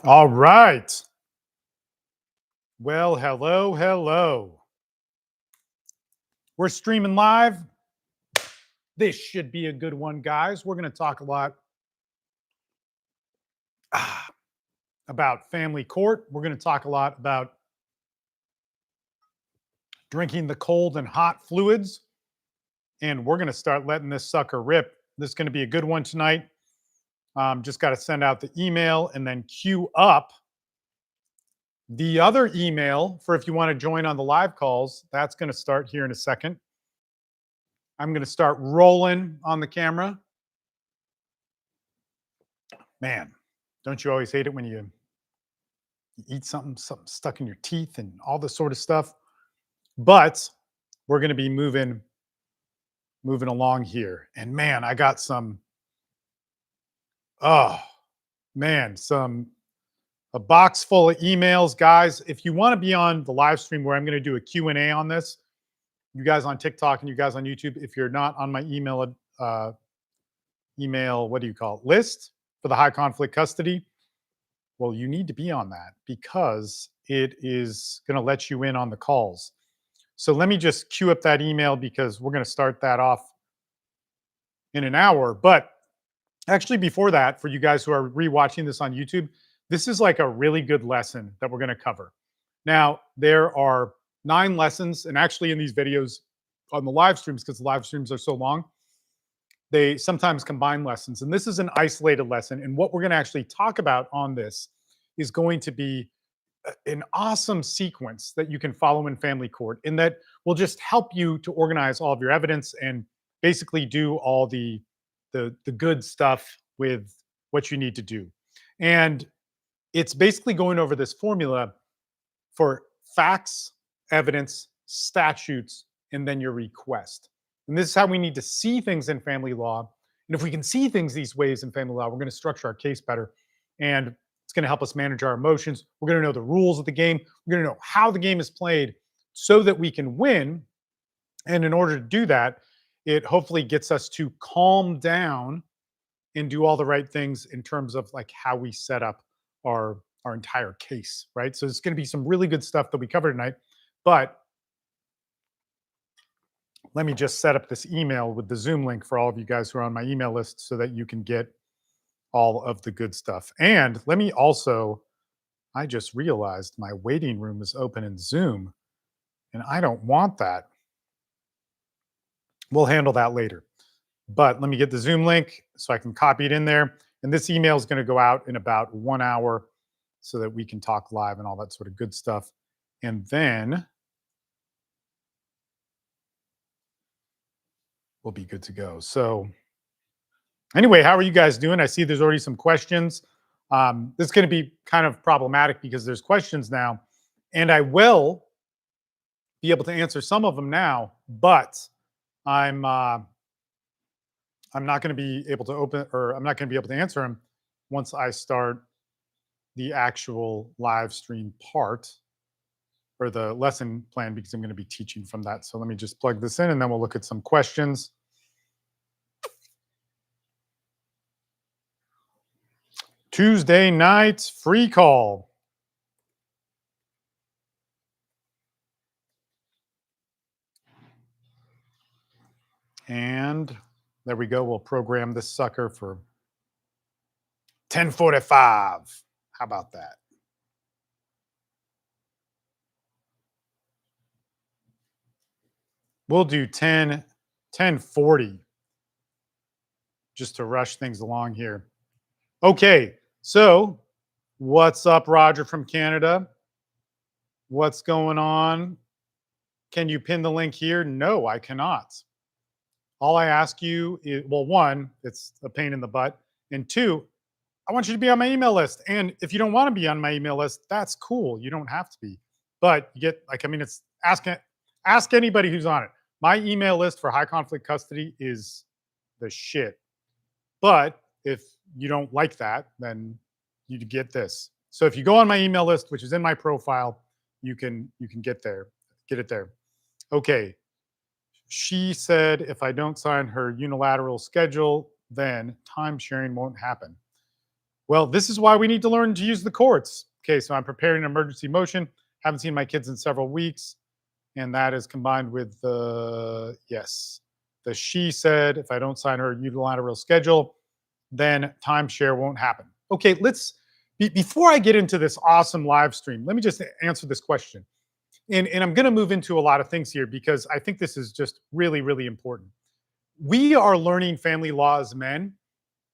All right. Well, hello, hello. We're streaming live. This should be a good one, guys. We're going to talk a lot ah, about family court. We're going to talk a lot about drinking the cold and hot fluids. And we're going to start letting this sucker rip. This is going to be a good one tonight. Just got to send out the email and then queue up the other email for if you want to join on the live calls. That's going to start here in a second. I'm going to start rolling on the camera. Man, don't you always hate it when you eat something stuck in your teeth and all this sort of stuff? But we're going to be moving along here. And man, I got some oh man, some a box full of emails, guys. If you want to be on the live stream where I'm going to do a Q&A on this, you guys on TikTok and you guys on YouTube, if you're not on my email, what do you call it, list for the high conflict custody, well, you need to be on that because it is going to let you in on the calls. So let me just queue up that email because we're going to start that off in an hour. But actually, before that, for you guys who are rewatching this on YouTube, this is like a really good lesson that we're going to cover. Now, there are 9 lessons, and actually in these videos on the live streams, because the live streams are so long, they sometimes combine lessons. And this is an isolated lesson. And what we're going to actually talk about on this is going to be an awesome sequence that you can follow in family court, and that will just help you to organize all of your evidence and basically do all the good stuff with what you need to do. And it's basically going over this formula for facts, evidence, statutes, and then your request. And this is how we need to see things in family law. And if we can see things these ways in family law, we're going to structure our case better. And it's going to help us manage our emotions. We're going to know the rules of the game. We're going to know how the game is played so that we can win. And in order to do that, it hopefully gets us to calm down and do all the right things in terms of like how we set up our entire case, right? So it's going to be some really good stuff that we cover tonight. But let me just set up this email with the Zoom link for all of you guys who are on my email list so that you can get all of the good stuff. And let me also, I just realized my waiting room is open in Zoom, and I don't want that. We'll handle that later. But let me get the Zoom link so I can copy it in there. And this email is going to go out in about 1 hour so that we can talk live and all that sort of good stuff. And then we'll be good to go. So anyway, how are you guys doing? I see there's already some questions. This is going to be kind of problematic because there's questions now, and I will be able to answer some of them now, but I'm not going to be able to open, or I'm not going to be able to answer them once I start the actual live stream part or the lesson plan, because I'm going to be teaching from that. So let me just plug this in and then we'll look at some questions. Tuesday night free call. And there we go. We'll program this sucker for 10:45. How about that? We'll do 10:40 just to rush things along here. Okay, so what's up, Roger from Canada? What's going on? Can you pin the link here? No, I cannot. All I ask you is, well, one, it's a pain in the butt. And two, I want you to be on my email list. And if you don't want to be on my email list, that's cool. You don't have to be. But you get, like, I mean, it's ask anybody who's on it. My email list for high conflict custody is the shit. But if you don't like that, then you get this. So if you go on my email list, which is in my profile, you can get it there. Okay. She said if I don't sign her unilateral schedule, then time sharing won't happen. Well, this is why we need to learn to use the courts. Okay, so I'm preparing an emergency motion. Haven't seen my kids in several weeks. And that is combined with the, yes, the she said, if I don't sign her unilateral schedule, then timeshare won't happen. Okay, before I get into this awesome live stream, let me just answer this question. And I'm going to move into a lot of things here because I think this is just really, really important. We are learning family law as men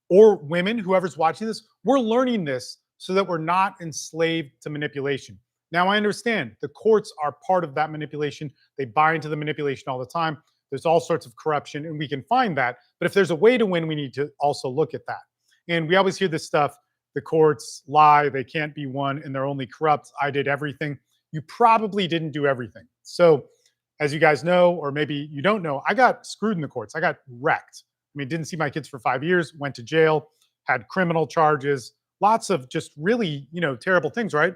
or women, whoever's watching this, we're learning this so that we're not enslaved to manipulation. Now, I understand the courts are part of that manipulation. They buy into the manipulation all the time. There's all sorts of corruption, and we can find that. But if there's a way to win, we need to also look at that. And we always hear this stuff, the courts lie, they can't be won, and they're only corrupt. I did everything. You probably didn't do everything. So, as you guys know, or maybe you don't know, I got screwed in the courts. I got wrecked. I mean, didn't see my kids for 5 years, went to jail, had criminal charges, lots of just really, terrible things, right?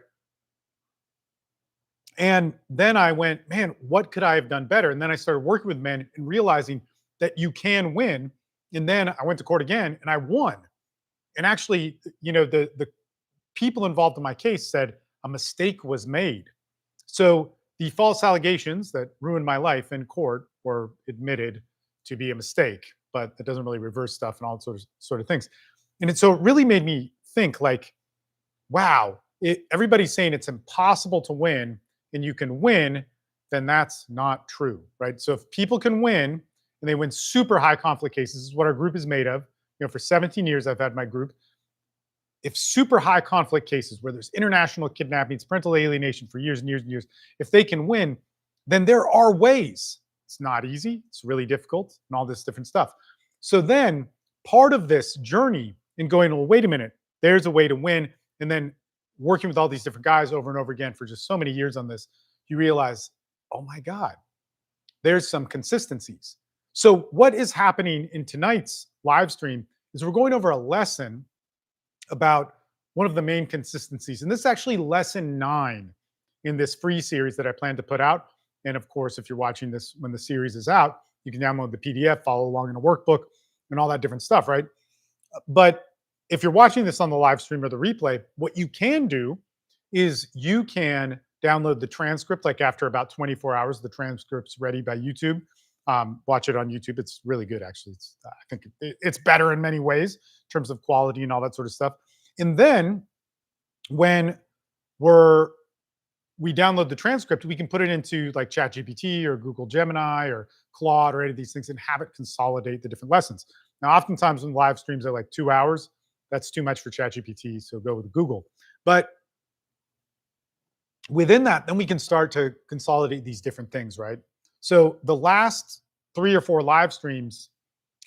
And then I went, man, what could I have done better? And then I started working with men and realizing that you can win. And then I went to court again and I won. And actually, the people involved in my case said a mistake was made. So the false allegations that ruined my life in court were admitted to be a mistake, but that doesn't really reverse stuff and all sort of things. So it really made me think like, wow, everybody's saying it's impossible to win and you can win, then that's not true, right? So if people can win and they win super high conflict cases, this is what our group is made of. For 17 years, I've had my group. If super high conflict cases where there's international kidnappings, parental alienation for years and years and years, if they can win, then there are ways. It's not easy, it's really difficult, and all this different stuff. So then part of this journey in going, well, wait a minute, there's a way to win. And then working with all these different guys over and over again for just so many years on this, you realize, oh my God, there's some consistencies. So what is happening in tonight's live stream is we're going over a lesson about one of the main consistencies. And this is actually lesson 9 in this free series that I plan to put out. And of course, if you're watching this when the series is out, you can download the PDF, follow along in a workbook, and all that different stuff, right? But if you're watching this on the live stream or the replay, what you can do is you can download the transcript like after about 24 hours. The transcript's ready by YouTube. Watch it on YouTube. It's really good, actually. I think it's better in many ways in terms of quality and all that sort of stuff. And then when we download the transcript, we can put it into like ChatGPT or Google Gemini or Claude or any of these things and have it consolidate the different lessons. Now, oftentimes when live streams are like 2 hours, that's too much for ChatGPT, so go with Google. But within that, then we can start to consolidate these different things, right? So the last 3 or 4 live streams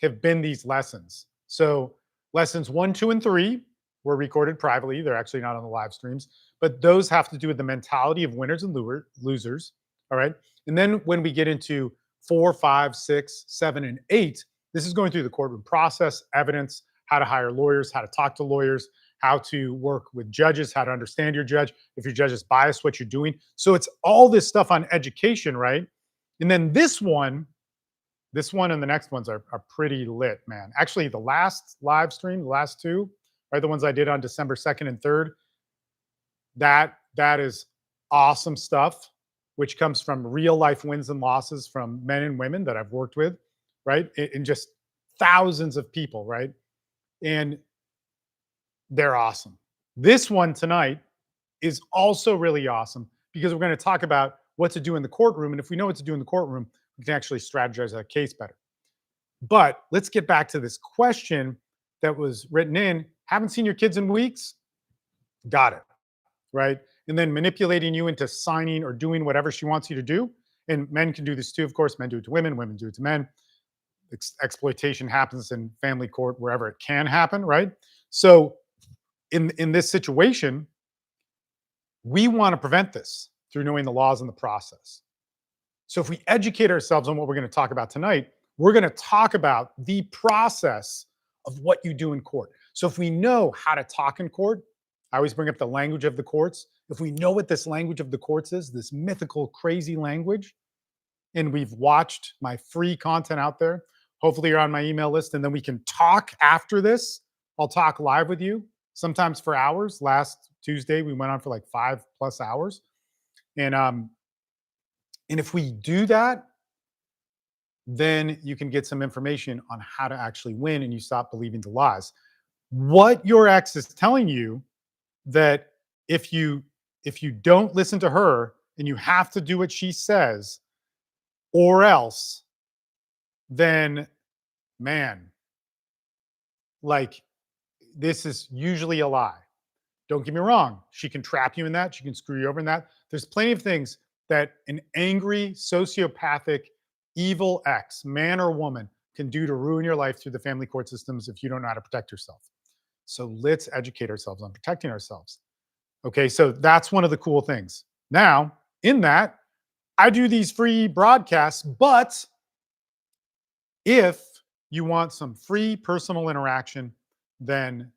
have been these lessons. So lessons 1, 2, and 3 were recorded privately. They're actually not on the live streams, but those have to do with the mentality of winners and losers. All right. And then when we get into 4, 5, 6, 7, and 8, this is going through the courtroom process, evidence, how to hire lawyers, how to talk to lawyers, how to work with judges, how to understand your judge, if your judge is biased, what you're doing. So it's all this stuff on education, right? And then this one and the next ones are pretty lit, man. Actually, the last live stream, the last 2, right, the ones I did on December 2nd and 3rd, that is awesome stuff, which comes from real life wins and losses from men and women that I've worked with, right? In just thousands of people, right? And they're awesome. This one tonight is also really awesome because we're going to talk about what to do in the courtroom. And if we know what to do in the courtroom, we can actually strategize that case better. But let's get back to this question that was written in. Haven't seen your kids in weeks? Got it. Right. And then manipulating you into signing or doing whatever she wants you to do. And men can do this too, of course. Men do it to women, women do it to men. Exploitation happens in family court wherever it can happen, right? So in this situation, we want to prevent this through knowing the laws and the process. So if we educate ourselves on what we're going to talk about tonight, we're going to talk about the process of what you do in court. So if we know how to talk in court, I always bring up the language of the courts. If we know what this language of the courts is, this mythical, crazy language, and we've watched my free content out there, hopefully you're on my email list, and then we can talk after this. I'll talk live with you sometimes for hours. Last Tuesday, we went on for like 5+ hours. And if we do that, then you can get some information on how to actually win and you stop believing the lies. What your ex is telling you, that if you don't listen to her and you have to do what she says or else, then man, like, this is usually a lie. Don't get me wrong. She can trap you in that. She can screw you over in that. There's plenty of things that an angry, sociopathic, evil ex, man or woman, can do to ruin your life through the family court systems if you don't know how to protect yourself. So let's educate ourselves on protecting ourselves. Okay, so that's one of the cool things. Now, in that, I do these free broadcasts, but if you want some free personal interaction, then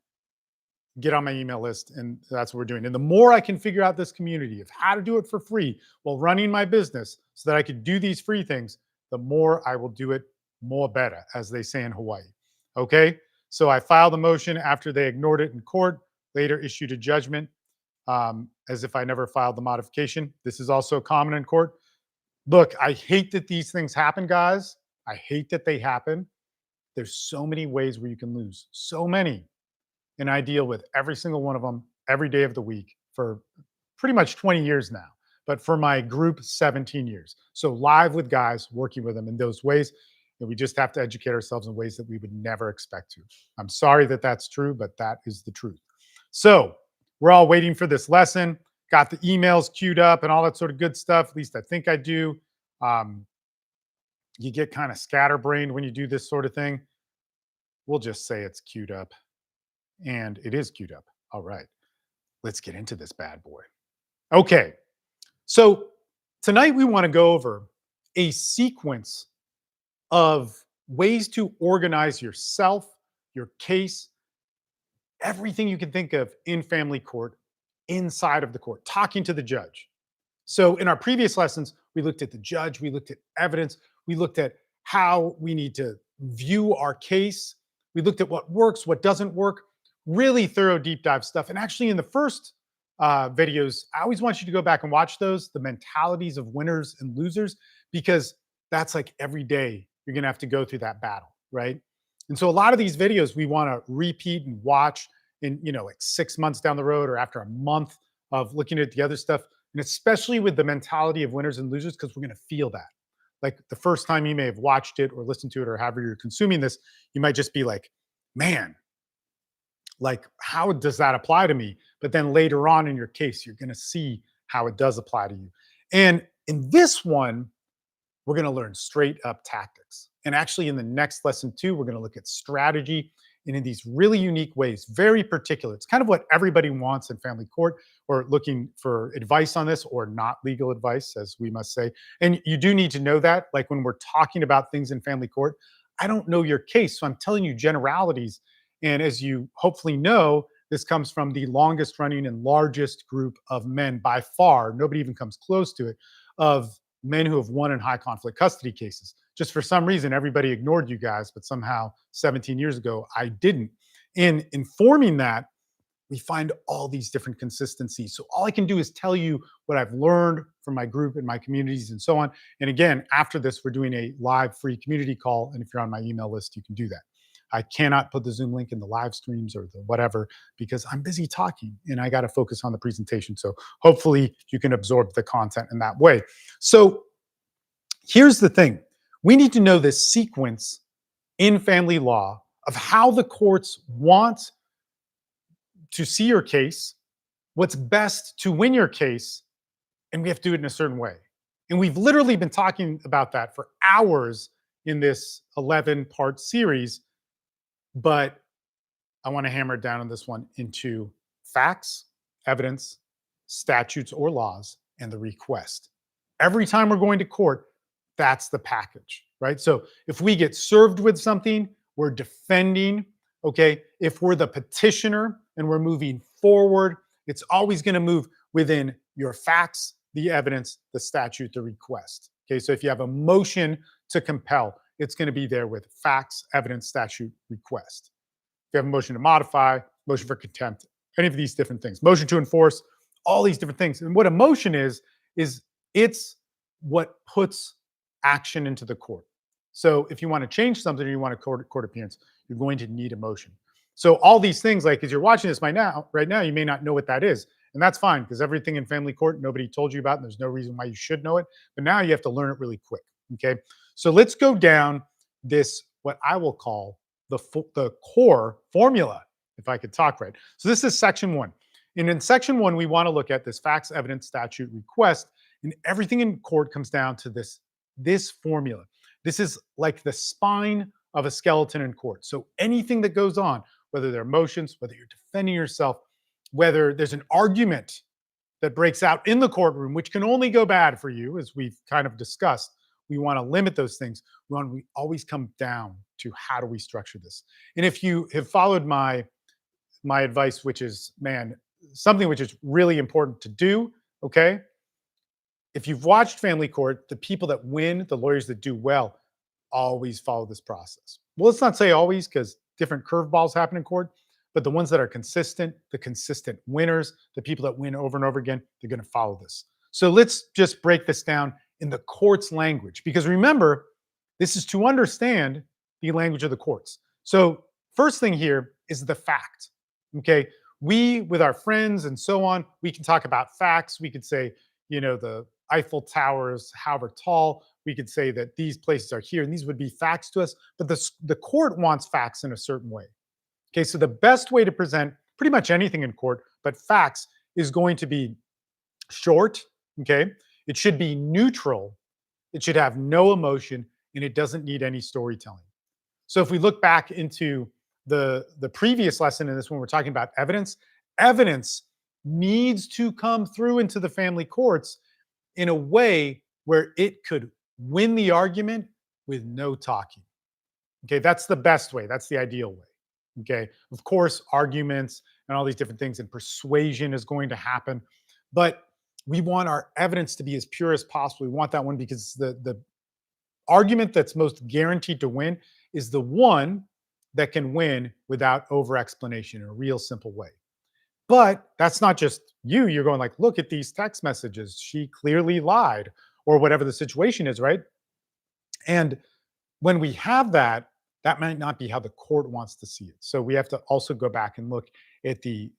get on my email list. And that's what we're doing. And the more I can figure out this community of how to do it for free while running my business so that I could do these free things, the more I will do it more better, as they say in Hawaii. Okay. So I filed a motion after they ignored it in court, later issued a judgment, as if I never filed the modification. This is also common in court. Look, I hate that these things happen, guys. I hate that they happen. There's so many ways where you can lose, so many. And I deal with every single one of them every day of the week for pretty much 20 years now. But for my group, 17 years. So live with guys, working with them in those ways. And we just have to educate ourselves in ways that we would never expect to. I'm sorry that that's true, but that is the truth. So we're all waiting for this lesson. Got the emails queued up and all that sort of good stuff. At least I think I do. You get kind of scatterbrained when you do this sort of thing. We'll just say it's queued up. And it is queued up. All right, let's get into this bad boy. Okay, so tonight we want to go over a sequence of ways to organize yourself, your case, everything you can think of in family court, inside of the court, talking to the judge. So in our previous lessons, we looked at the judge, we looked at evidence, we looked at how we need to view our case, we looked at what works, what doesn't work. Really thorough deep dive stuff. And actually in the first videos, I always want you to go back and watch those, the mentalities of winners and losers, because that's like every day you're going to have to go through that battle, right? And so a lot of these videos we want to repeat and watch in, like 6 months down the road or after a month of looking at the other stuff. And especially with the mentality of winners and losers, because we're going to feel that. Like the first time you may have watched it or listened to it or however you're consuming this, you might just be like, man, like, how does that apply to me? But then later on in your case, you're going to see how it does apply to you. And in this one, we're going to learn straight up tactics. And actually, in the next lesson, too, we're going to look at strategy and in these really unique ways, very particular. It's kind of what everybody wants in family court, or looking for advice on this, or not legal advice, as we must say. And you do need to know that, like when we're talking about things in family court, I don't know your case. So I'm telling you generalities. And as you hopefully know, this comes from the longest running and largest group of men by far, nobody even comes close to it, of men who have won in high conflict custody cases. Just for some reason, everybody ignored you guys, but somehow 17 years ago, I didn't. In informing that, we find all these different consistencies. So all I can do is tell you what I've learned from my group and my communities and so on. And again, after this, we're doing a live free community call. And if you're on my email list, you can do that. I cannot put the Zoom link in the live streams or the whatever because I'm busy talking and I got to focus on the presentation. So hopefully you can absorb the content in that way. So here's the thing. We need to know this sequence in family law of how the courts want to see your case, what's best to win your case, and we have to do it in a certain way. And we've literally been talking about that for hours in this 11-part series. But I want to hammer it down on this one into facts, evidence, statutes or laws, and the request. Every time we're going to court, that's the package, right? So if we get served with something, we're defending, okay? If we're the petitioner and we're moving forward, it's always going to move within your facts, the evidence, the statute, the request. Okay, so if you have a motion to compel, it's going to be there with facts, evidence, statute, request. If you have a motion to modify, motion for contempt, any of these different things. Motion to enforce, all these different things. And what a motion is it's what puts action into the court. So if you want to change something or you want a court appearance, you're going to need a motion. So all these things, like as you're watching this right now, you may not know what that is. And that's fine because everything in family court, nobody told you about, and there's no reason why you should know it. But now you have to learn it really quick. Okay. So let's go down this, what I will call the core formula, if I could talk right. So this is section 1. And in section 1, we want to look at this facts, evidence, statute, request, and everything in court comes down to this formula. This is like the spine of a skeleton in court. So anything that goes on, whether they're motions, whether you're defending yourself, whether there's an argument that breaks out in the courtroom, which can only go bad for you, as we've kind of discussed, we want to limit those things. We always come down to how do we structure this. And if you have followed my advice, which is, man, something which is really important to do, okay? If you've watched family court, the people that win, the lawyers that do well, always follow this process. Well, let's not say always because different curveballs happen in court, but the ones that are consistent, the consistent winners, the people that win over and over again, they're going to follow this. So let's just break this down in the court's language, because remember, this is to understand the language of the courts. So first thing here is the fact. Okay, we, with our friends and so on, we can talk about facts. We could say, the Eiffel Tower is however tall. We could say that these places are here, and these would be facts to us. But the court wants facts in a certain way. Okay, so the best way to present pretty much anything in court, but facts, is going to be short. Okay, it should be neutral. It should have no emotion, and it doesn't need any storytelling. So if we look back into the previous lesson in this, when we're talking about evidence, evidence needs to come through into the family courts in a way where it could win the argument with no talking. Okay, that's the best way. That's the ideal way. Okay, of course, arguments and all these different things and persuasion is going to happen, but we want our evidence to be as pure as possible. We want that one because the argument that's most guaranteed to win is the one that can win without over explanation in a real simple way. But that's not just you. You're going like, look at these text messages. She clearly lied, or whatever the situation is, right? And when we have that, that might not be how the court wants to see it. So we have to also go back and look at the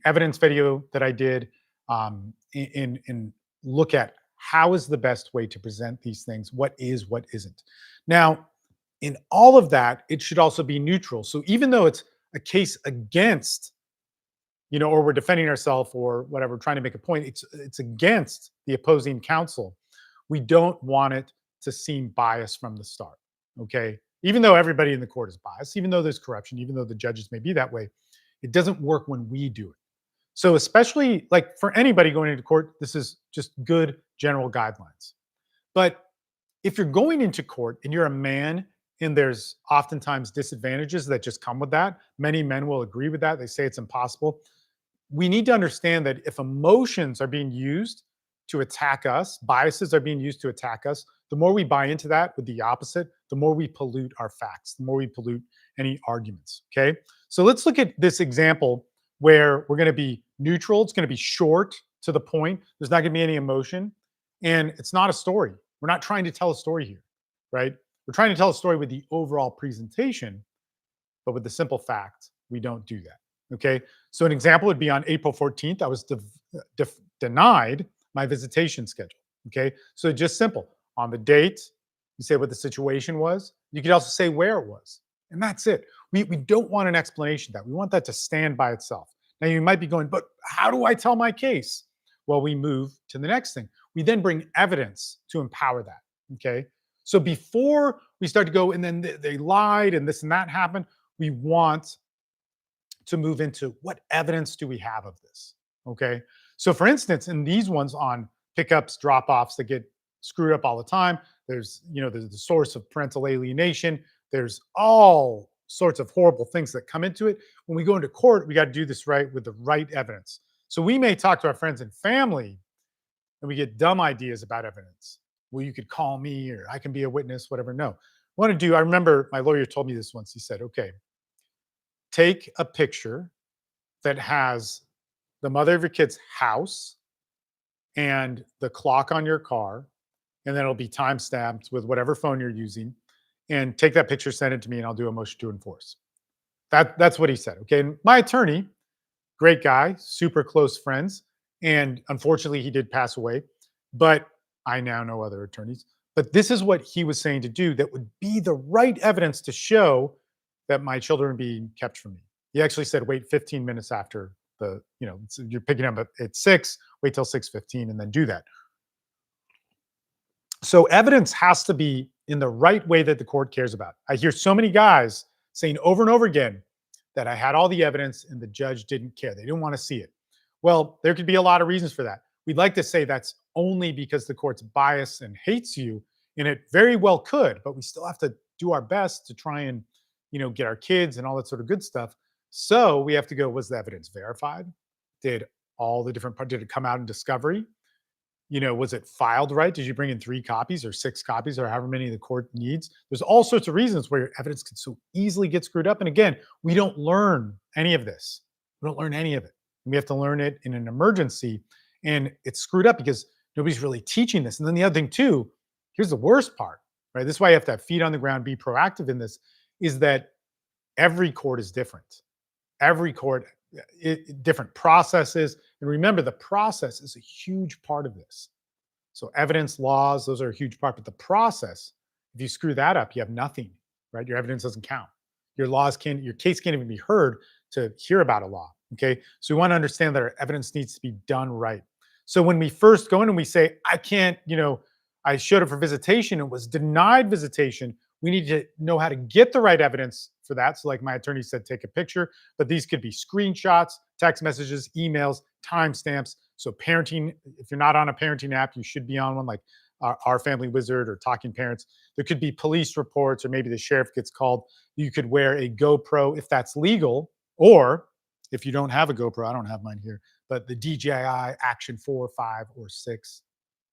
evidence video that I did, and look at how is the best way to present these things, what is, what isn't. Now, in all of that, it should also be neutral. So even though it's a case against, or we're defending ourselves or whatever, trying to make a point, it's against the opposing counsel. We don't want it to seem biased from the start. Okay, even though everybody in the court is biased, even though there's corruption, even though the judges may be that way, it doesn't work when we do it. So especially like for anybody going into court, this is just good general guidelines. But if you're going into court and you're a man, and there's oftentimes disadvantages that just come with that, many men will agree with that. They say it's impossible. We need to understand that if emotions are being used to attack us, biases are being used to attack us, the more we buy into that with the opposite, the more we pollute our facts, the more we pollute any arguments. Okay. So let's look at this example where we're going to be neutral. It's going to be short to the point. There's not going to be any emotion. And it's not a story. We're not trying to tell a story here, right? We're trying to tell a story with the overall presentation, but with the simple fact, we don't do that. Okay. So an example would be on April 14th, I was denied my visitation schedule. Okay. So just simple. On the date, you say what the situation was. You could also say where it was. And that's it. We don't want an explanation of that. We want that to stand by itself. Now you might be going, but how do I tell my case? Well, we move to the next thing. We then bring evidence to empower that. Okay. So before we start to go, and then they lied and this and that happened, we want to move into what evidence do we have of this? Okay. So for instance, in these ones on pickups, drop-offs that get screwed up all the time, there's the source of parental alienation. There's all sorts of horrible things that come into it. When we go into court, we got to do this right with the right evidence. So we may talk to our friends and family and we get dumb ideas about evidence. Well, you could call me or I can be a witness, whatever. No. I remember my lawyer told me this once. He said, okay, take a picture that has the mother of your kid's house and the clock on your car, and then it'll be time stamped with whatever phone you're using. And take that picture, send it to me, and I'll do a motion to enforce. That's what he said. Okay. And my attorney, great guy, super close friends. And unfortunately, he did pass away. But I now know other attorneys. But this is what he was saying to do that would be the right evidence to show that my children are being kept from me. He actually said, wait 15 minutes after so you're picking up at 6, wait till 6:15 and then do that. So evidence has to be in the right way that the court cares about. I hear so many guys saying over and over again that I had all the evidence and the judge didn't care. They didn't want to see it. Well, there could be a lot of reasons for that. We'd like to say that's only because the court's biased and hates you, and it very well could, but we still have to do our best to try and, get our kids and all that sort of good stuff. So we have to go, was the evidence verified? Did all the different did it come out in discovery? Was it filed right? Did you bring in 3 copies or 6 copies or however many the court needs? There's all sorts of reasons where your evidence can so easily get screwed up. And again, we don't learn any of this. We don't learn any of it. We have to learn it in an emergency. And it's screwed up because nobody's really teaching this. And then the other thing too, here's the worst part, right? This is why you have to have feet on the ground, be proactive in this, is that every court is different. Every court, different processes. And remember, the process is a huge part of this. So evidence, laws, those are a huge part. But the process, if you screw that up, you have nothing, right? Your evidence doesn't count. Your case can't even be heard to hear about a law. Okay. So we want to understand that our evidence needs to be done right. So when we first go in and we say, I can't, I showed up for visitation and was denied visitation, we need to know how to get the right evidence for that. So, like my attorney said, take a picture, but these could be screenshots, text messages, emails, timestamps. So, parenting, if you're not on a parenting app, you should be on one like our Family Wizard or Talking Parents. There could be police reports, or maybe the sheriff gets called. You could wear a GoPro if that's legal, or if you don't have a GoPro, I don't have mine here, but the DJI Action 4, 5, or 6,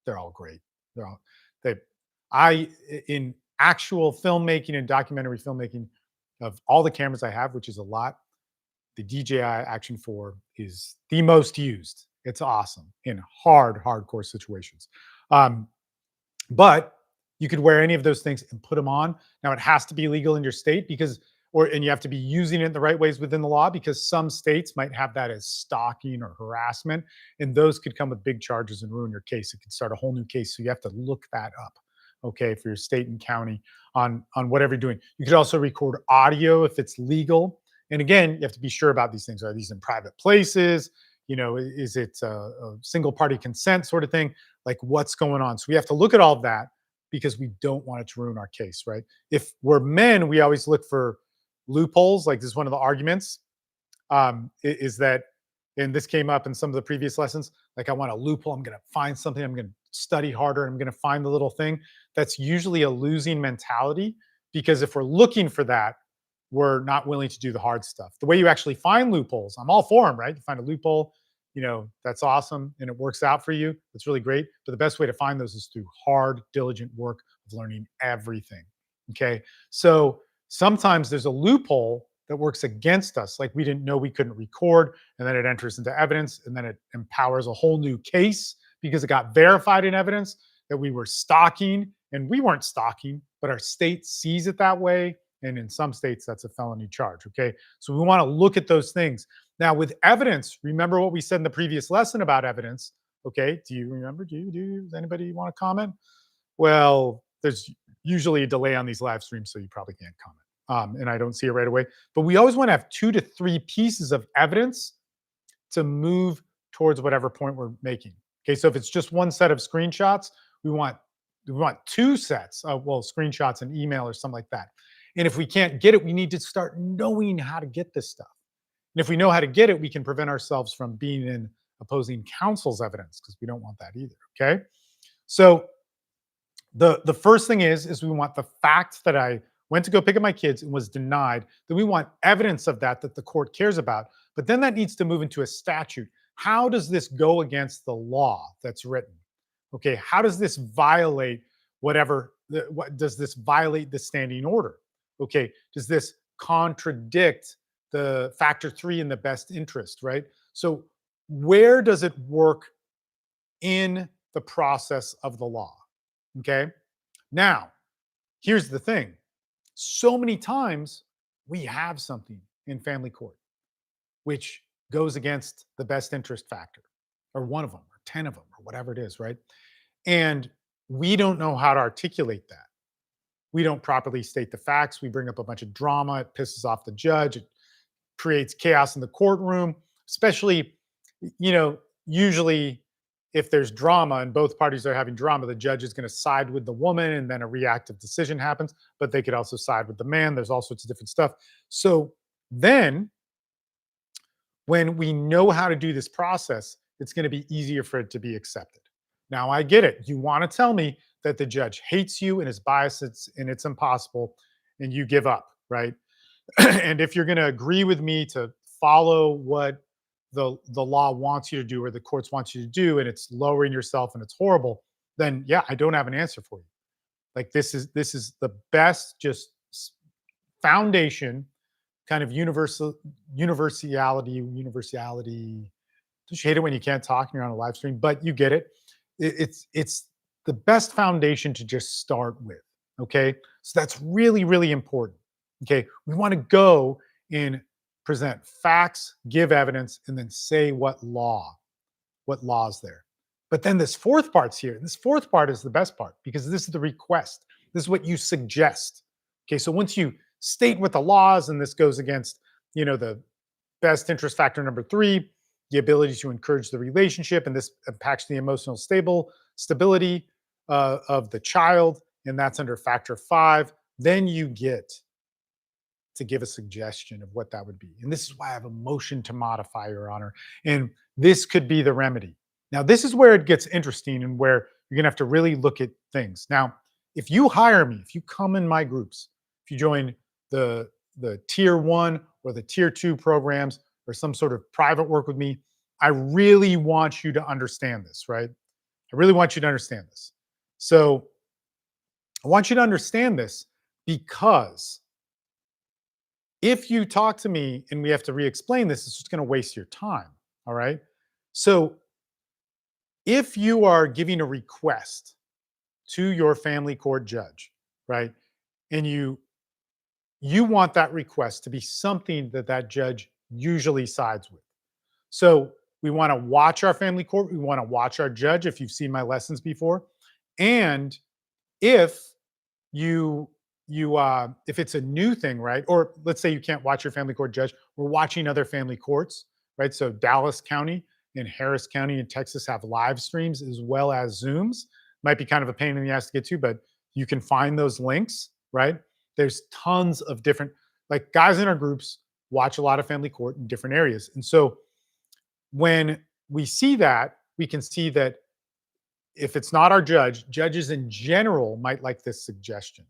they're all great. They're all they. In actual filmmaking and documentary filmmaking, of all the cameras I have, which is a lot, the DJI Action 4 is the most used. It's awesome in hardcore situations. Um, but you could wear any of those things and put them on. Now it has to be legal in your state and you have to be using it in the right ways within the law, because some states might have that as stalking or harassment, and those could come with big charges and ruin your case. It could start a whole new case. So you have to look that up, okay, for your state and county on whatever you're doing. You could also record audio if it's legal. And again, you have to be sure about these things. Are these in private places? Is it a single party consent sort of thing? Like, what's going on? So we have to look at all of that, because we don't want it to ruin our case, right? If we're men, we always look for loopholes. Like, this is one of the arguments, is that, and this came up in some of the previous lessons, like, I want a loophole. I'm going to find something. I'm going to study harder. I'm going to find the little thing. That's usually a losing mentality, because if we're looking for that, we're not willing to do the hard stuff. The way you actually find loopholes, I'm all for them, right? You find a loophole, that's awesome, and it works out for you. It's really great. But the best way to find those is through hard, diligent work of learning everything. Okay. So sometimes there's a loophole that works against us. Like, we didn't know we couldn't record, and then it enters into evidence, and then it empowers a whole new case because it got verified in evidence that we were stalking, and we weren't stalking, but our state sees it that way. And in some states, that's a felony charge. Okay. So we want to look at those things. Now, with evidence, remember what we said in the previous lesson about evidence. Okay. Do you remember? Does anybody want to comment? Well, there's usually a delay on these live streams, so you probably can't comment. And I don't see it right away. But we always want to have 2 to 3 pieces of evidence to move towards whatever point we're making. Okay. So if it's just one set of screenshots, we want 2 sets of, screenshots and email or something like that. And if we can't get it, we need to start knowing how to get this stuff. And if we know how to get it, we can prevent ourselves from being in opposing counsel's evidence, because we don't want that either. Okay. So the first thing is we want the fact that I went to go pick up my kids and was denied. Then we want evidence of that the court cares about. But then that needs to move into a statute. How does this go against the law that's written? Okay. How does this violate what does this violate the standing order? Okay. Does this contradict the factor three in the best interest, right? So where does it work in the process of the law? Okay. Now, here's the thing. So many times we have something in family court which goes against the best interest factor, or one of them, or 10 of them, or whatever it is, right? And we don't know how to articulate that. We don't properly state the facts. We bring up a bunch of drama. It pisses off the judge. It creates chaos in the courtroom, especially, usually if there's drama and both parties are having drama, the judge is going to side with the woman and then a reactive decision happens, but they could also side with the man. There's all sorts of different stuff. So then when we know how to do this process, it's going to be easier for it to be accepted. Now, I get it. You want to tell me that the judge hates you and is biased and it's impossible and you give up, right? And if you're going to agree with me to follow what the law wants you to do or the courts want you to do and it's lowering yourself and it's horrible, then yeah, I don't have an answer for you. Like this is the best just foundation kind of universality. Just hate it when you can't talk and you're on a live stream, but you get it. It's the best foundation to just start with. Okay, so that's really really important. Okay, we want to go and present facts, give evidence, and then say what law's there. But then this fourth part's here. This fourth part is the best part because this is the request. This is what you suggest. Okay, so once you state what the laws, and this goes against, the best interest factor number three, the ability to encourage the relationship, and this impacts the emotional stability of the child, and that's under factor five. Then you get to give a suggestion of what that would be. And this is why I have a motion to modify, Your Honor. And this could be the remedy. Now, this is where it gets interesting and where you're going to have to really look at things. Now, if you hire me, if you come in my groups, if you join the tier one or the tier two programs or some sort of private work with me, I really want you to understand this, right? I really want you to understand this. So I want you to understand this because if you talk to me and we have to re-explain this, it's just going to waste your time. All right. So if you are giving a request to your family court judge, right, and you want that request to be something that that judge usually sides with. So we want to watch our family court. We want to watch our judge if you've seen my lessons before. And if if it's a new thing, right? Or let's say you can't watch your family court judge, we're watching other family courts, right? So Dallas County and Harris County in Texas have live streams as well as Zooms. Might be kind of a pain in the ass to get to, but you can find those links, right? There's tons of different, like guys in our groups watch a lot of family court in different areas. And so when we see that, we can see that if it's not our judge, judges in general might like this suggestion.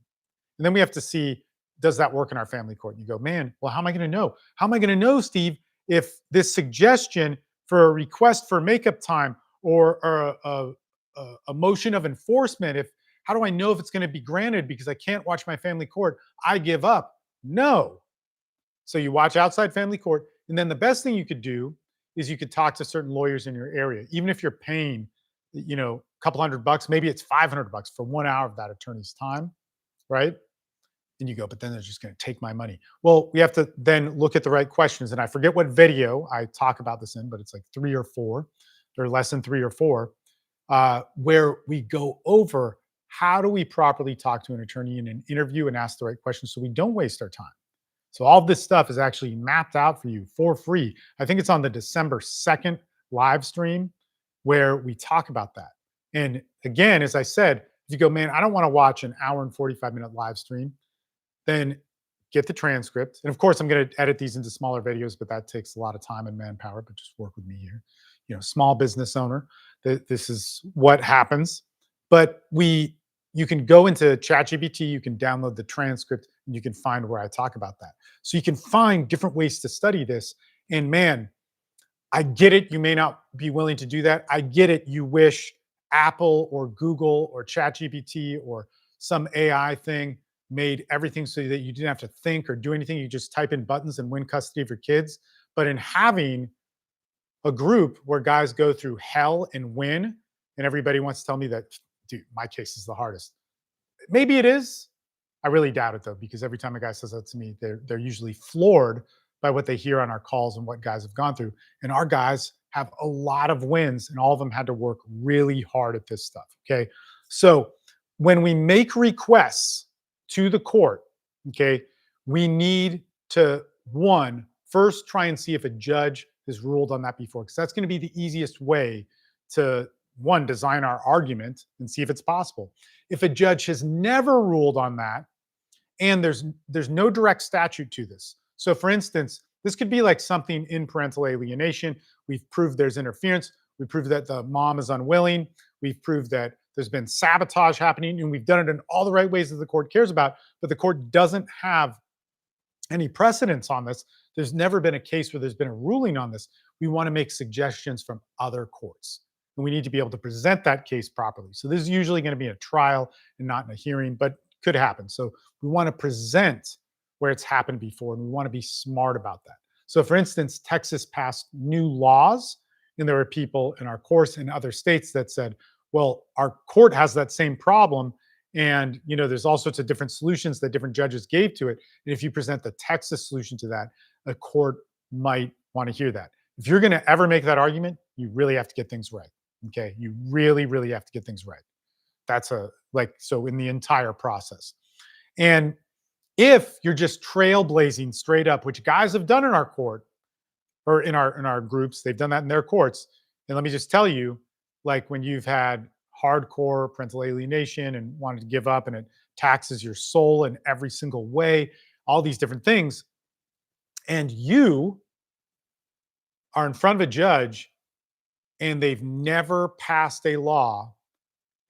And then we have to see, does that work in our family court? And you go, man, well, how am I going to know? How am I going to know, Steve, if this suggestion for a request for makeup time or a motion of enforcement, how do I know if it's going to be granted because I can't watch my family court? I give up. No. So you watch outside family court. And then the best thing you could do is you could talk to certain lawyers in your area, even if you're paying, a couple $100, maybe it's $500 for 1 hour of that attorney's time, right? And you go, but then they're just going to take my money. Well, we have to then look at the right questions. And I forget what video I talk about this in, but it's like 3 or 4, or lesson 3 or 4, where we go over how do we properly talk to an attorney in an interview and ask the right questions so we don't waste our time. So all of this stuff is actually mapped out for you for free. I think it's on the December 2nd live stream where we talk about that. And again, as I said, if you go, man, I don't want to watch an hour and 45-minute live stream, then get the transcript. And of course, I'm going to edit these into smaller videos, but that takes a lot of time and manpower, but just work with me here. Small business owner, this is what happens. But you can go into ChatGPT, you can download the transcript, and you can find where I talk about that. So you can find different ways to study this. And man, I get it. You may not be willing to do that. I get it. You wish Apple or Google or ChatGPT or some AI thing made everything so that you didn't have to think or do anything. You just type in buttons and win custody of your kids. But in having a group where guys go through hell and win, and everybody wants to tell me that, dude, my case is the hardest. Maybe it is. I really doubt it though, because every time a guy says that to me, they're usually floored by what they hear on our calls and what guys have gone through. And our guys have a lot of wins, and all of them had to work really hard at this stuff. Okay. So when we make requests to the court, okay, we need to first try and see if a judge has ruled on that before, because that's going to be the easiest way to design our argument and see if it's possible. If a judge has never ruled on that, and there's no direct statute to this. So for instance, this could be like something in parental alienation. We've proved there's interference. We proved that the mom is unwilling. We've proved that there's been sabotage happening, and we've done it in all the right ways that the court cares about, but the court doesn't have any precedence on this. There's never been a case where there's been a ruling on this. We want to make suggestions from other courts, and we need to be able to present that case properly. So this is usually going to be a trial and not in a hearing, but could happen. So we want to present where it's happened before, and we want to be smart about that. So for instance, Texas passed new laws, and there were people in our course in other states that said, well, our court has that same problem, and there's all sorts of different solutions that different judges gave to it. And if you present the Texas solution to that, a court might want to hear that. If you're going to ever make that argument, you really have to get things right. Okay, you really, really have to get things right. That's so in the entire process. And if you're just trailblazing straight up, which guys have done in our court or in our groups, they've done that in their courts. And let me just tell you, like when you've had hardcore parental alienation and wanted to give up, and it taxes your soul in every single way, all these different things, and you are in front of a judge and they've never passed a law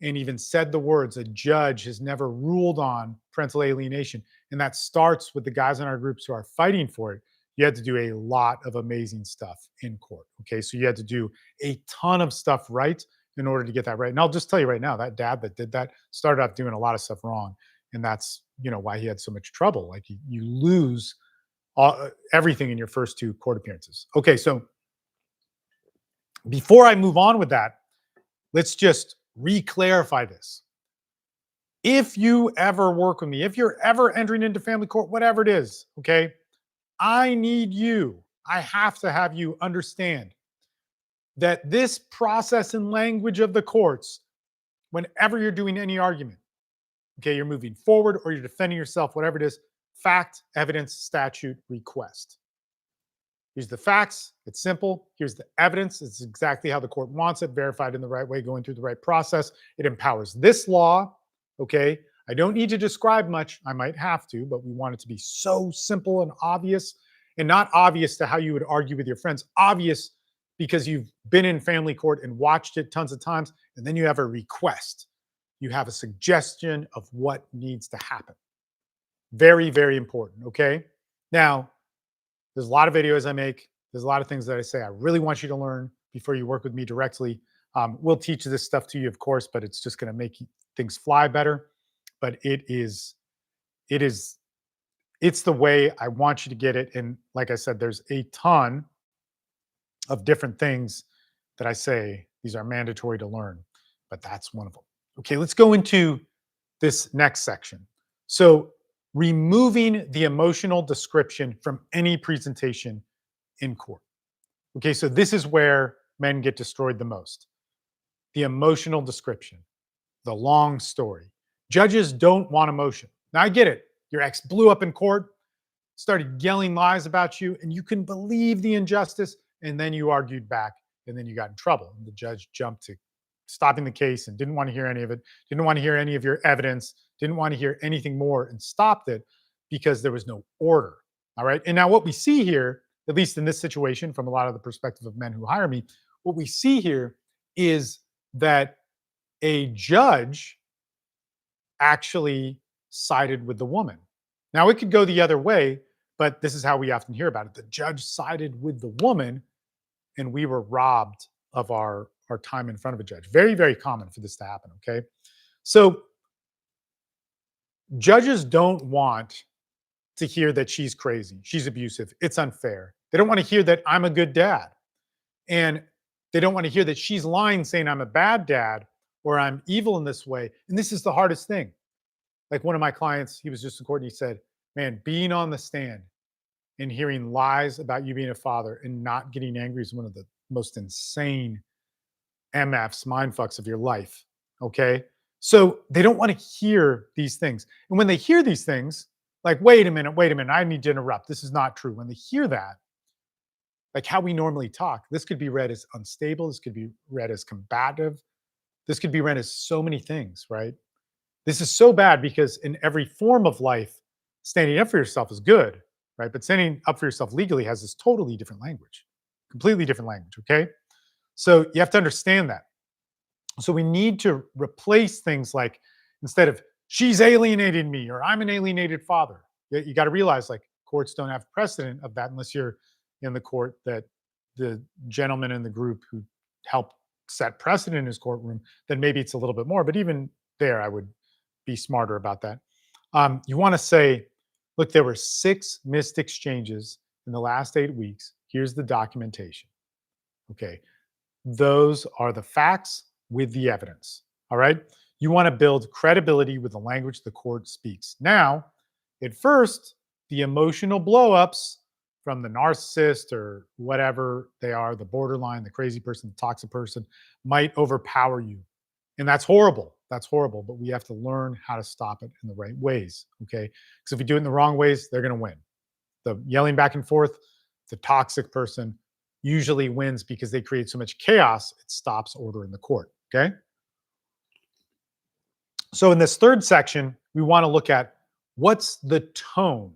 and even said the words, a judge has never ruled on parental alienation, and that starts with the guys in our groups who are fighting for it. You had to do a lot of amazing stuff in court. Okay, so you had to do a ton of stuff right in order to get that right. And I'll just tell you right now, that dad that did that started off doing a lot of stuff wrong, and that's why he had so much trouble. Like you lose everything in your first two court appearances. Okay, so before I move on with that, let's just re-clarify this. If you ever work with me, if you're ever entering into family court, whatever it is, okay, I have to have you understand that this process and language of the courts, whenever you're doing any argument, okay, you're moving forward or you're defending yourself, whatever it is, fact, evidence, statute, request. Here's the facts. It's simple. Here's the evidence. It's exactly how the court wants it, verified in the right way, going through the right process. It empowers this law. Okay. I don't need to describe much. I might have to, but we want it to be so simple and obvious, and not obvious to how you would argue with your friends. Obvious because you've been in family court and watched it tons of times, and then you have a request. You have a suggestion of what needs to happen. Very, very important. Okay. Now, there's a lot of videos I make. There's a lot of things that I say I really want you to learn before you work with me directly. We'll teach this stuff to you, of course, but it's just going to make things fly better. But it's the way I want you to get it. And like I said, there's a ton of different things that I say these are mandatory to learn, but that's one of them. Okay, let's go into this next section. So removing the emotional description from any presentation in court. Okay, so this is where men get destroyed the most. The emotional description, the long story. Judges don't want emotion. Now I get it. Your ex blew up in court, started yelling lies about you, and you can believe the injustice, and then you argued back, and then you got in trouble. And the judge jumped to stopping the case and didn't want to hear any of it, didn't want to hear any of your evidence, didn't want to hear anything more, and stopped it because there was no order. All right. And now what we see here, at least in this situation, from a lot of the perspective of men who hire me, what we see here is that a judge actually sided with the woman. Now it could go the other way, but this is how we often hear about it. The judge sided with the woman, and we were robbed of our time in front of a judge. Very, very common for this to happen. Okay. So Judges don't want to hear that she's crazy, she's abusive, it's unfair. They don't want to hear that I'm a good dad. And they don't want to hear that she's lying, saying I'm a bad dad or I'm evil in this way. And this is the hardest thing. Like one of my clients, he was just in court and he said, man, being on the stand and hearing lies about you being a father and not getting angry is one of the most insane MFs, mind fucks of your life. Okay. So they don't want to hear these things. And when they hear these things, like, wait a minute, I need to interrupt. This is not true. When they hear that, like how we normally talk, this could be read as unstable. This could be read as combative. This could be read as so many things, right? This is so bad because in every form of life, standing up for yourself is good, right? But standing up for yourself legally has this totally different language, completely different language, okay? So you have to understand that. So we need to replace things like instead of she's alienated me or I'm an alienated father, you got to realize like courts don't have precedent of that unless you're in the court that the gentleman in the group who helped set precedent in his courtroom, then maybe it's a little bit more. But even there, I would be smarter about that. You want to say, look, there were 6 missed exchanges in the last 8 weeks. Here's the documentation. Okay. Those are the facts with the evidence. All right. You want to build credibility with the language the court speaks. Now, at first, the emotional blowups from the narcissist or whatever they are, the borderline, the crazy person, the toxic person, might overpower you. And that's horrible. That's horrible. But we have to learn how to stop it in the right ways. Okay. Because if we do it in the wrong ways, they're going to win. The yelling back and forth, the toxic person usually wins because they create so much chaos, it stops order in the court. Okay. So in this third section, we want to look at what's the tone.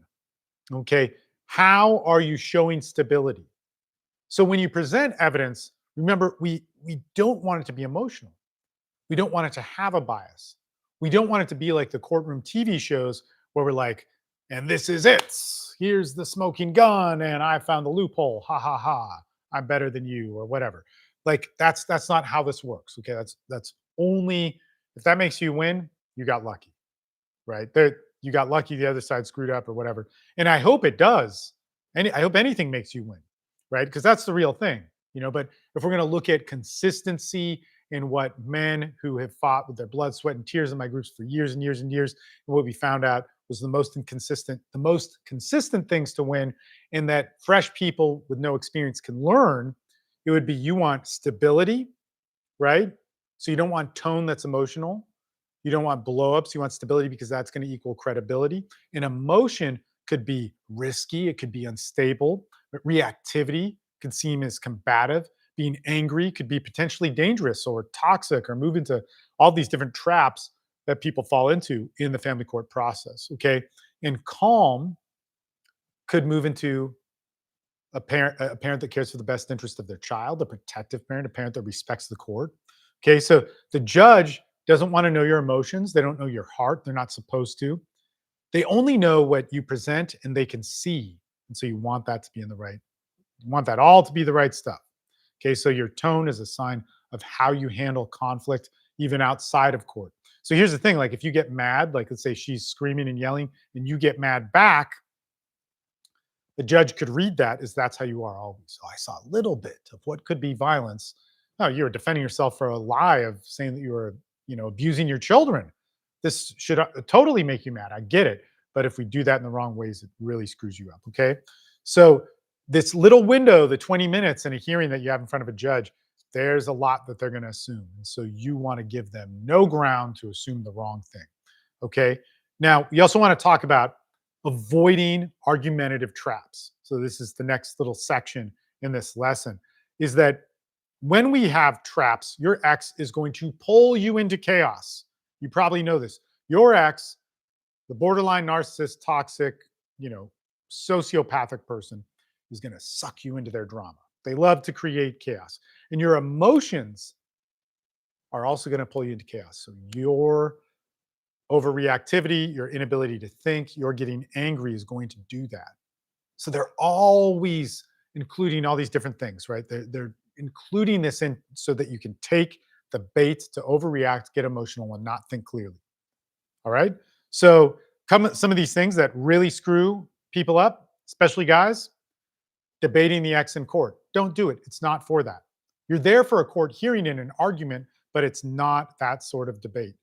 Okay. How are you showing stability? So when you present evidence, remember, we don't want it to be emotional. We don't want it to have a bias. We don't want it to be like the courtroom TV shows where we're like, and this is it. Here's the smoking gun, and I found the loophole. Ha ha ha. I'm better than you, or whatever. Like that's not how this works. Okay, that's only if that makes you win, you got lucky, right? There, you got lucky. The other side screwed up, or whatever. And I hope it does. And I hope anything makes you win, right? Because that's the real thing, But if we're going to look at consistency in what men who have fought with their blood, sweat, and tears in my groups for years and years and years, and what we found out was the most consistent things to win, and that fresh people with no experience can learn. It would be you want stability, right? So you don't want tone that's emotional. You don't want blowups. You want stability because that's going to equal credibility. And emotion could be risky. It could be unstable. But reactivity can seem as combative. Being angry could be potentially dangerous or toxic or move into all these different traps that people fall into in the family court process. Okay. And calm could move into a parent that cares for the best interest of their child, a protective parent, a parent that respects the court. Okay. So the judge doesn't want to know your emotions. They don't know your heart. They're not supposed to. They only know what you present and they can see. And so you want that to be in the right, you want that all to be the right stuff. Okay, so your tone is a sign of how you handle conflict, even outside of court. So here's the thing, like if you get mad, like let's say she's screaming and yelling and you get mad back, the judge could read that as that's how you are always. So I saw a little bit of what could be violence. Oh, you were defending yourself for a lie of saying that you were, abusing your children. This should totally make you mad. I get it. But if we do that in the wrong ways, it really screws you up. Okay. So this little window, the 20 minutes in a hearing that you have in front of a judge, there's a lot that they're going to assume. And so you want to give them no ground to assume the wrong thing. Okay. Now, we also want to talk about avoiding argumentative traps. So this is the next little section in this lesson is that when we have traps, your ex is going to pull you into chaos. You probably know this. Your ex, the borderline narcissist, toxic, sociopathic person is going to suck you into their drama. They love to create chaos. And your emotions are also going to pull you into chaos. So your overreactivity, your inability to think, your getting angry is going to do that. So they're always including all these different things, right? They're including this in so that you can take the bait to overreact, get emotional, and not think clearly. All right. So some of these things that really screw people up, especially guys, debating the ex in court. Don't do it. It's not for that. You're there for a court hearing and an argument, but it's not that sort of debate.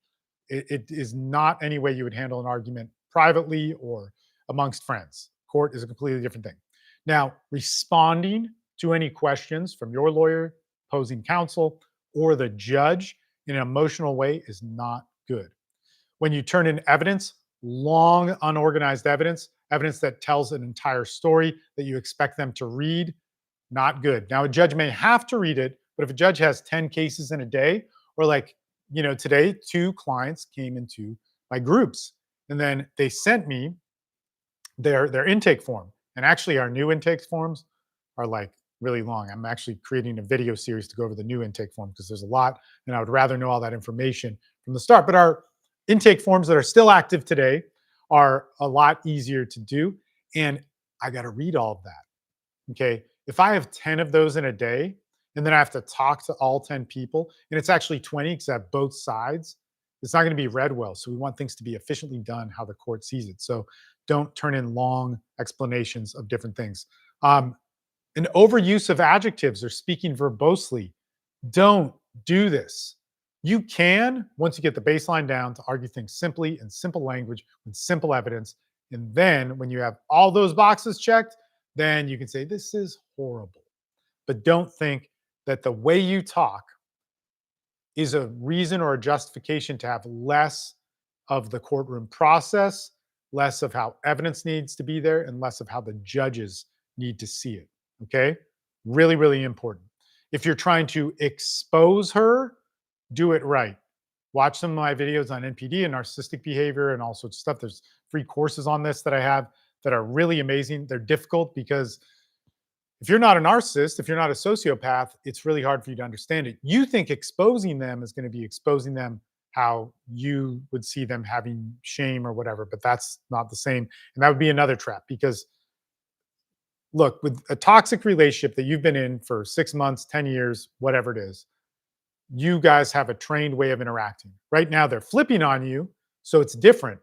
It is not any way you would handle an argument privately or amongst friends. Court is a completely different thing. Now, responding to any questions from your lawyer, opposing counsel, or the judge in an emotional way is not good. When you turn in evidence, long, unorganized evidence, evidence that tells an entire story that you expect them to read, not good. Now, a judge may have to read it, but if a judge has 10 cases in a day, or like, today, 2 clients came into my groups and then they sent me their intake form. And actually, our new intake forms are like really long. I'm actually creating a video series to go over the new intake form because there's a lot, and I would rather know all that information from the start. But our intake forms that are still active today are a lot easier to do. And I got to read all of that. Okay. If I have 10 of those in a day, and then I have to talk to all 10 people, and it's actually 20 because I have both sides, it's not going to be read well. So we want things to be efficiently done how the court sees it. So don't turn in long explanations of different things. An overuse of adjectives or speaking verbosely. Don't do this. You can, once you get the baseline down, to argue things simply in simple language with simple evidence. And then when you have all those boxes checked, then you can say, this is horrible. But don't think that the way you talk is a reason or a justification to have less of the courtroom process, less of how evidence needs to be there, and less of how the judges need to see it. Okay? Really, really important. If you're trying to expose her, do it right. Watch some of my videos on NPD and narcissistic behavior and all sorts of stuff. There's free courses on this that I have that are really amazing. They're difficult because if you're not a narcissist, if you're not a sociopath, it's really hard for you to understand it. You think exposing them is going to be exposing them how you would see them having shame or whatever, but that's not the same. And that would be another trap because look, with a toxic relationship that you've been in for 6 months, 10 years, whatever it is, you guys have a trained way of interacting. Right now, they're flipping on you, so it's different.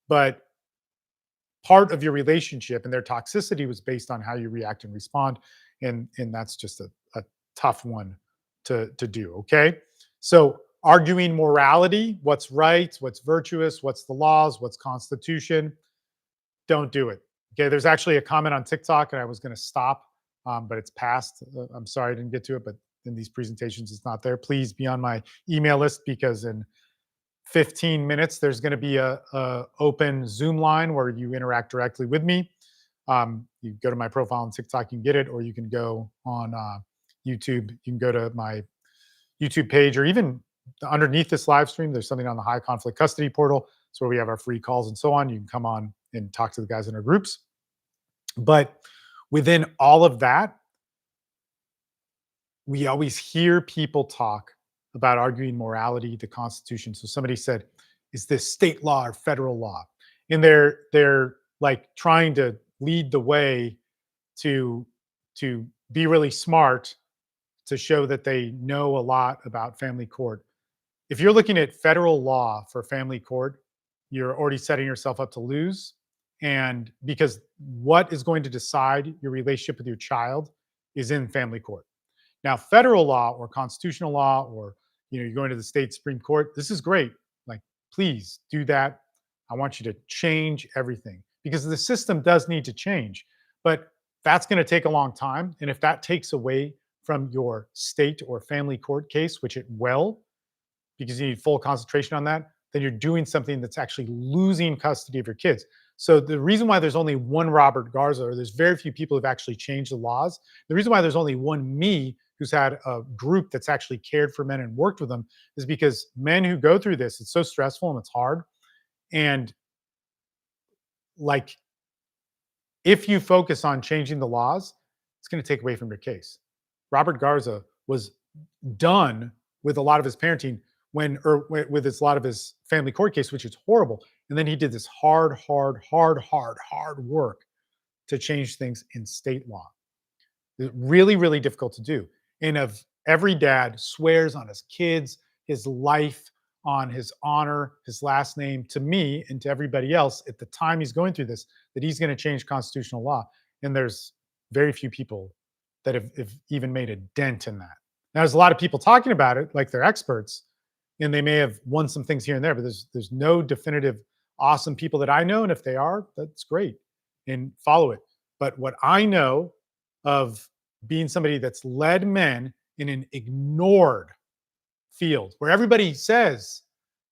But part of your relationship and their toxicity was based on how you react and respond. And that's just a tough one to do. Okay. So arguing morality, what's right, what's virtuous, what's the laws, what's constitution, don't do it. Okay. There's actually a comment on TikTok and I was going to stop, but it's passed. I'm sorry I didn't get to it, but in these presentations, it's not there. Please be on my email list because in 15 minutes, there's going to be a open Zoom line where you interact directly with me. You go to my profile on TikTok, you can get it, or you can go on YouTube. You can go to my YouTube page, or even underneath this live stream, there's something on the High Conflict Custody portal. It's where we have our free calls and so on. You can come on and talk to the guys in our groups. But within all of that, we always hear people talk about arguing morality, the Constitution. So somebody said, "Is this state law or federal law?" And they're like trying to lead the way to be really smart to show that they know a lot about family court. If you're looking at federal law for family court, you're already setting yourself up to lose. And because what is going to decide your relationship with your child is in family court. Now, federal law or constitutional law, or you're going to the state Supreme Court, this is great. Like, please do that. I want you to change everything because the system does need to change. But that's going to take a long time. And if that takes away from your state or family court case, which it will, because you need full concentration on that, then you're doing something that's actually losing custody of your kids. So the reason why there's only one Robert Garza, or there's very few people who've actually changed the laws, the reason why there's only one me who's had a group that's actually cared for men and worked with them is because men who go through this, it's so stressful and it's hard. And like, if you focus on changing the laws, it's going to take away from your case. Robert Garza was done with a lot of his parenting or with a lot of his family court case, which is horrible. And then he did this hard work to change things in state law. It's really, really difficult to do. And of every dad swears on his kids, his life, on his honor, his last name, to me and to everybody else at the time he's going through this, that he's going to change constitutional law. And there's very few people that have even made a dent in that. Now, there's a lot of people talking about it like they're experts, and they may have won some things here and there, but there's no definitive awesome people that I know. And if they are, that's great and follow it. But what I know of being somebody that's led men in an ignored field where everybody says,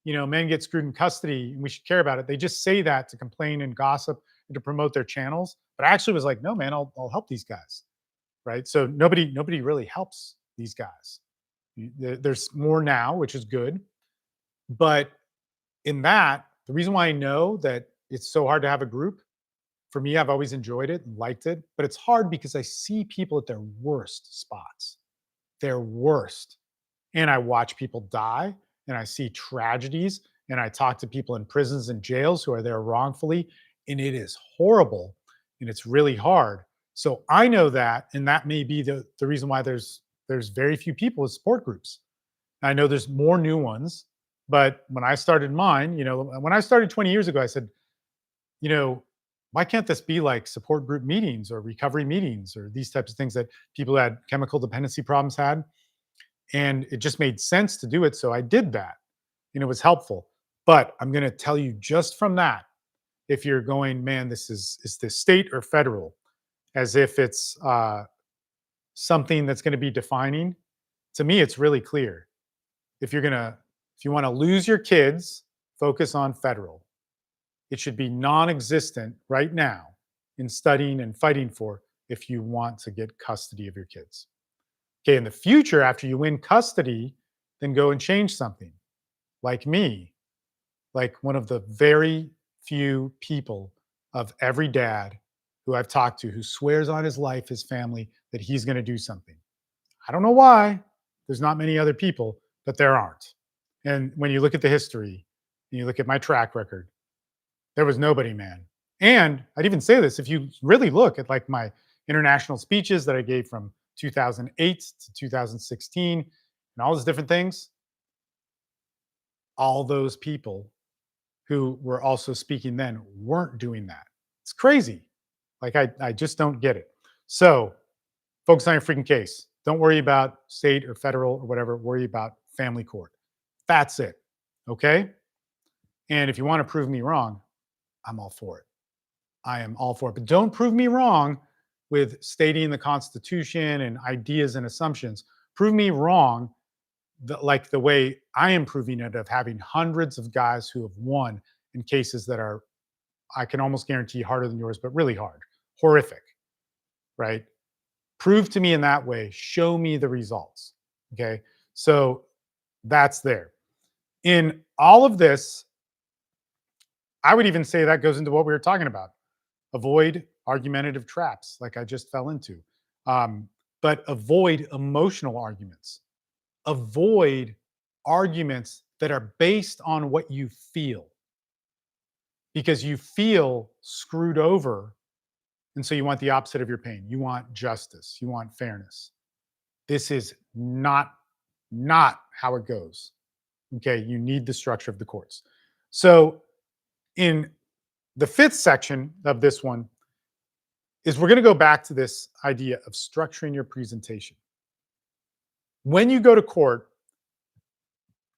men get screwed in custody and we should care about it. They just say that to complain and gossip and to promote their channels. But I actually was like, no, man, I'll help these guys. Right. So nobody really helps these guys. There's more now, which is good. But in that, the reason why I know that it's so hard to have a group, for me, I've always enjoyed it and liked it, but it's hard because I see people at their worst spots, their worst. And I watch people die and I see tragedies and I talk to people in prisons and jails who are there wrongfully. And it is horrible and it's really hard. So I know that, and that may be the reason why there's very few people with support groups. I know there's more new ones, but when I started mine, when I started 20 years ago, I said, why can't this be like support group meetings or recovery meetings or these types of things that people who had chemical dependency problems had? And it just made sense to do it. So I did that and it was helpful. But I'm going to tell you just from that, if you're going, man, is this state or federal, as if it's something that's going to be defining, to me, it's really clear. If you want to lose your kids, focus on federal. It should be non-existent right now in studying and fighting for if you want to get custody of your kids. Okay, in the future, after you win custody, then go and change something. Like me, like one of the very few people of every dad who I've talked to who swears on his life, his family, that he's going to do something. I don't know why. There's not many other people, but there aren't. And when you look at the history and you look at my track record, there was nobody, man. And I'd even say this, if you really look at like my international speeches that I gave from 2008 to 2016 and all those different things, all those people who were also speaking then weren't doing that. It's crazy. Like I just don't get it. So focus on your freaking case. Don't worry about state or federal or whatever. Worry about family court. That's it. Okay. And if you want to prove me wrong, I'm all for it. I am all for it. But don't prove me wrong with stating the Constitution and ideas and assumptions. Prove me wrong like the way I am proving it, of having hundreds of guys who have won in cases that are, I can almost guarantee, harder than yours, but really hard, horrific, right? Prove to me in that way. Show me the results. Okay. So that's there. In all of this, I would even say that goes into what we were talking about. Avoid argumentative traps like I just fell into. But avoid emotional arguments. Avoid arguments that are based on what you feel, because you feel screwed over. And so you want the opposite of your pain. You want justice. You want fairness. This is not how it goes. Okay. You need the structure of the courts. So in the fifth section of this one is we're going to go back to this idea of structuring your presentation. When you go to court,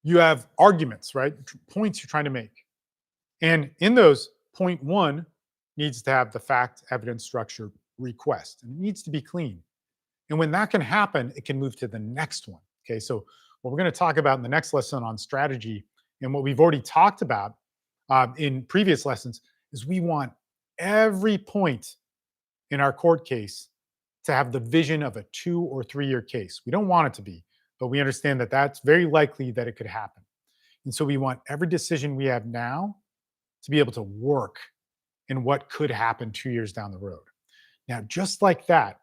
you have arguments, right? Points you're trying to make. And in those, point one needs to have the fact, evidence, structure, request, and it needs to be clean. And when that can happen, it can move to the next one. Okay, so what we're going to talk about in the next lesson on strategy, and what we've already talked about in previous lessons, is we want every point in our court case to have the vision of a 2 or 3 year case. We don't want it to be, but we understand that that's very likely that it could happen. And so we want every decision we have now to be able to work in what could happen 2 years down the road. Now, just like that,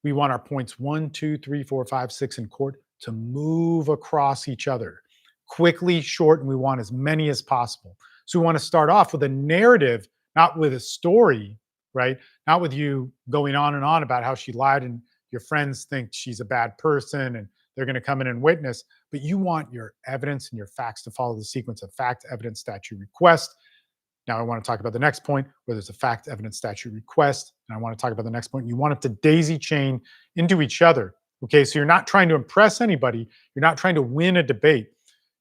we want our points 1, 2, 3, 4, 5, 6 in court to move across each other quickly, short, and we want as many as possible. So we want to start off with a narrative, not with a story, right? Not with you going on and on about how she lied and your friends think she's a bad person and they're going to come in and witness, but you want your evidence and your facts to follow the sequence of fact, evidence, statute, request. Now I want to talk about the next point where there's a fact, evidence, statute, request. And I want to talk about the next point. You want it to daisy chain into each other. Okay, so you're not trying to impress anybody. You're not trying to win a debate.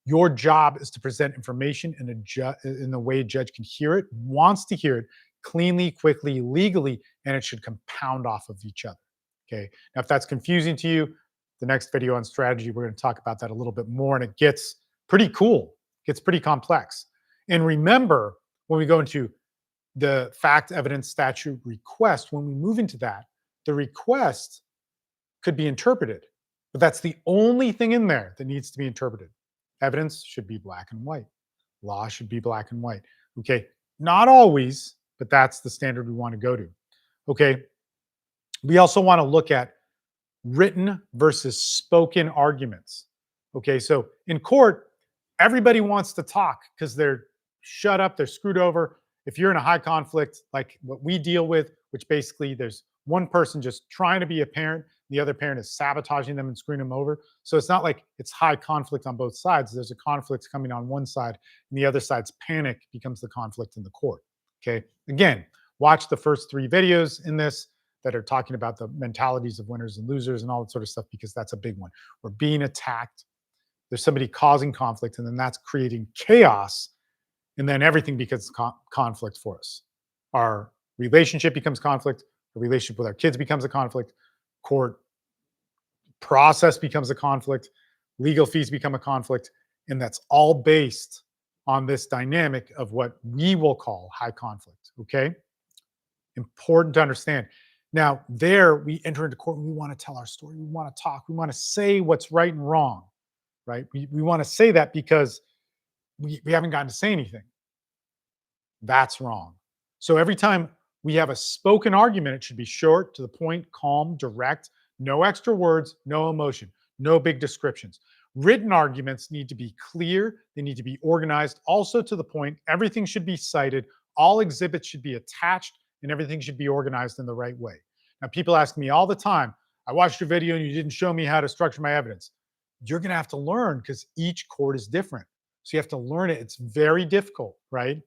Your job is to present information in the way a judge can hear it, wants to hear it cleanly, quickly, legally, and it should compound off of each other. Okay, now if that's confusing to you, the next video on strategy, we're going to talk about that a little bit more, and it gets pretty cool, gets pretty complex. And remember, when we go into the fact, evidence, statute, request, when we move into that, the request could be interpreted, but that's the only thing in there that needs to be interpreted. Evidence should be black and white. Law should be black and white. Okay, not always, but that's the standard we want to go to. Okay, we also want to look at written versus spoken arguments. Okay, so in court, everybody wants to talk because they're shut up, they're screwed over. If you're in a high conflict, like what we deal with, which basically there's one person just trying to be a parent, the other parent is sabotaging them and screwing them over. So it's not like it's high conflict on both sides. There's a conflict coming on one side, and the other side's panic becomes the conflict in the court. Okay, again, watch the first 3 videos in this that are talking about the mentalities of winners and losers and all that sort of stuff, because that's a big one. We're being attacked. There's somebody causing conflict, and then that's creating chaos. And then everything becomes conflict for us. Our relationship becomes conflict. The relationship with our kids becomes a conflict. Court process becomes a conflict. Legal fees become a conflict. And that's all based on this dynamic of what we will call high conflict. Okay? Important to understand. Now, there we enter into court and we want to tell our story. We want to talk. We want to say what's right and wrong, right? We want to say that because we haven't gotten to say anything. That's wrong. So every time we have a spoken argument, it should be short, to the point, calm, direct, no extra words, no emotion, no big descriptions. Written arguments need to be clear. They need to be organized, also to the point. Everything should be cited. All exhibits should be attached, and everything should be organized in the right way. Now, people ask me all the time, I watched your video and you didn't show me how to structure my evidence. You're going to have to learn because each court is different. So you have to learn it. It's very difficult, right?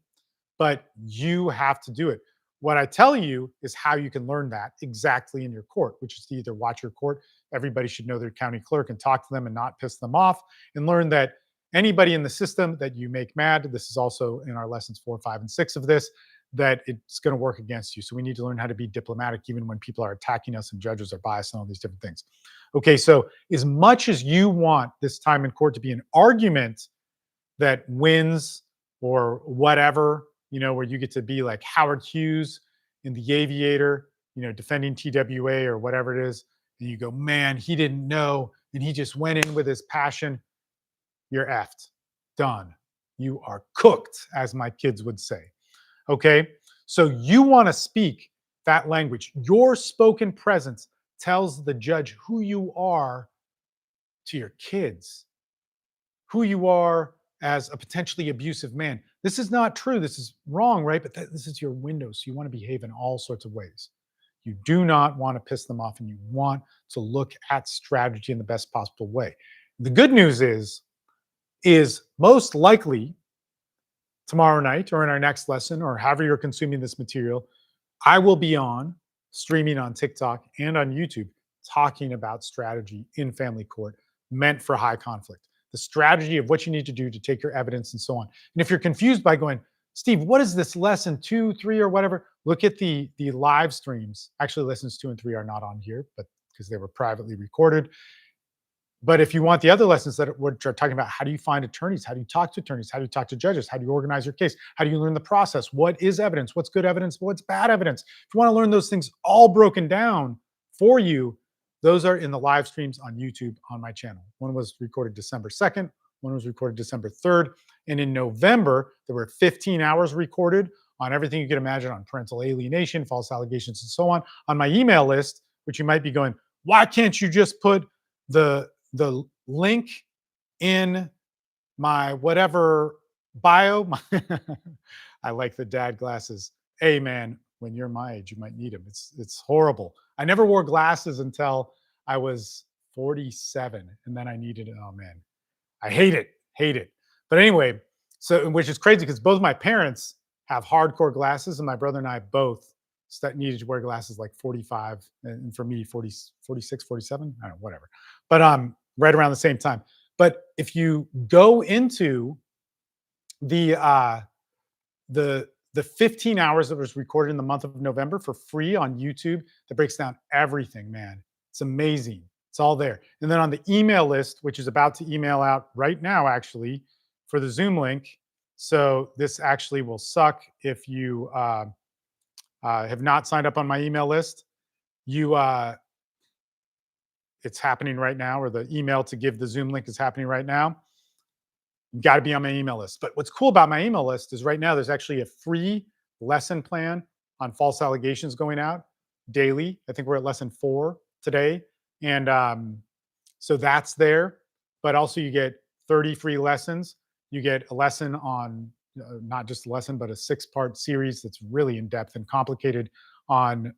But you have to do it. What I tell you is how you can learn that exactly in your court, which is to either watch your court. Everybody should know their county clerk and talk to them and not piss them off, and learn that anybody in the system that you make mad, this is also in our lessons 4, 5, and 6 of this, that it's going to work against you. So we need to learn how to be diplomatic even when people are attacking us and judges are biased and all these different things. Okay, so as much as you want this time in court to be an argument that wins or whatever, where you get to be like Howard Hughes in The Aviator, defending TWA or whatever it is, and you go, man, he didn't know, and he just went in with his passion. You're effed. Done. You are cooked, as my kids would say. Okay? So you want to speak that language. Your spoken presence tells the judge who you are to your kids, who you are as a potentially abusive man. This is not true. This is wrong, right? But this is your window. So you want to behave in all sorts of ways. You do not want to piss them off, and you want to look at strategy in the best possible way. The good news is most likely tomorrow night or in our next lesson, or however you're consuming this material, I will be streaming on TikTok and on YouTube, talking about strategy in family court meant for high conflict. The strategy of what you need to do to take your evidence and so on. And if you're confused by going, Steve, what is this lesson 2, 3, or whatever? Look at the live streams. Actually, lessons 2 and 3 are not on here, but because they were privately recorded. But if you want the other lessons that are talking about how do you find attorneys, how do you talk to attorneys, how do you talk to judges, how do you organize your case, how do you learn the process, what is evidence, what's good evidence, what's bad evidence. If you want to learn those things all broken down for you, those are in the live streams on YouTube on my channel. One was recorded December 2nd, one was recorded December 3rd. And in November, there were 15 hours recorded on everything you could imagine, on parental alienation, false allegations, and so on my email list, which you might be going, why can't you just put the link in my whatever bio? I like the dad glasses. Hey, man, when you're my age, you might need them. It's horrible. I never wore glasses until I was 47. And then I needed it. Oh man, I hate it. Hate it. But anyway, so which is crazy because both my parents have hardcore glasses, and my brother and I both needed to wear glasses like 45, and for me 40, 46, 47. I don't know, whatever. But right around the same time. But if you go into the uh the 15 hours that was recorded in the month of November for free on YouTube that breaks down everything, man. It's amazing. It's all there. And then on the email list, which is about to email out right now, actually, for the Zoom link. So this actually will suck if you have not signed up on my email list. You, it's happening right now, or the email to give the Zoom link is happening right now. You got to be on my email list. But what's cool about my email list is right now there's actually a free lesson plan on false allegations going out daily. I think we're at lesson 4 today. And so that's there. But also, you get 30 free lessons. You get a lesson on not just a lesson, but a 6-part series that's really in depth and complicated on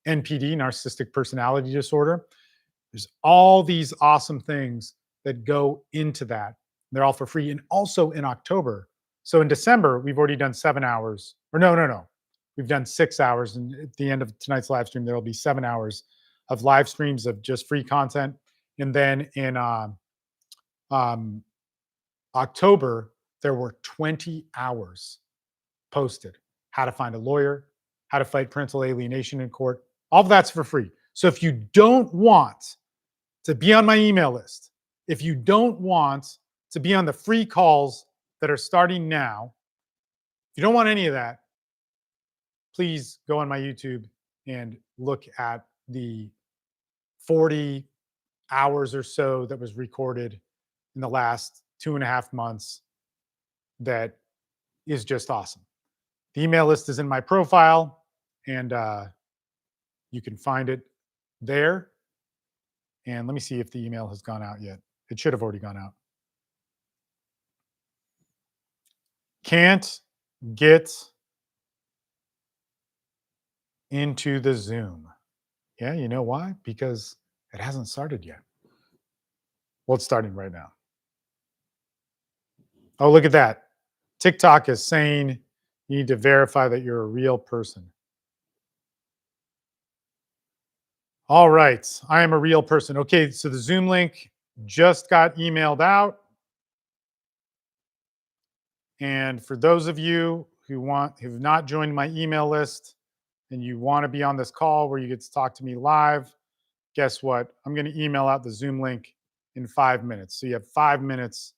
NPD, narcissistic personality disorder. There's all these awesome things that go into that. They're all for free. And also in October. So in December, we've already done 7 hours. Or no. We've done 6 hours. And at the end of tonight's live stream, there will be 7 hours of live streams of just free content. And then in October, there were 20 hours posted. How to find a lawyer, how to fight parental alienation in court. All of that's for free. So if you don't want to be on my email list, if you don't want to be on the free calls that are starting now, if you don't want any of that, please go on my YouTube and look at the 40 hours or so that was recorded in the last 2.5 months that is just awesome. The email list is in my profile, and you can find it there. And let me see if the email has gone out yet. It should have already gone out. Can't get into the Zoom. Yeah, you know why? Because it hasn't started yet. Well, it's starting right now. Oh, look at that. TikTok is saying you need to verify that you're a real person. All right, I am a real person. Okay, so the Zoom link just got emailed out. And for those of you who've not joined my email list and you want to be on this call where you get to talk to me live, guess what? I'm going to email out the Zoom link in 5 minutes. So you have 5 minutes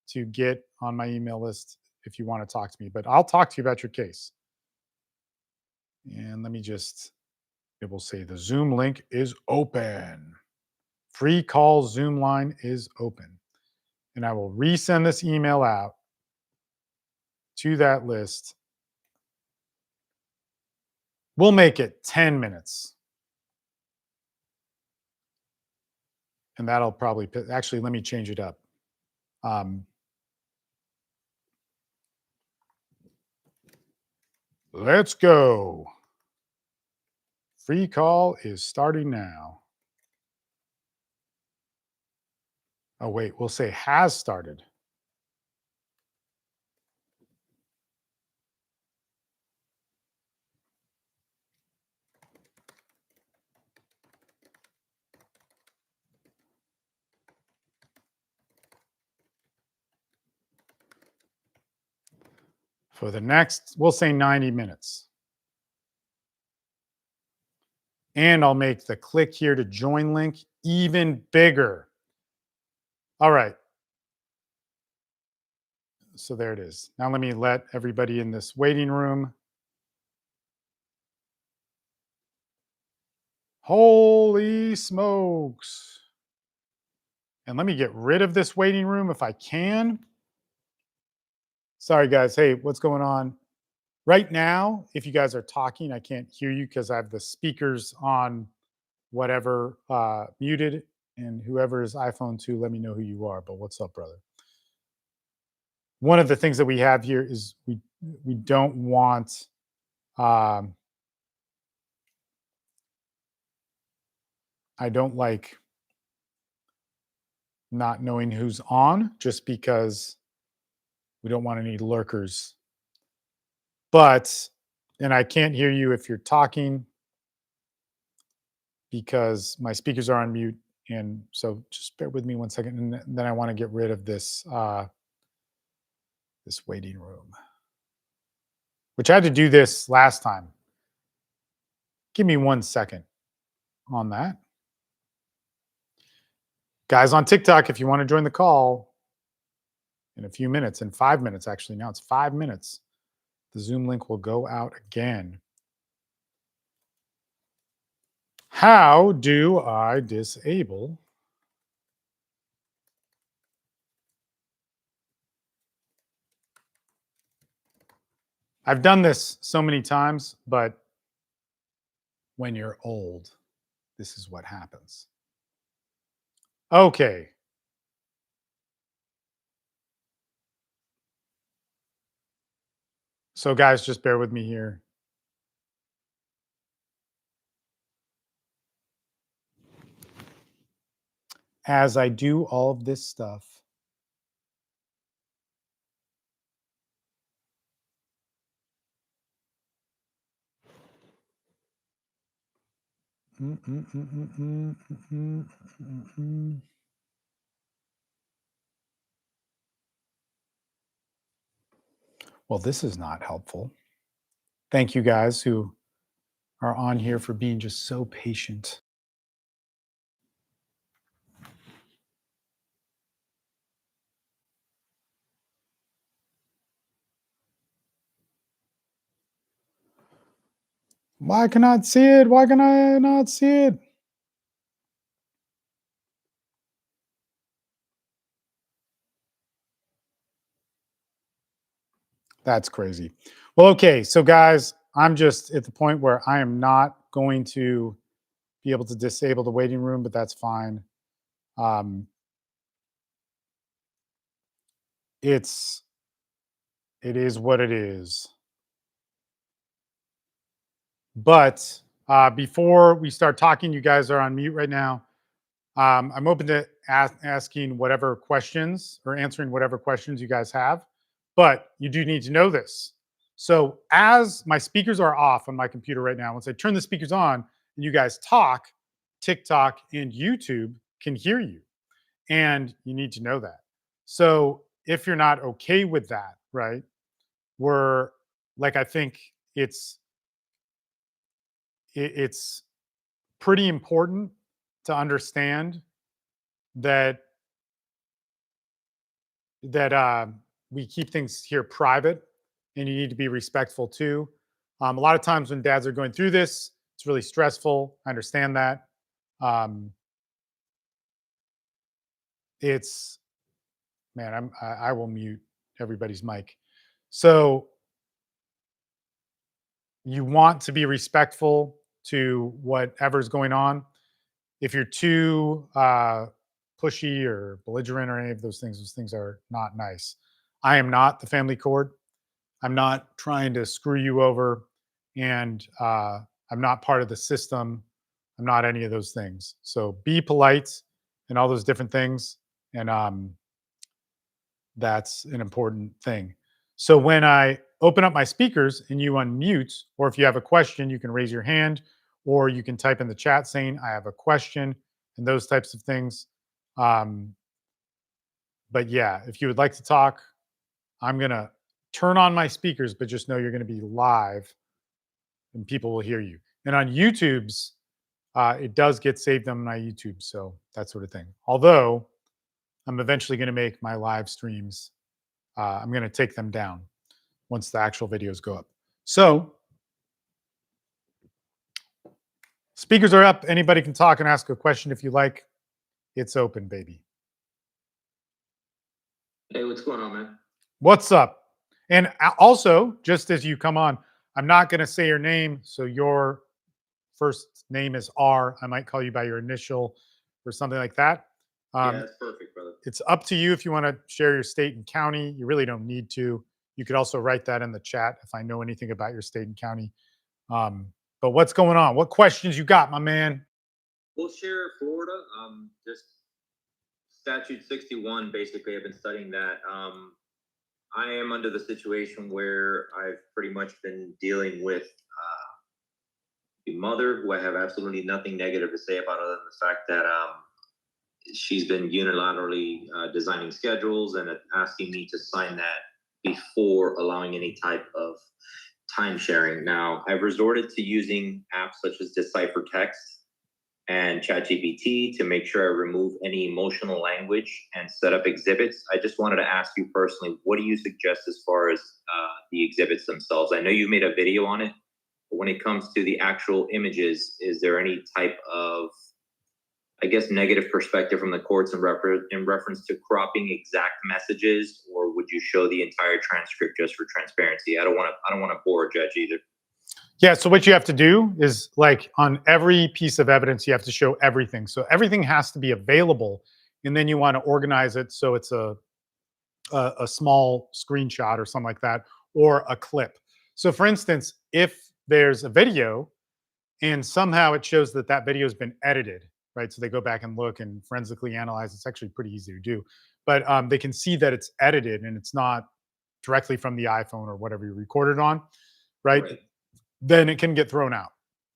to get on my email list if you want to talk to me. But I'll talk to you about your case. And let me just, it will say the Zoom link is open. Free call Zoom line is open. And I will resend this email out to that list. We'll make it 10 minutes. And that'll probably, actually, let me change it up. Let's go. Free call is starting now. Oh, wait, we'll say has started. For the next, we'll say 90 minutes. And I'll make the click here to join link even bigger. All right. So there it is. Now let me let everybody in this waiting room. Holy smokes. And let me get rid of this waiting room if I can. Sorry, guys. Hey, what's going on? Right now, if you guys are talking, I can't hear you because I have the speakers on whatever muted. And whoever is iPhone 2, let me know who you are. But what's up, brother? One of the things that we have here is we don't want I don't like not knowing who's on just because we don't want any lurkers. But, and I can't hear you if you're talking because my speakers are on mute. And so just bear with me 1 second. And then I want to get rid of this, this waiting room, which I had to do this last time. Give me 1 second on that. Guys on TikTok, if you want to join the call in a few minutes, in 5 minutes, actually, now it's 5 minutes, the Zoom link will go out again. How do I disable? I've done this so many times, but when you're old, this is what happens. Okay. So guys, just bear with me here. As I do all of this stuff, well, this is not helpful. Thank you guys who are on here for being just so patient. Why can I not see it? Why can I not see it? That's crazy. Well, okay. So, guys, I'm just at the point where I am not going to be able to disable the waiting room, but that's fine. Um, it is what it is. But before we start talking, you guys are on mute right now. I'm open to asking whatever questions or answering whatever questions you guys have, but you do need to know this. So, as my speakers are off on my computer right now, once I turn the speakers on and you guys talk, TikTok and YouTube can hear you. And you need to know that. So, if you're not okay with that, right, we're like, I think it's it's pretty important to understand that we keep things here private, and you need to be respectful too. A lot of times when dads are going through this, it's really stressful. I understand that. It's man, I will mute everybody's mic. So you want to be respectful to whatever's going on. If you're too pushy or belligerent or any of those things are not nice. I am not the family court. I'm not trying to screw you over, and I'm not part of the system. I'm not any of those things. So be polite and all those different things, and that's an important thing. So when I open up my speakers and you unmute, or if you have a question, you can raise your hand, or you can type in the chat saying I have a question, and those types of things. Um, but yeah, if you would like to talk, I'm gonna turn on my speakers, but just know you're going to be live and people will hear you. And on YouTube's, it does get saved on my YouTube, so that sort of thing. Although I'm eventually going to make my live streams, I'm going to take them down once the actual videos go up. So speakers are up. Anybody can talk and ask a question if you like. It's open, baby. Hey, what's going on, man? What's up? And also, just as you come on, I'm not going to say your name. So your first name is R. I might call you by your initial or something like that. Yeah, that's perfect, brother. It's up to you if you want to share your state and county. You really don't need to. You could also write that in the chat if I know anything about your state and county. But what's going on? What questions you got, my man? We'll share Florida. Just statute 61, basically, I've been studying that. I am under the situation where I've pretty much been dealing with a mother who I have absolutely nothing negative to say about, other than the fact that she's been unilaterally designing schedules and asking me to sign that before allowing any type of time sharing. Now, I've resorted to using apps such as Decipher Text and ChatGPT to make sure I remove any emotional language and set up exhibits. I just wanted to ask you personally, what do you suggest as far as the exhibits themselves? I know you made a video on it, but when it comes to the actual images, is there any type of, I guess, negative perspective from the courts in reference to cropping exact messages, or would you show the entire transcript just for transparency? I don't want to bore a judge either. Yeah, so what you have to do is, like, on every piece of evidence, you have to show everything. So everything has to be available, and then you want to organize it so it's a small screenshot or something like that, or a clip. So for instance, if there's a video and somehow it shows that that video has been edited, right? So they go back and look and forensically analyze. It's actually pretty easy to do, but they can see that it's edited and it's not directly from the iPhone or whatever you recorded on, right? Then it can get thrown out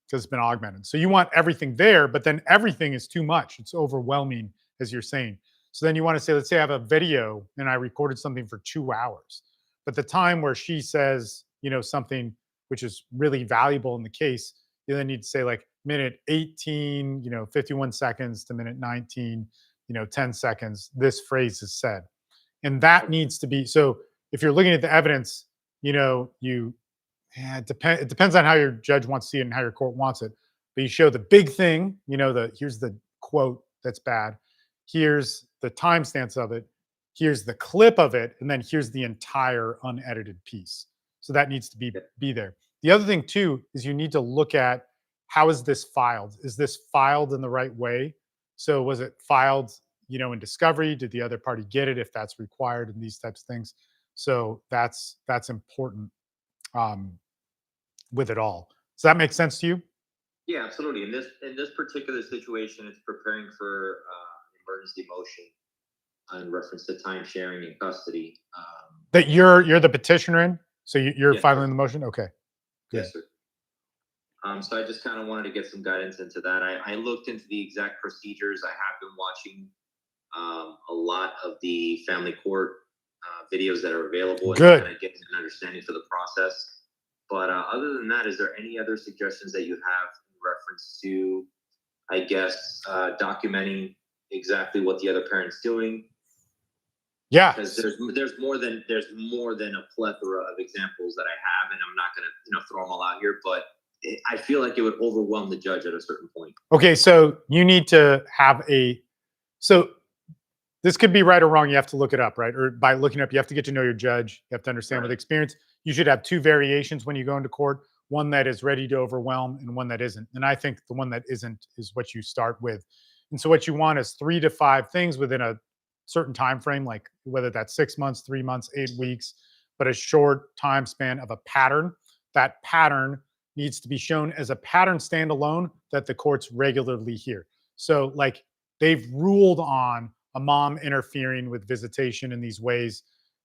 because it's been augmented. So you want everything there, but then everything is too much. It's overwhelming, as you're saying. So then you want to say, let's say I have a video and I recorded something for 2 hours, but the time where she says, something which is really valuable in the case, you then need to say, like, minute 18, 51 seconds to minute 19, 10 seconds, this phrase is said. And that needs to be, so if you're looking at the evidence, it depends on how your judge wants to see it and how your court wants it. But you show the big thing, here's the quote that's bad. Here's the timestamps of it. Here's the clip of it. And then here's the entire unedited piece. So that needs to be there. The other thing too, is you need to look at, how is this filed? Is this filed in the right way? So was it filed, in discovery? Did the other party get it if that's required, and these types of things? So that's important. With it all. Does that make sense to you? Yeah, absolutely. In this particular situation, it's preparing for emergency motion in reference to time sharing and custody. That you're the petitioner in, so you're Yes, filing sir. the motion. Okay, good. Yes, sir. So I just kind of wanted to get some guidance into that. I looked into the exact procedures. I have been watching a lot of the family court videos that are available, and Good. kind of getting an understanding for the process. But other than that, is there any other suggestions that you have in reference to, I guess, documenting exactly what the other parent's doing? Yeah. Because there's more than a plethora of examples that I have, and I'm not going to throw them all out here, but I feel like it would overwhelm the judge at a certain point. Okay, so you need to have so this could be right or wrong. You have to look it up, right? Or by looking up, you have to get to know your judge. You have to understand with experience. You should have 2 variations when you go into court, one that is ready to overwhelm and one that isn't. And I think the one that isn't is what you start with. And so what you want is 3 to 5 things within a certain time frame, like whether that's 6 months, 3 months, 8 weeks, but a short time span of a pattern. That pattern needs to be shown as a pattern standalone that the courts regularly hear. So, like, they've ruled on a mom interfering with visitation in these ways,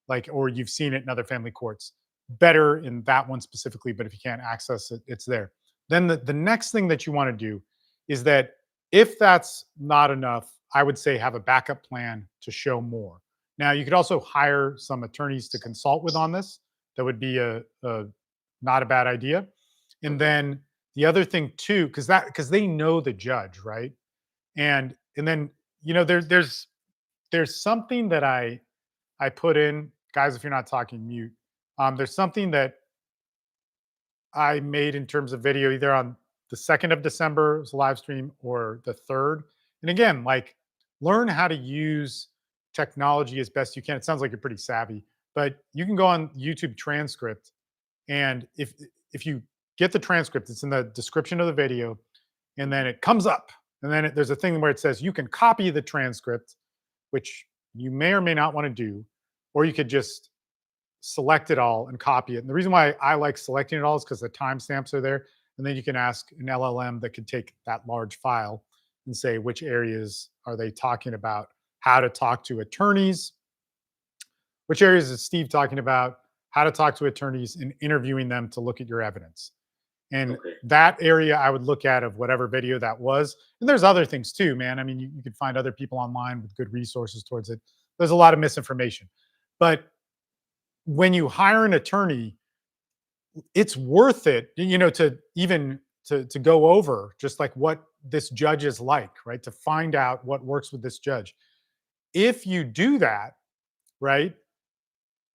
like, or you've seen it in other family courts. Better in that one specifically, but if you can't access it, it's there. Then the next thing that you want to do is that, if that's not enough, I would say have a backup plan to show more. Now, you could also hire some attorneys to consult with on this. That would be a not a bad idea. And then the other thing too, because they know the judge, right? And then there's something that I put in, guys. If you're not talking, mute. There's something that I made in terms of video, either on the 2nd of December, was a live stream, or the 3rd. And again, like, learn how to use technology as best you can. It sounds like you're pretty savvy, but you can go on YouTube transcript, and if you get the transcript, it's in the description of the video, and then it comes up, and then there's a thing where it says you can copy the transcript, which you may or may not want to do, or you could just select it all and copy it. And the reason why I like selecting it all is because the timestamps are there, and then you can ask an LLM that could take that large file and say, which areas are they talking about how to talk to attorneys. Which areas is Steve talking about? How to talk to attorneys and interviewing them to look at your evidence. And Okay. that area I would look at of whatever video that was. And there's other things too, man. I mean, you could find other people online with good resources towards it. There's a lot of misinformation. But when you hire an attorney, it's worth it, to even to go over just like what this judge is like, right? To find out what works with this judge. If you do that, right,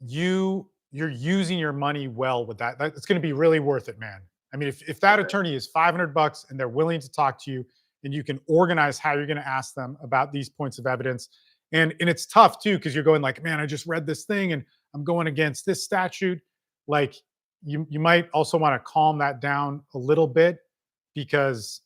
you're using your money well with that. It's going to be really worth it, man. I mean, if that Okay. attorney is $500 and they're willing to talk to you, and you can organize how you're going to ask them about these points of evidence, and it's tough too because you're going like, man, I just read this thing and I'm going against this statute. Like, you might also want to calm that down a little bit because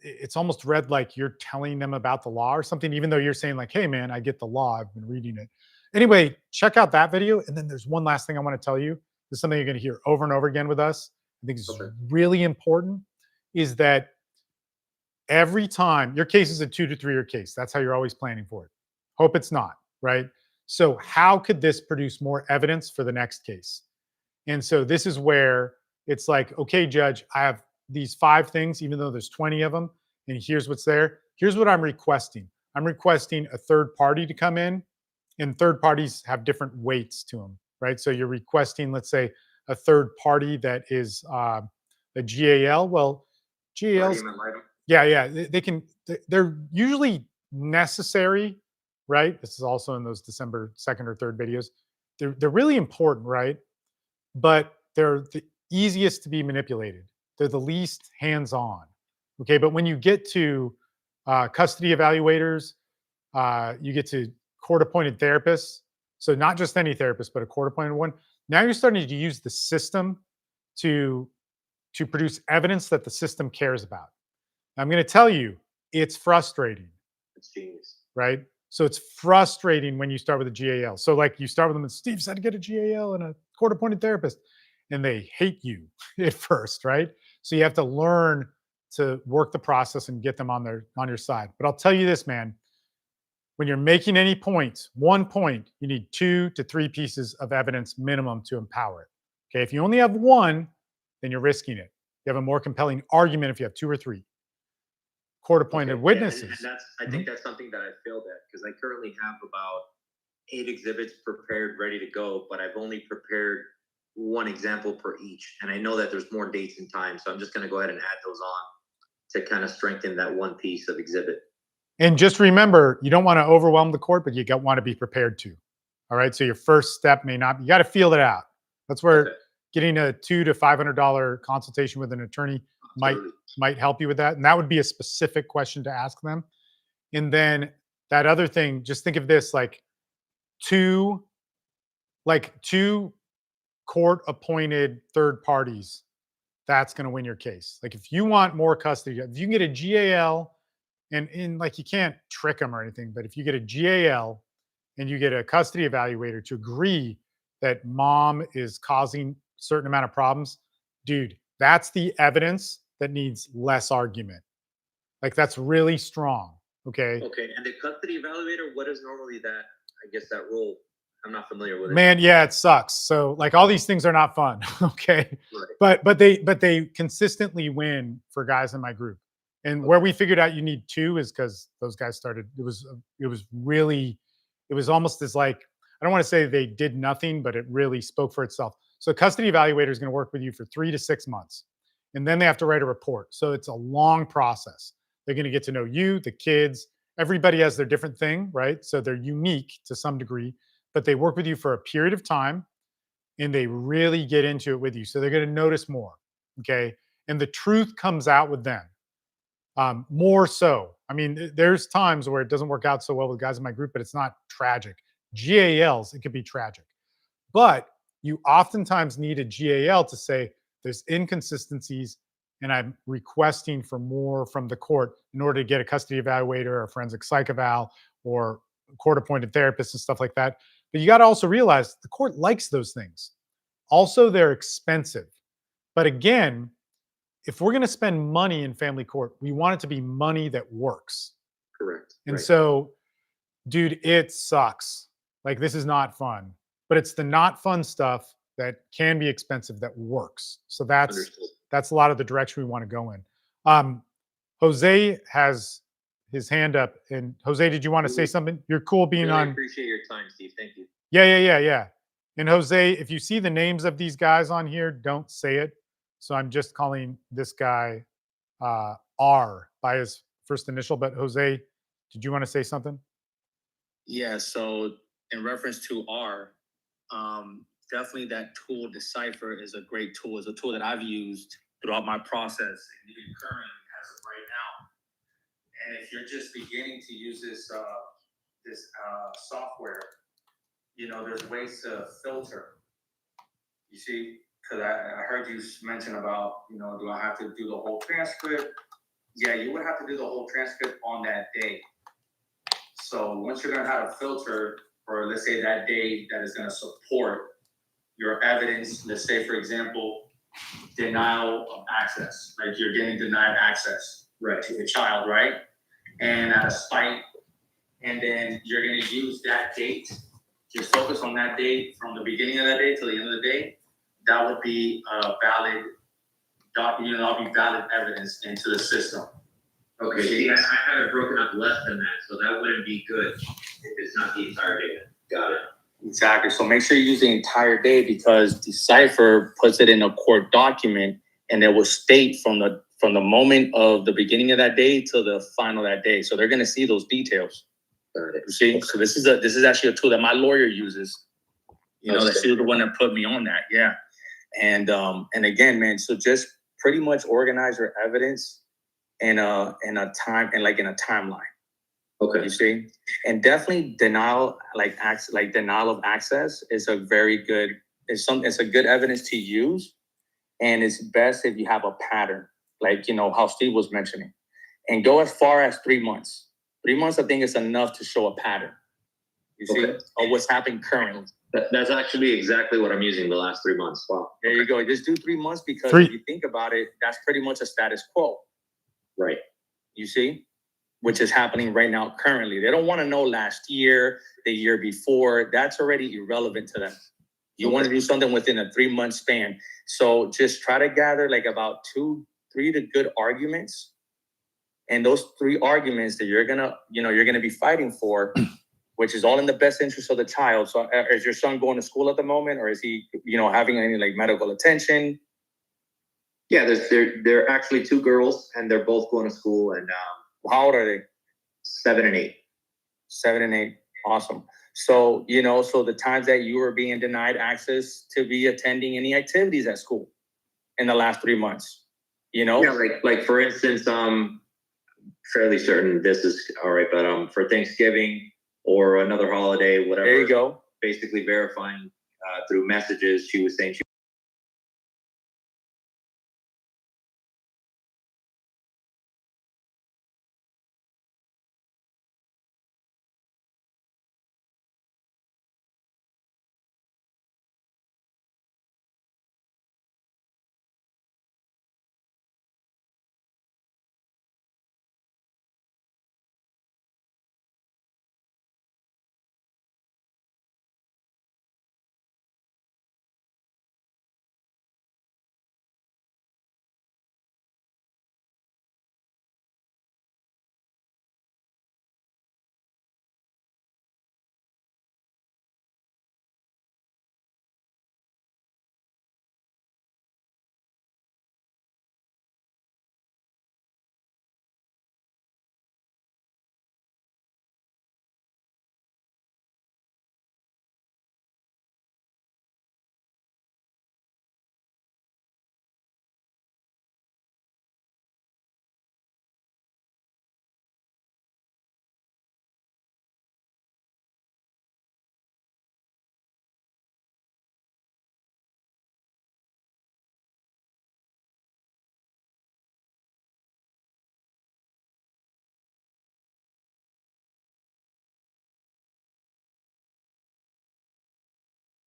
it's almost read like you're telling them about the law or something, even though you're saying like, hey, man, I get the law. I've been reading it. Anyway, check out that video. And then there's one last thing I want to tell you. This is something you're going to hear over and over again with us. I think it's Okay. really important is that every time your case is a 2 to 3 year case, that's how you're always planning for it. Hope it's not, right? So how could this produce more evidence for the next case? And so this is where it's like, okay, judge, I have these 5 things, even though there's 20 of them, and here's what's there. Here's what I'm requesting. I'm requesting a third party to come in, and third parties have different weights to them, right? So you're requesting, let's say, a third party that is a GAL. Well, GALs, Argument item. yeah, they can. They're usually necessary, right? This is also in those December 2nd or 3rd videos. They're really important, right? But they're the easiest to be manipulated. They're the least hands-on. Okay, but when you get to custody evaluators, you get to court-appointed therapists. So not just any therapist, but a court-appointed one. Now you're starting to use the system to produce evidence that the system cares about. I'm going to tell you, it's frustrating, It's genius. right? So it's frustrating when you start with a GAL. So like you start with them and Steve said to get a GAL and a court-appointed therapist, and they hate you at first, right? So you have to learn to work the process and get them on your side. But I'll tell you this, man, when you're making any points, 1 point, you need 2 to 3 pieces of evidence minimum to empower it. Okay, if you only have 1, then you're risking it. You have a more compelling argument if you have 2 or 3. Court-appointed Okay, yeah, witnesses. and I think that's something that I failed at because I currently have about 8 exhibits prepared, ready to go, but I've only prepared 1 example per each. And I know that there's more dates and times, so I'm just going to go ahead and add those on to kind of strengthen that 1 piece of exhibit. And just remember, you don't want to overwhelm the court, but you want to be prepared to. All right. So your first step may not, you got to feel it out. That's where Okay. getting a $200 to $500 consultation with an attorney Absolutely. might help you with that. And that would be a specific question to ask them. And then that other thing, just think of this like two court appointed third parties. That's going to win your case. Like if you want more custody, if you can get a GAL and like you can't trick them or anything, but if you get a GAL and you get a custody evaluator to agree that mom is causing a certain amount of problems, dude, that's the evidence that needs less argument. Like that's really strong. Okay. Okay. And the custody evaluator, what is normally that? I guess that role. I'm not familiar with it. Man, yeah, it sucks. So like all these things are not fun. Okay. Right. But they consistently win for guys in my group. And where we figured out you need 2 is because those guys started. It was almost as like, I don't want to say they did nothing, but it really spoke for itself. So custody evaluator is going to work with you for 3 to 6 months, and then they have to write a report. So it's a long process. They're going to get to know you, the kids. Everybody has their different thing, right? So they're unique to some degree, but they work with you for a period of time, and they really get into it with you. So they're going to notice more, okay? And the truth comes out with them. More so. I mean, there's times where it doesn't work out so well with guys in my group, but it's not tragic. GALs, it could be tragic. But you oftentimes need a GAL to say there's inconsistencies and I'm requesting for more from the court in order to get a custody evaluator or a forensic psych eval or court-appointed therapist and stuff like that. But you got to also realize the court likes those things. Also, they're expensive. But again, if we're going to spend money in family court, we want it to be money that works. Correct. And Right. so dude, it sucks. Like, this is not fun, but it's the not fun stuff that can be expensive that works. So Understood. that's a lot of the direction we want to go in. Jose has his hand up, and Jose, did you want to say something? You're cool being Really on. appreciate your time, Steve. Thank you. Yeah. And Jose, if you see the names of these guys on here, don't say it. So I'm just calling this guy R by his first initial. But Jose, did you want to say something? Yeah, so in reference to R, definitely that tool, Decipher, is a great tool. It's a tool that I've used throughout my process and even currently as of right now. And if you're just beginning to use this software, you know, there's ways to filter. You see, because I heard you mention about, you know, do I have to do the whole transcript? Yeah, you would have to do the whole transcript on that day. So once you're gonna have a filter for, let's say, that day that is gonna support your evidence, let's say, for example, denial of access, like you're getting denied access, right, to your child, right? And at a spike, and then you're gonna use that date, just focus on that date from the beginning of that day till the end of the day. That would be a valid document, that'll be valid evidence into the system. Okay, see, I had it broken up less than that, so that wouldn't be good if it's not the entire data. Got it. Exactly. So make sure you use the entire day, because Decipher puts it in a court document, and it will state from the moment of the beginning of that day till the final of that day. So they're going to see those details. Got it. You see? So this is actually a tool that my lawyer uses. You know, that she's the one that put me on that. Yeah. And again, man, so just pretty much organize your evidence in a timeline. Okay. You see? And definitely denial of access is a very good, it's a good evidence to use. And it's best if you have a pattern, like, you know, how Steve was mentioning, and go as far as 3 months. 3 months, I think, is enough to show a pattern. You see, of what's happening currently. That's actually exactly what I'm using the last 3 months. Wow. There you go. Just do 3 months, because if you think about it, that's pretty much a status quo. Right. You see, which is happening right now currently. They don't want to know last year, the year before. That's already irrelevant to them. You want to do something within a 3 month span. So just try to gather like about 2-3 good arguments. And those 3 arguments that you're gonna be fighting for, which is all in the best interest of the child. So is your son going to school at the moment, or is he, you know, having any like medical attention? Yeah, there are actually 2 girls, and they're both going to school. And how old are they? 7 and 8. 7 and 8. Awesome. So, you know, so the times that you were being denied access to be attending any activities at school in the last 3 months, you know? Yeah, like for instance, fairly certain this is all right, but for Thanksgiving or another holiday, whatever. There you go. Basically verifying through messages, she was saying she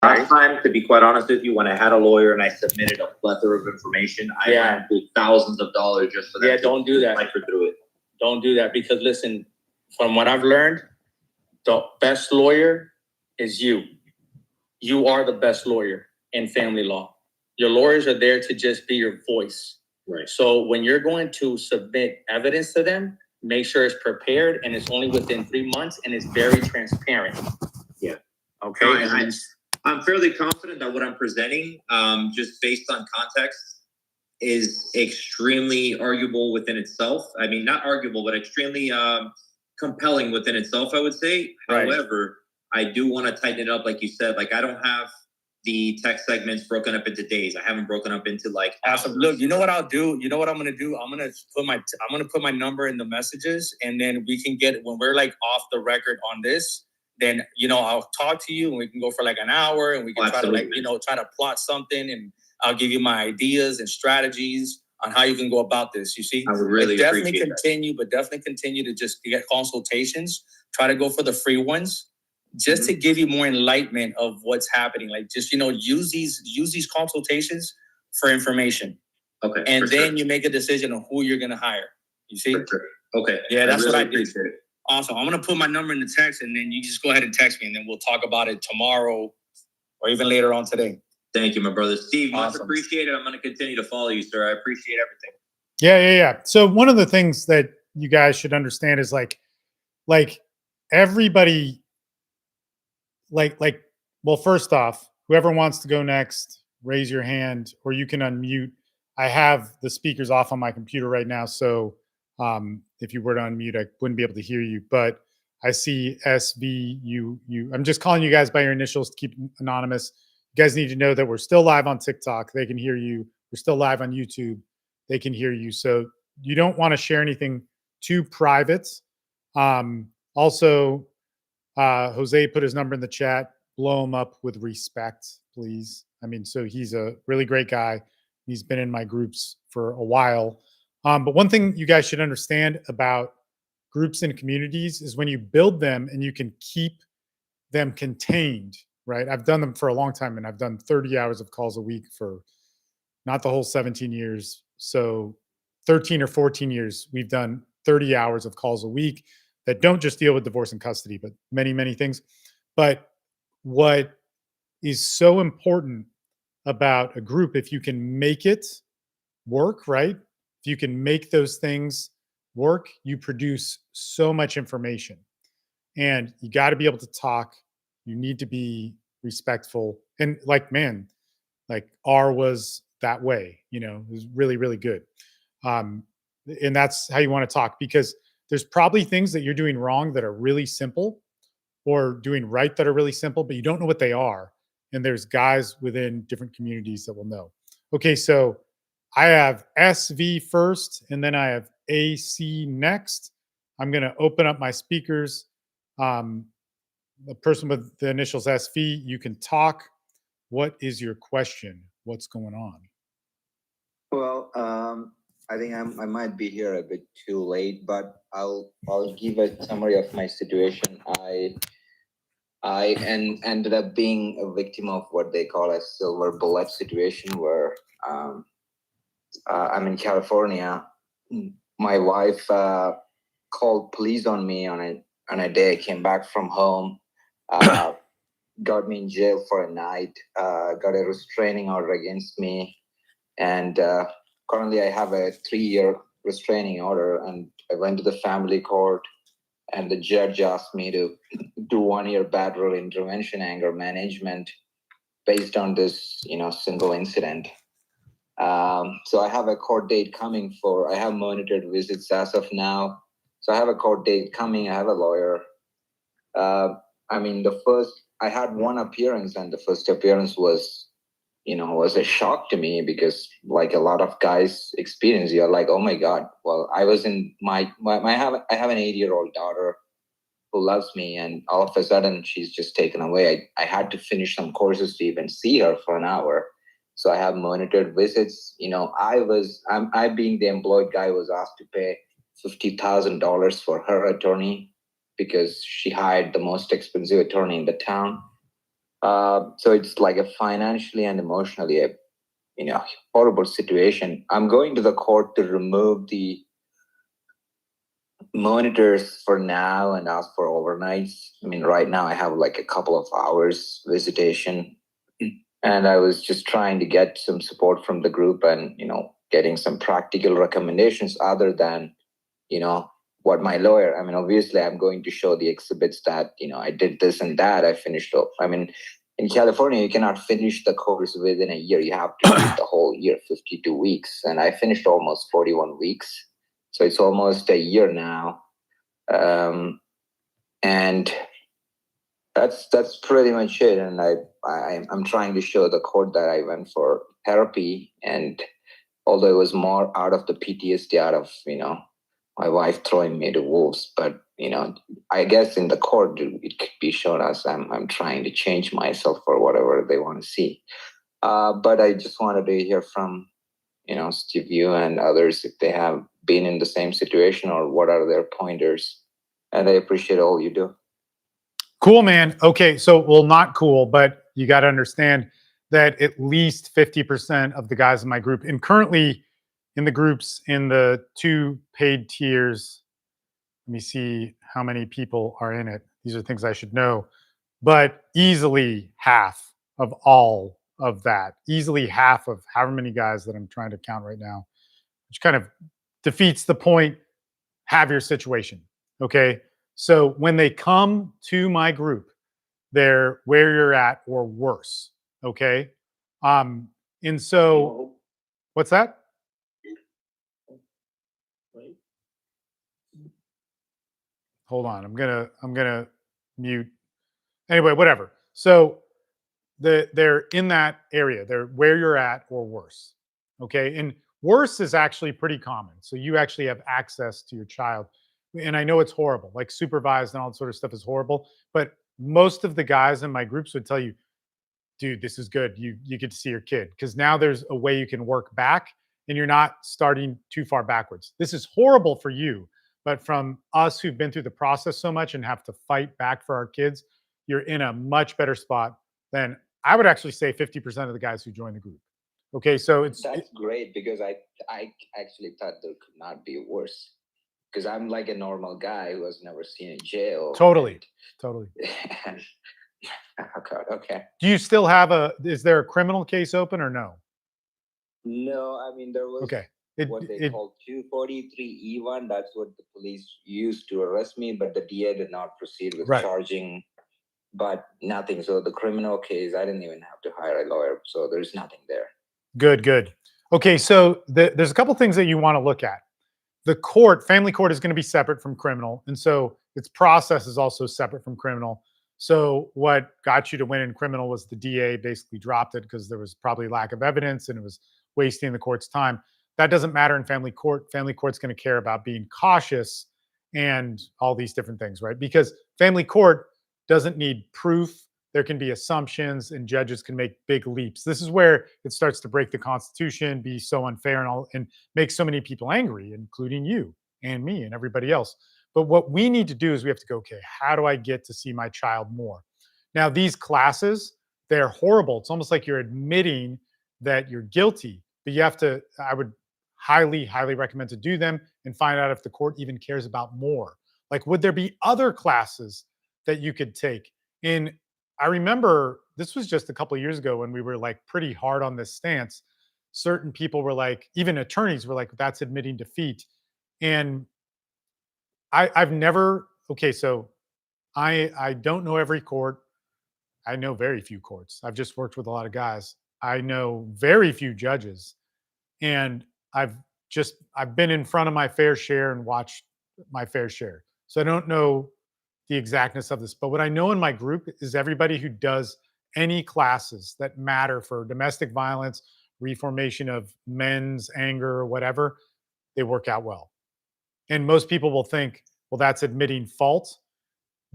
last time, to be quite honest with you, when I had a lawyer and I submitted a plethora of information, I ran through thousands of dollars just for that. Yeah, don't do that. Cipher through it. Don't do that, because listen, from what I've learned, the best lawyer is you. You are the best lawyer in family law. Your lawyers are there to just be your voice. Right. So when you're going to submit evidence to them, make sure it's prepared and it's only within 3 months and it's very transparent. Yeah. Okay. No, I'm fairly confident that what I'm presenting, just based on context, is extremely arguable within itself. I mean, not arguable, but extremely compelling within itself, I would say. Right. However, I do want to tighten it up, like you said. Like, I don't have the text segments broken up into days. I haven't broken up into like. Awesome. Look, you know what I'll do? You know what I'm gonna do? I'm gonna put my number in the messages, and then we can get, when we're like off the record on this, then I'll talk to you and we can go for like an hour and we can try to plot something, and I'll give you my ideas and strategies on how you can go about this. You see, I would really definitely appreciate continue to just get consultations. Try to go for the free ones, just to give you more enlightenment of what's happening. Like, just use these consultations for information. Okay. And then you make a decision on who you're gonna hire. You see? For sure. Okay. Yeah, that's really what I do. appreciate it. Awesome. I'm gonna put my number in the text, and then you just go ahead and text me, and then we'll talk about it tomorrow or even later on today. Thank you, my brother. Steve, much Awesome. appreciated. I'm going to continue to follow you, sir. I appreciate everything. Yeah. So one of the things that you guys should understand is like everybody, well, first off, whoever wants to go next, raise your hand, or you can unmute. I have the speakers off on my computer right now, so if you were to unmute, I wouldn't be able to hear you. But I see SV. I'm just calling you guys by your initials to keep anonymous. You guys need to know that we're still live on TikTok. They can hear you. We're still live on YouTube. They can hear you. So you don't want to share anything too private. Also, Jose put his number in the chat. Blow him up with respect, please. I mean, so he's a really great guy. He's been in my groups for a while. But one thing you guys should understand about groups and communities is when you build them and you can keep them contained, right? I've done them for a long time, and I've done 30 hours of calls a week for not the whole 17 years. So 13 or 14 years, we've done 30 hours of calls a week that don't just deal with divorce and custody, but many, many things. But what is so important about a group, if you can make it work, right? If you can make those things work, you produce so much information. And you got to be able to talk. You need to be respectful. And R was that way, it was really, really good. And that's how you want to talk, because there's probably things that you're doing wrong that are really simple, or doing right that are really simple, but you don't know what they are. And there's guys within different communities that will know. Okay, so I have SV first, and then I have AC next. I'm going to open up my speakers. The person with the initials SV, you can talk. What is your question? What's going on? Well, I think I might be here a bit too late, but I'll give a summary of my situation. I ended up being a victim of what they call a silver bullet situation, where I'm in California. My wife called police on me on a day I came back from home. Got me in jail for a night. Got a restraining order against me, and currently I have a 3-year restraining order. And I went to the family court, and the judge asked me to do 1-year bad rule intervention, anger management, based on this, single incident. So I have a court date coming I have monitored visits as of now. So I have a court date coming. I have a lawyer. I had one appearance, and the first appearance was a shock to me, because like a lot of guys experience, you're like, oh my God. Well, I was in I have an 8-year-old daughter who loves me, and all of a sudden she's just taken away. I had to finish some courses to even see her for an hour. So I have monitored visits. I being the employed guy was asked to pay $50,000 for her attorney, because she hired the most expensive attorney in the town. So it's like a financially and emotionally a horrible situation. I'm going to the court to remove the monitors for now and ask for overnights. I mean, right now I have like a couple of hours visitation, and I was just trying to get some support from the group and, getting some practical recommendations other than, what my lawyer, I mean, obviously I'm going to show the exhibits that, I did this and that. I finished up. I mean, in California, you cannot finish the course within a year. You have to do the whole year, 52 weeks. And I finished almost 41 weeks. So it's almost a year now. And that's pretty much it. And I'm trying to show the court that I went for therapy. And although it was more out of the PTSD, out of, my wife throwing me to wolves, but I guess in the court it could be shown as I'm trying to change myself for whatever they want to see. But I just wanted to hear from Steve, you and others, if they have been in the same situation or what are their pointers. And I appreciate all you do. Cool, man. Okay, so well, not cool, but you got to understand that at least 50% of the guys in my group, and currently in the groups in the 2 paid tiers, let me see how many people are in it. These are things I should know, but easily half of all of that, easily half of however many guys that I'm trying to count right now, which kind of defeats the point. Have your situation. Okay. So when they come to my group, they're where you're at or worse. Okay. And so what's that? Hold on. I'm gonna mute. Anyway, whatever. So they're in that area. They're where you're at or worse. Okay. And worse is actually pretty common. So you actually have access to your child. And I know it's horrible, like supervised and all that sort of stuff is horrible. But most of the guys in my groups would tell you, dude, this is good. You get to see your kid because now there's a way you can work back and you're not starting too far backwards. This is horrible for you, but from us who've been through the process so much and have to fight back for our kids, you're in a much better spot than I would actually say 50% of the guys who join the group. Okay, so that's great because I actually thought there could not be worse because I'm like a normal guy who has never seen a jail. Totally. Oh God, okay. Do you still have is there a criminal case open or no? No, I mean, there was what they called 243E1. That's what the police used to arrest me, but the DA did not proceed with charging, but nothing. So the criminal case, I didn't even have to hire a lawyer. So there's nothing there. Good. Okay, so there's a couple things that you want to look at. The court, family court, is going to be separate from criminal. And so its process is also separate from criminal. So what got you to win in criminal was the DA basically dropped it because there was probably lack of evidence and it was wasting the court's time. That doesn't matter in family court. Family court's going to care about being cautious and all these different things, right? Because family court doesn't need proof. There can be assumptions and judges can make big leaps. This is where it starts to break the Constitution, be so unfair and make so many people angry, including you and me and everybody else. But what we need to do is we have to go, okay, how do I get to see my child more? Now, these classes, they're horrible. It's almost like you're admitting that you're guilty, but you have to, I would highly, highly recommend to do them and find out if the court even cares about more. Like, would there be other classes that you could take? I remember this was just a couple of years ago when we were like pretty hard on this stance. Certain people were like, even attorneys were like, that's admitting defeat. And I've never, okay, so I don't know every court. I know very few courts. I've just worked with a lot of guys. I know very few judges. And I've been in front of my fair share and watched my fair share. So I don't know the exactness of this, but what I know in my group is everybody who does any classes that matter for domestic violence, reformation of men's anger, or whatever, they work out well. And most people will think, well, that's admitting fault.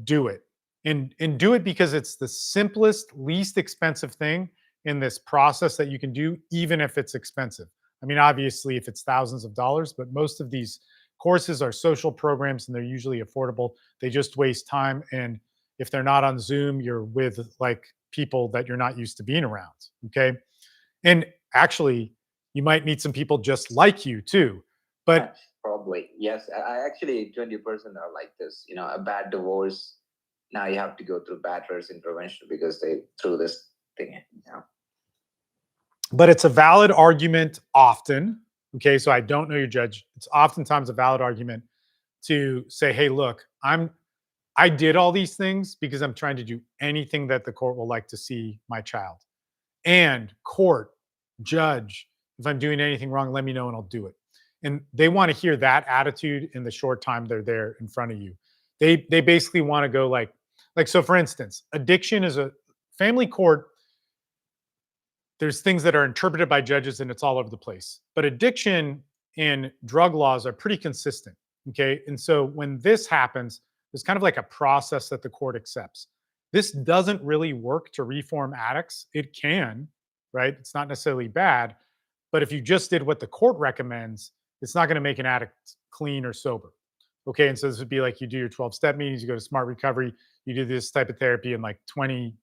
Do it. And do it because it's the simplest, least expensive thing in this process that you can do, even if it's expensive. I mean, obviously, if it's thousands of dollars, but most of these courses are social programs and they're usually affordable. They just waste time. And if they're not on Zoom, you're with like people that you're not used to being around. Okay. And actually, you might meet some people just like you too. But probably. Yes, I actually 20% are like this. You know, a bad divorce. Now you have to go through bachelor's intervention because they threw this thing in. You know? But it's a valid argument often. Okay, so I don't know your judge. It's oftentimes a valid argument to say, hey, look, I did all these things because I'm trying to do anything that the court will like to see my child. And court, judge, if I'm doing anything wrong, let me know and I'll do it. And they want to hear that attitude in the short time they're there in front of you. They basically want to go like so for instance, addiction is a family court. There's things that are interpreted by judges and it's all over the place. But addiction and drug laws are pretty consistent. Okay. And so when this happens, there's kind of like a process that the court accepts. This doesn't really work to reform addicts. It can, right? It's not necessarily bad. But if you just did what the court recommends, it's not going to make an addict clean or sober. Okay. And so this would be like you do your 12-step meetings, you go to Smart Recovery, you do this type of therapy and like 20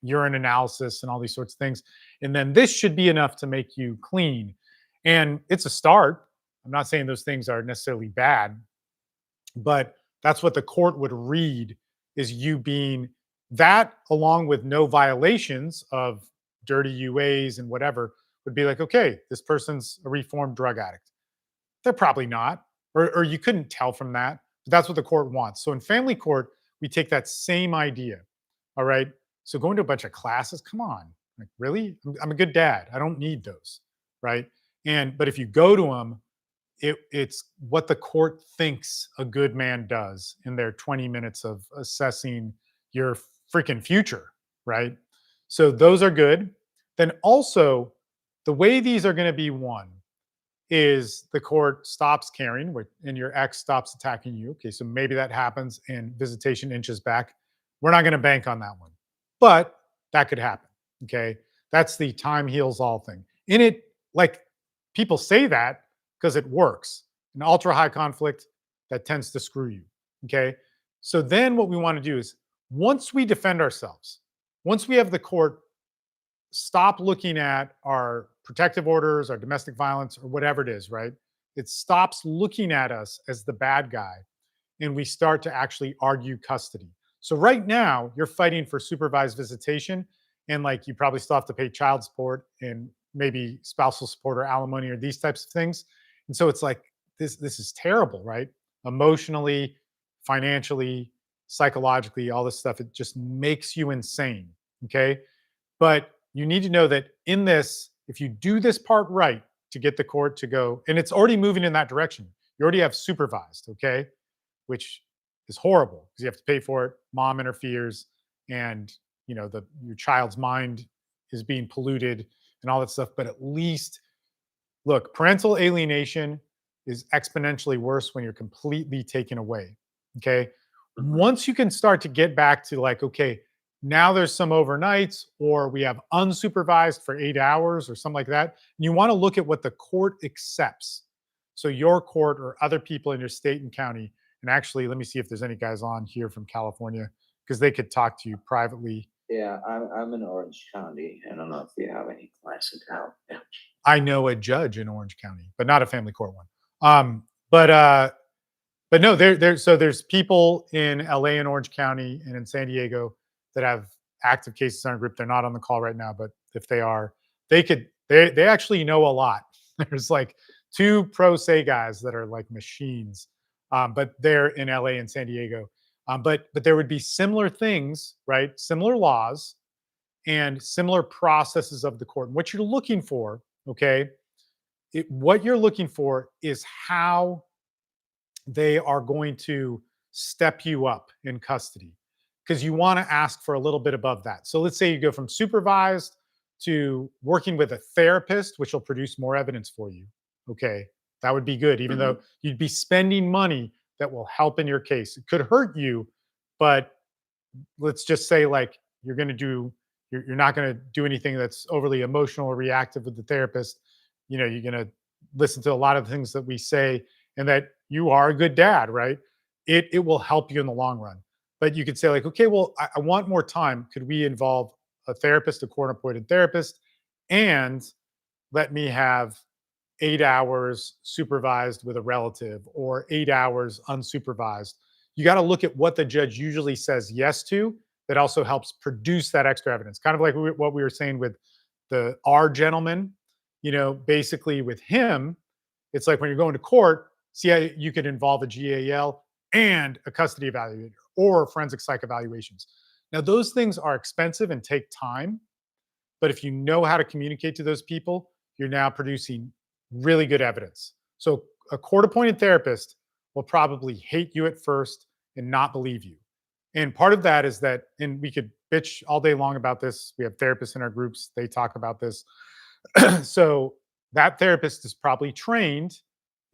urine analysis and all these sorts of things. And then this should be enough to make you clean. And it's a start. I'm not saying those things are necessarily bad, but that's what the court would read is you being that along with no violations of dirty UAs and whatever would be like, okay, this person's a reformed drug addict. They're probably not, or you couldn't tell from that. But that's what the court wants. So in family court, we take that same idea. All right. So going to a bunch of classes, come on, like really? I'm a good dad. I don't need those, right? But if you go to them, it's what the court thinks a good man does in their 20 minutes of assessing your freaking future, right? So those are good. Then also, the way these are going to be won is the court stops caring and your ex stops attacking you. Okay, so maybe that happens and visitation inches back. We're not going to bank on that one, but that could happen. Okay, that's the time heals all thing. In it, like people say that because it works. In ultra high conflict, that tends to screw you. Okay, so then what we want to do is once we defend ourselves, once we have the court stop looking at our protective orders, our domestic violence, or whatever it is, right? It stops looking at us as the bad guy and we start to actually argue custody. So right now, you're fighting for supervised visitation and like you probably still have to pay child support and maybe spousal support or alimony or these types of things. And so it's like this is terrible, right? Emotionally, financially, psychologically, all this stuff, it just makes you insane. Okay. But you need to know that in this, if you do this part right to get the court to go, and it's already moving in that direction, you already have supervised, okay, which is horrible because you have to pay for it. Mom interferes, and you know your child's mind is being polluted and all that stuff. But at least, look, parental alienation is exponentially worse when you're completely taken away. Okay, once you can start to get back to like, okay, now there's some overnights, or we have unsupervised for 8 hours or something like that. And you want to look at what the court accepts. So your court or other people in your state and county. And actually, let me see if there's any guys on here from California because they could talk to you privately. Yeah, I'm in Orange County. I don't know if you have any clients in town. Yeah. I know a judge in Orange County, but not a family court one. But no, there's people in LA and Orange County and in San Diego that have active cases in our group. They're not on the call right now, but if they are, they actually know a lot. There's like 2 pro se guys that are like machines, but they're in LA and San Diego. But there would be similar things, right? Similar laws and similar processes of the court. And what you're looking for, okay, what you're looking for is how they are going to step you up in custody, because you want to ask for a little bit above that. So let's say you go from supervised to working with a therapist, which will produce more evidence for you. Okay, that would be good, even though you'd be spending money that will help in your case. It could hurt you, but let's just say like you're not going to do anything that's overly emotional or reactive with the therapist. You know, you're going to listen to a lot of the things that we say and that you are a good dad, right? It will help you in the long run. But you could say like, okay, well, I want more time. Could we involve a therapist, a court-appointed therapist, and let me have 8 hours supervised with a relative or 8 hours unsupervised. You got to look at what the judge usually says yes to that also helps produce that extra evidence. Kind of like what we were saying with the R gentleman, basically with him, it's like when you're going to court, see how you could involve a GAL and a custody evaluator or forensic psych evaluations. Now, those things are expensive and take time, but if you know how to communicate to those people, you're now producing really good evidence. So a court-appointed therapist will probably hate you at first and not believe you. And part of that is that, and we could bitch all day long about this. We have therapists in our groups, they talk about this. So that therapist is probably trained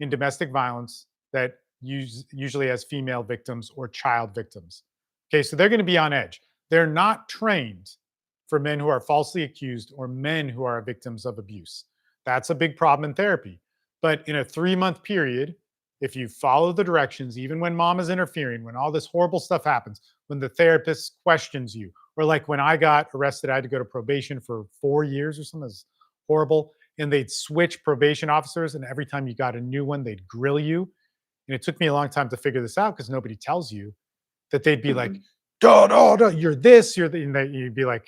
in domestic violence that usually has female victims or child victims. Okay, so they're going to be on edge. They're not trained for men who are falsely accused or men who are victims of abuse. That's a big problem in therapy. But in a 3-month period, if you follow the directions, even when mom is interfering, when all this horrible stuff happens, when the therapist questions you, or like when I got arrested, I had to go to probation for 4 years or something. It was horrible. And they'd switch probation officers. And every time you got a new one, they'd grill you. And it took me a long time to figure this out because nobody tells you that they'd be like, duh, you're this, you're the, and you'd be like,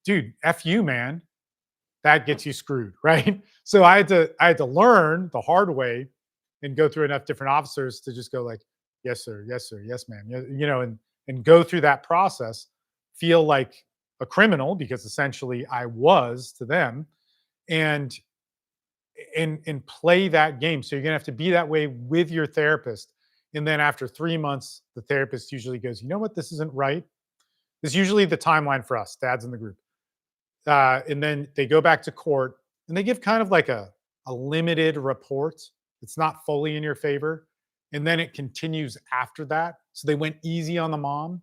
dude, F you, man. That gets you screwed, right? So I had to learn the hard way and go through enough different officers to just go like, yes, sir, yes, ma'am. And go through that process, feel like a criminal because essentially I was to them, and play that game. So you're gonna have to be that way with your therapist. And then after 3 months, the therapist usually goes, you know what, this isn't right. This is usually the timeline for us, dads in the group. And then they go back to court and they give kind of like a limited report. It's not fully in your favor. And then it continues after that. So they went easy on the mom,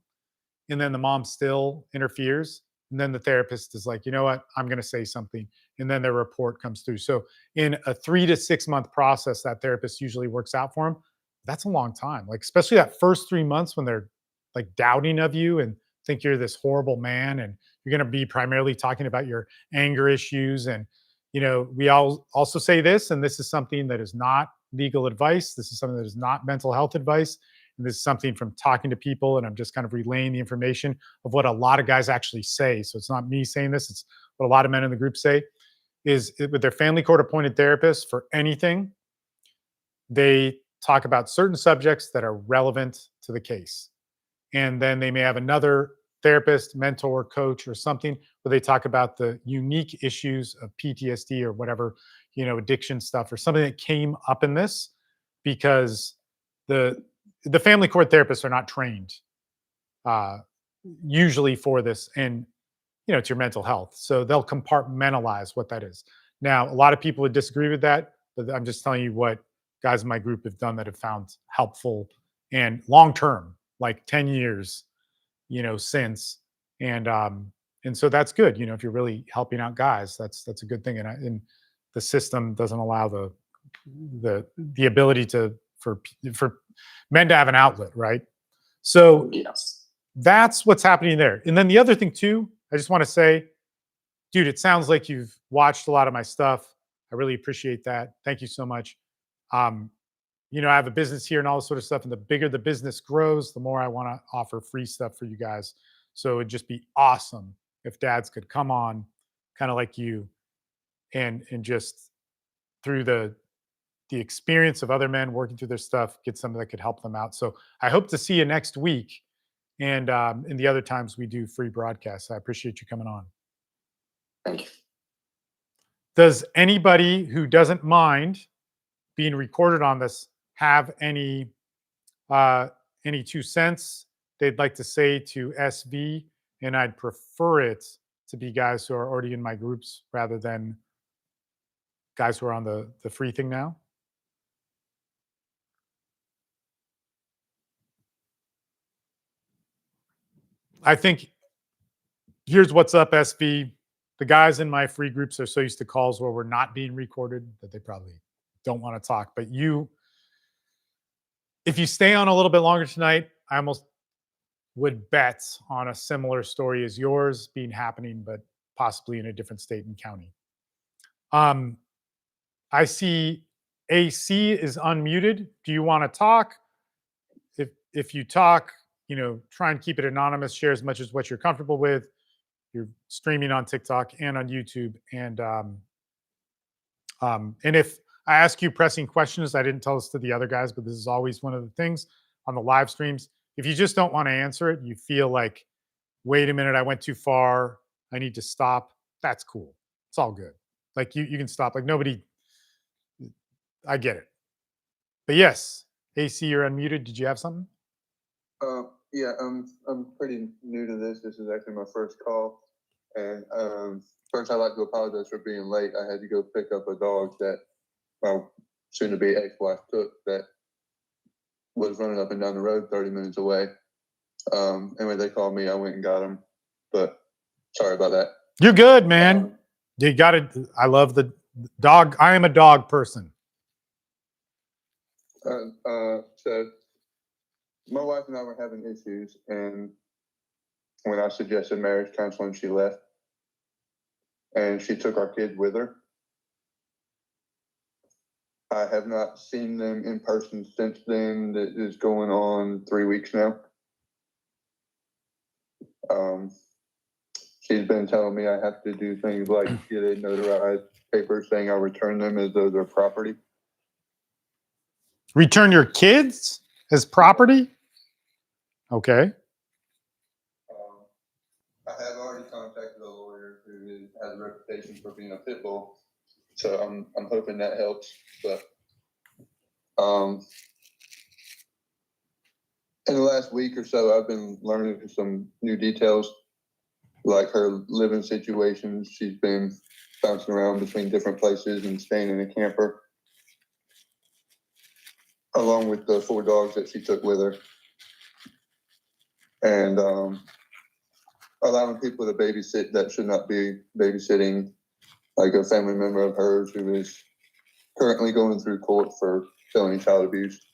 and then the mom still interferes. And then the therapist is like, you know what, I'm going to say something. And then their report comes through. So in a 3 to 6 month process, that therapist usually works out for them. That's a long time. Like, especially that first 3 months when they're like doubting of you and think you're this horrible man, and you're going to be primarily talking about your anger issues. And we all also say this, and this is something that is not legal advice. This is something that is not mental health advice. And this is something from talking to people, and I'm just kind of relaying the information of what a lot of guys actually say. So it's not me saying this, it's what a lot of men in the group say, is with their family court appointed therapists for anything, they talk about certain subjects that are relevant to the case. And then they may have another therapist, mentor, coach, or something where they talk about the unique issues of PTSD or whatever, addiction stuff or something that came up in this, because the family court therapists are not trained usually for this, and it's your mental health, so they'll compartmentalize what that is. Now, a lot of people would disagree with that, but I'm just telling you what guys in my group have done that have found helpful and long term, like 10 years since. And so that's good. If you're really helping out guys, that's a good thing. And the system doesn't allow the ability for men to have an outlet, right? So Yes. that's what's happening there. And then the other thing too, I just want to say, dude, it sounds like you've watched a lot of my stuff. I really appreciate that. Thank you so much. I have a business here and all this sort of stuff. And the bigger the business grows, the more I want to offer free stuff for you guys. So it'd just be awesome if dads could come on kind of like you, and just through the experience of other men working through their stuff, get something that could help them out. So I hope to see you next week. And in the other times we do free broadcasts. I appreciate you coming on. Thank you. Does anybody who doesn't mind being recorded on this have any 2 cents they'd like to say to SV? And I'd prefer it to be guys who are already in my groups rather than guys who are on the free thing now. I think here's what's up, SV. The guys in my free groups are so used to calls where we're not being recorded that they probably don't want to talk. But if you stay on a little bit longer tonight, I almost would bet on a similar story as yours being happening, but possibly in a different state and county. I see AC is unmuted. Do you want to talk? If you talk, try and keep it anonymous. Share as much as what you're comfortable with. You're streaming on TikTok and on YouTube, and if I ask you pressing questions, I didn't tell this to the other guys, but this is always one of the things on the live streams. If you just don't want to answer it, you feel like, wait a minute, I went too far, I need to stop. That's cool. It's all good. Like you can stop. Like nobody. I get it. But yes, AC, you're unmuted. Did you have something? Yeah, I'm pretty new to this. This is actually my first call, and first I'd like to apologize for being late. I had to go pick up a dog that my soon-to-be ex-wife took that was running up and down the road 30 minutes away. And when they called me, I went and got him. But sorry about that. You're good, man. You got it. I love the dog. I am a dog person. So my wife and I were having issues, and when I suggested marriage counseling, she left, and she took our kid with her. I have not seen them in person since then. That is going on 3 weeks now. She's been telling me I have to do things like get a notarized paper saying I'll return them as though they're property. Return your kids as property? Okay. I have already contacted a lawyer who has a reputation for being a pit bull, so I'm hoping that helps. But in the last week or so, I've been learning some new details, like her living situations. She's been bouncing around between different places and staying in a camper, along with the 4 dogs that she took with her. And allowing people to babysit that should not be babysitting, like a family member of hers who is currently going through court for felony child abuse.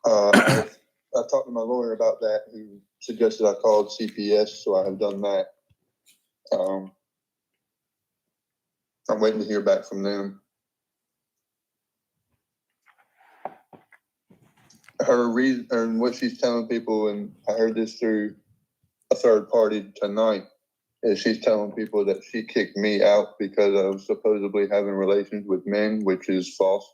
I talked to my lawyer about that, who suggested I called CPS, so I have done that. I'm waiting to hear back from them. Her reason and what she's telling people, and I heard this through a third party tonight, is she's telling people that she kicked me out because I was supposedly having relations with men, which is false.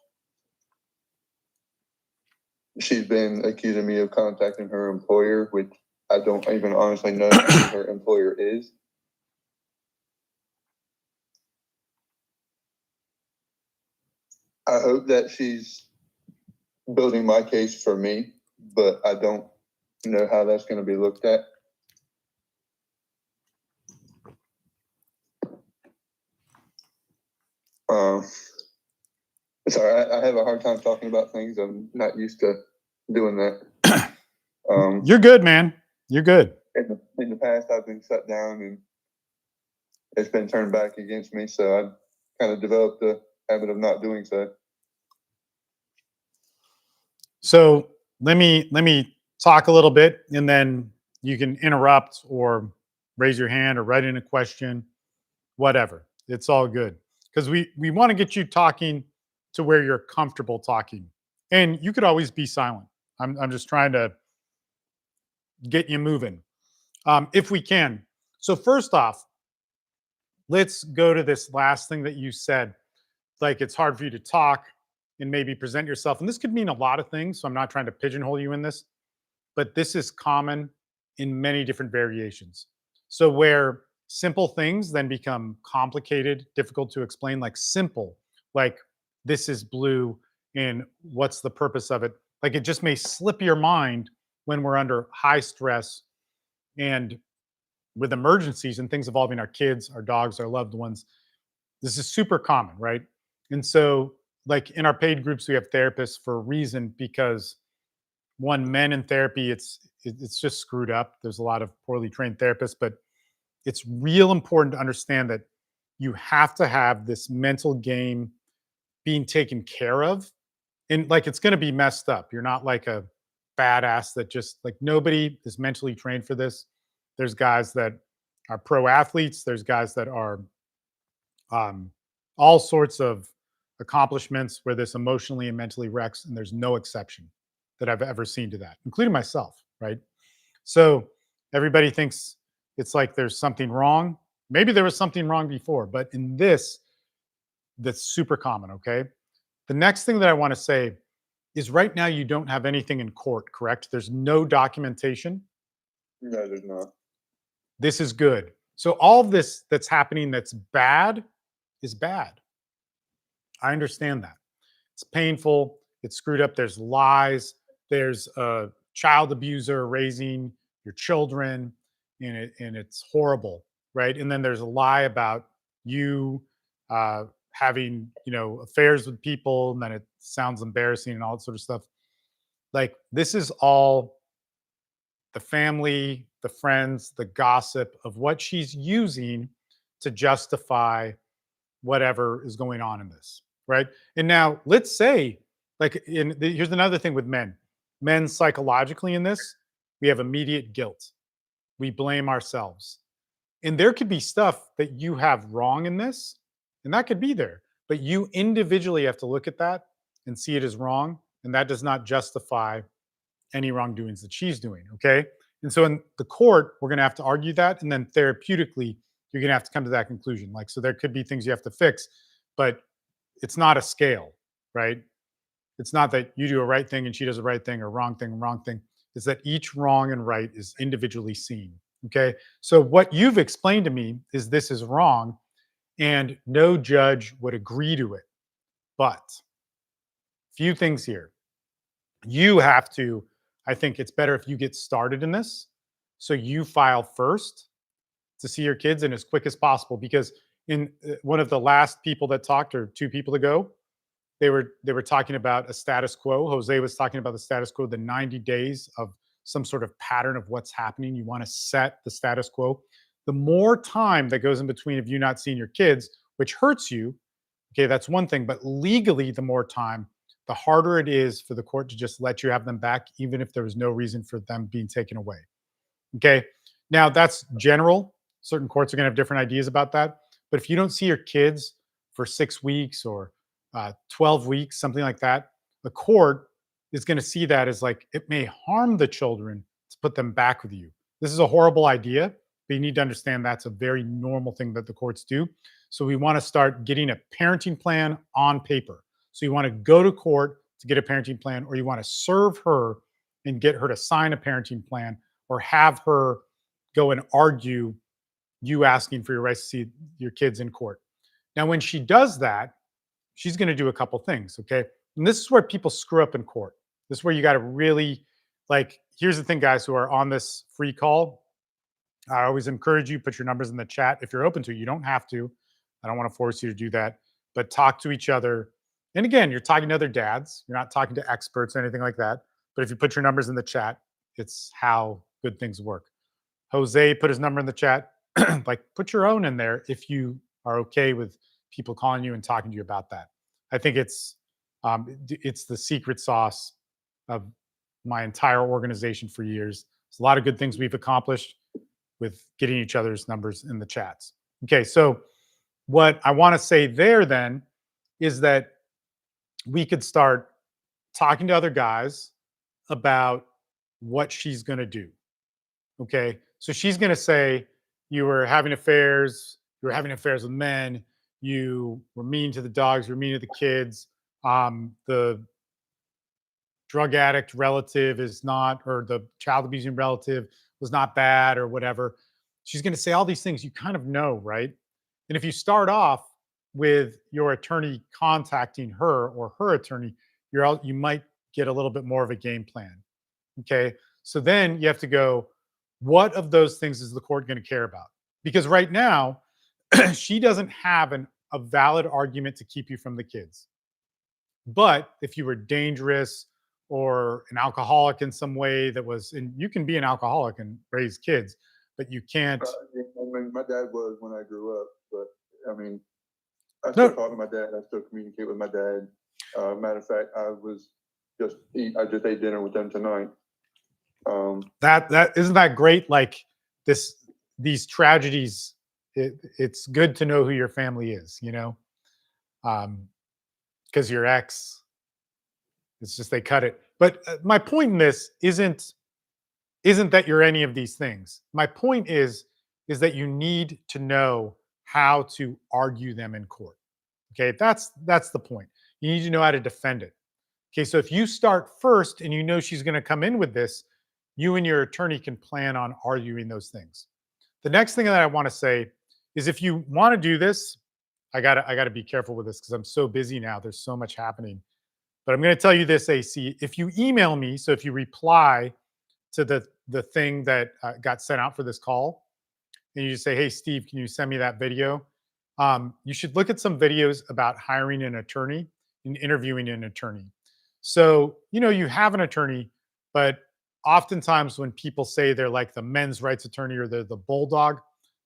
She's been accusing me of contacting her employer, which I don't even honestly know who her employer is. I hope that she's building my case for me, but I don't know how that's going to be looked at. Sorry, I have a hard time talking about things. I'm not used to doing that. You're good, man. You're good. In the past, I've been shut down and it's been turned back against me. So I've kind of developed the habit of not doing so. So let me talk a little bit, and then you can interrupt or raise your hand or write in a question, whatever. It's all good, because we want to get you talking to where you're comfortable talking, and you could always be silent. I'm just trying to get you moving, if we can. So first off, let's go to this last thing that you said. Like, it's hard for you to talk and maybe present yourself. And this could mean a lot of things. So I'm not trying to pigeonhole you in this, but this is common in many different variations. So where simple things then become complicated, difficult to explain, like simple, like this is blue and what's the purpose of it? Like, it just may slip your mind when we're under high stress and with emergencies and things involving our kids, our dogs, our loved ones. This is super common, right? And so, like, in our paid groups, we have therapists for a reason, because one, men in therapy, it's just screwed up. There's a lot of poorly trained therapists, but it's real important to understand that you have to have this mental game being taken care of. And like, it's going to be messed up. You're not like a badass that just, like, nobody is mentally trained for this. There's guys that are pro athletes. There's guys that are all sorts of accomplishments where this emotionally and mentally wrecks, and there's no exception that I've ever seen to that, including myself, right? So everybody thinks it's like there's something wrong. Maybe there was something wrong before, but in this, that's super common, okay? The next thing that I want to say is right now you don't have anything in court, correct? There's no documentation. No, there's not. This is good. So all of this that's happening that's bad is bad. I understand that. It's painful. It's screwed up. There's lies. There's a child abuser raising your children, and it's horrible, right? And then there's a lie about you having, affairs with people, and then it sounds embarrassing and all that sort of stuff. Like, this is all the family, the friends, the gossip of what she's using to justify whatever is going on in this, right? And now let's say, here's another thing with men. Men psychologically in this, we have immediate guilt. We blame ourselves. And there could be stuff that you have wrong in this, and that could be there. But you individually have to look at that and see it as wrong. And that does not justify any wrongdoings that she's doing. Okay. And so in the court, we're going to have to argue that. And then therapeutically, you're going to have to come to that conclusion. Like, so there could be things you have to fix, but it's not a scale, right? It's not that you do a right thing and she does a right thing, or wrong thing and wrong thing. It's that each wrong and right is individually seen. Okay. So what you've explained to me is this is wrong, and no judge would agree to it. But few things here. You have to, I think it's better if you get started in this. So you file first to see your kids and as quick as possible, because in one of the last people that talked, or two people ago, they were talking about a status quo. Jose was talking about the status quo, the 90 days of some sort of pattern of what's happening. You want to set the status quo. The more time that goes in between of you not seeing your kids, which hurts you, okay, that's one thing. But legally, the more time, the harder it is for the court to just let you have them back, even if there was no reason for them being taken away. Okay. Now, that's general. Certain courts are going to have different ideas about that. But if you don't see your kids for 6 weeks or 12 weeks, something like that, the court is going to see that as like, it may harm the children to put them back with you. This is a horrible idea, but you need to understand that's a very normal thing that the courts do. So we want to start getting a parenting plan on paper. So you want to go to court to get a parenting plan, or you want to serve her and get her to sign a parenting plan, or have her go and argue you asking for your rights to see your kids in court. Now, when she does that, she's going to do a couple things, okay? And this is where people screw up in court. This is where you got to really, like, here's the thing, guys who are on this free call. I always encourage you, put your numbers in the chat if you're open to it. You don't have to. I don't want to force you to do that, but talk to each other. And again, you're talking to other dads. You're not talking to experts or anything like that. But if you put your numbers in the chat, it's how good things work. Jose put his number in the chat. Like, put your own in there if you are okay with people calling you and talking to you about that. I think it's the secret sauce of my entire organization for years. There's a lot of good things we've accomplished with getting each other's numbers in the chats. Okay, so what I want to say there then is that we could start talking to other guys about what she's going to do. Okay, so she's going to say, you were having affairs with men, you were mean to the dogs, you were mean to the kids, the drug addict relative is not, or the child abusing relative was not bad, or whatever. She's going to say all these things you kind of know, right? And if you start off with your attorney contacting her, or her attorney, you might get a little bit more of a game plan. Okay, so then you have to go, what of those things is the court going to care about? Because right now, she doesn't have a valid argument to keep you from the kids. But if you were dangerous or an alcoholic in some way and you can be an alcoholic and raise kids, but you can't. I mean, my dad was when I grew up, but I mean, I still talk to my dad. I still communicate with my dad. Matter of fact, I just ate dinner with them tonight. That isn't that great? Like, these tragedies, it's good to know who your family is, you know? because your ex. It's just they cut it. But my point in this isn't that you're any of these things. My point is that you need to know how to argue them in court. Okay, that's the point. You need to know how to defend it. Okay, so if you start first and you know she's going to come in with this, you and your attorney can plan on arguing those things. The next thing that I want to say is if you want to do this, I gotta be careful with this because I'm so busy now. There's so much happening. But I'm going to tell you this, AC. If you email me, so if you reply to the thing that got sent out for this call, and you just say, "Hey, Steve, can you send me that video?" You should look at some videos about hiring an attorney and interviewing an attorney. So you have an attorney, but oftentimes when people say they're like the men's rights attorney or they're the bulldog,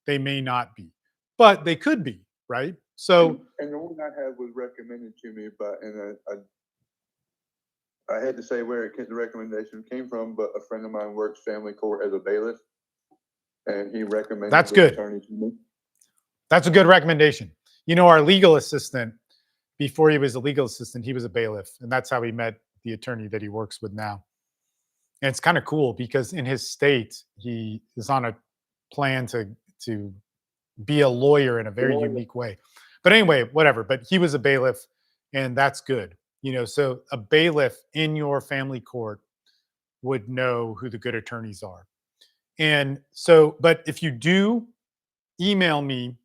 they may not be, but they could be, right? So And the one I had was recommended to me, but I had to say where the recommendation came from, but a friend of mine works family court as a bailiff, and he recommended That's this good. attorney to me. that's a good recommendation. Our legal assistant, before he was a legal assistant, he was a bailiff, and that's how he met the attorney that he works with now. And it's kind of cool because in his state, he is on a plan to be a lawyer in a very unique way. But anyway, whatever. But he was a bailiff, and that's good. So a bailiff in your family court would know who the good attorneys are. And so, but if you do email me,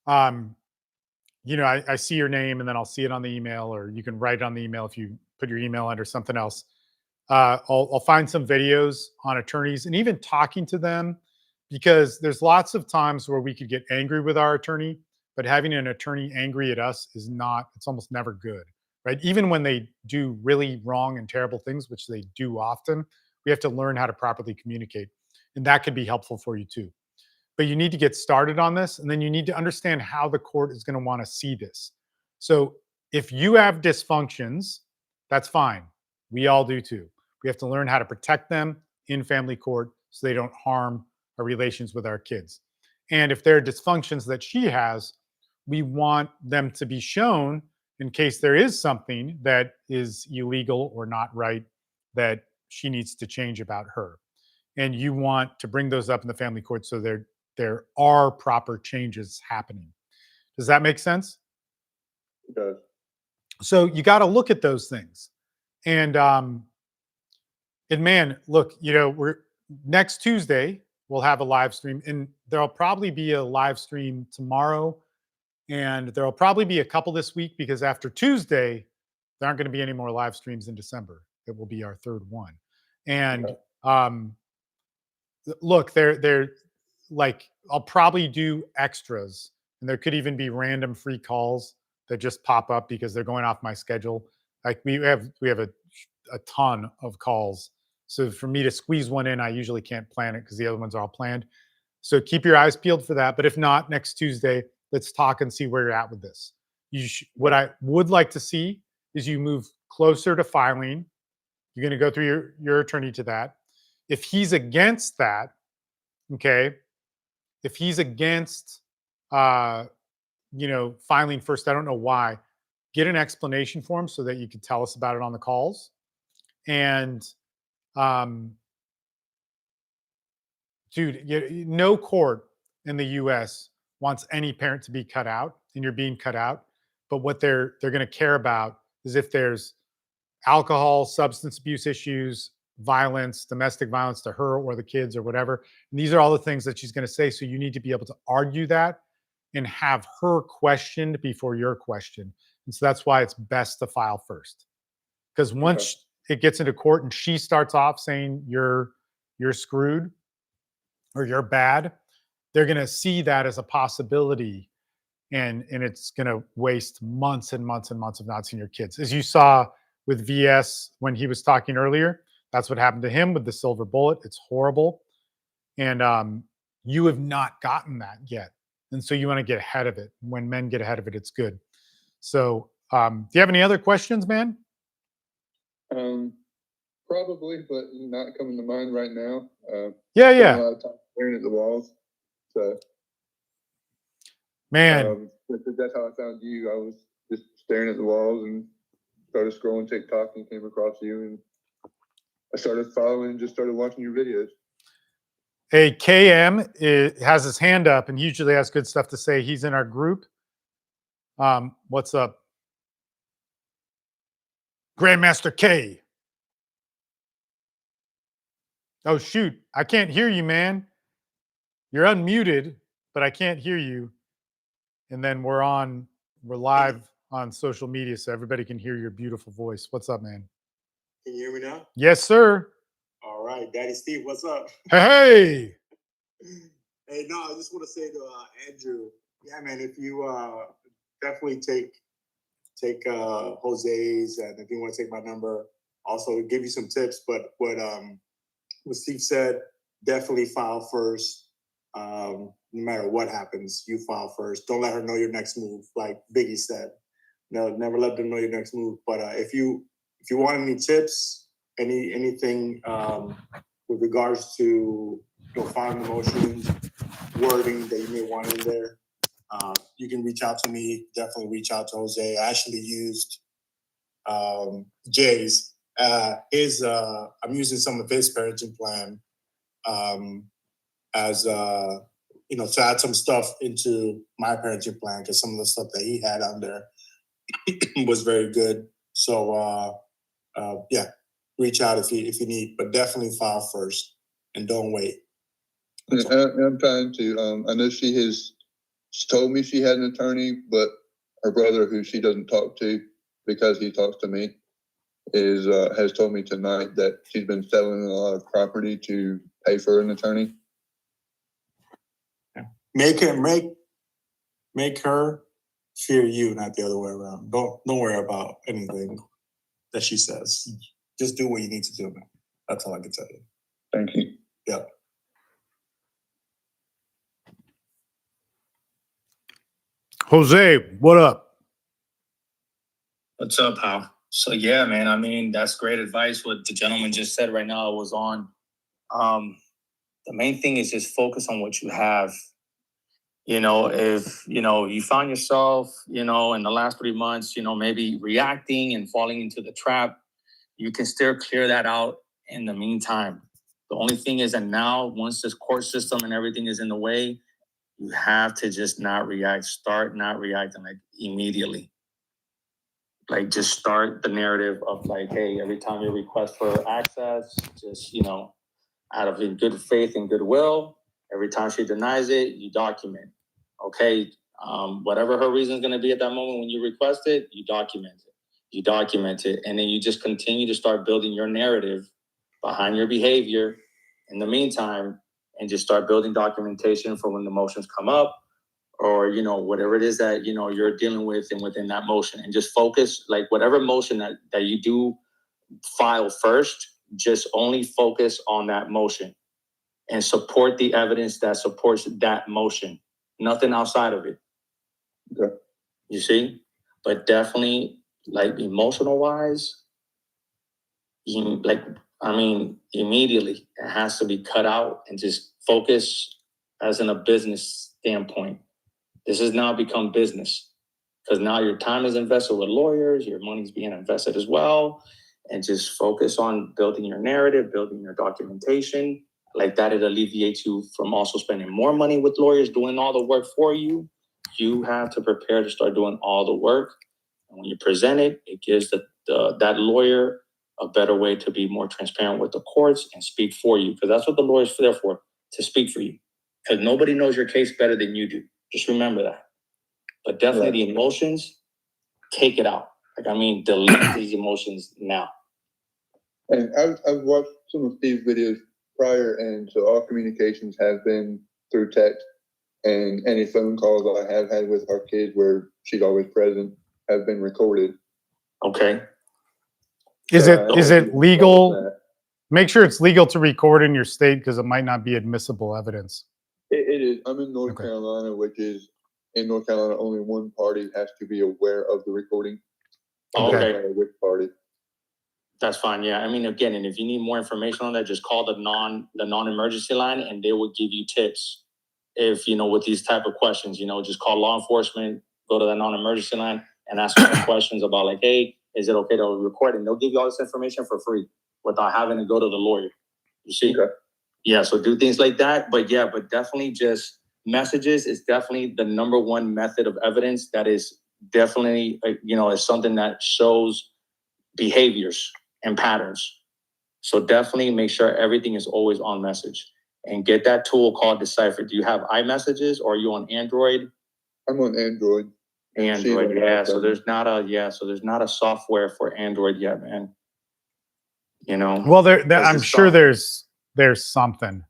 I see your name and then I'll see it on the email, or you can write it on the email if you put your email under something else. I'll find some videos on attorneys and even talking to them, because there's lots of times where we could get angry with our attorney, but having an attorney angry at us it's almost never good, right? Even when they do really wrong and terrible things, which they do often, we have to learn how to properly communicate. And that could be helpful for you too. But you need to get started on this, and then you need to understand how the court is going to want to see this. So if you have dysfunctions, that's fine. We all do too. We have to learn how to protect them in family court so they don't harm our relations with our kids. And if there are dysfunctions that she has, we want them to be shown in case there is something that is illegal or not right that she needs to change about her. And you want to bring those up in the family court so there are proper changes happening. Does that make sense? It does. So you got to look at those things. And man, look, we're next Tuesday we'll have a live stream, and there'll probably be a live stream tomorrow, and there'll probably be a couple this week, because after Tuesday there aren't going to be any more live streams in December. It will be our third one. And look, they're like, I'll probably do extras, and there could even be random free calls that just pop up because they're going off my schedule. Like we have a ton of calls. So for me to squeeze one in, I usually can't plan it because the other ones are all planned. So keep your eyes peeled for that. But if not, next Tuesday, let's talk and see where you're at with this. What I would like to see is you move closer to filing. You're going to go through your attorney to that. If he's against that, okay, if he's against, filing first, I don't know why, get an explanation for him so that you can tell us about it on the calls. And, dude, no court in the U.S. wants any parent to be cut out, and you're being cut out. But what they're going to care about is if there's alcohol, substance abuse issues, violence, domestic violence to her or the kids or whatever. And these are all the things that she's going to say. So you need to be able to argue that and have her questioned before your question. And so that's why it's best to file first. Because once it gets into court and she starts off saying you're screwed or you're bad, they're going to see that as a possibility. And it's going to waste months and months and months of not seeing your kids. As you saw with VS when he was talking earlier, that's what happened to him with the silver bullet. It's horrible. And you have not gotten that yet. And so you want to get ahead of it. When men get ahead of it, it's good. So do you have any other questions, man? Probably, but not coming to mind right now. Yeah. A lot of time staring at the walls. So, Man, That's how I found you. I was just staring at the walls and started scrolling TikTok and came across you, and I started following and just started watching your videos. Hey, KM has his hand up and he usually has good stuff to say. He's in our group. What's up? Grandmaster K. Oh, shoot. I can't hear you, man. You're unmuted, but I can't hear you. And then we're live on social media, so everybody can hear your beautiful voice. What's up, man? Can you hear me now? Yes, sir. All right, Daddy Steve, what's up? Hey. Hey, no, I just want to say to Andrew, yeah, man, if you definitely take Jose's, and if you want to take my number, also give you some tips. But what Steve said, definitely file first. No matter what happens, you file first. Don't let her know your next move, like Biggie said. No, never let them know your next move. But if you want any tips, anything with regards to filing the motions, wording that you may want in there, you can reach out to me. Definitely reach out to Jose. I actually used Jay's. I'm using some of his parenting plan as to add some stuff into my parenting plan, because some of the stuff that he had on there was very good. So yeah, reach out if you need, but definitely file first and don't wait. I'm trying to. I know she told me she had an attorney, but her brother, who she doesn't talk to because he talks to me, has told me tonight that she's been selling a lot of property to pay for an attorney. Make her fear you, not the other way around. Don't worry about anything that she says. Just do what you need to do, man. That's all I can tell you. Thank you. Yeah. Jose, what up? What's up, pal? So yeah, man, I mean, that's great advice. What the gentleman just said right now was on. The main thing is just focus on what you have. If, you found yourself, in the last 3 months, maybe reacting and falling into the trap, you can still clear that out in the meantime. The only thing is that now, once this court system and everything is in the way, you have to just not react. Start not reacting like immediately. Like just start the narrative of like, hey, every time you request for access, just, out of good faith and goodwill, every time she denies it, you document. Okay, whatever her reason is going to be at that moment when you request it, you document it. You document it, and then you just continue to start building your narrative behind your behavior in the meantime, and just start building documentation for when the motions come up, or whatever it is that you're dealing with and within that motion, and just focus, like whatever motion that you do file first, just only focus on that motion and support the evidence that supports that motion, nothing outside of it. Okay. You see? But definitely, like emotional wise, immediately it has to be cut out and just focus as in a business standpoint. This has now become business, because now your time is invested with lawyers, your money's being invested as well, and just focus on building your narrative, building your documentation. Like that, it alleviates you from also spending more money with lawyers doing all the work for you. You have to prepare to start doing all the work. And when you present it, it gives that lawyer a better way to be more transparent with the courts and speak for you. Because that's what the lawyer's there for, to speak for you. Because nobody knows your case better than you do. Just remember that. But definitely the emotions, take it out. Delete these emotions now. And I've watched some of Steve's videos prior, and so all communications have been through text, and any phone calls I have had with our kids where she's always present have been recorded. Okay. Is it legal? Make sure it's legal to record in your state, because it might not be admissible evidence. It is. I'm in North Carolina, which is, in North Carolina, only one party has to be aware of the recording. Okay. Which party? That's fine. Yeah. Again, and if you need more information on that, just call the non-emergency line, and they will give you tips. If, with these type of questions, just call law enforcement, go to the non-emergency line and ask them questions about like, hey, is it okay to record? And they'll give you all this information for free without having to go to the lawyer. You see? Okay. Yeah, so do things like that. But yeah, but definitely just messages is definitely the number one method of evidence that is definitely, is something that shows behaviors and patterns. So definitely make sure everything is always on message and get that tool called Decipher. Do you have iMessages or are you on Android? I'm on Android. Android, yeah. So there's not a software for Android yet, man. Well, I'm the sure soft- there's something.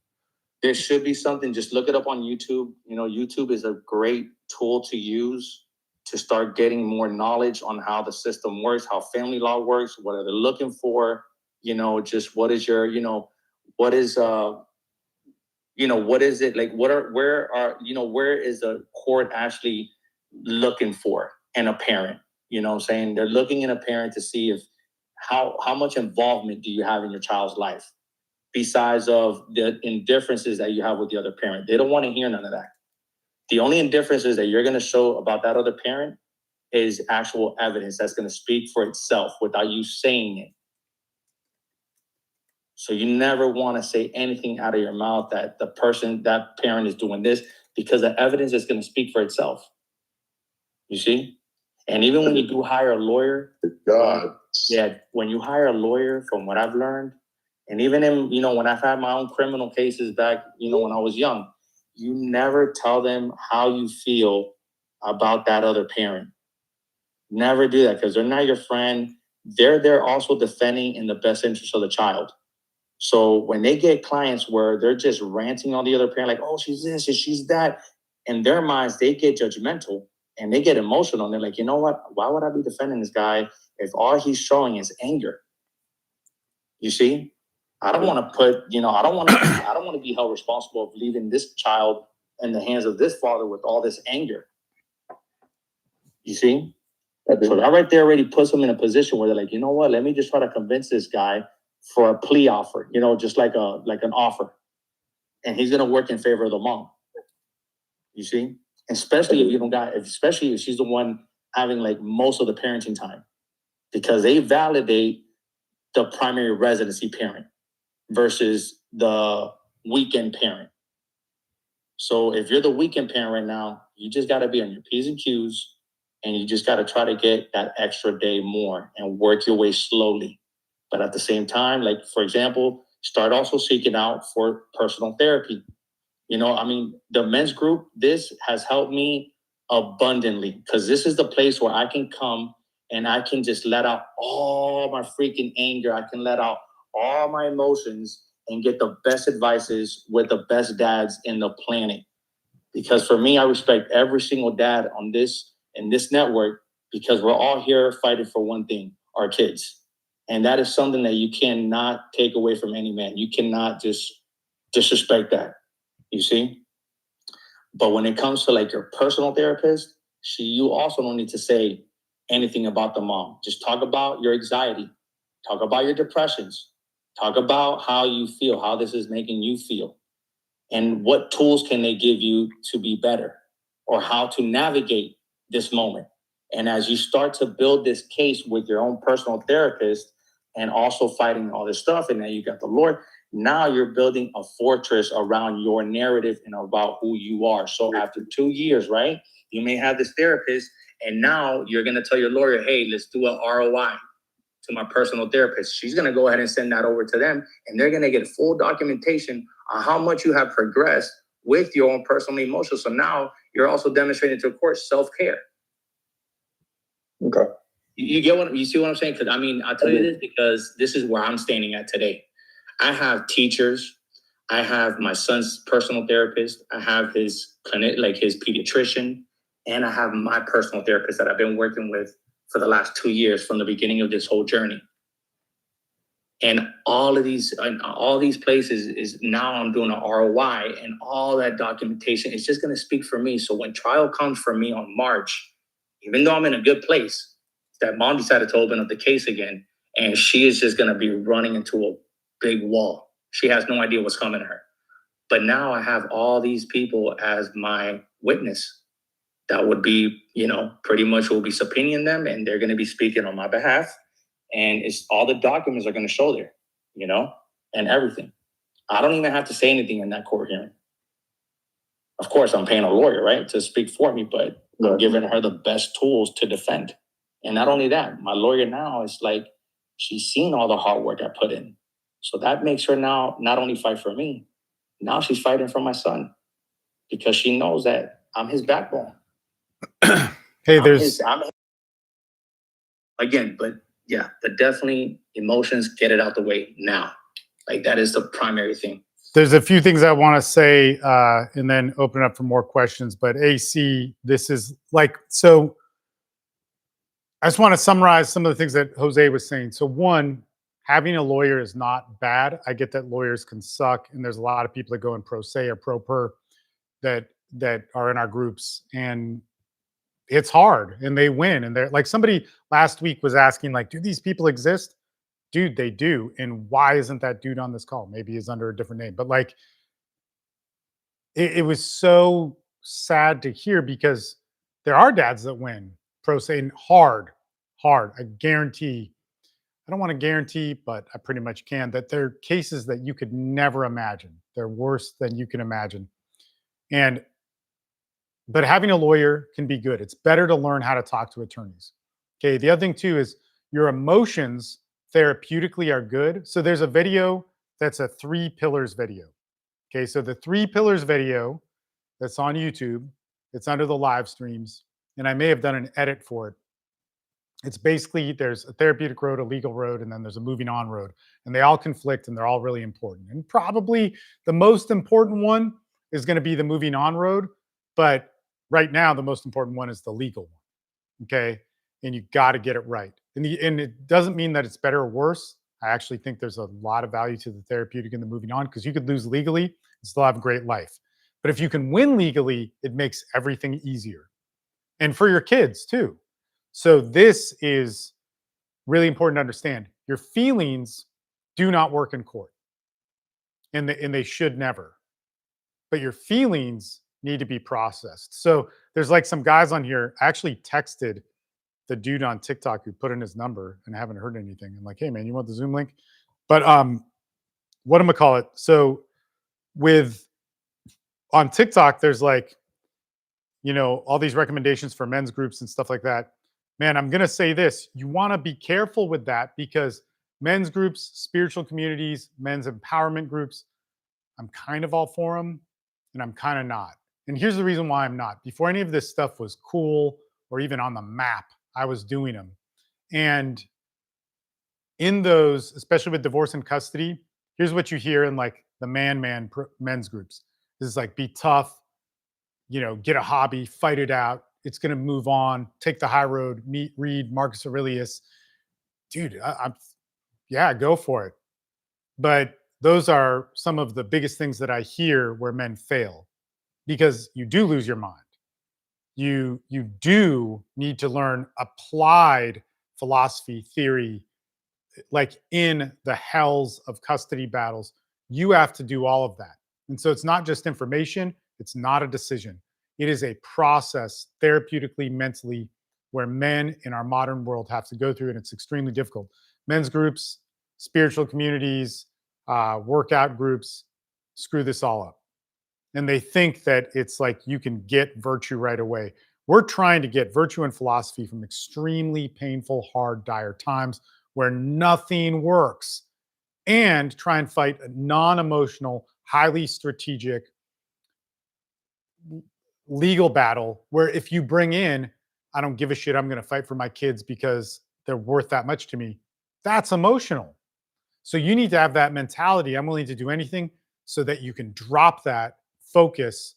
There should be something. Just look it up on YouTube. YouTube is a great tool to use to start getting more knowledge on how the system works, how family law works, what are they looking for, just what is your, what is what is it like, where is the court actually looking for in a parent? Saying they're looking in a parent to see if how much involvement do you have in your child's life besides of the indifferences that you have with the other parent. They don't want to hear none of that. The only indifferences that you're going to show about that other parent is actual evidence that's going to speak for itself without you saying it. So you never want to say anything out of your mouth that that parent is doing this, because the evidence is going to speak for itself. You see? And even when you do hire a lawyer, when you hire a lawyer, from what I've learned, and even in, when I've had my own criminal cases back, when I was young, you never tell them how you feel about that other parent. Never do that, because they're not your friend. They're also defending in the best interest of the child. So when they get clients where they're just ranting on the other parent, like, oh, she's this and she's that, in their minds, they get judgmental and they get emotional. And they're like, you know what? Why would I be defending this guy if all he's showing is anger? You see? I don't want to put, I don't want to be held responsible of leaving this child in the hands of this father with all this anger. You see? So that right there already puts them in a position where they're like, you know what? Let me just try to convince this guy for a plea offer, just like an offer. And he's going to work in favor of the mom. You see? Especially especially if she's the one having like most of the parenting time, because they validate the primary residency parent versus the weekend parent. So if you're the weekend parent right now, you just got to be on your P's and Q's, and you just got to try to get that extra day more and work your way slowly. But at the same time, like, for example, start also seeking out for personal therapy. The men's group, this has helped me abundantly, because this is the place where I can come and I can just let out all my freaking anger. I can let out all my emotions and get the best advices with the best dads in the planet. Because for me, I respect every single dad in this network, because we're all here fighting for one thing, our kids. And that is something that you cannot take away from any man. You cannot just disrespect that, you see? But when it comes to like your personal therapist, you also don't need to say anything about the mom. Just talk about your anxiety. Talk about your depressions. Talk about how you feel, how this is making you feel. And what tools can they give you to be better, or how to navigate this moment. And as you start to build this case with your own personal therapist, and also fighting all this stuff, and then you got the Lord, now you're building a fortress around your narrative and about who you are. So after 2 years, right, you may have this therapist, and now you're going to tell your lawyer, hey, let's do an ROI to my personal therapist. She's going to go ahead and send that over to them, and they're going to get full documentation on how much you have progressed with your own personal emotions. So now you're also demonstrating to the court self-care. Okay. You see what I'm saying? Because I'll tell you this, because this is where I'm standing at today. I have teachers. I have my son's personal therapist. I have his clinic, like his pediatrician, and I have my personal therapist that I've been working with for the last 2 years from the beginning of this whole journey. And all these places is now I'm doing an ROI, and all that documentation is just going to speak for me. So when trial comes for me on March, even though I'm in a good place, that mom decided to open up the case again, and she is just going to be running into a big wall. She has no idea what's coming to her. But now I have all these people as my witness, that would be, pretty much will be subpoenaing them, and they're going to be speaking on my behalf. And it's all the documents are going to show there, and everything. I don't even have to say anything in that court hearing. Of course, I'm paying a lawyer, right, to speak for me, but I'm giving her the best tools to defend. And not only that, my lawyer now is like, she's seen all the hard work I put in. So that makes her now not only fight for me, now she's fighting for my son, because she knows that I'm his backbone. Hey, there's again, but definitely emotions, get it out the way now. Like, that is the primary thing. There's a few things I want to say and then open up for more questions. But AC, this is like, so I just want to summarize some of the things that Jose was saying. So one, having a lawyer is not bad. I get that lawyers can suck, and there's a lot of people that go in pro se or pro per that are in our groups, and it's hard, and they win. And they're like, somebody last week was asking, like, do these people exist? Dude, they do. And why isn't that dude on this call? Maybe he's under a different name, but like, it was so sad to hear, because there are dads that win pro se and hard. I guarantee, I don't want to guarantee, but I pretty much can, that there are cases that you could never imagine. They're worse than you can imagine. But having a lawyer can be good. It's better to learn how to talk to attorneys. Okay. The other thing too is your emotions therapeutically are good. So there's a video that's a 3 pillars video. Okay. So the 3 pillars video that's on YouTube, it's under the live streams, and I may have done an edit for it. It's basically, there's a therapeutic road, a legal road, and then there's a moving on road, and they all conflict, and they're all really important. And probably the most important one is going to be the moving on road. But right now, the most important one is the legal one. Okay. And you got to get it right. And it doesn't mean that it's better or worse. I actually think there's a lot of value to the therapeutic and the moving on, because you could lose legally and still have a great life. But if you can win legally, it makes everything easier. And for your kids too. So this is really important to understand. Your feelings do not work in court. And they should never. But your feelings need to be processed. So there's like some guys on here. I actually texted the dude on TikTok who put in his number, and I haven't heard anything. I'm like, hey man, you want the Zoom link? But whatchamacallit? So on TikTok, there's like, all these recommendations for men's groups and stuff like that. Man, I'm going to say this. You want to be careful with that, because men's groups, spiritual communities, men's empowerment groups, I'm kind of all for them, and I'm kind of not. And here's the reason why I'm not. Before any of this stuff was cool or even on the map, I was doing them. And in those, especially with divorce and custody, here's what you hear in like the men's groups. This is like, be tough, get a hobby, fight it out. It's going to move on. Take the high road. Read Marcus Aurelius. Dude, go for it. But those are some of the biggest things that I hear where men fail, because you do lose your mind. You do need to learn applied philosophy, theory, like in the hells of custody battles. You have to do all of that. And so it's not just information. It's not a decision. It is a process, therapeutically, mentally, where men in our modern world have to go through, and it's extremely difficult. Men's groups, spiritual communities, workout groups, screw this all up. And they think that it's like you can get virtue right away. We're trying to get virtue and philosophy from extremely painful, hard, dire times where nothing works, and try and fight a non-emotional, highly strategic legal battle where if you bring in, I don't give a shit, I'm going to fight for my kids because they're worth that much to me, that's emotional. So you need to have that mentality. I'm willing to do anything, so that you can drop that focus.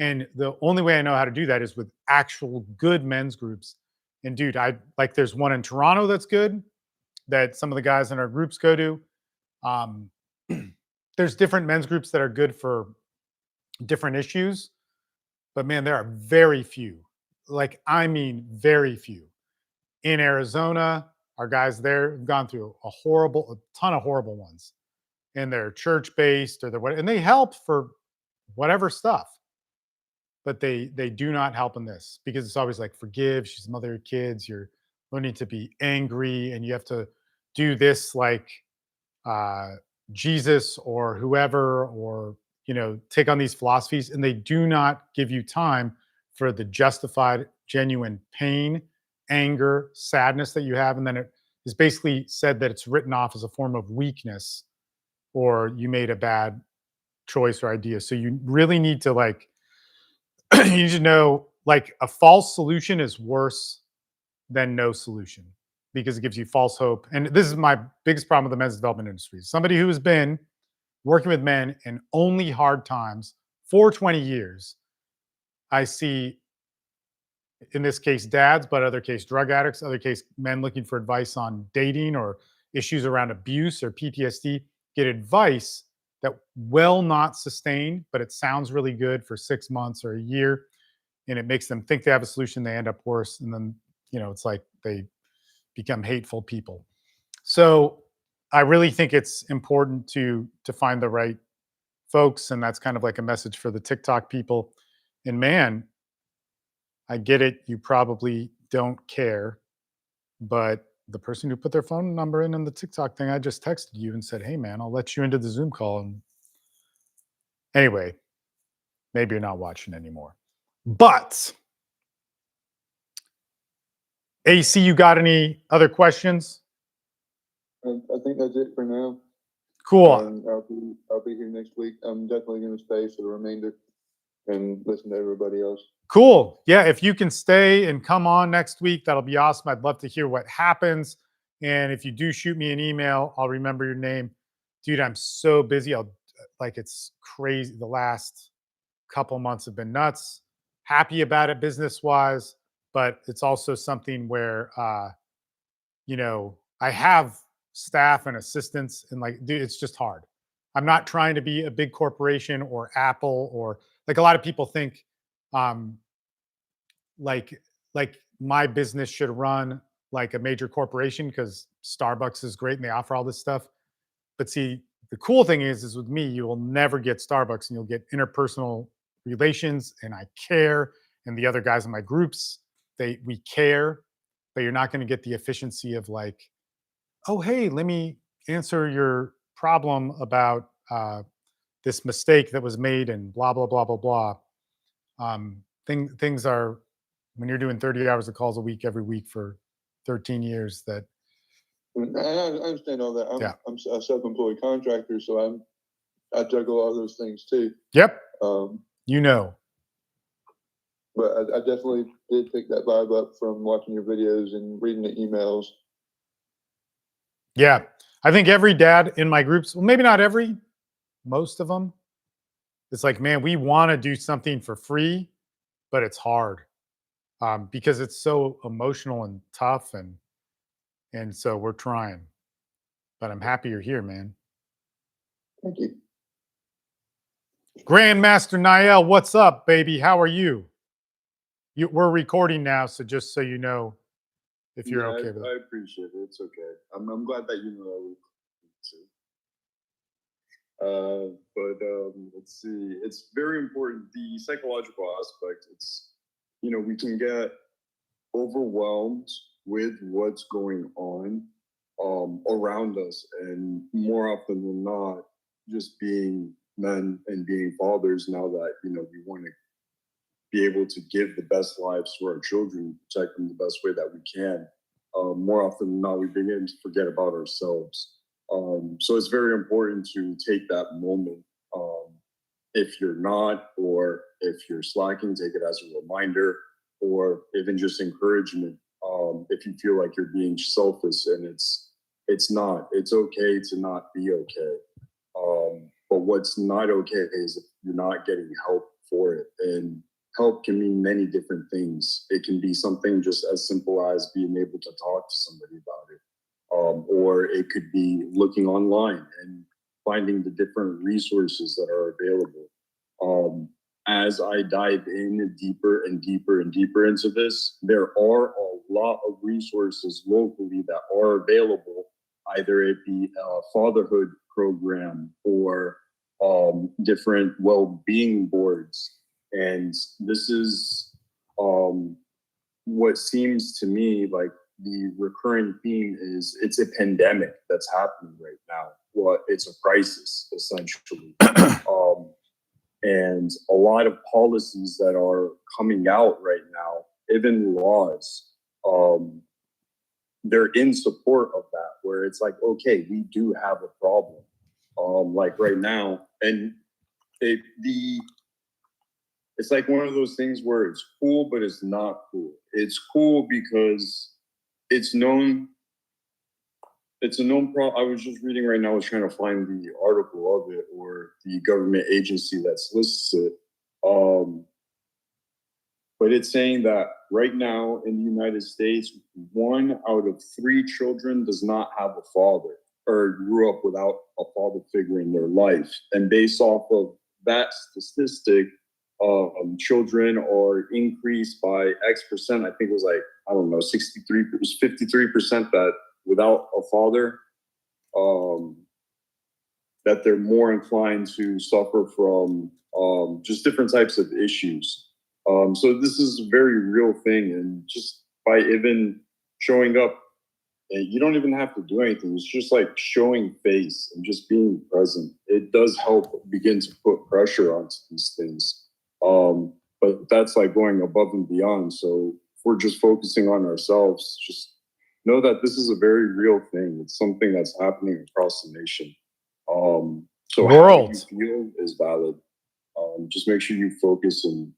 And the only way I know how to do that is with actual good men's groups. And dude, there's one in Toronto that's good, that some of the guys in our groups go to. There's different men's groups that are good for different issues. But man, there are very few, I mean, very few. In Arizona, our guys there have gone through a ton of horrible ones. And they're church-based, and they help for whatever stuff. but they do not help in this because it's always like forgive. She's the mother of your kids. You're learning to be angry, and you have to do this like Jesus or whoever, or take on these philosophies, and they do not give you time for the justified, genuine pain, anger, sadness that you have, and then it is basically said that it's written off as a form of weakness, or you made a bad choice or idea. So you really need to you need to know like a false solution is worse than no solution because it gives you false hope. And this is my biggest problem with the men's development industry. Somebody who has been working with men in only hard times for 20 years, I see in this case dads, but other case drug addicts, other case men looking for advice on dating or issues around abuse or PTSD, get advice that will not sustain, but it sounds really good for 6 months or a year, and it makes them think they have a solution. They end up worse, and then it's like they become hateful people. So I really think it's important to find the right folks, and that's kind of like a message for the TikTok people. And man, I get it. You probably don't care, but the person who put their phone number in the TikTok thing, I just texted you and said, "Hey, man, I'll let you into the Zoom call." And anyway, maybe you're not watching anymore. But AC, you got any other questions? I think that's it for now. Cool. I'll be here next week. I'm definitely going to stay for the remainder and listen to everybody else. Cool. Yeah, if you can stay and come on next week, that'll be awesome. I'd love to hear what happens. And if you do shoot me an email, I'll remember your name. Dude, I'm so busy. It's crazy. The last couple months have been nuts. Happy about it business-wise, but it's also something where, I have staff and assistants, and dude, it's just hard. I'm not trying to be a big corporation or Apple, or like a lot of people think, like my business should run like a major corporation because Starbucks is great and they offer all this stuff. But see, the cool thing is with me, you will never get Starbucks, and you'll get interpersonal relations, and I care, and the other guys in my groups, we care, but you're not going to get the efficiency of like, oh, hey, let me answer your problem about this mistake that was made and blah, blah, blah, blah, blah. Things are, when you're doing 30 hours of calls a week, every week for 13 years, that. I understand all that. Yeah. I'm a self-employed contractor, so I juggle all those things too. Yep. But I definitely did pick that vibe up from watching your videos and reading the emails. Yeah. I think every dad in my groups, well, maybe not every, most of them, it's like, man, we want to do something for free, but it's hard because it's so emotional and tough. And so we're trying, but I'm happy you're here, man. Thank you. Grandmaster Niall, what's up, baby? How are you? We're recording now, so just so you know, if you're okay with it. I appreciate it. It's okay. I'm glad that you know I would too. Let's see. It's very important. The psychological aspect. It's we can get overwhelmed with what's going on around us, and more often than not, just being men and being fathers. Now that we want to be able to give the best lives to our children, protect them the best way that we can. More often than not, we begin to forget about ourselves. So it's very important to take that moment. If you're not, or if you're slacking, take it as a reminder, or even just encouragement. If you feel like you're being selfish, and it's not. It's okay to not be okay. But what's not okay is if you're not getting help for it. And help can mean many different things. It can be something just as simple as being able to talk to somebody about it. Or it could be looking online and finding the different resources that are available. As I dive in deeper and deeper and deeper into this, there are a lot of resources locally that are available, either it be a fatherhood program or different well-being boards And this is what seems to me like the recurring theme is it's a pandemic that's happening right now. Well, it's a crisis essentially. And a lot of policies that are coming out right now, even laws, they're in support of that, where it's like, okay, we do have a problem. Like right now, and it's like one of those things where it's cool, but it's not cool. It's cool because it's known. It's a known problem. I was just reading right now, I was trying to find the article of it or the government agency that's listed it. But it's saying that right now in the United States, 1 out of 3 children does not have a father or grew up without a father figure in their life. And based off of that statistic, children are increased by X percent. I think it was like, I don't know, 63, it was 53% that without a father, that they're more inclined to suffer from just different types of issues. So this is a very real thing. And just by even showing up, and you don't even have to do anything. It's just like showing face and just being present. It does help begin to put pressure onto these things. But that's like going above and beyond. So if we're just focusing on ourselves, just know that this is a very real thing. It's something that's happening across the nation. So World. how you feel is valid. Just make sure you focus and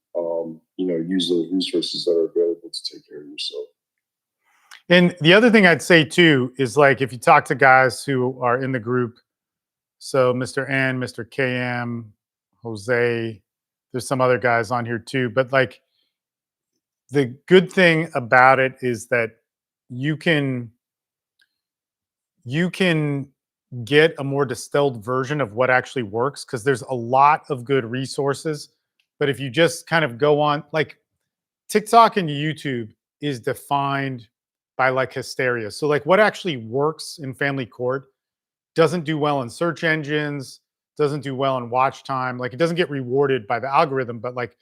use those resources that are available to take care of yourself. And the other thing I'd say too is like if you talk to guys who are in the group, so Mr. N, Mr. KM, Jose, there's some other guys on here too, but like the good thing about it is that you can get a more distilled version of what actually works because there's a lot of good resources. But if you just kind of go on, like TikTok and YouTube is defined by like hysteria. So like what actually works in family court doesn't do well in search engines, doesn't do well in watch time. Like it doesn't get rewarded by the algorithm, but like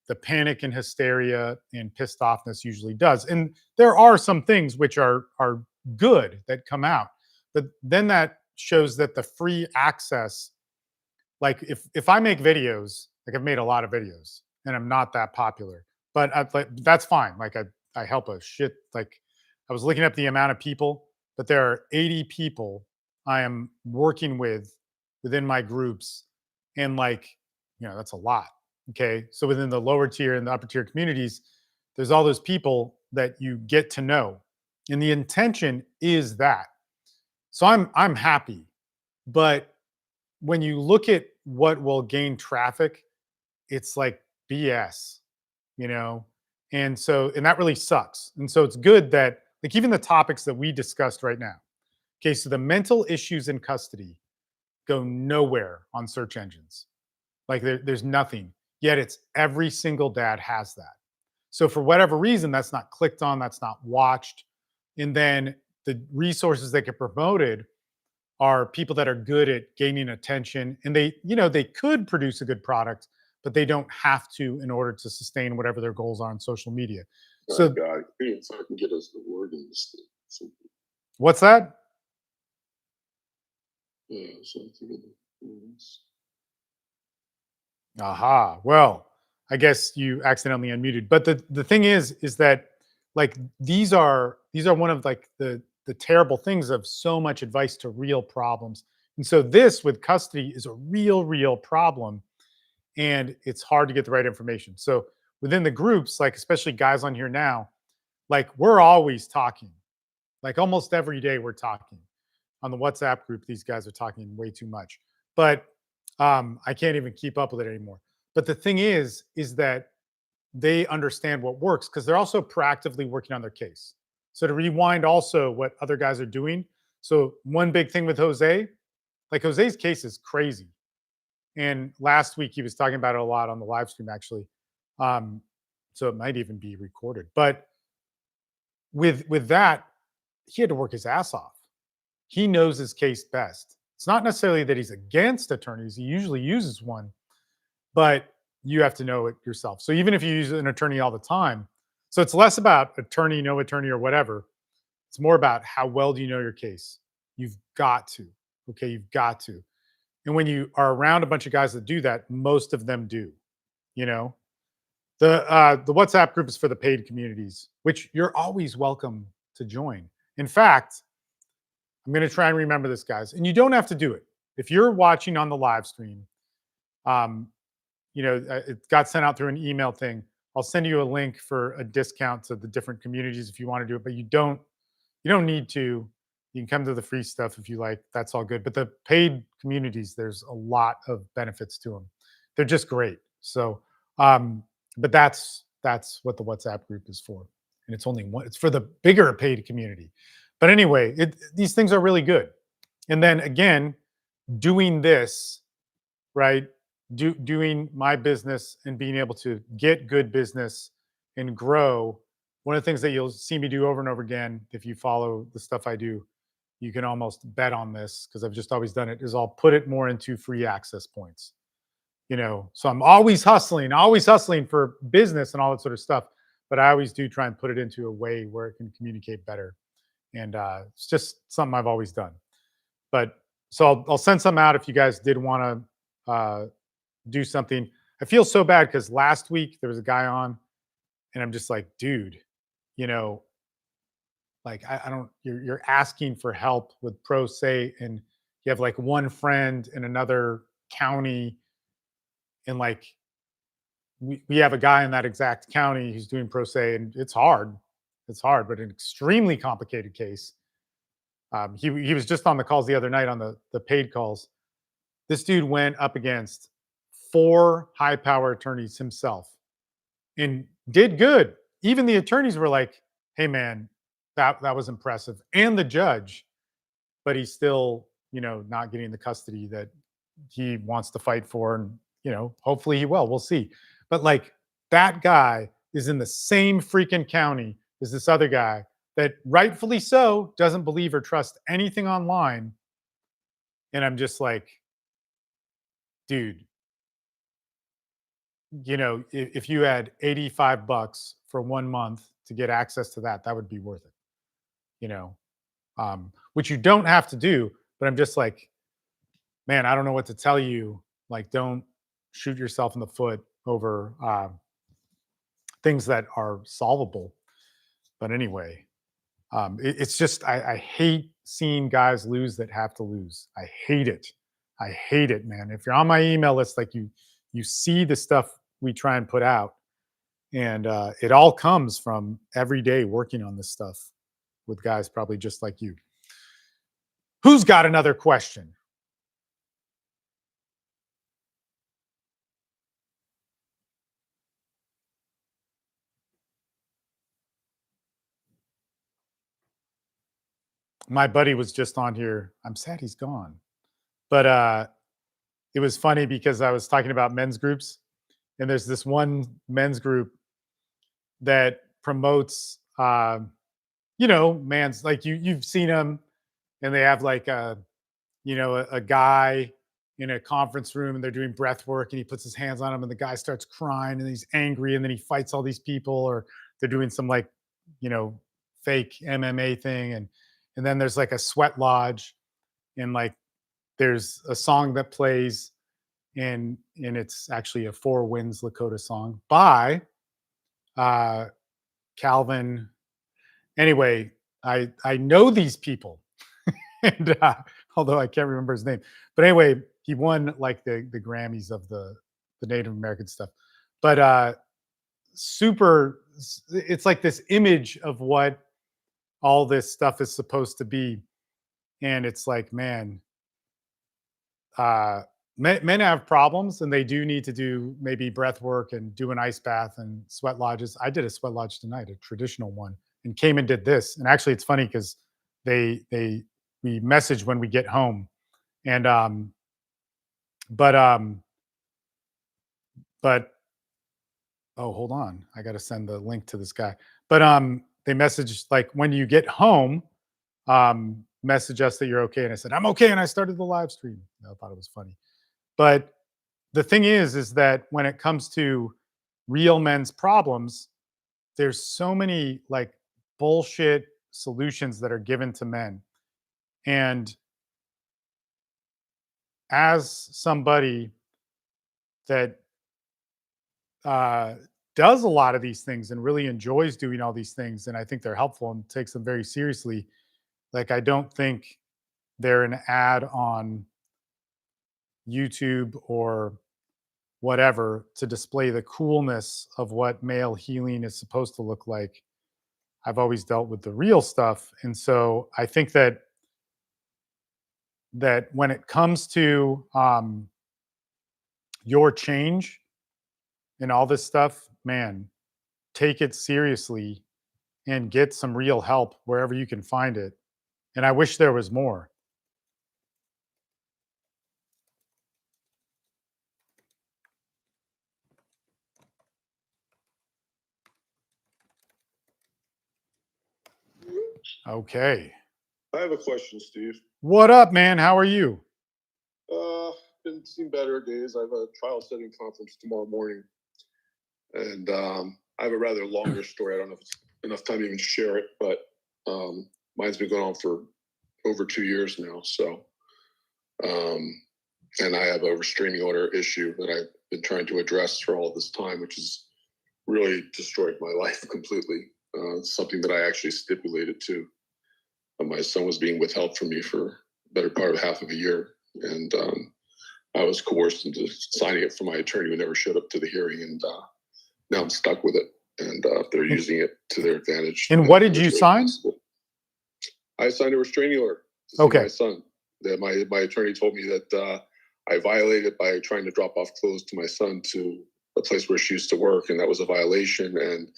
the panic and hysteria and pissed offness usually does. And there are some things which are good that come out, but then that shows that the free access, like if I make videos, like I've made a lot of videos and I'm not that popular, but that's fine. Like I help a shit. Like I was looking up the amount of people, but there are 80 people I am working with within my groups. And like, that's a lot. Okay. So within the lower tier and the upper tier communities, there's all those people that you get to know. And the intention is that. So I'm happy. But when you look at what will gain traffic, it's like BS, and that really sucks. And so it's good that like even the topics that we discussed right now. Okay, so the mental issues in custody go nowhere on search engines. Like there's nothing. Yet it's every single dad has that. So for whatever reason, that's not clicked on, that's not watched. And then the resources that get promoted are people that are good at gaining attention, and they could produce a good product, but they don't have to in order to sustain whatever their goals are on social media. So, God, if I can get us the word in this thing. What's that? Yeah, something. Aha. Well, I guess you accidentally unmuted. But the thing is that like these are one of like the terrible things of so much advice to real problems. And so this with custody is a real problem. And it's hard to get the right information. So within the groups, like especially guys on here now, like we're always talking. Like almost every day we're talking. On the WhatsApp group, these guys are talking way too much. But I can't even keep up with it anymore. But the thing is that they understand what works because they're also proactively working on their case. So to rewind also what other guys are doing. So one big thing with Jose, like Jose's case is crazy. And last week he was talking about it a lot on the live stream actually. So it might even be recorded. But with that, he had to work his ass off. He knows his case best. It's not necessarily that he's against attorneys. He usually uses one, but you have to know it yourself. So even if you use an attorney all the time, so it's less about attorney, no attorney, or whatever. It's more about how well do you know your case. You've got to. Okay, you've got to. And when you are around a bunch of guys that do that, most of them do. You know, the WhatsApp group is for the paid communities, which you're always welcome to join. In fact, I'm going to try and remember this, guys, and you don't have to do it. If you're watching on the live stream, it got sent out through an email thing. I'll send you a link for a discount to the different communities if you want to do it, but you don't need to. You can come to the free stuff if you like. That's all good. But the paid communities, there's a lot of benefits to them. They're just great. So, but that's what the WhatsApp group is for. And it's only one. It's for the bigger paid community. But anyway, these things are really good. And then again, doing this, right? Doing my business and being able to get good business and grow. One of the things that you'll see me do over and over again, if you follow the stuff I do, you can almost bet on this because I've just always done it, is I'll put it more into free access points. So I'm always hustling for business and all that sort of stuff. But I always do try and put it into a way where it can communicate better. And it's just something I've always done. But so I'll send some out if you guys did want to do something. I feel so bad because last week there was a guy on and I'm just like, dude, like I don't, you're asking for help with Pro Se and you have like one friend in another county and like we have a guy in that exact county who's doing Pro Se and it's hard, but an extremely complicated case. He was just on the calls the other night on the paid calls. This dude went up against 4 high power attorneys himself and did good. Even the attorneys were like, hey man, that was impressive. And the judge, but he's still, not getting the custody that he wants to fight for. And, hopefully he will, we'll see. But like that guy is in the same freaking county as this other guy that rightfully so doesn't believe or trust anything online. And I'm just like, dude, if you had $85 for 1 month to get access to that would be worth it, which you don't have to do. But I'm just like, man, I don't know what to tell you. Like, don't shoot yourself in the foot over things that are solvable. But anyway, it's just, I hate seeing guys lose that have to lose. I hate it, man. If you're on my email list, like you see the stuff we try and put out, and it all comes from every day working on this stuff with guys probably just like you. Who's got another question? My buddy was just on here. I'm sad he's gone. But it was funny because I was talking about men's groups, and there's this one men's group that promotes, man's, like you've seen them, and they have like a guy in a conference room, and they're doing breath work, and he puts his hands on him, and the guy starts crying, and he's angry, and then he fights all these people, or they're doing some like, fake MMA thing, and then there's like a sweat lodge, and like there's a song that plays, and it's actually a Four Winds Lakota song by Calvin. Anyway, I know these people, and although I can't remember his name, but anyway, he won like the Grammys of the Native American stuff. But super, it's like this image of what all this stuff is supposed to be, and it's like, man, men have problems, and they do need to do maybe breath work and do an ice bath and sweat lodges. I did a sweat lodge tonight, a traditional one, and came and did this. And actually, it's funny because we message when we get home, and but oh, hold on, I got to send the link to this guy. But they message like, when you get home, message us that you're okay. And I said, I'm okay. And I started the live stream. I thought it was funny. But the thing is that when it comes to real men's problems, there's so many like bullshit solutions that are given to men. And as somebody that does a lot of these things and really enjoys doing all these things, and I think they're helpful and takes them very seriously, like I don't think they're an ad on YouTube or whatever to display the coolness of what male healing is supposed to look like. I've always dealt with the real stuff. And so I think that when it comes to your change and all this stuff, man, take it seriously and get some real help wherever you can find it. And I wish there was more. Okay. I have a question, Steve. What up, man? How are you? Been seeing better days. I have a trial setting conference tomorrow morning, and I have a rather longer story. I don't know if it's enough time to even share it, but mine's been going on for over 2 years now. So, and I have a restraining order issue that I've been trying to address for all this time, which has really destroyed my life completely. Something that I actually stipulated to. My son was being withheld from me for the better part of half of a year, and I was coerced into signing it for my attorney who never showed up to the hearing, and now I'm stuck with it, and they're using it to their advantage. And what did you sign? I signed a restraining order to see my son. That my attorney told me that I violated by trying to drop off clothes to my son to a place where she used to work, and that was a violation, and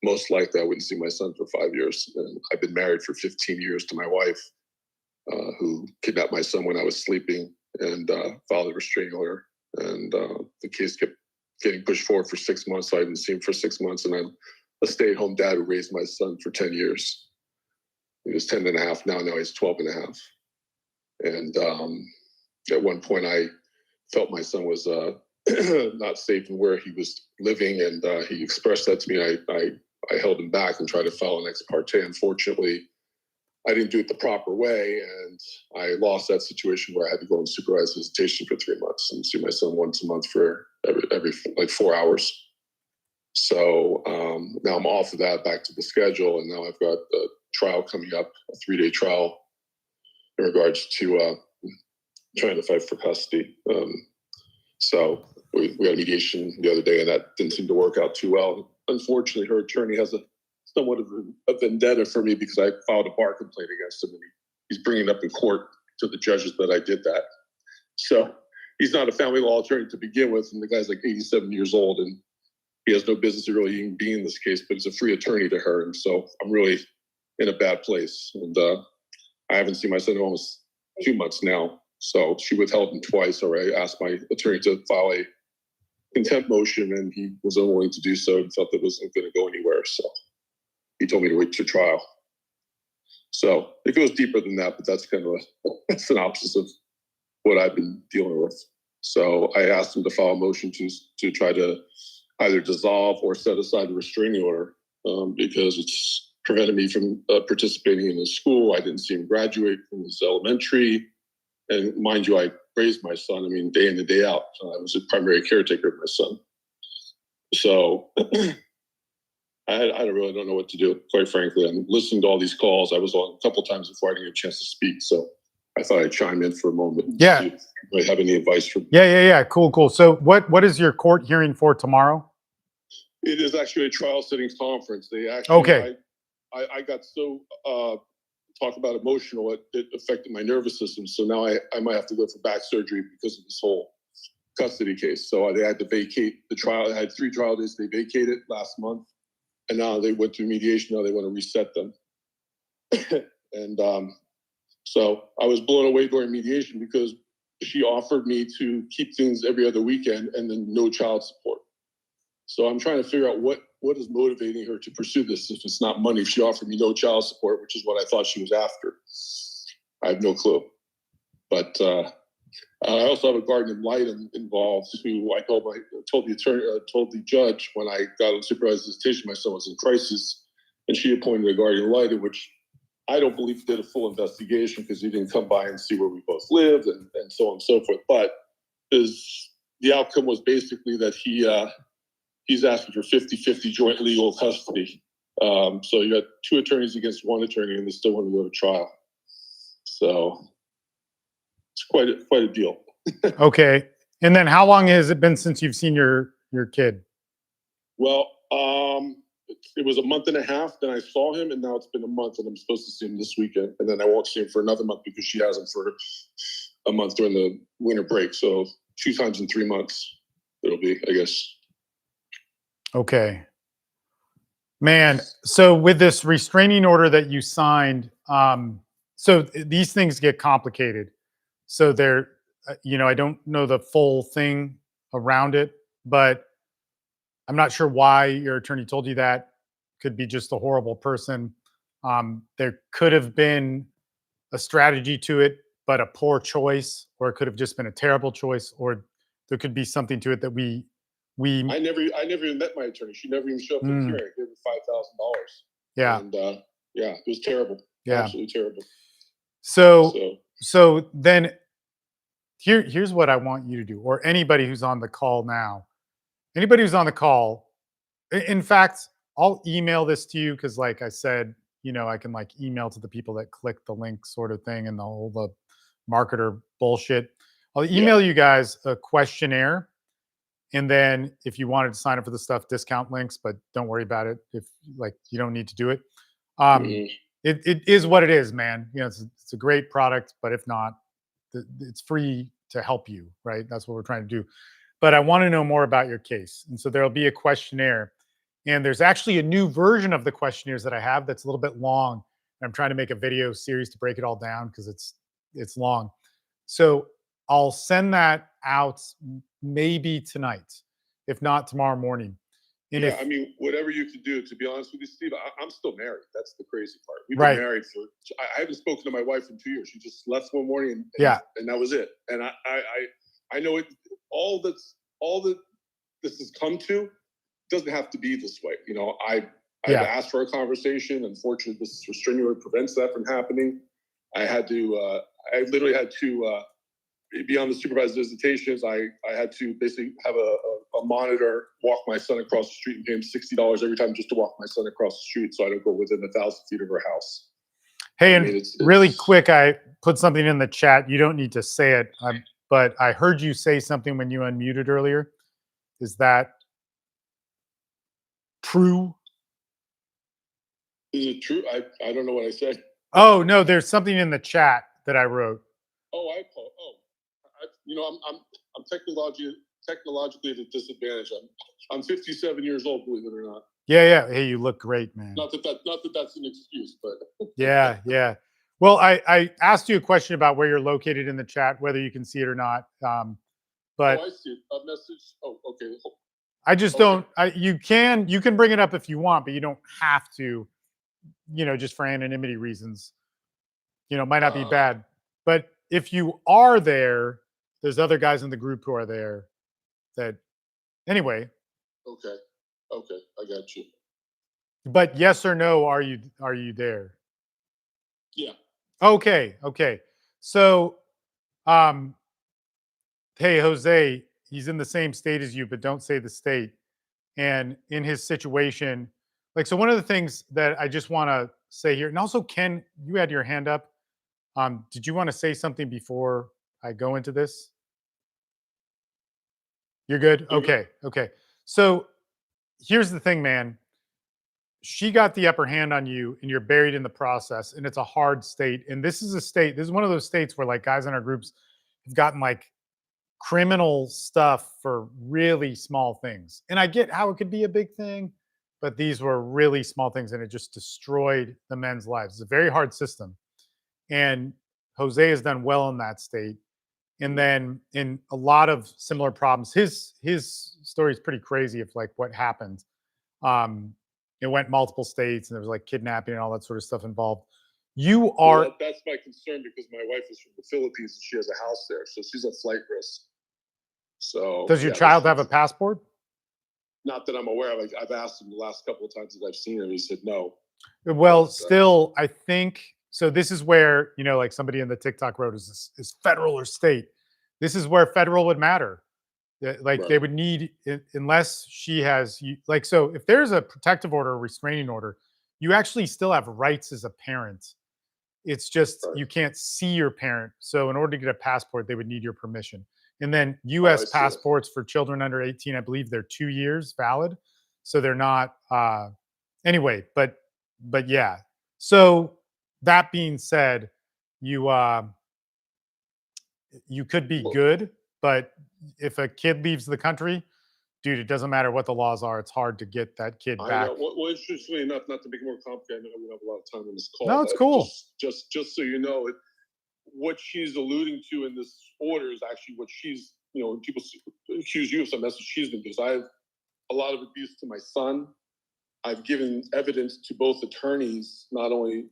most likely I wouldn't see my son for 5 years. And I've been married for 15 years to my wife, who kidnapped my son when I was sleeping and filed a restraining order. And the case kept getting pushed forward for 6 months. So I didn't see him for 6 months. And I'm a stay-at-home dad who raised my son for 10 years. He was 10 and a half. Now he's 12 and a half. And at one point I felt my son was not safe in where he was living. And he expressed that to me. I held him back and tried to file an ex parte. Unfortunately, I didn't do it the proper way, and I lost that situation where I had to go on supervised visitation for 3 months and see my son once a month for every like 4 hours. So now I'm off of that, back to the schedule, and now I've got a trial coming up, a 3-day trial in regards to trying to fight for custody. So we had a mediation the other day, and that didn't seem to work out too well. Unfortunately, her attorney has somewhat of a vendetta for me because I filed a bar complaint against him, and he's bringing it up in court to the judges that I did that. So he's not a family law attorney to begin with, and the guy's like 87 years old, and he has no business really even being in this case, but he's a free attorney to her, and so I'm really in a bad place. And I haven't seen my son in almost 2 months now, so she withheld him twice, or I asked my attorney to file a contempt motion, and he was unwilling to do so and felt that it wasn't going to go anywhere. So he told me to wait to trial. So it goes deeper than that, but that's kind of a synopsis of what I've been dealing with. So I asked him to file a motion to try to either dissolve or set aside the restraining order because it's prevented me from participating in his school. I didn't see him graduate from his elementary. And mind you, I raised my son, day in and day out. So I was a primary caretaker of my son. So I really don't know what to do, quite frankly. I'm listening to all these calls. I was on a couple times before I didn't get a chance to speak. So I thought I'd chime in for a moment. Yeah. See if you might have any advice for me. Yeah. Cool. So what is your court hearing for tomorrow? It is actually a trial setting conference. They actually, okay. I got so talk about emotional, it affected my nervous system. So now I might have to go for back surgery because of this whole custody case. So they had to vacate the trial. I had 3 trial days. They vacated last month. And now they went through mediation. Now they want to reset them. And so I was blown away during mediation because she offered me to keep things every other weekend and then no child support. So I'm trying to figure out what is motivating her to pursue this if it's not money. If she offered me no child support, which is what I thought she was after, I have no clue. But I also have a guardian ad litem involved who I told the judge when I got on supervised visitation, my son was in crisis, and she appointed a guardian ad litem, which I don't believe did a full investigation because he didn't come by and see where we both lived and so on and so forth. But the outcome was basically that he's asking for 50-50 joint legal custody. So you got two attorneys against one attorney, and they still want to go to trial. So it's quite a deal. Okay. And then how long has it been since you've seen your kid? Well, it was a month and a half. Then I saw him, and now it's been a month, and I'm supposed to see him this weekend. And then I won't see him for another month because she has him for a month during the winter break. So 2 times in 3 months it'll be, I guess. Okay. Man, so with this restraining order that you signed, so these things get complicated. So they're, I don't know the full thing around it, but I'm not sure why your attorney told you that. Could be just a horrible person. There could have been a strategy to it, but a poor choice, or it could have just been a terrible choice, or there could be something to it that we. I never even met my attorney. She never even showed up to the hearing. I gave her $5,000. Yeah. And yeah, it was terrible. Yeah. Absolutely terrible. So then here's what I want you to do, or anybody who's on the call now. Anybody who's on the call, in fact, I'll email this to you because, like I said, I can like email to the people that click the link sort of thing and the marketer bullshit. I'll email you guys a questionnaire. And then if you wanted to sign up for the stuff, discount links, but don't worry about it. If like, you don't need to do it. It is what it is, man. It's a great product, but if not, it's free to help you, right? That's what we're trying to do. But I want to know more about your case. And so there'll be a questionnaire. And there's actually a new version of the questionnaires that I have that's a little bit long. And I'm trying to make a video series to break it all down because it's long. So I'll send that out maybe tonight, if not tomorrow morning. And I mean, whatever you can do. To be honest with you, Steve, I'm still married. That's the crazy part. We've Right. been married for. I haven't spoken to my wife in 2 years. She just left one morning, and that was it. And I know it. All that this has come to doesn't have to be this way. I've asked for a conversation. Unfortunately, this restraining order prevents that from happening. I literally had to. Beyond the supervised visitations, I had to basically have a monitor walk my son across the street and pay him $60 every time just to walk my son across the street so I don't go within 1,000 feet of her house. Hey, and it's really quick, I put something in the chat. You don't need to say it, but I heard you say something when you unmuted earlier. Is that true? Is it true? I don't know what I said. Oh, no, there's something in the chat that I wrote. I'm technologically at a disadvantage. I'm 57 years old, believe it or not. Yeah. Hey, you look great, man. Not that that's an excuse, but yeah. Well, I asked you a question about where you're located in the chat, whether you can see it or not. But I see it. A message. Oh, okay. I just don't. You can bring it up if you want, but you don't have to. Just for anonymity reasons. It might not be bad, but if you are there, there's other guys in the group who are there. That anyway. Okay, I got you. But yes or no, are you there? Yeah. Okay. So, hey, Jose, he's in the same state as you, but don't say the state. And in his situation, so one of the things that I just want to say here, and also Ken, you had your hand up. Did you want to say something before I go into this? You're good? Okay. So here's the thing, man. She got the upper hand on you and you're buried in the process, and it's a hard state. And this is one of those states where guys in our groups have gotten criminal stuff for really small things. And I get how it could be a big thing, but these were really small things and it just destroyed the men's lives. It's a very hard system. And Jose has done well in that state. And then in a lot of similar problems, his story is pretty crazy of what happened. It went multiple states and there was kidnapping and all that sort of stuff involved. You are. That's my concern because my wife is from the Philippines and she has a house there, so she's a flight risk. So Does your yeah, child this have a is- passport? Not that I'm aware of. I've asked him the last couple of times that I've seen him. He said no. Well, But, still, I think so. This is where, like somebody in the TikTok wrote, is federal or state? This is where federal would matter. Like they Right. would need, unless she has, like, so if there's a protective order, or restraining order, you actually still have rights as a parent. It's just Right. you can't see your parent. So in order to get a passport, they would need your permission. And then I U.S. see. passports for children under 18, I believe they're 2 years valid. So they're not. Anyway, but yeah. So that being said, you you could be Well- good, but if a kid leaves the country, dude, it doesn't matter what the laws are. It's hard to get that kid I back. know. Well, interestingly enough, not to make it more complicated, I know we don't have a lot of time on this call. No, it's but cool. Just so you know, what she's alluding to in this order is actually what she's, when people accuse you of something, that's what she's been doing. So I have a lot of abuse to my son. I've given evidence to both attorneys, not only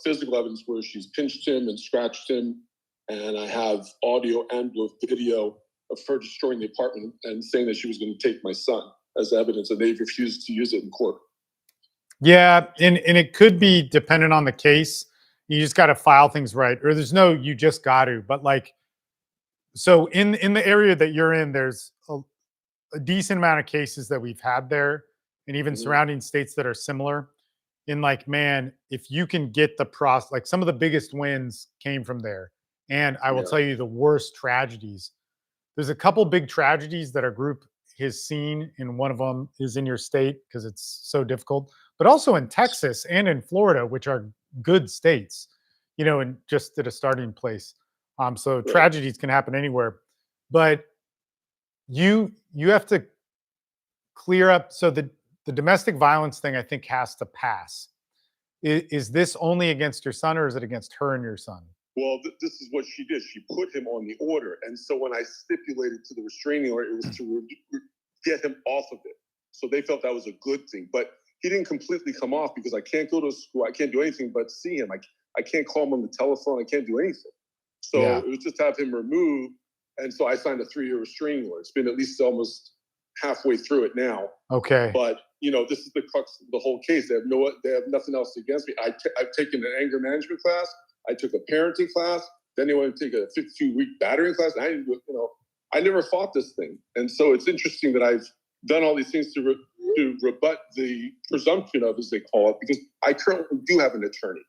physical evidence where she's pinched him and scratched him, and I have audio and video of her destroying the apartment and saying that she was going to take my son as evidence, and they've refused to use it in court. Yeah, and it could be dependent on the case. You just got to file things right, or there's no you just got to. But like, so in the area that you're in, there's a decent amount of cases that we've had there, and even Mhm. surrounding states that are similar. In like, man, if you can get the process, like some of the biggest wins came from there. And I will Yeah. tell you the worst tragedies. There's a couple big tragedies that our group has seen, and one of them is in your state because it's so difficult, but also in Texas and in Florida, which are good states, and just at a starting place. So Right. tragedies can happen anywhere, but you have to clear up. So the domestic violence thing, I think, has to pass. Is this only against your son, or is it against her and your son? Well, this is what she did. She put him on the order. And so when I stipulated to the restraining order, it was to get him off of it. So they felt that was a good thing. But he didn't completely come off because I can't go to school. I can't do anything but see him. I can't call him on the telephone. I can't do anything. So Yeah. it was just have him removed. And so I signed a 3-year restraining order. It's been at least almost halfway through it now. Okay. But this is the crux of the whole case. They have nothing else against me. I've taken an anger management class. I took a parenting class. Then they want to take a 52-week battering class. And I never fought this thing. And so it's interesting that I've done all these things to rebut the presumption of, as they call it, because I currently do have an attorney.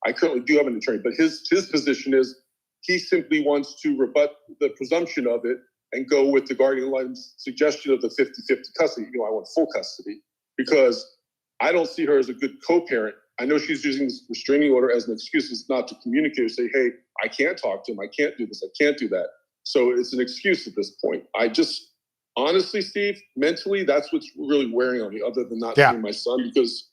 But his position is he simply wants to rebut the presumption of it and go with the guardian license suggestion of the 50-50 custody. I want full custody because I don't see her as a good co-parent. I know she's using this restraining order as an excuse not to communicate or say, hey, I can't talk to him. I can't do this. I can't do that. So it's an excuse at this point. I just, honestly, Steve, mentally, that's what's really wearing on me, other than not seeing my son, because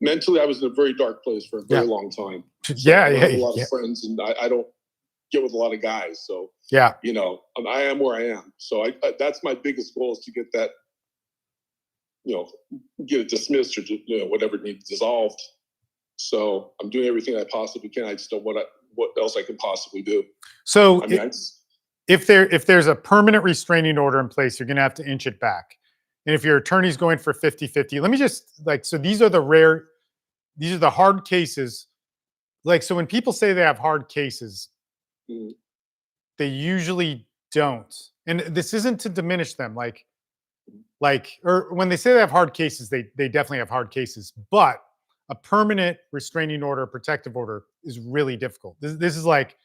mentally I was in a very dark place for a very long time. So I don't have a lot of friends, and I don't get with a lot of guys. So, yeah, I am where I am. So that's my biggest goal, is to get that, get it dismissed or whatever needs dissolved. So I'm doing everything I possibly can. I just don't what else I can possibly do. So I mean, if there's a permanent restraining order in place, you're going to have to inch it back. And if your attorney's going for 50-50, let me just so these are the hard cases. Like, so when people say they have hard cases, they usually don't. And this isn't to diminish them. Or when they say they have hard cases, they definitely have hard cases. But a permanent restraining order, protective order, is really difficult. This is like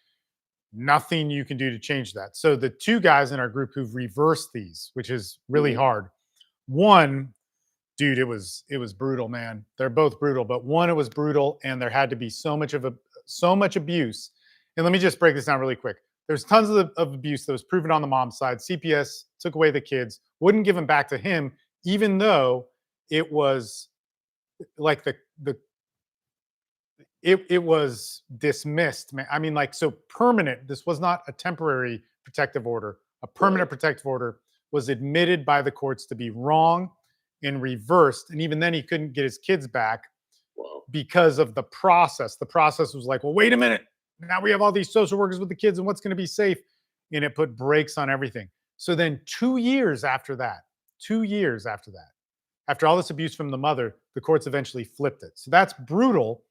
nothing you can do to change that. So the two guys in our group who've reversed these, which is really hard. One, dude, it was brutal, man. They're both brutal, but one, it was brutal, and there had to be so much abuse. And let me just break this down really quick. There's tons of abuse that was proven on the mom's side. CPS took away the kids, wouldn't give them back to him, even though it was like it was dismissed, man. I mean, so permanent. This was not a temporary protective order. A permanent protective order was admitted by the courts to be wrong and reversed. And even then, he couldn't get his kids back. Wow. because of the process was like, well, wait a minute. Now we have all these social workers with the kids and what's going to be safe. And it put brakes on everything. So then 2 years after that, after all this abuse from the mother, the courts eventually flipped it. So that's brutal,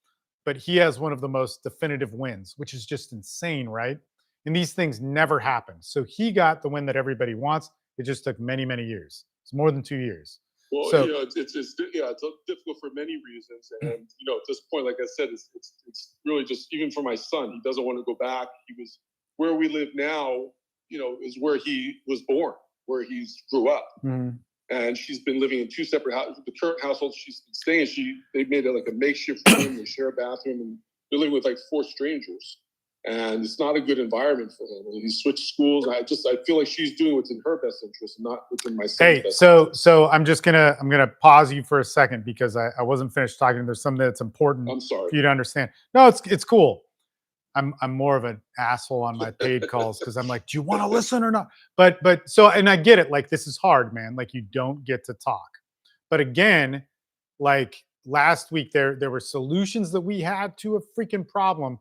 but he has one of the most definitive wins, which is just insane, right? And these things never happen. So he got the win that everybody wants. It just took many, many years. It's more than 2 years. Well, So- you know, it's difficult for many reasons, and you know, at this point, like I said, it's really just even for my son. He doesn't want to go back. He was where we live now. You know, is where he was born, where he's grew up. Mhm. And she's been living in 2 separate houses. The current household she's been staying, they made it like a makeshift room. They share a bathroom, and they're living with like 4 strangers. And it's not a good environment for him. And he switched schools. I feel like she's doing what's in her best interest, not within my son's Hey, best so interest. I'm gonna pause you for a second because I wasn't finished talking. There's something that's important I'm sorry. for you to understand. No, it's cool. I'm more of an asshole on my paid calls because I'm like, do you want to listen or not? But so, and I get it. Like, this is hard, man. Like, you don't get to talk. But again, like last week, there were solutions that we had to a freaking problem,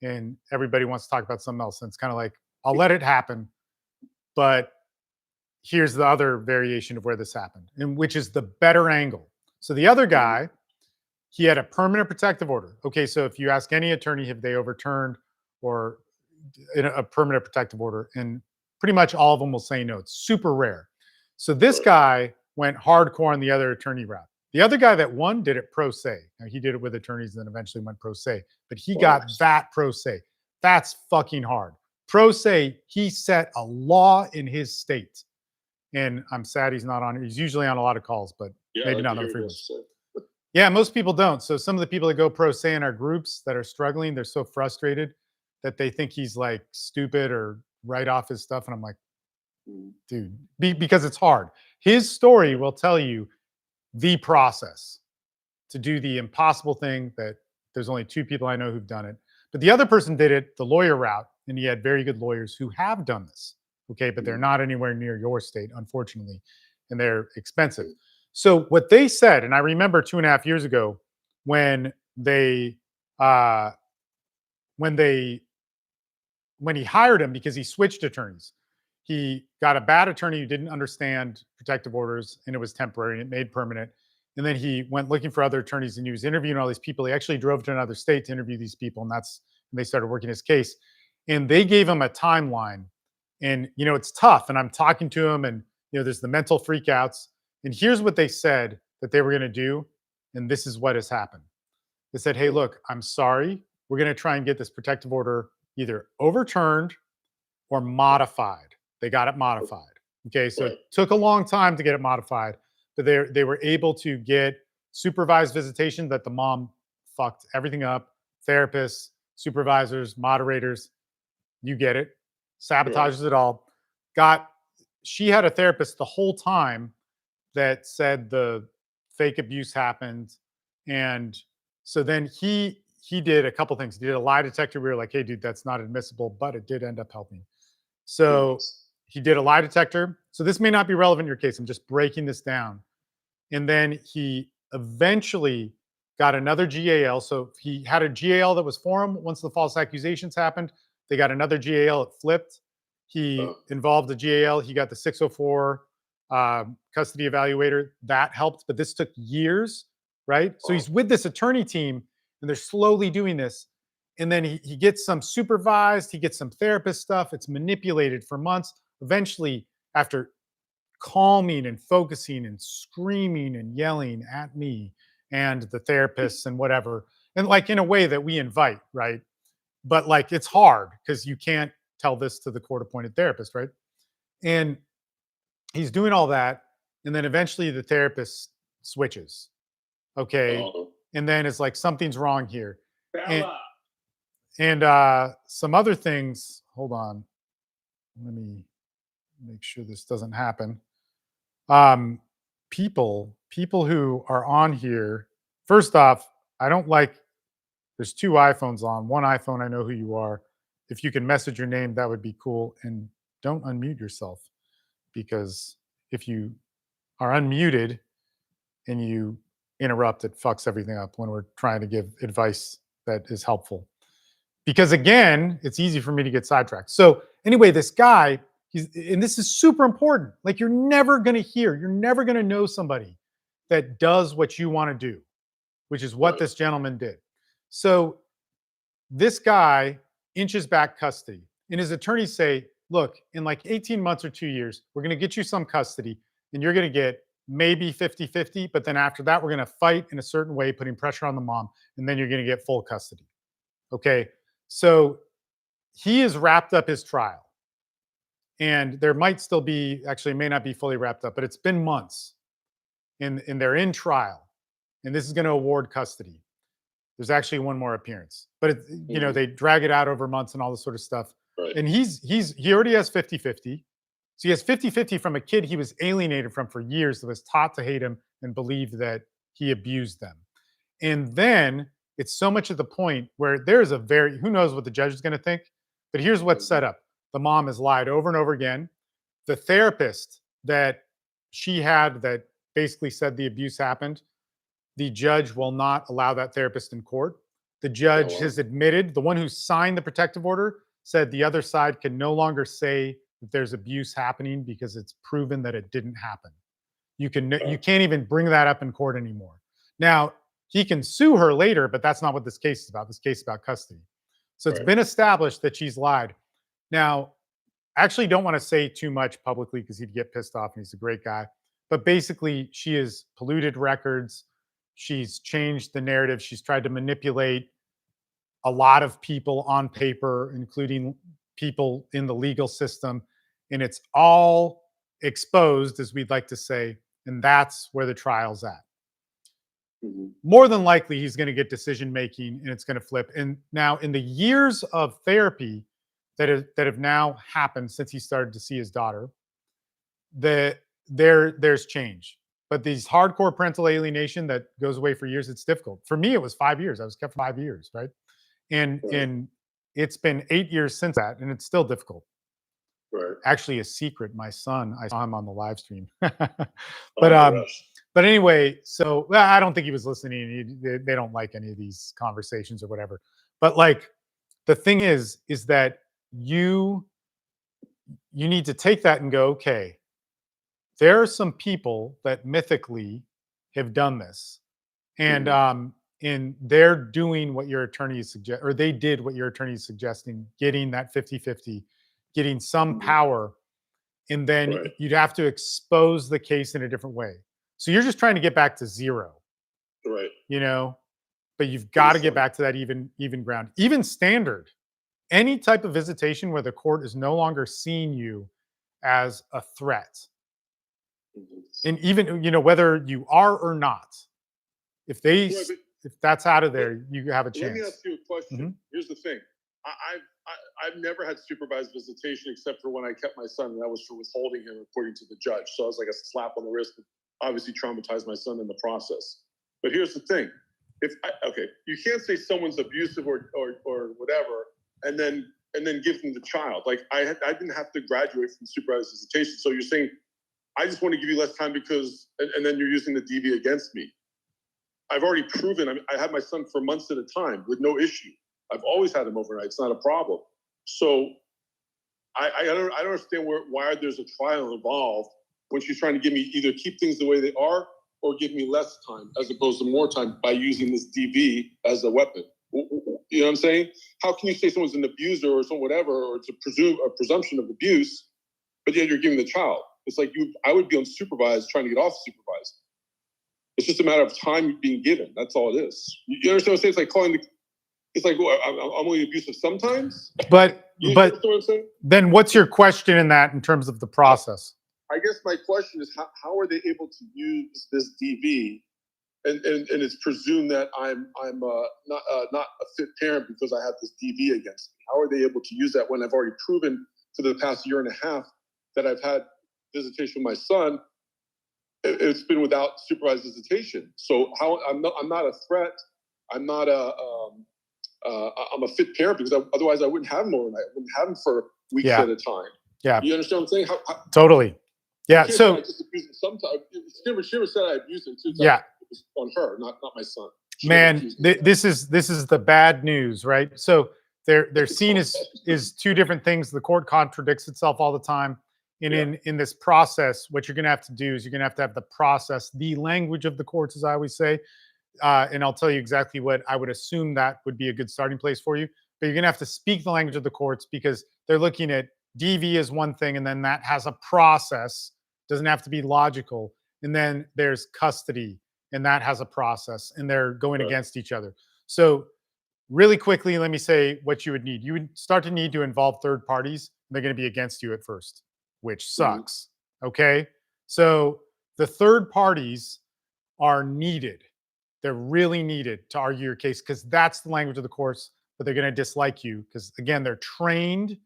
and everybody wants to talk about something else. And it's kind of like, I'll let it happen. But here's the other variation of where this happened, and which is the better angle. So the other guy, he had a permanent protective order. Okay, so if you ask any attorney, have they overturned or a permanent protective order? And pretty much all of them will say no. It's super rare. So this guy went hardcore on the other attorney route. The other guy that won did it pro se. Now, he did it with attorneys and then eventually went pro se. But he got that pro se. That's fucking hard. Pro se, he set a law in his state. And I'm sad he's not on. He's usually on a lot of calls, but Yeah, maybe I not like on to hear frequency. this, so. Yeah, most people don't. So some of the people that go pro se in our groups that are struggling, they're so frustrated that they think he's like stupid or write off his stuff. And I'm like, dude, because it's hard. His story will tell you the process to do the impossible thing that there's only 2 people I know who've done it. But the other person did it the lawyer route, and he had very good lawyers who have done this. Okay, but they're not anywhere near your state, unfortunately, and they're expensive. So what they said, and I remember 2.5 years ago when they when he hired him, because he switched attorneys. He got a bad attorney who didn't understand protective orders, and it was temporary and it made permanent. And then he went looking for other attorneys, and he was interviewing all these people. He actually drove to another state to interview these people, and that's when they started working his case. And they gave him a timeline. And you know, it's tough. And I'm talking to him, and you know, there's the mental freakouts. And here's what they said that they were going to do, and this is what has happened. They said, "Hey, look, I'm sorry. We're going to try and get this protective order either overturned or modified." They got it modified. Okay, so it took a long time to get it modified, but they were able to get supervised visitation that the mom fucked everything up, therapists, supervisors, moderators, you get it, sabotages it all. She had a therapist the whole time that said the fake abuse happened. And so then he did a couple things. He did a lie detector. We were like, hey, dude, that's not admissible, but it did end up helping. So he did a lie detector. So this may not be relevant in your case. I'm just breaking this down. And then he eventually got another GAL. So he had a GAL that was for him. Once the false accusations happened, they got another GAL. It flipped. He involved the GAL. He got the 604 custody evaluator. That helped, but this took years, right? So he's with this attorney team, and they're slowly doing this. And then he gets some supervised, he gets some therapist stuff. It's manipulated for months. Eventually, after calming and focusing and screaming and yelling at me and the therapists and whatever, and like in a way that we invite, right? But like it's hard because you can't tell this to the court appointed therapist, right? And he's doing all that. And then eventually the therapist switches. Okay. And then it's like something's wrong here. And some other things. Hold on. Let me make sure this doesn't happen. People who are on here, first off, I don't like, there's 2 iPhones on. One iPhone, I know who you are. If you can message your name, that would be cool. And don't unmute yourself, because if you are unmuted and you interrupt. It fucks everything up when we're trying to give advice that is helpful. Because again, it's easy for me to get sidetracked. So anyway, this guy, and this is super important. Like you're never going to know somebody that does what you want to do, which is what this gentleman did. So this guy inches back custody, and his attorneys say, look, in like 18 months or 2 years, we're going to get you some custody, and you're going to get maybe 50-50, but then after that, we're going to fight in a certain way, putting pressure on the mom, and then you're going to get full custody. Okay, so he has wrapped up his trial, and there might still be, actually, it may not be fully wrapped up, but it's been months, and they're in trial, and this is going to award custody. There's actually one more appearance, but you know, they drag it out over months and all this sort of stuff. Right. And he already has 50-50. So he has 50-50 from a kid he was alienated from for years, that was taught to hate him and believed that he abused them. And then it's so much at the point where there's who knows what the judge is going to think, but here's what's set up. The mom has lied over and over again. The therapist that she had that basically said the abuse happened, the judge will not allow that therapist in court. The judge has admitted, the one who signed the protective order said the other side can no longer say that there's abuse happening because it's proven that it didn't happen. You can't even bring that up in court anymore. Now, he can sue her later, but that's not what this case is about. This case is about custody. So it's been established that she's lied. Now, I actually don't want to say too much publicly because he'd get pissed off, and he's a great guy. But basically, she has polluted records. She's changed the narrative. She's tried to manipulate a lot of people on paper, including people in the legal system. And it's all exposed, as we'd like to say. And that's where the trial's at. More than likely, he's going to get decision making, and it's going to flip. And now, in the years of therapy that have now happened since he started to see his daughter, there's change. But these hardcore parental alienation that goes away for years, it's difficult. For me, it was 5 years. I was kept 5 years, right? And it's been 8 years since that, and it's still difficult. Right. Actually, a secret. My son, I saw him on the live stream. But anyway, so I don't think he was listening. They don't like any of these conversations or whatever. But like, the thing is that you need to take that and go, okay, there are some people that mythically have done this, and they're doing what your attorney is suggesting, or they did what your attorney is suggesting, getting that 50-50, getting some power, and then you'd have to expose the case in a different way. So you're just trying to get back to zero, Right. you know, but you've got to get back to that even ground, even standard. Any type of visitation where the court is no longer seeing you as a threat. And even, you know, whether you are or not, if that's out of there, you have a chance. Let me ask you a question. Here's the thing. I've never had supervised visitation except for when I kept my son, and that was for withholding him according to the judge. So I was like a slap on the wrist, and obviously traumatized my son in the process. But here's the thing. You can't say someone's abusive or whatever, and then give them the child. Like I didn't have to graduate from supervised visitation. So you're saying, I just want to give you less time because, and then you're using the DV against me. I've already proven, I had my son for months at a time with no issue. I've always had him overnight. It's not a problem. So I don't understand why there's a trial involved when she's trying to give me either keep things the way they are or give me less time as opposed to more time by using this DV as a weapon. You know what I'm saying? How can you say someone's an abuser or some whatever, or it's a presumption of abuse, but yet you're giving the child? It's like I would be unsupervised trying to get off supervised. It's just a matter of time being given. That's all it is. You understand what I'm saying? It's like I'm only abusive sometimes. But what I'm saying? Then what's your question in that in terms of the process? I guess my question is how are they able to use this DV, and it's presumed that I'm not a fit parent because I have this DV against me. How are they able to use that when I've already proven for the past year and a half that I've had visitation with my son? It's been without supervised visitation. So I'm not a threat. I'm not I'm a fit parent because otherwise I wouldn't have him overnight. I wouldn't have him for weeks at a time. Yeah. You understand what I'm saying? Totally. Yeah. So I just abuse him sometimes. She never said I abused him. Yeah. was on her, not my son. She Man, accused me of that. this is the bad news, right? So they're seen as two different things. The court contradicts itself all the time. And Yeah. in this process, what you're going to have to do is you're going to have the process, the language of the courts, as I always say. And I'll tell you exactly what I would assume that would be a good starting place for you. But you're going to have to speak the language of the courts because they're looking at DV as one thing, and then that has a process. Doesn't have to be logical. And then there's custody, and that has a process, and they're going Right. against each other. So really quickly, let me say what you would need. You would start to need to involve third parties. They're going to be against you at first, which sucks. Okay. So the third parties are needed. They're really needed to argue your case because that's the language of the courts, but they're going to dislike you because, again, they're trained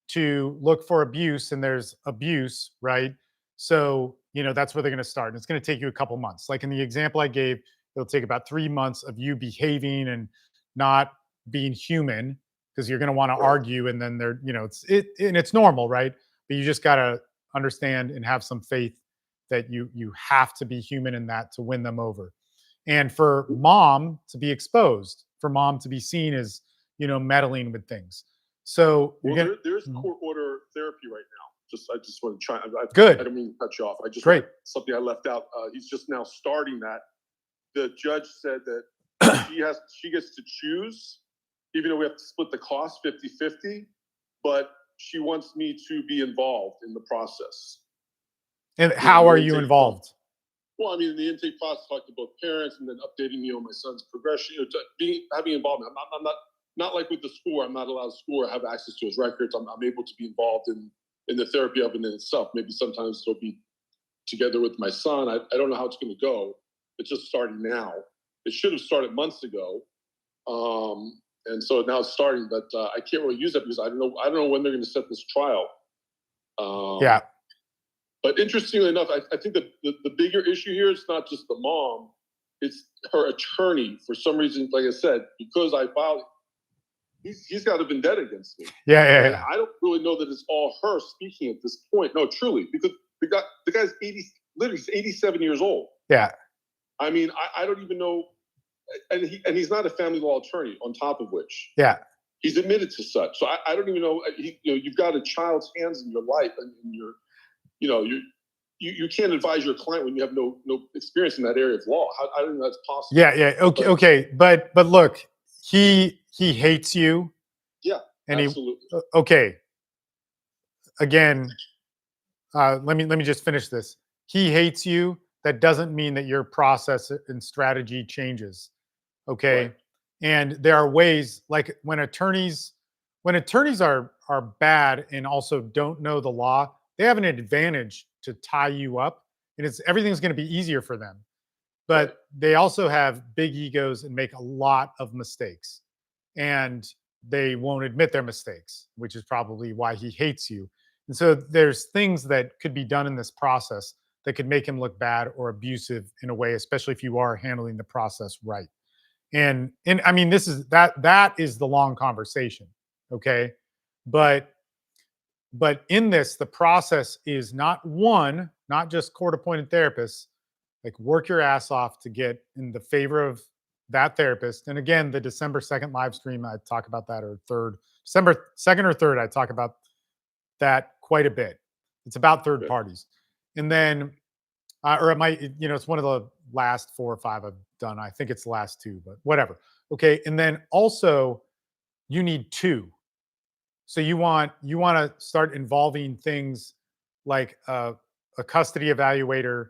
to look for abuse, and there's abuse, right? So, that's where they're going to start. And it's going to take you a couple months. Like in the example I gave, it'll take about 3 months of you behaving and not being human because you're going to want to argue. And then it's normal, right? But you just got to understand and have some faith that you have to be human in that to win them over. And for mom to be exposed, for mom to be seen as, meddling with things. So Well, there's court order therapy right now. I just want to try. Good. I don't mean to cut you off. I just Great. something I left out. He's just now starting that. The judge said that she gets to choose, even though we have to split the cost 50-50, but she wants me to be involved in the process. And how are you involved? Well, I mean, in the intake process, talk to both parents, and then updating me on my son's progression. Having involvement. I'm not like with the school. I'm not allowed to school or have access to his records. I'm able to be involved in the therapy of it in itself. Maybe sometimes it'll be together with my son. I don't know how it's going to go. It's just starting now. It should have started months ago, and so now it's starting. But I can't really use that because I don't know when they're going to set this trial. Yeah. But interestingly enough, I think the bigger issue here is not just the mom, it's her attorney. For some reason, like I said, because I filed, he's got a vendetta against me. Yeah. I don't really know that it's all her speaking at this point. No, truly, because the guy's 87 years old. Yeah. I mean, I don't even know, and he's not a family law attorney. On top of which, yeah, he's admitted to such. So I don't even know. You've got a child's hands in your life, and you can't advise your client when you have no experience in that area of law. I don't know that's possible. Yeah. Okay. But look, he hates you. Yeah. And absolutely. Okay. Again, let me just finish this. He hates you. That doesn't mean that your process and strategy changes. Okay. Right. And there are ways, like when attorneys are bad and also don't know the law, they have an advantage to tie you up, and everything's going to be easier for them. But they also have big egos and make a lot of mistakes, and they won't admit their mistakes, which is probably why he hates you. And so there's things that could be done in this process that could make him look bad or abusive in a way, especially if you are handling the process right. And I mean, that is the long conversation. Okay. But in this, the process is not just court appointed therapists, like work your ass off to get in the favor of that therapist. And again, the December 2nd live stream, I talk about that, or December 2nd or 3rd, I talk about that quite a bit. It's about third parties. And then, or it might, it's one of the last 4 or 5 I've done. I think it's the last 2, but whatever. Okay. And then also you need 2. So you want to start involving things like a custody evaluator.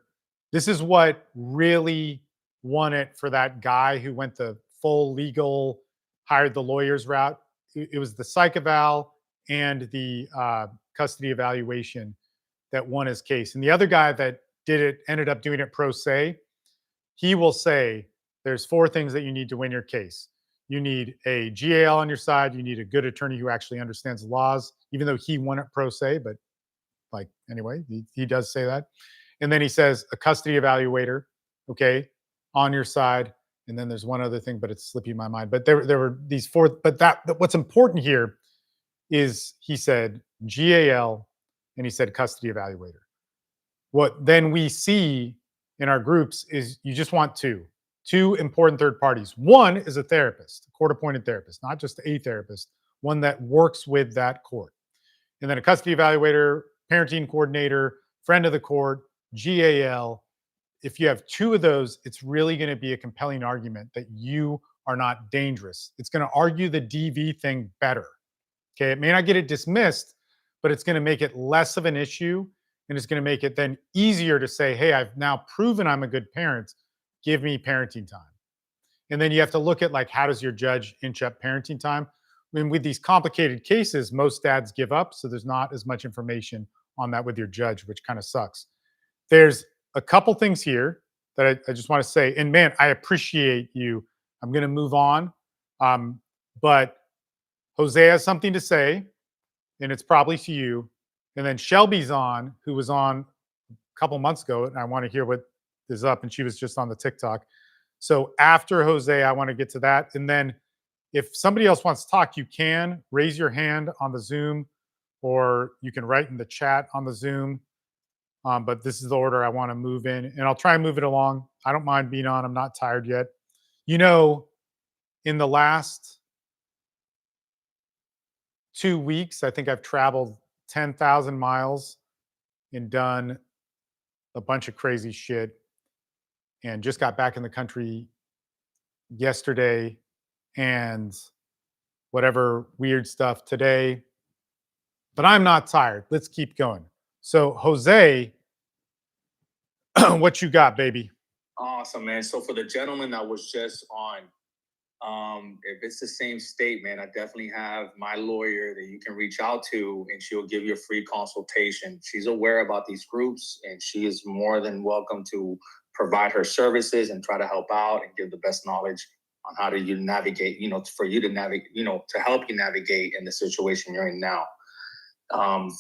This is what really won it for that guy who went the full legal, hired the lawyers route. It was the psych eval and the custody evaluation that won his case. And the other guy that did it ended up doing it pro se. He will say there's 4 things that you need to win your case. You need a GAL on your side. You need a good attorney who actually understands the laws, even though he won it pro se. But anyway, he does say that. And then he says a custody evaluator, okay, on your side. And then there's one other thing, but it's slipping my mind. But there were these 4. But what's important here is he said GAL and he said custody evaluator. What then we see in our groups is you just want two important third parties. One is a therapist, a court-appointed therapist, not just a therapist, one that works with that court. And then a custody evaluator, parenting coordinator, friend of the court, GAL. If you have two of those, it's really going to be a compelling argument that you are not dangerous. It's going to argue the DV thing better. Okay, it may not get it dismissed, but it's going to make it less of an issue, and it's going to make it then easier to say, hey, I've now proven I'm a good parent. Give me parenting time. And then you have to look at, like, how does your judge inch up parenting time? I mean, with these complicated cases, most dads give up, so there's not as much information on that with your judge, which kind of sucks. There's a couple things here that I just want to say. And man, I appreciate you. I'm going to move on. But Jose has something to say, and it's probably to you. And then Shelby's on, who was on a couple months ago, and I want to hear what is up. And she was just on the TikTok. So after Jose, I want to get to that. And then if somebody else wants to talk, you can raise your hand on the Zoom, or you can write in the chat on the Zoom. But this is the order I want to move in, and I'll try and move it along. I don't mind being on. I'm not tired yet. You know, in the last 2 weeks, I think I've traveled 10,000 miles and done a bunch of crazy shit, and just got back in the country yesterday, and whatever weird stuff today. But I'm not tired. Let's keep going. So, Jose, what you got, baby? Awesome, man. So for the gentleman that was just on, if it's the same state, man, I definitely have my lawyer that you can reach out to, and she'll give you a free consultation. She's aware about these groups, and she is more than welcome to provide her services and try to help out and give the best knowledge on how to you navigate, for you to navigate, to help you navigate in the situation you're in now.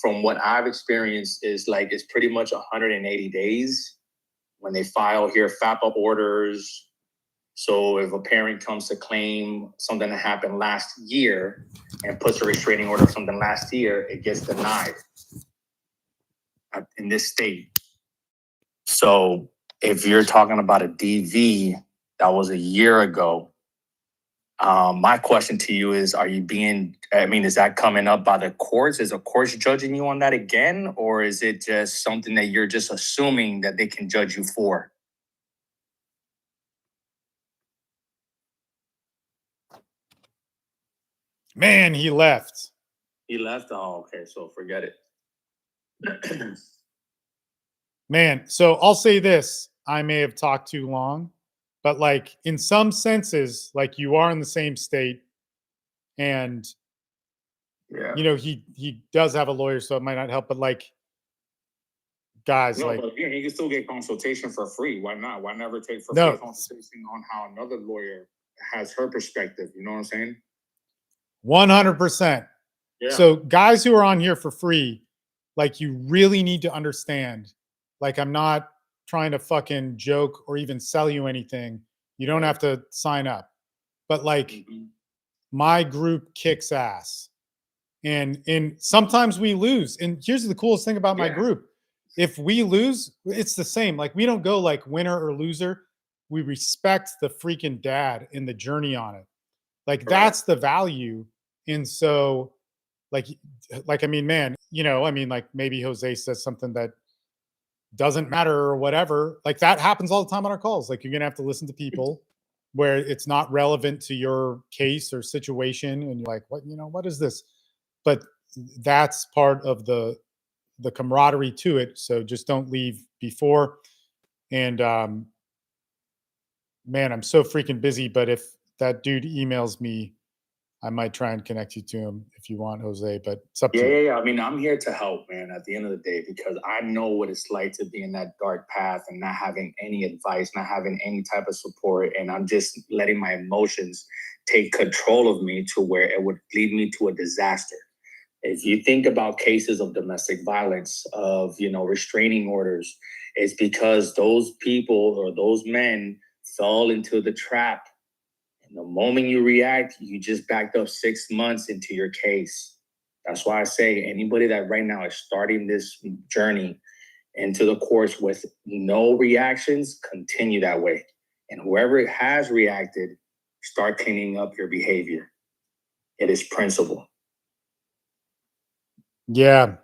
From what I've experienced is it's pretty much 180 days when they file here FAPA orders. So if a parent comes to claim something that happened last year and puts a restraining order of something last year, it gets denied in this state. So if you're talking about a DV that was a year ago, my question to you is, is that coming up by the courts? Is the courts judging you on that again? Or is it just something that you're just assuming that they can judge you for? Man, he left. He left? Oh, okay. So forget it. Man, so I'll say this. I may have talked too long, but in some senses, you are in the same state, and he does have a lawyer, so it might not help. But guys, but he can still get consultation for free. Why not? Why never take free consultation on how another lawyer has her perspective? You know what I'm saying? 100%. Yeah. So guys who are on here for free, you really need to understand. I'm not trying to fucking joke or even sell you anything. You don't have to sign up. But my group kicks ass. And sometimes we lose. And here's the coolest thing about my group. If we lose, it's the same. We don't go winner or loser. We respect the freaking dad in the journey on it. That's the value. And so man, maybe Jose says something that doesn't matter or whatever. That happens all the time on our calls. You're going to have to listen to people where it's not relevant to your case or situation. And you're what is this? But that's part of the camaraderie to it. So just don't leave before. And man, I'm so freaking busy. But if that dude emails me, I might try and connect you to him if you want, Jose, but it's up to you. Yeah. I mean, I'm here to help, man, at the end of the day, because I know what it's like to be in that dark path and not having any advice, not having any type of support. And I'm just letting my emotions take control of me to where it would lead me to a disaster. If you think about cases of domestic violence, of, restraining orders, it's because those people or those men fell into the trap. The moment you react, you just backed up 6 months into your case. That's why I say anybody that right now is starting this journey, into the courts with no reactions, continue that way. And whoever has reacted, start cleaning up your behavior. It is principle. Yeah.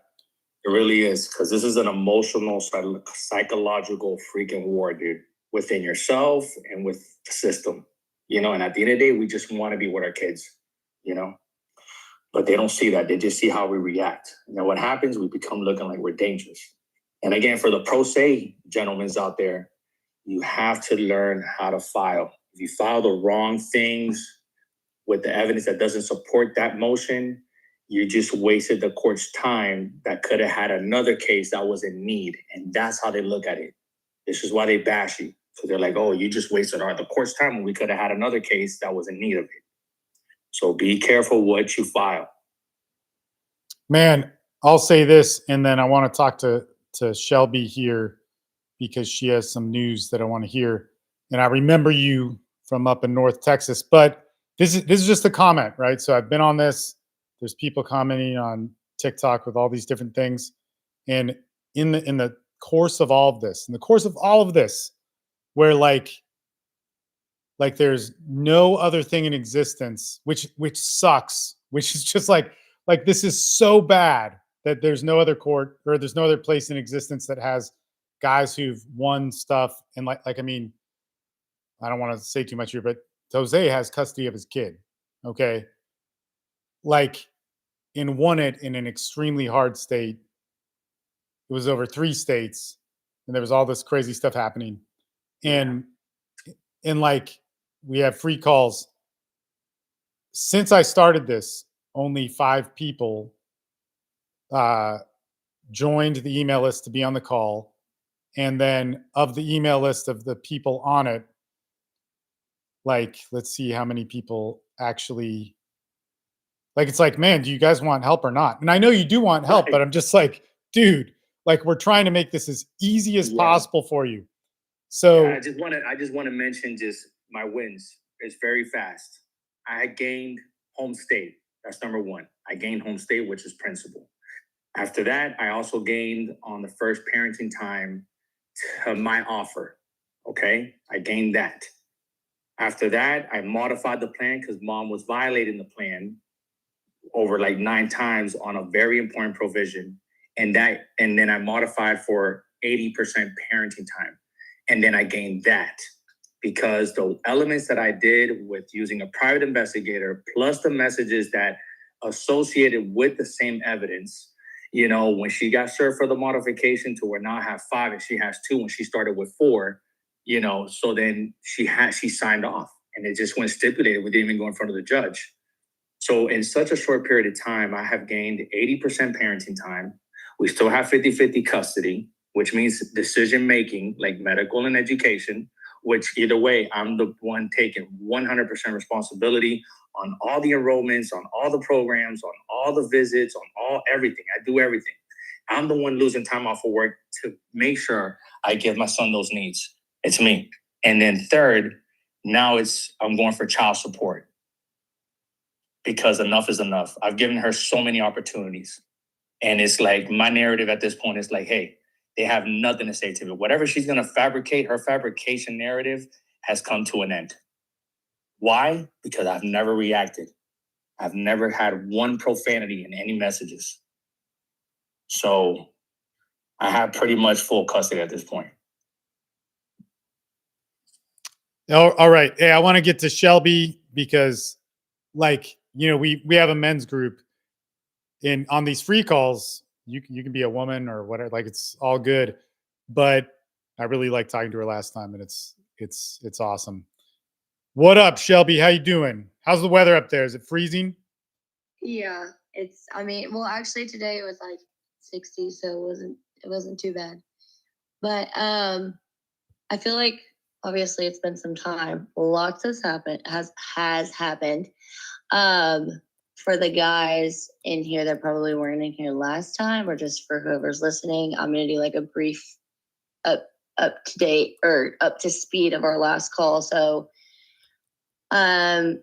It really is, because this is an emotional, psychological freaking war, dude, within yourself and with the system, you know. And at the end of the day, we just want to be with our kids, you know. But they don't see that. They just see how we react. And then what happens? We become looking like we're dangerous. And again, for the pro se gentlemen out there, you have to learn how to file. If you file the wrong things with the evidence that doesn't support that motion, you just wasted the court's time that could have had another case that was in need. And that's how they look at it. This is why they bash you. So they're like, oh, you just wasted the court's time when we could have had another case that was in need of it. So be careful what you file. Man, I'll say this, and then I want to talk to Shelby here because she has some news that I want to hear. And I remember you from up in North Texas, but this is just a comment, right? So I've been on this. There's people commenting on TikTok with all these different things. And in the course of all of this, where like there's no other thing in existence, which sucks, which is just like this is so bad that there's no other court or there's no other place in existence that has guys who've won stuff. And like I mean, I don't want to say too much here, but Jose has custody of his kid. Okay. Like, and won it in an extremely hard state. It was over 3 states, and there was all this crazy stuff happening. And like, we have free calls. Since I started this, only 5 people joined the email list to be on the call. And then of the email list of the people on it, like, let's see how many people actually, like, it's like, man, do you guys want help or not? And I know you do want help, but I'm just like, dude, like, we're trying to make this as easy as possible for you. So I just want to mention just my wins. It's very fast. I gained home state. That's number 1. I gained home state, which is principle. After that, I also gained on the first parenting time to my offer. Okay, I gained that. After that, I modified the plan because mom was violating the plan over like 9 times on a very important provision. And then I modified for 80% parenting time. And then I gained that because the elements that I did with using a private investigator, plus the messages that associated with the same evidence, you know, when she got served for the modification to where now I have 5 and she has 2 when she started with 4, you know, so then she signed off and it just went stipulated. We didn't even go in front of the judge. So in such a short period of time, I have gained 80% parenting time. We still have 50-50 custody, which means decision-making, like medical and education, which either way, I'm the one taking 100% responsibility on all the enrollments, on all the programs, on all the visits, on everything. I do everything. I'm the one losing time off of work to make sure I give my son those needs. It's me. And then third, now I'm going for child support because enough is enough. I've given her so many opportunities. And it's like my narrative at this point is like, hey, they have nothing to say to me. Whatever she's going to fabricate, her fabrication narrative has come to an end. Why? Because I've never reacted. I've never had one profanity in any messages. So I have pretty much full custody at this point. all right. Hey, I want to get to Shelby because, like, you know, we have a men's group. And on these free calls, you can be a woman or whatever, like, it's all good. But I really like talking to her last time, and it's awesome. What up, Shelby? How you doing? How's the weather up there? Is it freezing? Yeah, well, actually today it was like 60, so it wasn't too bad. But I feel like obviously it's been some time. Lots has happened. For the guys in here that probably weren't in here last time, or just for whoever's listening, I'm gonna do like a brief up to date or up to speed of our last call. So I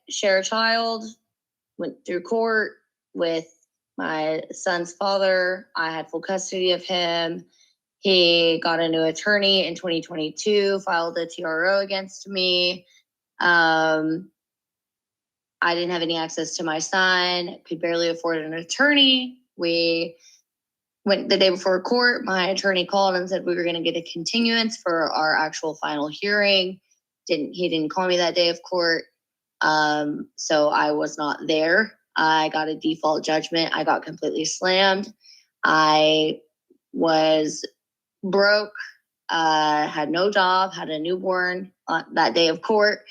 share a child, went through court with my son's father. I had full custody of him. He got a new attorney in 2022, filed a TRO against me. I didn't have any access to my son, could barely afford an attorney. We went the day before court. My attorney called and said we were going to get a continuance for our actual final hearing. He didn't call me that day of court. So I was not there. I got a default judgment. I got completely slammed. I was broke, had no job, had a newborn that day of court.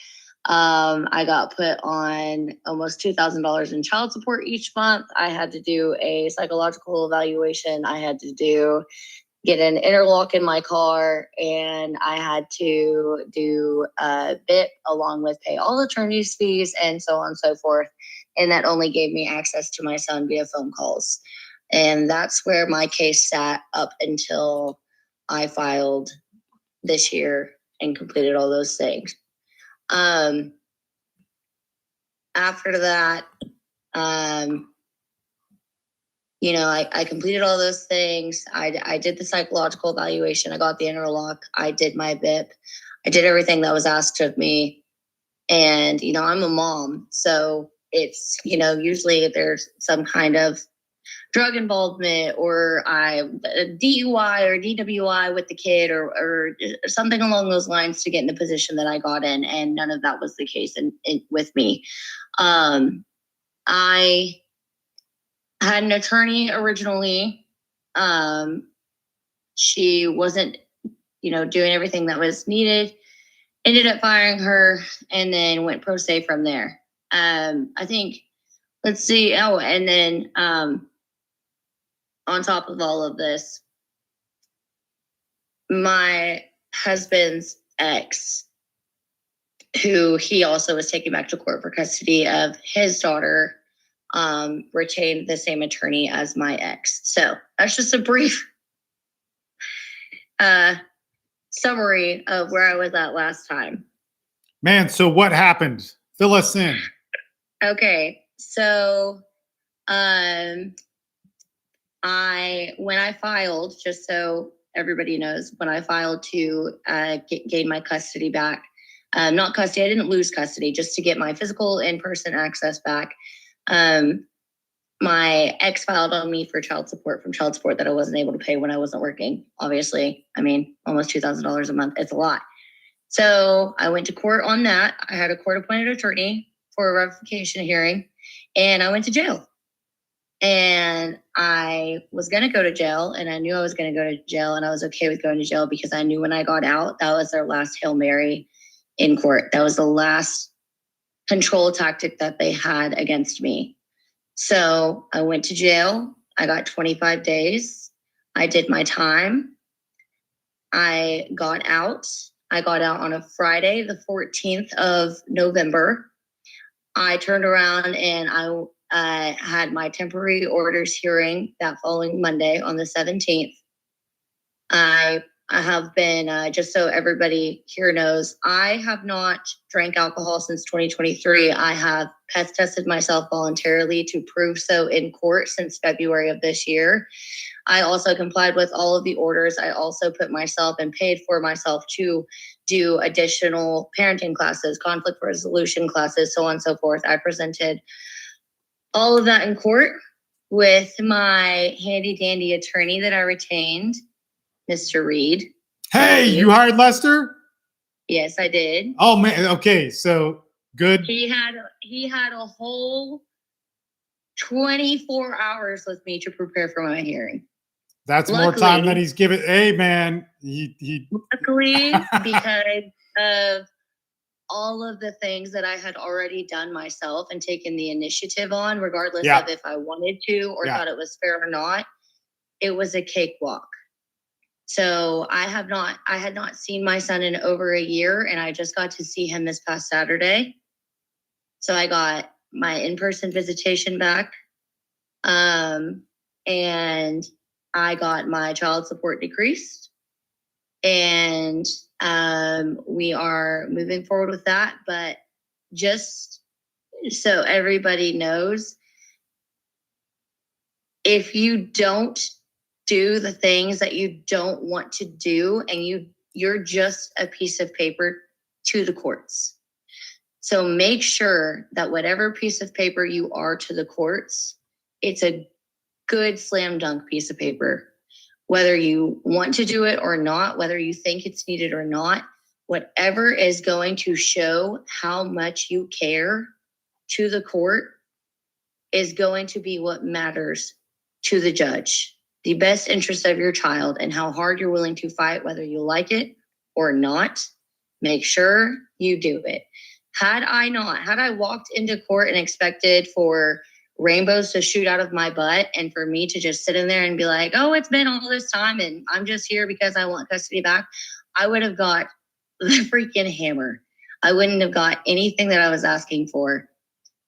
I got put on almost $2,000 in child support each month. I had to do a psychological evaluation. I had to get an interlock in my car, and I had to do a BIP along with pay all attorney's fees and so on and so forth. And that only gave me access to my son via phone calls. And that's where my case sat up until I filed this year and completed all those things. After that, I completed all those things. I did the psychological evaluation. I got the interlock. I did my BIP. I did everything that was asked of me. And, I'm a mom. So it's, usually there's some kind of drug involvement or a DUI or DWI with the kid or something along those lines to get in the position that I got in. And none of that was the case with me. I had an attorney originally. She wasn't, doing everything that was needed. Ended up firing her and then went pro se from there. I think, let's see. Oh, and then on top of all of this, my husband's ex, who he also was taken back to court for custody of his daughter, retained the same attorney as my ex. So that's just a brief summary of where I was at last time. Man, so what happened? Fill us in. Okay, so when I filed, just so everybody knows, when I filed to gain my custody back, not custody, I didn't lose custody, just to get my physical in-person access back. My ex filed on me for child support that I wasn't able to pay when I wasn't working. Obviously, almost $2,000 a month. It's a lot. So I went to court on that. I had a court-appointed attorney for a revocation hearing, and I went to jail. And I was going to go to jail, and I knew I was going to go to jail, and I was okay with going to jail because I knew when I got out, that was their last Hail Mary in court. That was the last control tactic that they had against me. So I went to jail. I got 25 days. I did my time. I got out. I got out on a Friday, the 14th of November. I turned around and I had my temporary orders hearing that following Monday on the 17th. I have been, just so everybody here knows, I have not drank alcohol since 2023. I have test tested myself voluntarily to prove so in court since February of this year. I also complied with all of the orders. I also put myself and paid for myself to do additional parenting classes, conflict resolution classes, so on and so forth. I presented all of that in court with my handy dandy attorney that I retained, Mr. Reed. Hey, you hired Lester? Yes, I did. Oh man, okay, so good. He had a whole 24 hours with me to prepare for my hearing. That's more time than he's given. Hey man, luckily, because of all of the things that I had already done myself and taken the initiative on, regardless of if I wanted to or thought it was fair or not, it was a cakewalk. So I had not seen my son in over a year, and I just got to see him this past Saturday. So I got my in-person visitation back, and I got my child support decreased, and we are moving forward with that. But just so everybody knows, if you don't do the things that you don't want to do, and you're just a piece of paper to the courts. So make sure that whatever piece of paper you are to the courts, it's a good slam dunk piece of paper. Whether you want to do it or not, whether you think it's needed or not, whatever is going to show how much you care to the court is going to be what matters to the judge. The best interest of your child and how hard you're willing to fight, whether you like it or not, make sure you do it. Had I walked into court and expected for rainbows to shoot out of my butt and for me to just sit in there and be like, oh, it's been all this time and I'm just here because I want custody back, I would have got the freaking hammer. I wouldn't have got anything that I was asking for.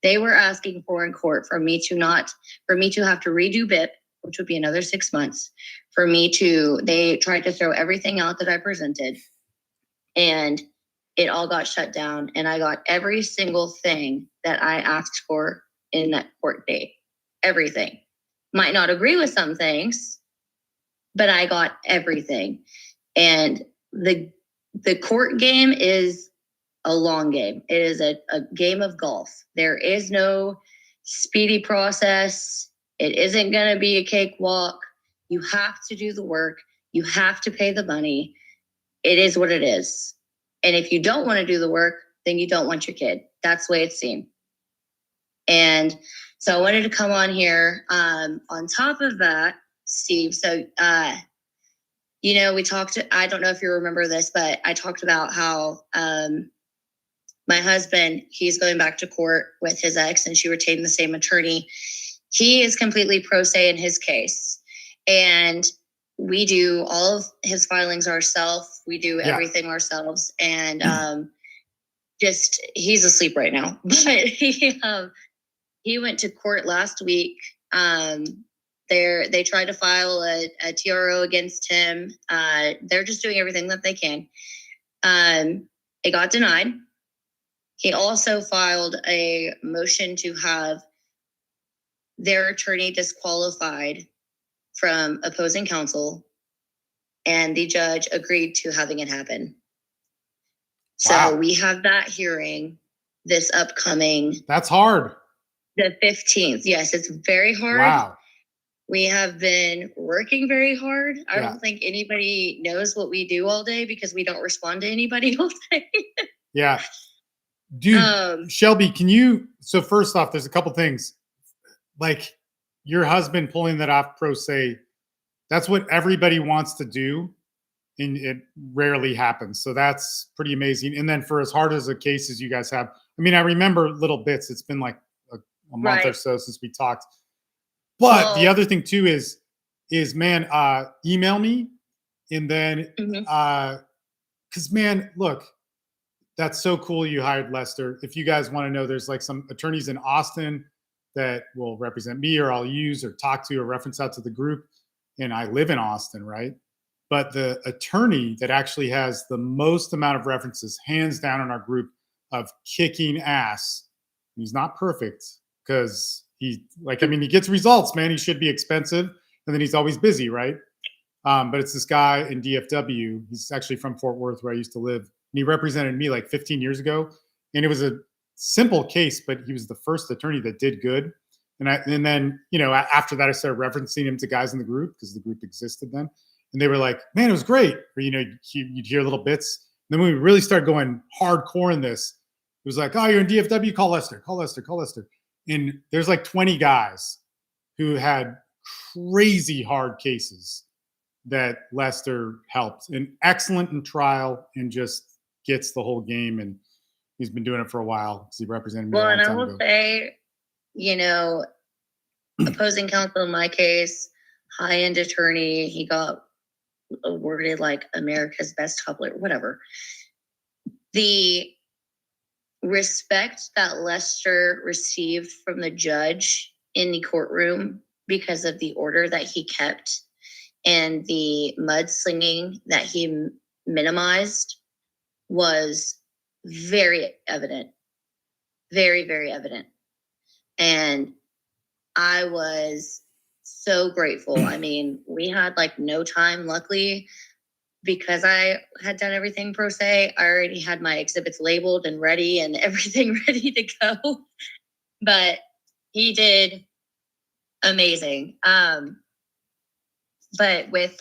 They were asking for in court for me to have to redo BIP, which would be another 6 months. They tried to throw everything out that I presented, and it all got shut down. And I got every single thing that I asked for in that court date. Everything. Might not agree with some things, but I got everything. And the court game is a long game. It is a game of golf. There is no speedy process. It isn't going to be a cakewalk. You have to do the work. You have to pay the money. It is what it is. And if you don't want to do the work, then you don't want your kid. That's the way it seemed. And so I wanted to come on here. On top of that, Steve, so, we talked, I don't know if you remember this, but I talked about how my husband, he's going back to court with his ex and she retained the same attorney. He is completely pro se in his case. And we do all of his filings ourselves. We do everything ourselves. And he's asleep right now. But he went to court last week. They tried to file a TRO against him. They're just doing everything that they can. It got denied. He also filed a motion to have their attorney disqualified from opposing counsel, and the judge agreed to having it happen. Wow. So we have that hearing this upcoming. That's hard. The 15th. Yes, it's very hard. Wow. We have been working very hard. I don't think anybody knows what we do all day because we don't respond to anybody all day. Yeah. Dude, Shelby, so first off, there's a couple things. Like your husband pulling that off pro se, that's what everybody wants to do, and it rarely happens. So that's pretty amazing. And then for as hard as a case as you guys have, I mean, I remember little bits. It's been like a month or so since we talked. But the other thing too is man, email me, and then because man, look, that's so cool you hired Lester. If you guys want to know, there's like some attorneys in Austin that will represent me, or I'll use or talk to or reference out to the group. And I live in Austin, right? But the attorney that actually has the most amount of references, hands down in our group, of kicking ass. He's not perfect because he gets results, man. He should be expensive, and then he's always busy, right? But it's this guy in DFW. He's actually from Fort Worth, where I used to live. And he represented me like 15 years ago. And it was a simple case, but he was the first attorney that did good. And then, after that, I started referencing him to guys in the group because the group existed then. And they were like, man, it was great. Or, you'd hear little bits. And then when we really started going hardcore in this, it was like, oh, you're in DFW, call Lester. And there's like 20 guys who had crazy hard cases that Lester helped, and excellent in trial, and just gets the whole game. And he's been doing it for a while because he represented me. Well, and I will say, opposing counsel in my case, high-end attorney, he got awarded like America's Best Top Lawyer, whatever. The respect that Lester received from the judge in the courtroom because of the order that he kept and the mudslinging that he minimized was very evident. Very, very evident. And I was so grateful. I mean, we had like no time, luckily, because I had done everything pro se. I already had my exhibits labeled and ready and everything ready to go. But he did amazing. But with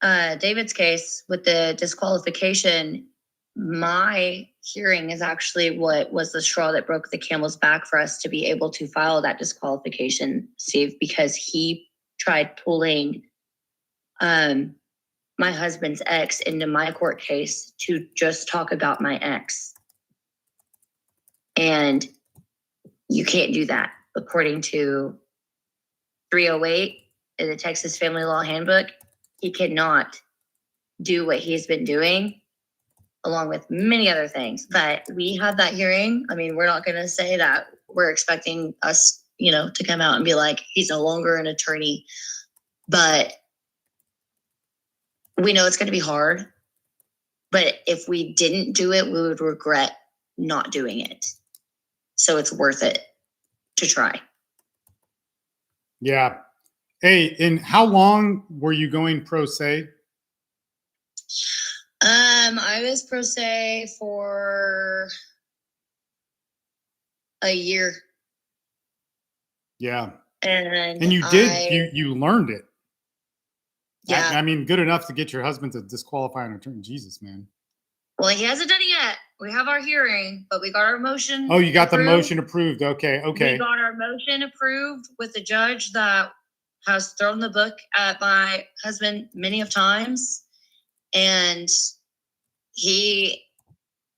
David's case, with the disqualification, my hearing is actually what was the straw that broke the camel's back for us to be able to file that disqualification, Steve, because he tried pulling my husband's ex into my court case to just talk about my ex. And you can't do that. According to 308 in the Texas Family Law Handbook, he cannot do what he's been doing, along with many other things. But we had that hearing. I mean, we're not going to say that we're expecting us, to come out and be like, he's no longer an attorney. But we know it's going to be hard. But if we didn't do it, we would regret not doing it. So it's worth it to try. Yeah. Hey, and how long were you going pro se? I was pro se for a year. Yeah. And you did, you learned it. Yeah. I mean, good enough to get your husband to disqualify an attorney. Jesus, man. Well, he hasn't done it yet. We have our hearing, but we got our motion. Oh, you got the approved. motion approved. Okay. We got our motion approved with the judge that has thrown the book at my husband many of times. And he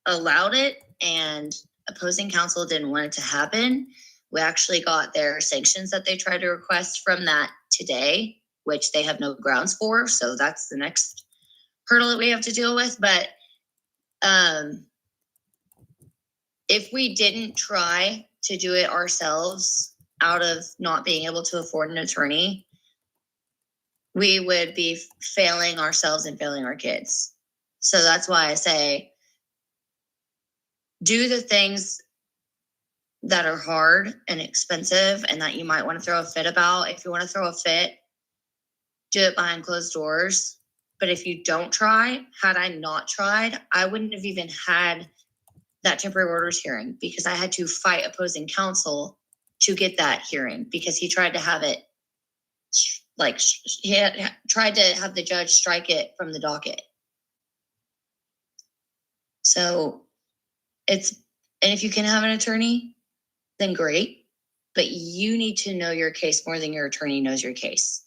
allowed it, and opposing counsel didn't want it to happen. We actually got their sanctions that they tried to request from that today, which they have no grounds for. So that's the next hurdle that we have to deal with. But if we didn't try to do it ourselves out of not being able to afford an attorney, we would be failing ourselves and failing our kids. So that's why I say, do the things that are hard and expensive and that you might want to throw a fit about. If you want to throw a fit, do it behind closed doors. But if you don't try, had I not tried, I wouldn't have even had that temporary orders hearing, because I had to fight opposing counsel to get that hearing, because he tried to have it, like, he had tried to have the judge strike it from the docket. So and if you can have an attorney, then great, but you need to know your case more than your attorney knows your case.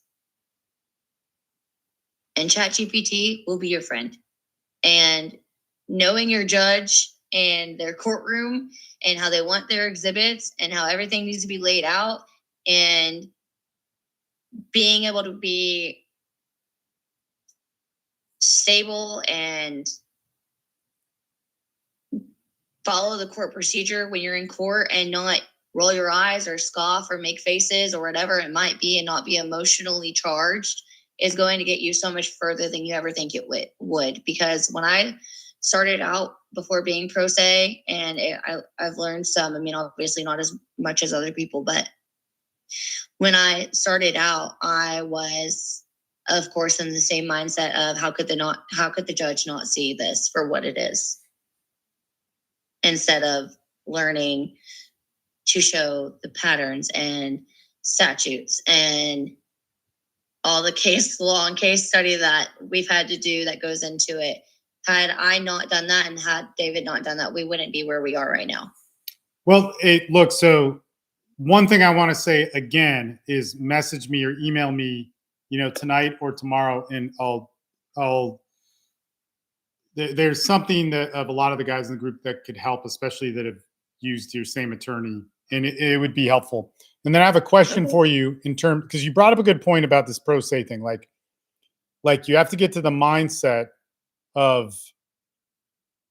And ChatGPT will be your friend. And knowing your judge and their courtroom and how they want their exhibits and how everything needs to be laid out, and being able to be stable and follow the court procedure when you're in court, and not roll your eyes or scoff or make faces or whatever it might be, and not be emotionally charged, is going to get you so much further than you ever think it would. Because when I started out before being pro se, and I've learned some, I mean, obviously not as much as other people, but when I started out, I was, of course, in the same mindset of how could the judge not see this for what it is, instead of learning to show the patterns and statutes and all the case law and case study that we've had to do that goes into it. Had I not done that, and had David not done that, we wouldn't be where we are right now. Well, look, so one thing I want to say again is message me or email me, tonight or tomorrow, and there's something that of a lot of the guys in the group that could help, especially that have used your same attorney, and it would be helpful. And then I have a question for you because you brought up a good point about this pro se thing. Like you have to get to the mindset of,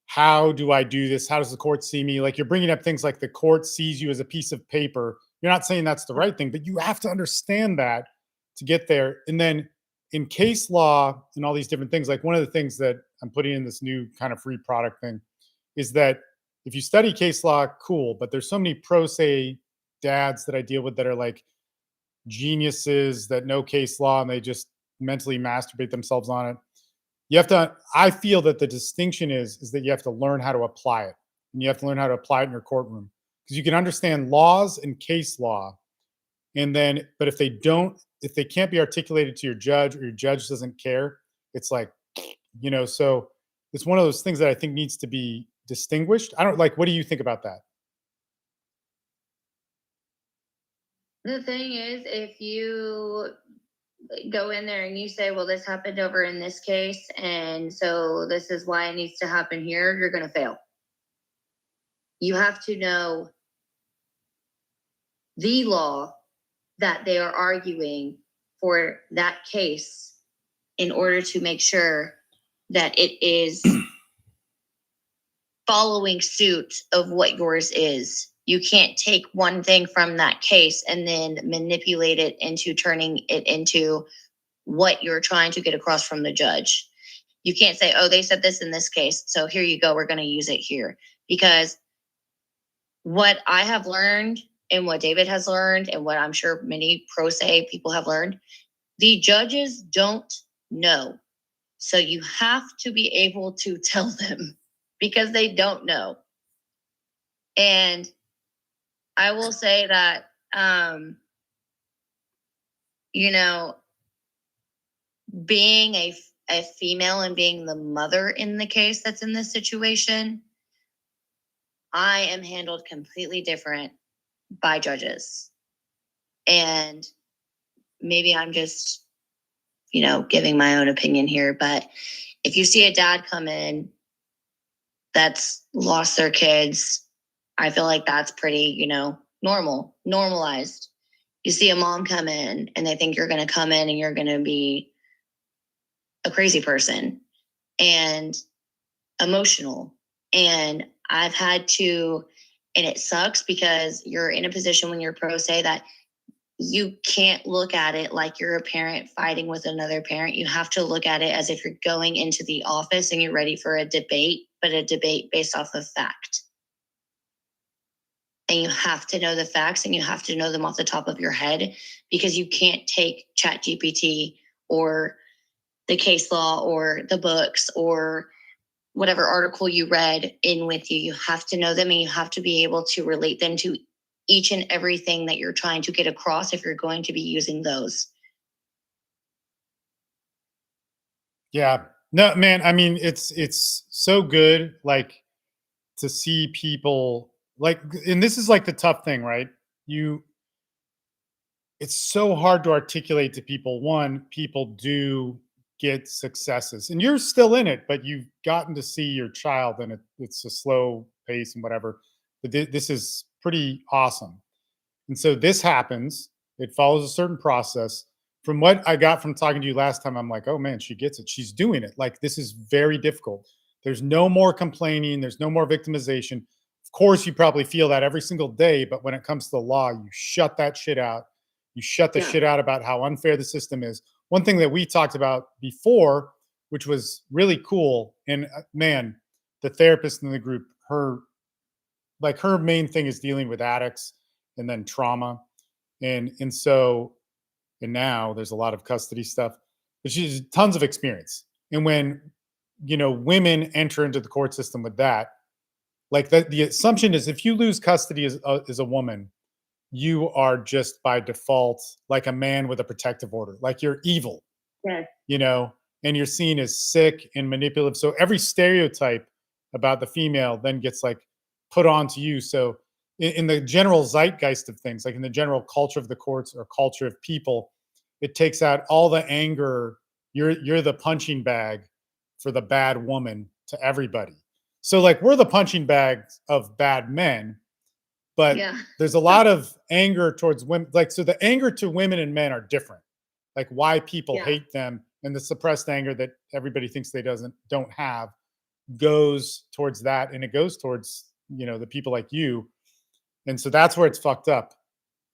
how do I do this? How does the court see me? Like, you're bringing up things like the court sees you as a piece of paper. You're not saying that's the right thing, but you have to understand that to get there. And then in case law and all these different things, like one of the things that I'm putting in this new kind of free product thing is that if you study case law, cool, but there's so many pro se dads that I deal with that are like, geniuses that know case law and they just mentally masturbate themselves on it. You have to, I feel that the distinction is that you have to learn how to apply it, and you have to learn how to apply it in your courtroom, because you can understand laws and case law. And then, but if they can't be articulated to your judge, or your judge doesn't care, it's like, so it's one of those things that I think needs to be distinguished. I don't like, what do you think about that? The thing is, if you go in there and you say, well, this happened over in this case, and so this is why it needs to happen here, you're going to fail. You have to know the law that they are arguing for that case in order to make sure that it is following suit of what yours is. You can't take one thing from that case and then manipulate it into turning it into what you're trying to get across from the judge. You can't say, oh, they said this in this case, so here you go, we're going to use it here. Because what I have learned, and what David has learned, and what I'm sure many pro se people have learned, the judges don't know. So you have to be able to tell them, because they don't know. And I will say that, being a female and being the mother in the case that's in this situation, I am handled completely different by judges. And maybe I'm just, giving my own opinion here, but if you see a dad come in that's lost their kids, I feel like that's pretty, normalized. You see a mom come in and they think you're going to come in and you're going to be a crazy person and emotional. And I've had to, and it sucks because you're in a position when you're pro se that you can't look at it like you're a parent fighting with another parent. You have to look at it as if you're going into the office and you're ready for a debate, but a debate based off of fact. And you have to know the facts, and you have to know them off the top of your head, because you can't take ChatGPT or the case law or the books or whatever article you read in with you. You have to know them, and you have to be able to relate them to each and everything that you're trying to get across if you're going to be using those. Yeah. No, man, I mean, it's so good, like, to see people like, and this is like the tough thing, right? It's so hard to articulate to people. One, people do get successes, and you're still in it, but you've gotten to see your child, and it's a slow pace and whatever. But this is pretty awesome. And so this happens. It follows a certain process. From what I got from talking to you last time, I'm like, oh man, she gets it. She's doing it. Like, this is very difficult. There's no more complaining. There's no more victimization. Of course, you probably feel that every single day, but when it comes to the law, you shut that shit out. You shut the shit out about how unfair the system is. One thing that we talked about before, which was really cool, and man, the therapist in the group, her main thing is dealing with addicts and then trauma. And now there's a lot of custody stuff, but she's tons of experience. And when, women enter into the court system with that, like, the assumption is if you lose custody as a woman, you are just by default like a man with a protective order, like you're evil, and you're seen as sick and manipulative. So every stereotype about the female then gets like put onto you. So in the general zeitgeist of things, like in the general culture of the courts or culture of people, it takes out all the anger. You're the punching bag for the bad woman to everybody. So like, we're the punching bags of bad men, but there's a lot of anger towards women. Like, so the anger to women and men are different. Like, why people hate them, and the suppressed anger that everybody thinks they don't have goes towards that, and it goes towards, the people like you. And so that's where it's fucked up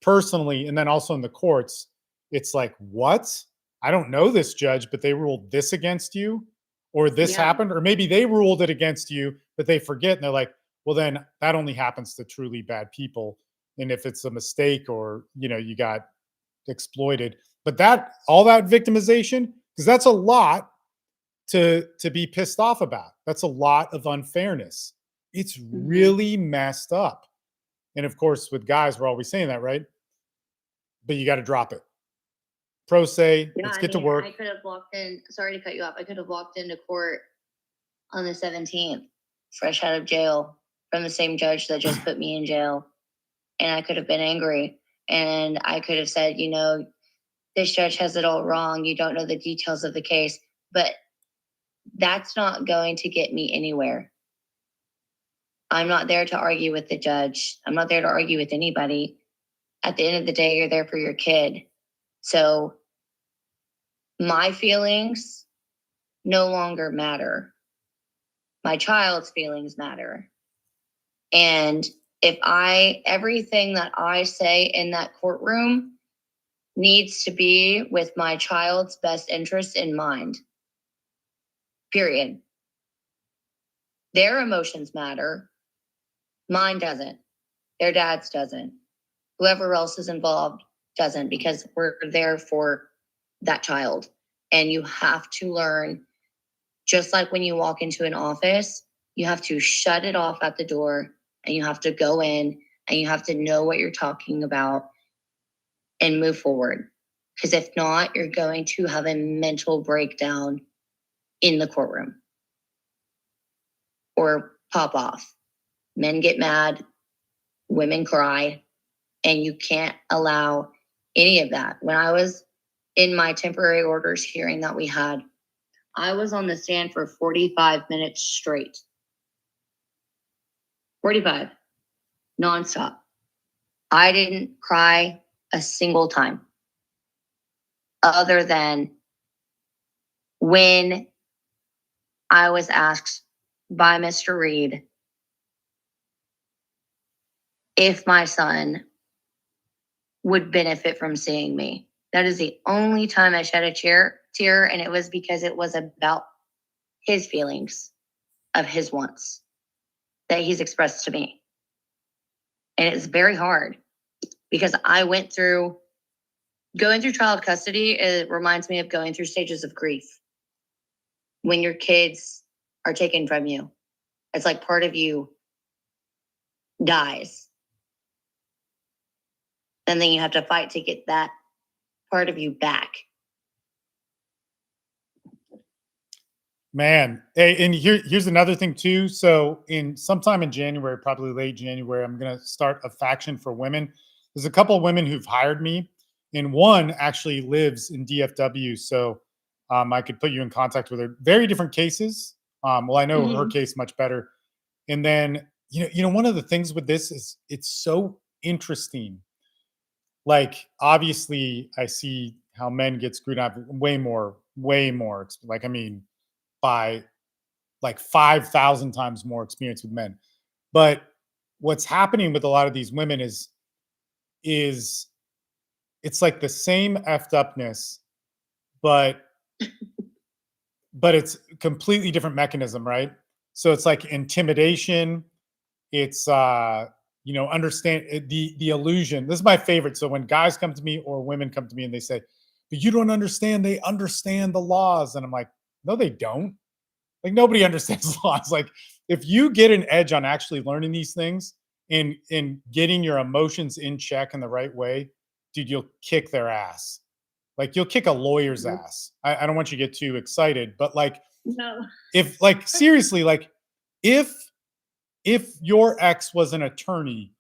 personally. And then also in the courts, it's like, what? I don't know this judge, but they ruled this against you, or this happened, or maybe they ruled it against you, but they forget. And they're like, well, then that only happens to truly bad people. And if it's a mistake, or, you got exploited. But all that victimization, because that's a lot to be pissed off about. That's a lot of unfairness. It's really messed up. And of course, with guys, we're always saying that, right? But you got to drop it. Pro se, let's get to work. I could have walked in. Sorry to cut you off. I could have walked into court on the 17th, fresh out of jail from the same judge that just put me in jail, and I could have been angry, and I could have said, this judge has it all wrong. You don't know the details of the case, but that's not going to get me anywhere. I'm not there to argue with the judge. I'm not there to argue with anybody. At the end of the day, you're there for your kid. So my feelings no longer matter. My child's feelings matter. And if everything that I say in that courtroom needs to be with my child's best interest in mind. Period. Their emotions matter. Mine doesn't. Their dad's doesn't. Whoever else is involved doesn't, because we're there for that child. And you have to learn, just like when you walk into an office, you have to shut it off at the door and you have to go in and you have to know what you're talking about and move forward. Because if not, you're going to have a mental breakdown in the courtroom or pop off. Men get mad, women cry, and you can't allow any of that. When I was in my temporary orders hearing that we had, I was on the stand for 45 minutes straight. 45, nonstop. I didn't cry a single time, other than when I was asked by Mr. Reed if my son would benefit from seeing me. That is the only time I shed a tear, and it was because it was about his feelings of his wants that he's expressed to me. And it's very hard because I went through going through child custody. It reminds me of going through stages of grief. When your kids are taken from you, it's like part of you dies. And then you have to fight to get that part of you back. Man, hey, and here's another thing too. So sometime in January, probably late January, I'm going to start a faction for women. There's a couple of women who've hired me, and one actually lives in DFW. So I could put you in contact with her. Very different cases. Well, I know her case much better. And then, one of the things with this is it's so interesting. Like, obviously, I see how men get screwed up way more. Like, I mean, by like 5,000 times more experience with men. But what's happening with a lot of these women is it's like the same effed upness, but it's completely different mechanism, right? So it's like intimidation. It's understand the illusion. This is my favorite. So when guys come to me or women come to me and they say, "But you don't understand. They understand the laws," and I'm like, "No, they don't. Like, nobody understands laws. Like, if you get an edge on actually learning these things and getting your emotions in check in the right way, dude, you'll kick their ass. Like, you'll kick a lawyer's ass. I don't want you to get too excited, but like, No. if like seriously, like if your ex was an attorney,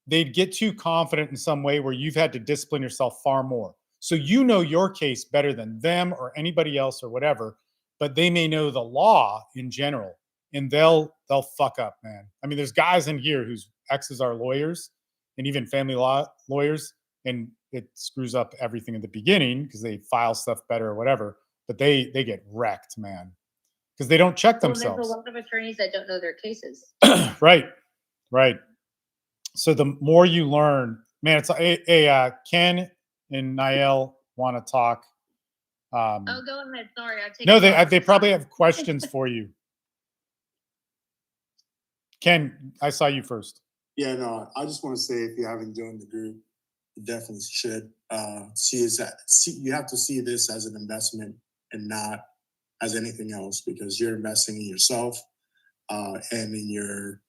they'd get too confident in some way where you've had to discipline yourself far more. So your case better than them or anybody else or whatever, but they may know the law in general, and they'll fuck up, man. I mean, there's guys in here whose exes are lawyers and even family law lawyers, and it screws up everything in the beginning because they file stuff better or whatever, but they get wrecked, man, because they don't check themselves. There's a lot of attorneys that don't know their cases. Right. So the more you learn, man, it's like, Ken and Niall want to talk. Oh, go ahead. Sorry, I take. No, they probably have questions for you. Ken, I saw you first. Yeah, no, I just want to say, if you haven't joined the group, You definitely should you have to see this as an investment and not as anything else, because you're investing in yourself and in your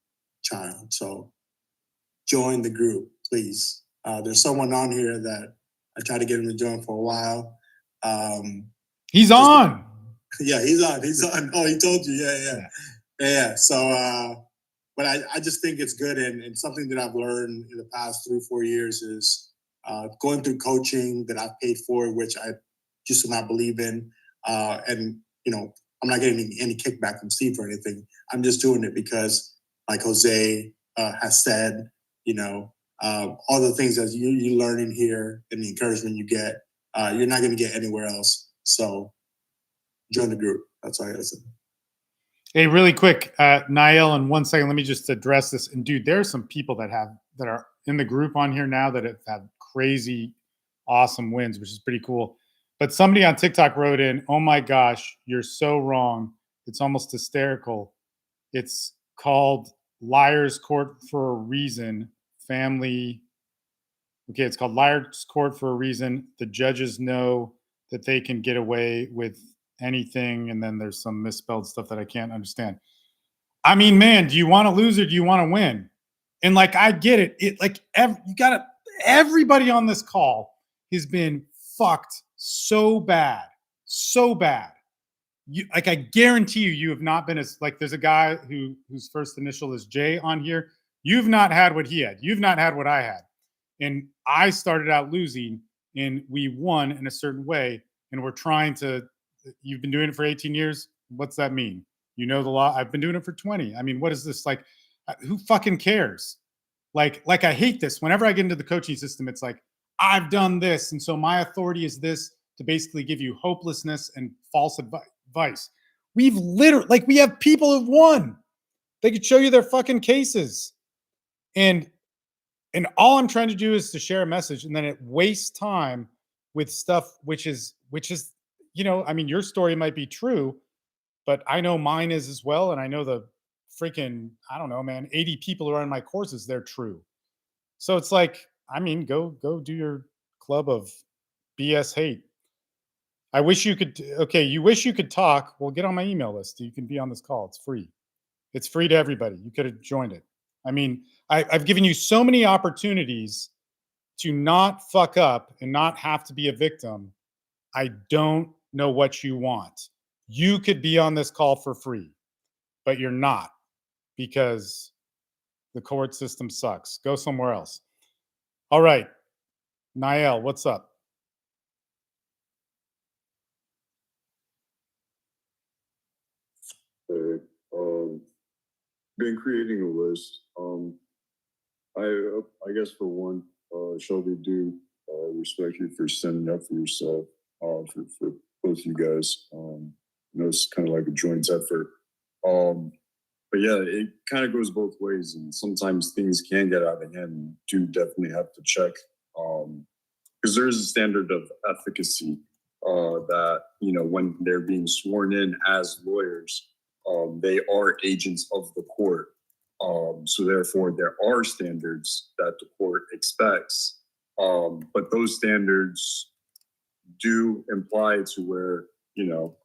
child. So join the group, please. There's someone on here that I tried to get him to join for a while. He's on. Yeah, he's on. Oh, he told you. Yeah. So, but I just think it's good. And something that I've learned in the past 3-4 years is going through coaching that I've paid for, which I just do not believe in. And, you know, I'm not getting any kickback from Steve or anything. I'm just doing it because, like Jose has said, you know, all the things that you learn in here and the encouragement you get, you're not going to get anywhere else. So join the group. That's all I got to say. Hey, really quick, Niall, in 1 second, let me just address this. And dude, there's some people that are in the group on here now that have had crazy, awesome wins, which is pretty cool. But somebody on TikTok wrote in, "Oh my gosh, you're so wrong. It's almost hysterical. It's called Liar's Court for a reason. Family." Okay, it's called Liar's Court for a reason. The judges know that they can get away with anything. And then there's some misspelled stuff that I can't understand. I mean, man, do you want to lose or do you want to win? And like, I get it. Everybody on this call has been fucked so bad. I guarantee you have not been as, like, there's a guy whose first initial is J on here. You've not had what he had. You've not had what I had. And I started out losing and we won in a certain way. And we're trying to, you've been doing it for 18 years. What's that mean? You know the law. I've been doing it for 20. I mean, what is this? Like, who fucking cares? Like I hate this. Whenever I get into the coaching system, it's like, I've done this. And so my authority is this, to basically give you hopelessness and false advice. We've literally, like, we have people who've won. They could show you their fucking cases. And all I'm trying to do is to share a message, and then it wastes time with stuff which is, you know, I mean, your story might be true, but I know mine is as well. And I know the freaking, I don't know, man, 80 people who are in my courses, they're true. So it's like, I mean, go do your club of BS hate. I wish you could, okay, you wish you could talk. Well, get on my email list. You can be on this call. It's free. It's free to everybody. You could have joined it. I mean, I've given you so many opportunities to not fuck up and not have to be a victim. I don't know what you want. You could be on this call for free, but you're not, because the court system sucks. Go somewhere else. All right. Niall, what's up? Been creating a list. I guess for one, Shelby, do respect you for standing up for yourself, for both you guys. You know, it's kind of like a joint effort. But yeah, it kind of goes both ways, and sometimes things can get out of hand. You do definitely have to check, because there is a standard of efficacy that, you know, when they're being sworn in as lawyers, they are agents of the court. So therefore, there are standards that the court expects, but those standards do imply to where, you know,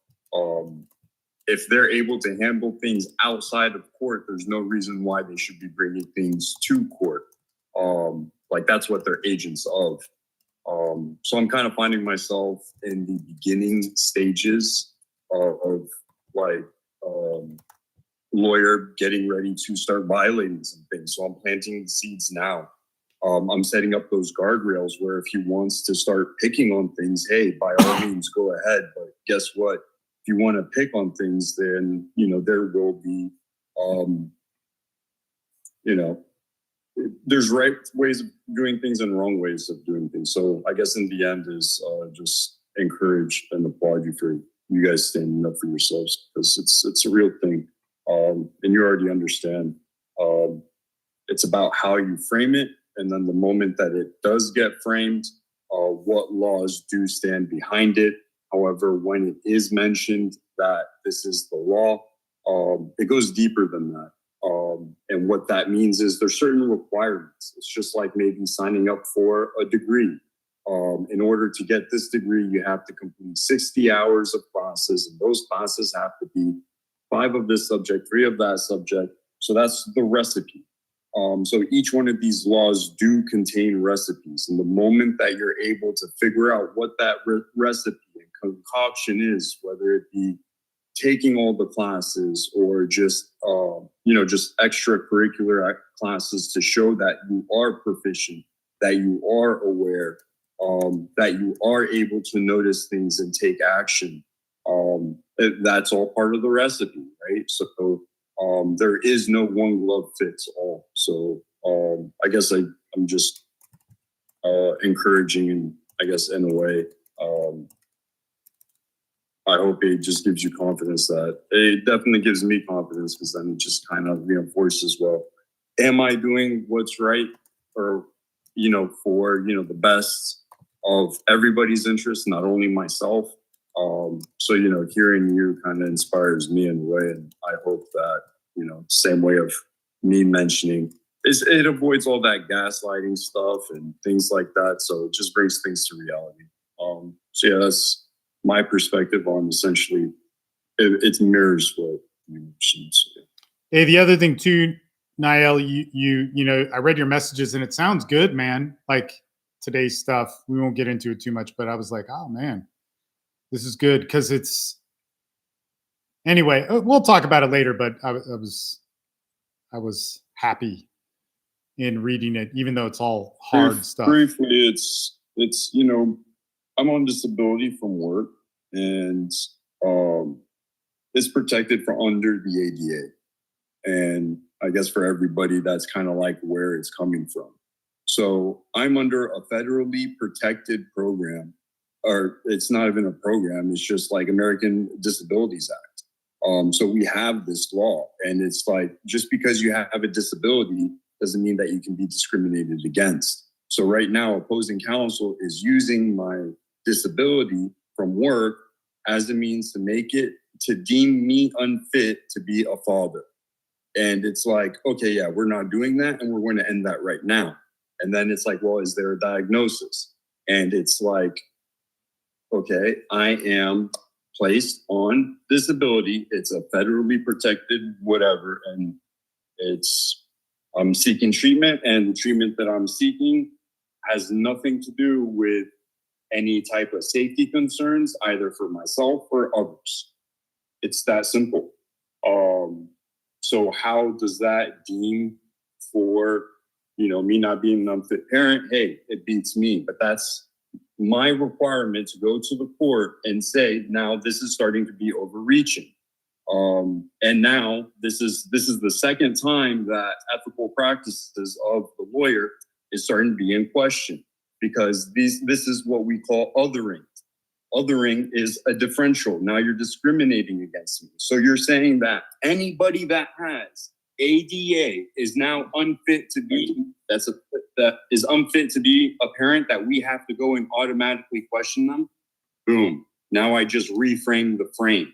if they're able to handle things outside of court, there's no reason why they should be bringing things to court. Like, that's what they're agents of. So I'm kind of finding myself in the beginning stages of like, lawyer getting ready to start violating some things. So I'm planting the seeds now. I'm setting up those guardrails where if he wants to start picking on things, hey, by all means, go ahead. But guess what? If you want to pick on things, then, you know, there will be, you know, there's right ways of doing things and wrong ways of doing things. So I guess in the end is just encourage and applaud you for you guys standing up for yourselves, because it's a real thing. And you already understand. It's about how you frame it. And then the moment that it does get framed, what laws do stand behind it. However, when it is mentioned that this is the law, it goes deeper than that. And what that means is there's certain requirements. It's just like maybe signing up for a degree. In order to get this degree, you have to complete 60 hours of classes, and those classes have to be 5 of this subject, 3 of that subject. So that's the recipe. So each one of these laws do contain recipes. And the moment that you're able to figure out what that recipe and concoction is, whether it be taking all the classes or just, just extracurricular classes to show that you are proficient, that you are aware, that you are able to notice things and take action. That's all part of the recipe, right? So there is no one glove fits all. So I guess I'm just encouraging, and I guess in a way, I hope it just gives you confidence. That it definitely gives me confidence, because then it just kind of reinforces, well, am I doing what's right, or for the best of everybody's interest, not only myself. So hearing you kind of inspires me in a way, and I hope that same way of me mentioning it avoids all that gaslighting stuff and things like that. So it just brings things to reality. So yeah, that's my perspective on essentially it mirrors what you mentioned. So, yeah. Hey, the other thing too, Niall, you I read your messages and it sounds good, man. Like today's stuff, we won't get into it too much, but I was like, oh man, this is good, because it's anyway. We'll talk about it later, but I was happy in reading it, even though it's all hard stuff. Briefly, it's I'm on disability from work, and it's protected from under the ADA. And I guess for everybody, that's kind of like where it's coming from. So I'm under a federally protected program, or it's not even a program, it's just like American Disabilities Act. So we have this law, and it's like, just because you have a disability doesn't mean that you can be discriminated against. So right now, opposing counsel is using my disability from work as a means to deem me unfit to be a father. And it's like, okay, yeah, we're not doing that, and we're going to end that right now. And then it's like, well, is there a diagnosis? And it's like, okay, I am placed on disability. It's a federally protected whatever, and I'm seeking treatment, and the treatment that I'm seeking has nothing to do with any type of safety concerns, either for myself or others. It's that simple. So how does that deem for, me not being an unfit parent? Hey, it beats me, but that's my requirement to go to the court and say, now this is starting to be overreaching. And now this is the second time that ethical practices of the lawyer is starting to be in question, because this is what we call othering. Othering is a differential. Now you're discriminating against me. So you're saying that anybody that has ADA is now unfit to be unfit to be a parent, that we have to go and automatically question them. Boom. Now I just reframe the frame.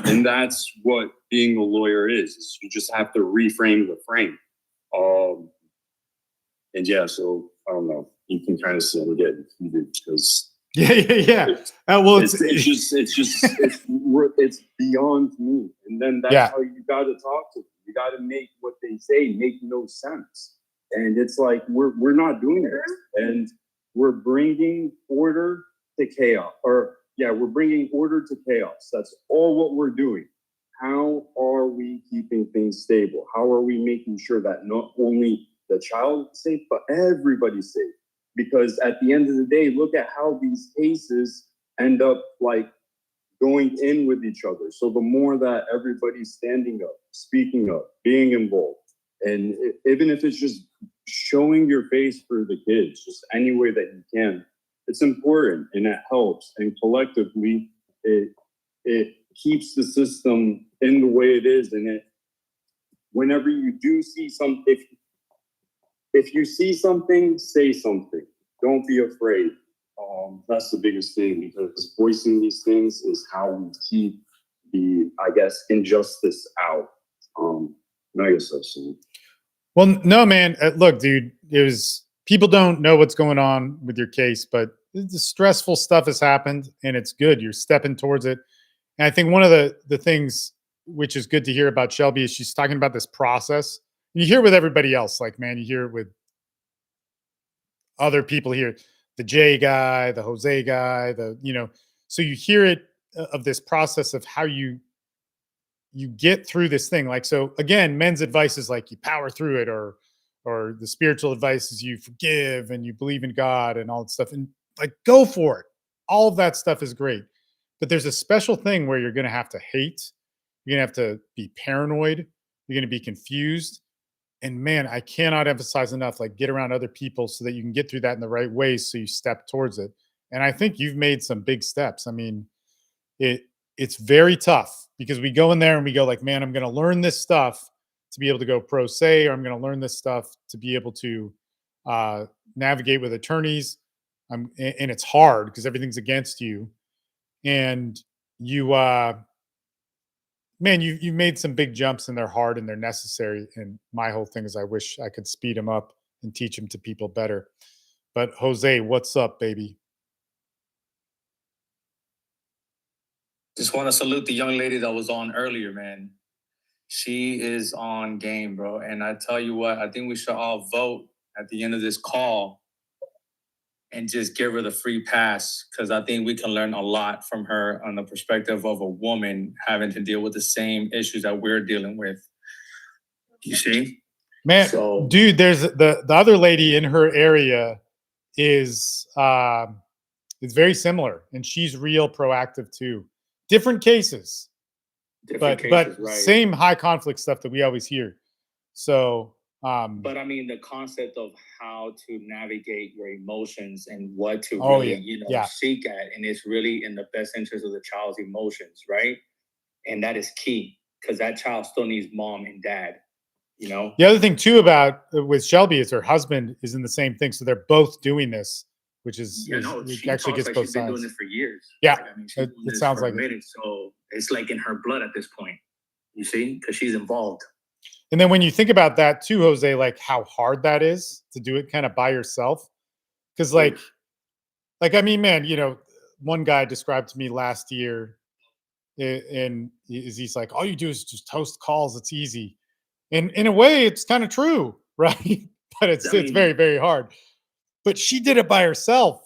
And that's what being a lawyer is you just have to reframe the frame. And yeah, so I don't know. You can kind of see I'm getting heated, because Yeah. Well, it's beyond me. And then that's how you got to talk to them. You got to make what they say make no sense. And it's like, we're not doing this, and we're bringing order to chaos. We're bringing order to chaos. That's all what we're doing. How are we keeping things stable? How are we making sure that not only the child is safe, but everybody's safe? Because at the end of the day, look at how these cases end up like going in with each other. So the more that everybody's standing up, speaking up, being involved, and even if it's just showing your face for the kids, just any way that you can, it's important, and it helps. And collectively, it keeps the system in the way it is. And whenever you do see something, if you see something, say something. Don't be afraid. That's the biggest thing, because voicing these things is how we keep the, I guess, injustice out. I guess that's it. Well, no, man. Look, dude, people don't know what's going on with your case, but the stressful stuff has happened and it's good. You're stepping towards it. And I think one of the things which is good to hear about Shelby is she's talking about this process. You hear with everybody else, like, man, you hear it with other people here, the Jay guy, the Jose guy, so you hear it of this process of how you get through this thing. Like, so again, men's advice is like you power through it, or the spiritual advice is you forgive and you believe in God and all that stuff. And like, go for it. All of that stuff is great. But there's a special thing where you're going to have to hate. You're going to have to be paranoid. You're going to be confused. And man, I cannot emphasize enough, like, get around other people so that you can get through that in the right ways. So you step towards it. And I think you've made some big steps. I mean, it's very tough because we go in there and we go like, man, I'm going to learn this stuff to be able to go pro se, or I'm going to learn this stuff to be able to navigate with attorneys. And it's hard because everything's against you. And you, man, you've made some big jumps, and they're hard and they're necessary. And my whole thing is I wish I could speed them up and teach them to people better. But Jose, what's up, baby? Just want to salute the young lady that was on earlier, man. She is on game, bro. And I tell you what, I think we should all vote at the end of this call and just give her the free pass, because I think we can learn a lot from her on the perspective of a woman having to deal with the same issues that we're dealing with. You see? Man, dude, there's the other lady in her area is very similar, and she's real proactive too. Different cases, but right. same high conflict stuff that we always hear. So, but I mean, the concept of how to navigate your emotions and what to seek at, and it's really in the best interest of the child's emotions, right? And that is key, because that child still needs mom and dad. You know. The other thing too about with Shelby is her husband is in the same thing, so they're both doing this. Which is, she actually gets like both she's sides. Been doing this for years. Yeah, like, I mean, it sounds like it. So it's like in her blood at this point. You see, because she's involved. And then when you think about that too, Jose, like how hard that is to do it kind of by yourself, because like I mean, man, one guy described to me last year, and he's like, all you do is just host calls. It's easy, and in a way, it's kind of true, right? But it's very, very hard. But she did it by herself.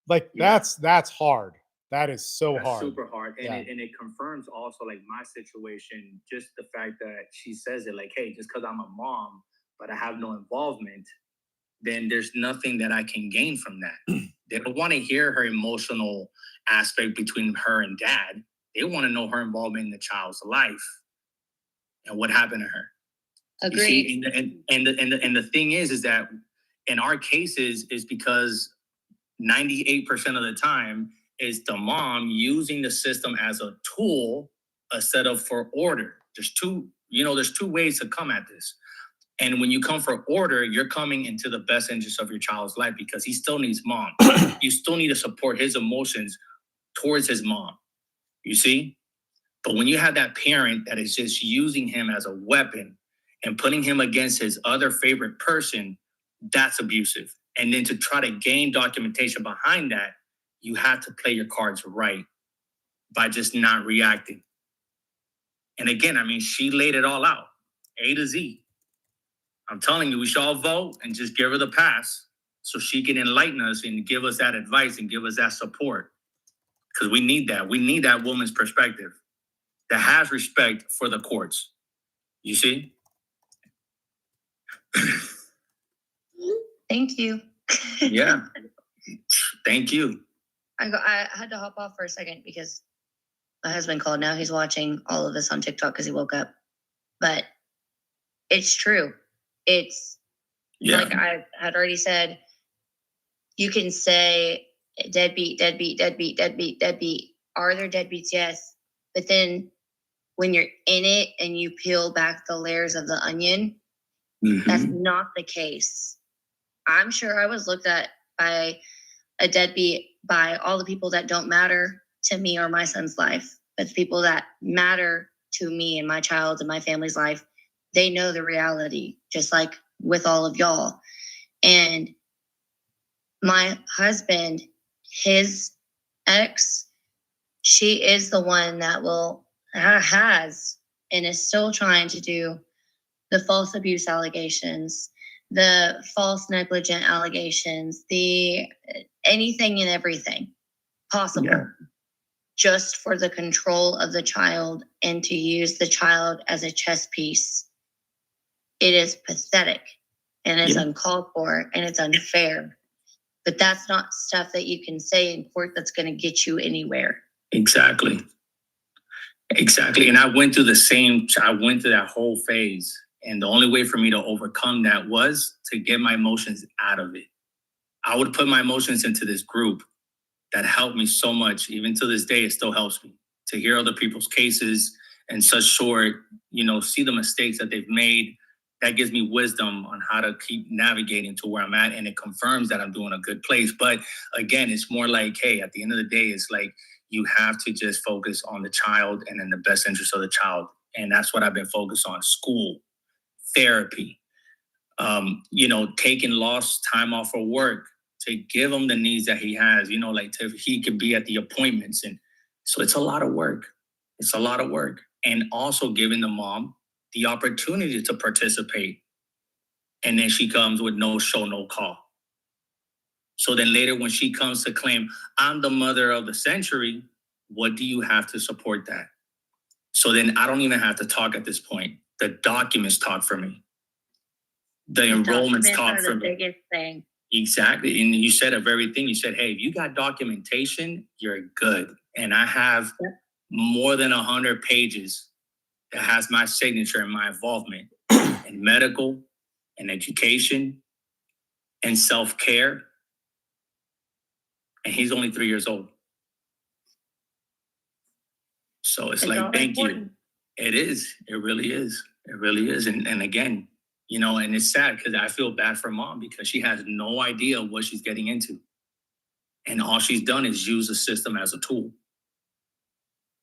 Like that's hard. That is so hard. Super hard. And it confirms also like my situation, just the fact that she says it like, hey, just because I'm a mom, but I have no involvement, then there's nothing that I can gain from that. They don't want to hear her emotional aspect between her and dad. They want to know her involvement in the child's life and what happened to her. Agreed. And the thing is that in our cases is because 98% of the time is the mom using the system as a tool instead of for order. There's two ways to come at this. And when you come for order, you're coming into the best interest of your child's life, because he still needs mom. You still need to support his emotions towards his mom. You see? But when you have that parent that is just using him as a weapon and putting him against his other favorite person, that's abusive. And then to try to gain documentation behind that, you have to play your cards right by just not reacting. And again, I mean, she laid it all out, A to Z. I'm telling you, we should all vote and just give her the pass so she can enlighten us and give us that advice and give us that support. Because we need that. We need that woman's perspective that has respect for the courts. You see? Thank you. Yeah. Thank you. I had to hop off for a second because my husband called. Now he's watching all of this on TikTok because he woke up. But it's true. It's like I had already said, you can say deadbeat, deadbeat, deadbeat, deadbeat, deadbeat. Are there deadbeats? Yes. But then when you're in it and you peel back the layers of the onion, that's not the case. I'm sure I was looked at by a deadbeat by all the people that don't matter to me or my son's life, but the people that matter to me and my child's and my family's life, they know the reality, just like with all of y'all. And my husband, his ex, she is the one that has and is still trying to do the false abuse allegations, the false negligent allegations, the anything and everything possible, just for the control of the child and to use the child as a chess piece. It is pathetic and it's uncalled for and it's unfair. But that's not stuff that you can say in court that's going to get you anywhere. Exactly. And I went through that whole phase. And the only way for me to overcome that was to get my emotions out of it. I would put my emotions into this group that helped me so much. Even to this day, it still helps me to hear other people's cases and such short, see the mistakes that they've made. That gives me wisdom on how to keep navigating to where I'm at. And it confirms that I'm doing a good place. But again, it's more like, hey, at the end of the day, it's like you have to just focus on the child and in the best interest of the child. And that's what I've been focused on: school, therapy, taking lost time off of work to give him the needs that he has, he could be at the appointments. And so it's a lot of work. And also giving the mom the opportunity to participate. And then she comes with no show, no call. So then later when she comes to claim, I'm the mother of the century, what do you have to support that? So then I don't even have to talk at this point. The documents talk for me. The enrollments talk for me. The biggest thing. Exactly. And you said a very thing. You said, hey, if you got documentation, you're good. And I have more than 100 pages that has my signature and my involvement in medical and education and self-care. And he's only 3 years old. So it's like, thank you. It is. It really is. It really is. And again, and it's sad because I feel bad for mom because she has no idea what she's getting into. And all she's done is use the system as a tool.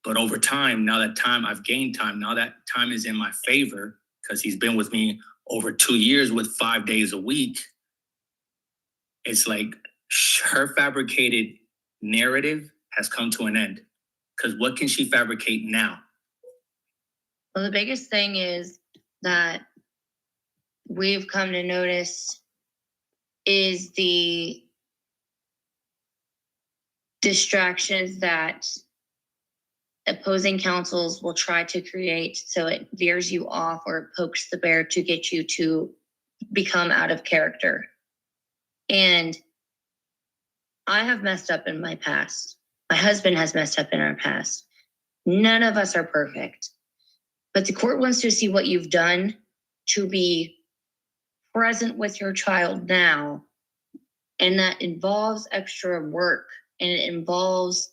But over time, I've gained time. Now that time is in my favor because he's been with me over 2 years with 5 days a week. It's like her fabricated narrative has come to an end. Because what can she fabricate now? Well, the biggest thing is that we've come to notice is the distractions that opposing counsels will try to create so it veers you off or pokes the bear to get you to become out of character. And I have messed up in my past. My husband has messed up in our past. None of us are perfect. But the court wants to see what you've done to be present with your child now. And that involves extra work. And it involves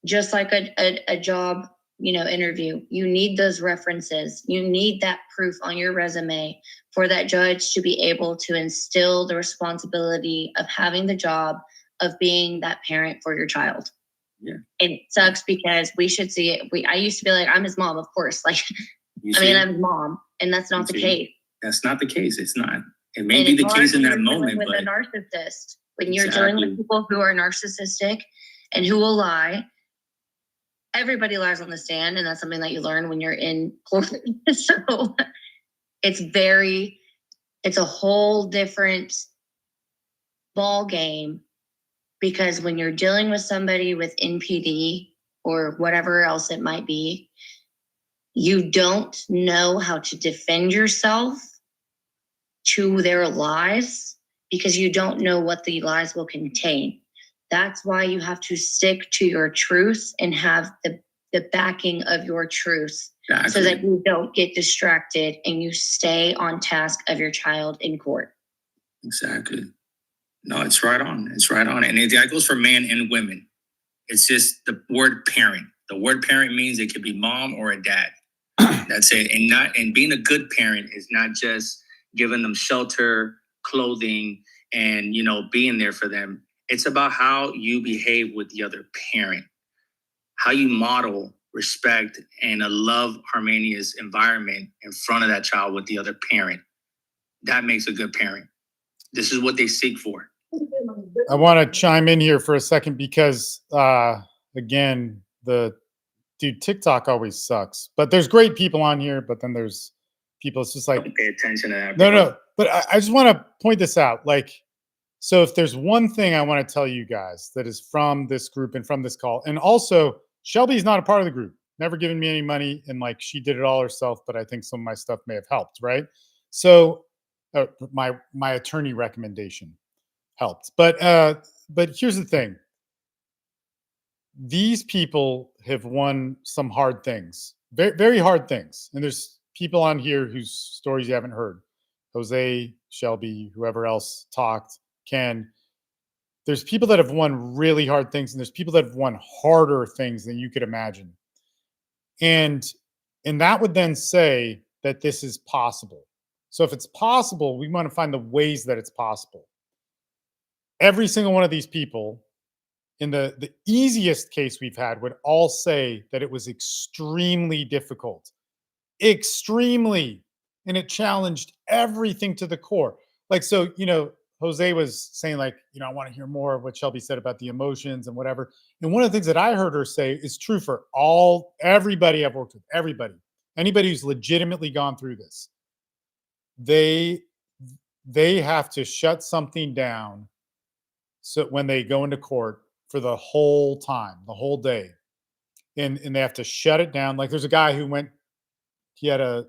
just like a job, interview. You need those references. You need that proof on your resume for that judge to be able to instill the responsibility of having the job of being that parent for your child. Yeah. It sucks because we should see it. I used to be like, I'm his mom, of course. Like, I'm his mom, and that's not the case. That's not the case. It's not. It may be the case in that moment, with but a narcissist, when you're dealing with people who are narcissistic and who will lie, everybody lies on the stand, and that's something that you learn when you're in court. So it's a whole different ball game, because when you're dealing with somebody with NPD or whatever else it might be, you don't know how to defend yourself to their lies because you don't know what the lies will contain. That's why you have to stick to your truth and have the backing of your truth. Exactly. So that you don't get distracted and you stay on task of your child in court. Exactly. No, it's right on. It's right on. And that goes for men and women. It's just the word parent. The word parent means it could be mom or a dad. That's it. And being a good parent is not just giving them shelter, clothing, and being there for them. It's about how you behave with the other parent, how you model respect, and a love harmonious environment in front of that child with the other parent. That makes a good parent. This is what they seek for. I want to chime in here for a second because, again, TikTok always sucks. But there's great people on here, but then there's people. It's just like, Don't pay attention to that. no, bro. no. But I just want to point this out. Like, so if there's one thing I want to tell you guys that is from this group and from this call, and also Shelby's not a part of the group, never given me any money, and like she did it all herself. But I think some of my stuff may have helped, right? So my attorney recommendation helped. But here's the thing. These people have won some hard things, very, very hard things. And there's people on here whose stories you haven't heard. Jose, Shelby, whoever else talked, Ken. There's people that have won really hard things, and there's people that have won harder things than you could imagine. And that would then say that this is possible. So if it's possible, we want to find the ways that it's possible. Every single one of these people in the easiest case we've had would all say that it was extremely difficult. Extremely. And it challenged everything to the core. Like, so, Jose was saying like, I want to hear more of what Shelby said about the emotions and whatever. And one of the things that I heard her say is true for everybody I've worked with, anybody who's legitimately gone through this. They have to shut something down so when they go into court for the whole time, the whole day. And they have to shut it down. Like there's a guy he had a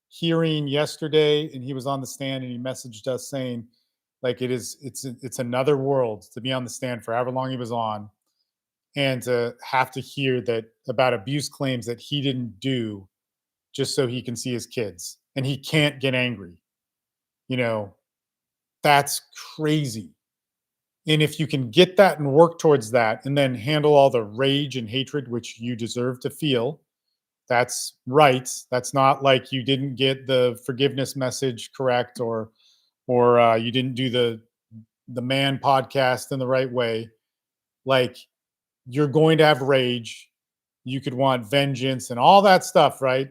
hearing yesterday and he was on the stand and he messaged us saying like it's another world to be on the stand for however long he was on and to have to hear that about abuse claims that he didn't do just so he can see his kids and he can't get angry. That's crazy. And if you can get that and work towards that and then handle all the rage and hatred, which you deserve to feel, that's right. That's not like you didn't get the forgiveness message correct or you didn't do the man podcast in the right way. Like you're going to have rage. You could want vengeance and all that stuff, right?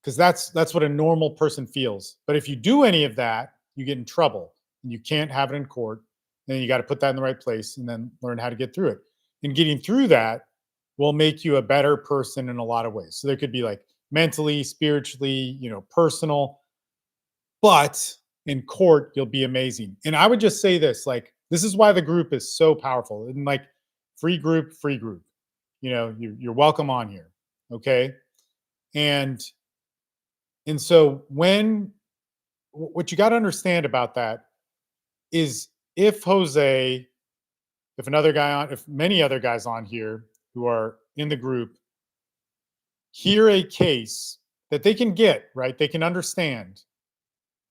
Because that's what a normal person feels. But if you do any of that, you get in trouble and you can't have it in court. Then you got to put that in the right place and then learn how to get through it. And getting through that will make you a better person in a lot of ways. So there could be like mentally, spiritually, personal, but in court, you'll be amazing. And I would just say this, like, this is why the group is so powerful and like free group, you're welcome on here. Okay. And so what you got to understand about that is if many other guys on here who are in the group hear a case that they can get, right? They can understand,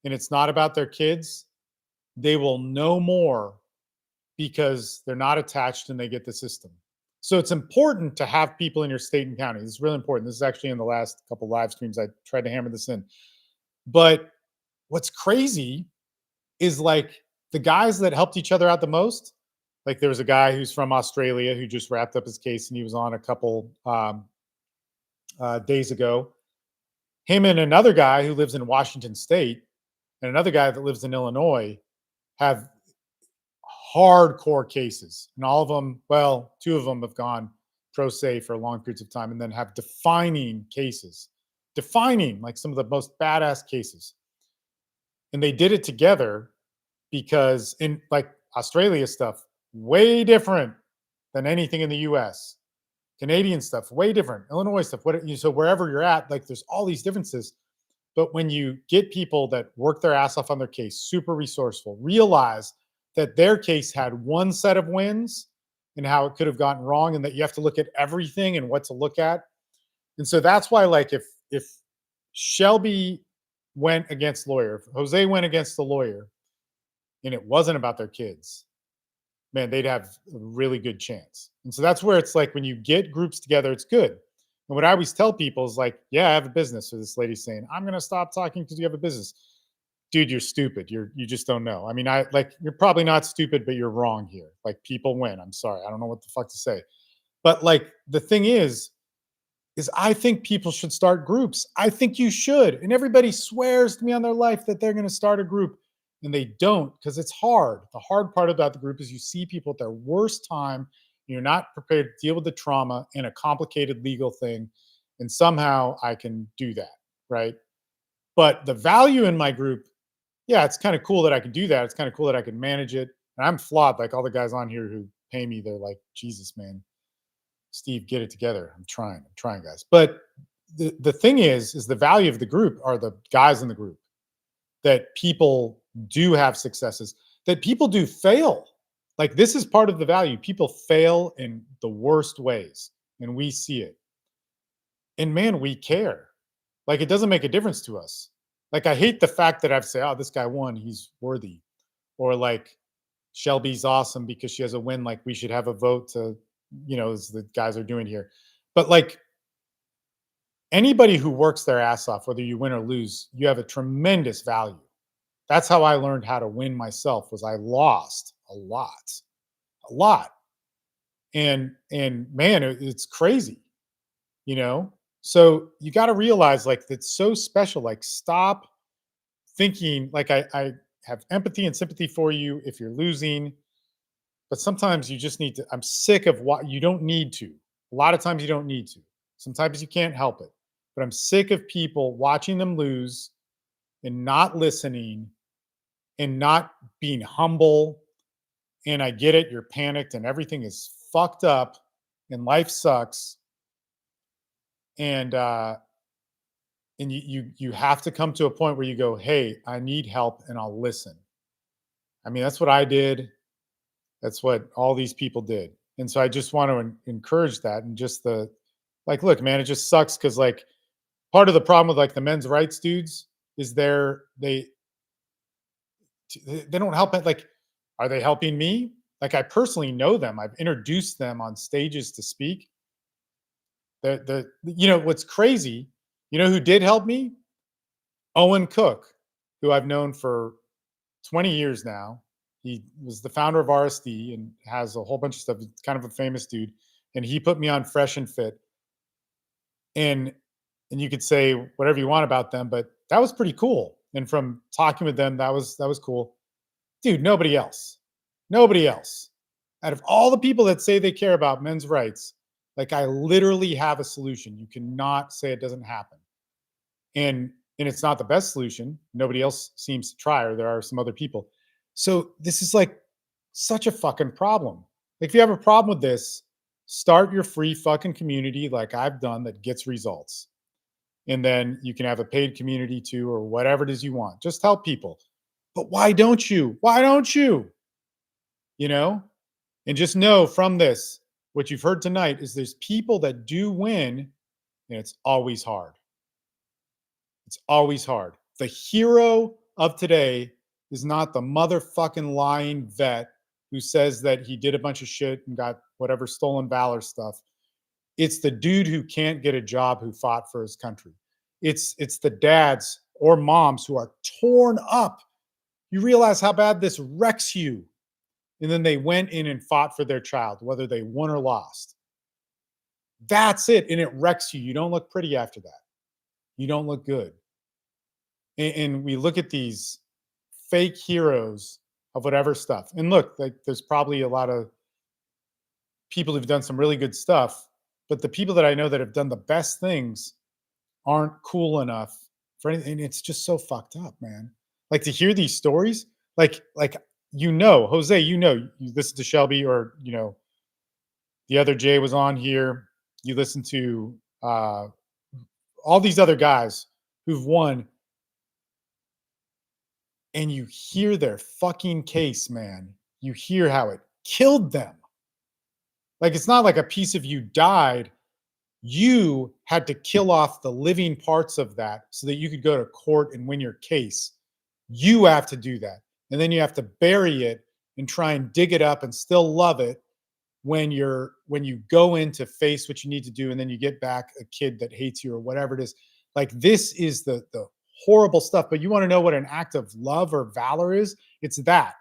and it's not about their kids, they will know more because they're not attached and they get the system. So it's important to have people in your state and county. This is really important. This is actually in the last couple live streams. I tried to hammer this in. But what's crazy is like the guys that helped each other out the most, like there was a guy who's from Australia who just wrapped up his case and he was on a couple days ago. Him and another guy who lives in Washington State and another guy that lives in Illinois have hardcore cases. And all of them, well, two of them have gone pro se for long periods of time and then have defining cases. Defining like some of the most badass cases. And they did it together because in like Australia stuff, way different than anything in the US. Canadian stuff, way different. Illinois stuff, so wherever you're at, like there's all these differences. But when you get people that work their ass off on their case, super resourceful, realize that their case had one set of wins and how it could have gotten wrong and that you have to look at everything and what to look at. And so that's why, like, if Shelby went against lawyer, if Jose went against the lawyer, and it wasn't about their kids, man, they'd have a really good chance. And so that's where it's like when you get groups together, it's good. And what I always tell people is like, yeah, I have a business. So this lady's saying, I'm going to stop talking because you have a business. Dude, you're stupid. You just don't know. I mean, you're probably not stupid, but you're wrong here. Like people win. I'm sorry. I don't know what the fuck to say. But like the thing is, is I think people should start groups. I think you should. And everybody swears to me on their life that they're going to start a group and they don't because it's hard. The hard part about the group is you see people at their worst time. And you're not prepared to deal with the trauma in a complicated legal thing. And somehow I can do that. Right. But the value in my group, yeah, it's kind of cool that I can do that. It's kind of cool that I can manage it. And I'm flawed. Like all the guys on here who pay me, they're like, Jesus, man, Steve, get it together. I'm trying, guys. But the thing is the value of the group are the guys in the group, that people do have successes, that people do fail. Like this is part of the value. People fail in the worst ways, and we see it. And man, we care. Like it doesn't make a difference to us. Like I hate the fact that I've said, oh, this guy won, he's worthy. Or like Shelby's awesome because she has a win. Like we should have a vote to, as the guys are doing here. But like anybody who works their ass off, whether you win or lose, you have a tremendous value. That's how I learned how to win myself, was I lost a lot. And man, it's crazy, So you got to realize like that's so special. Like stop thinking like I have empathy and sympathy for you if you're losing, but sometimes you just need to. I'm sick of what you don't need to. A lot of times you don't need to. Sometimes you can't help it. But I'm sick of people watching them lose and not listening and not being humble. And I get it, you're panicked and everything is fucked up and life sucks. And you have to come to a point where you go, hey, I need help and I'll listen. I mean, that's what I did. That's what all these people did. And so I just want to encourage that. And just look, man, it just sucks because like part of the problem with like the men's rights dudes is they don't help it. Like, are they helping me? Like I personally know them. I've introduced them on stages to speak. What's crazy, who did help me? Owen Cook, who I've known for 20 years now. He was the founder of RSD and has a whole bunch of stuff. He's kind of a famous dude. And he put me on Fresh and Fit. And you could say whatever you want about them, but that was pretty cool. And from talking with them, that was cool. Dude, nobody else. Out of all the people that say they care about men's rights, like I literally have a solution. You cannot say it doesn't happen. And it's not the best solution. Nobody else seems to try, or there are some other people. So this is like such a fucking problem. Like if you have a problem with this, start your free fucking community like I've done that gets results. And then you can have a paid community too, or whatever it is you want. Just help people. But why don't you? And just know from this, what you've heard tonight is there's people that do win, and it's always hard. It's always hard. The hero of today is not the motherfucking lying vet who says that he did a bunch of shit and got whatever stolen valor stuff. It's the dude who can't get a job who fought for his country. It's the dads or moms who are torn up. You realize how bad this wrecks you. And then they went in and fought for their child, whether they won or lost. That's it. And it wrecks you. You don't look pretty after that. You don't look good. And we look at these fake heroes of whatever stuff. And look, like there's probably a lot of people who've done some really good stuff, but the people that I know that have done the best things aren't cool enough for anything. And it's just so fucked up, man. Like to hear these stories, like Jose, you listen to Shelby, or the other Jay was on here. You listen to all these other guys who've won, and you hear their fucking case, man. You hear how it killed them. Like it's not like a piece of you died. You had to kill off the living parts of that so that you could go to court and win your case. You have to do that. And then you have to bury it and try and dig it up and still love it when you go in to face what you need to do, and then you get back a kid that hates you or whatever it is. Like this is the horrible stuff. But you want to know what an act of love or valor is? It's that.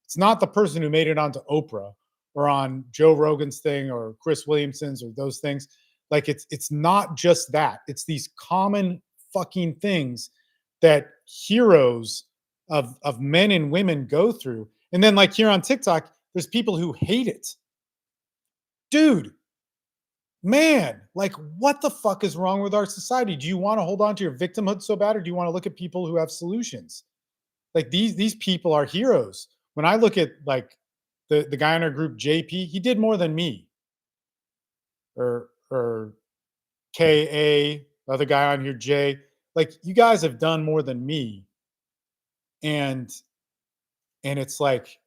It's not the person who made it onto Oprah or on Joe Rogan's thing or Chris Williamson's or those things. Like it's not just that. It's these common fucking things that heroes of men and women go through. And then like here on TikTok, there's people who hate it. Dude, man, like what the fuck is wrong with our society? Do you want to hold on to your victimhood so bad, or do you want to look at people who have solutions? Like these people are heroes. When I look at like the guy in our group, JP, he did more than me. Or KA, the other guy on here, Jay. Like you guys have done more than me. And it's like,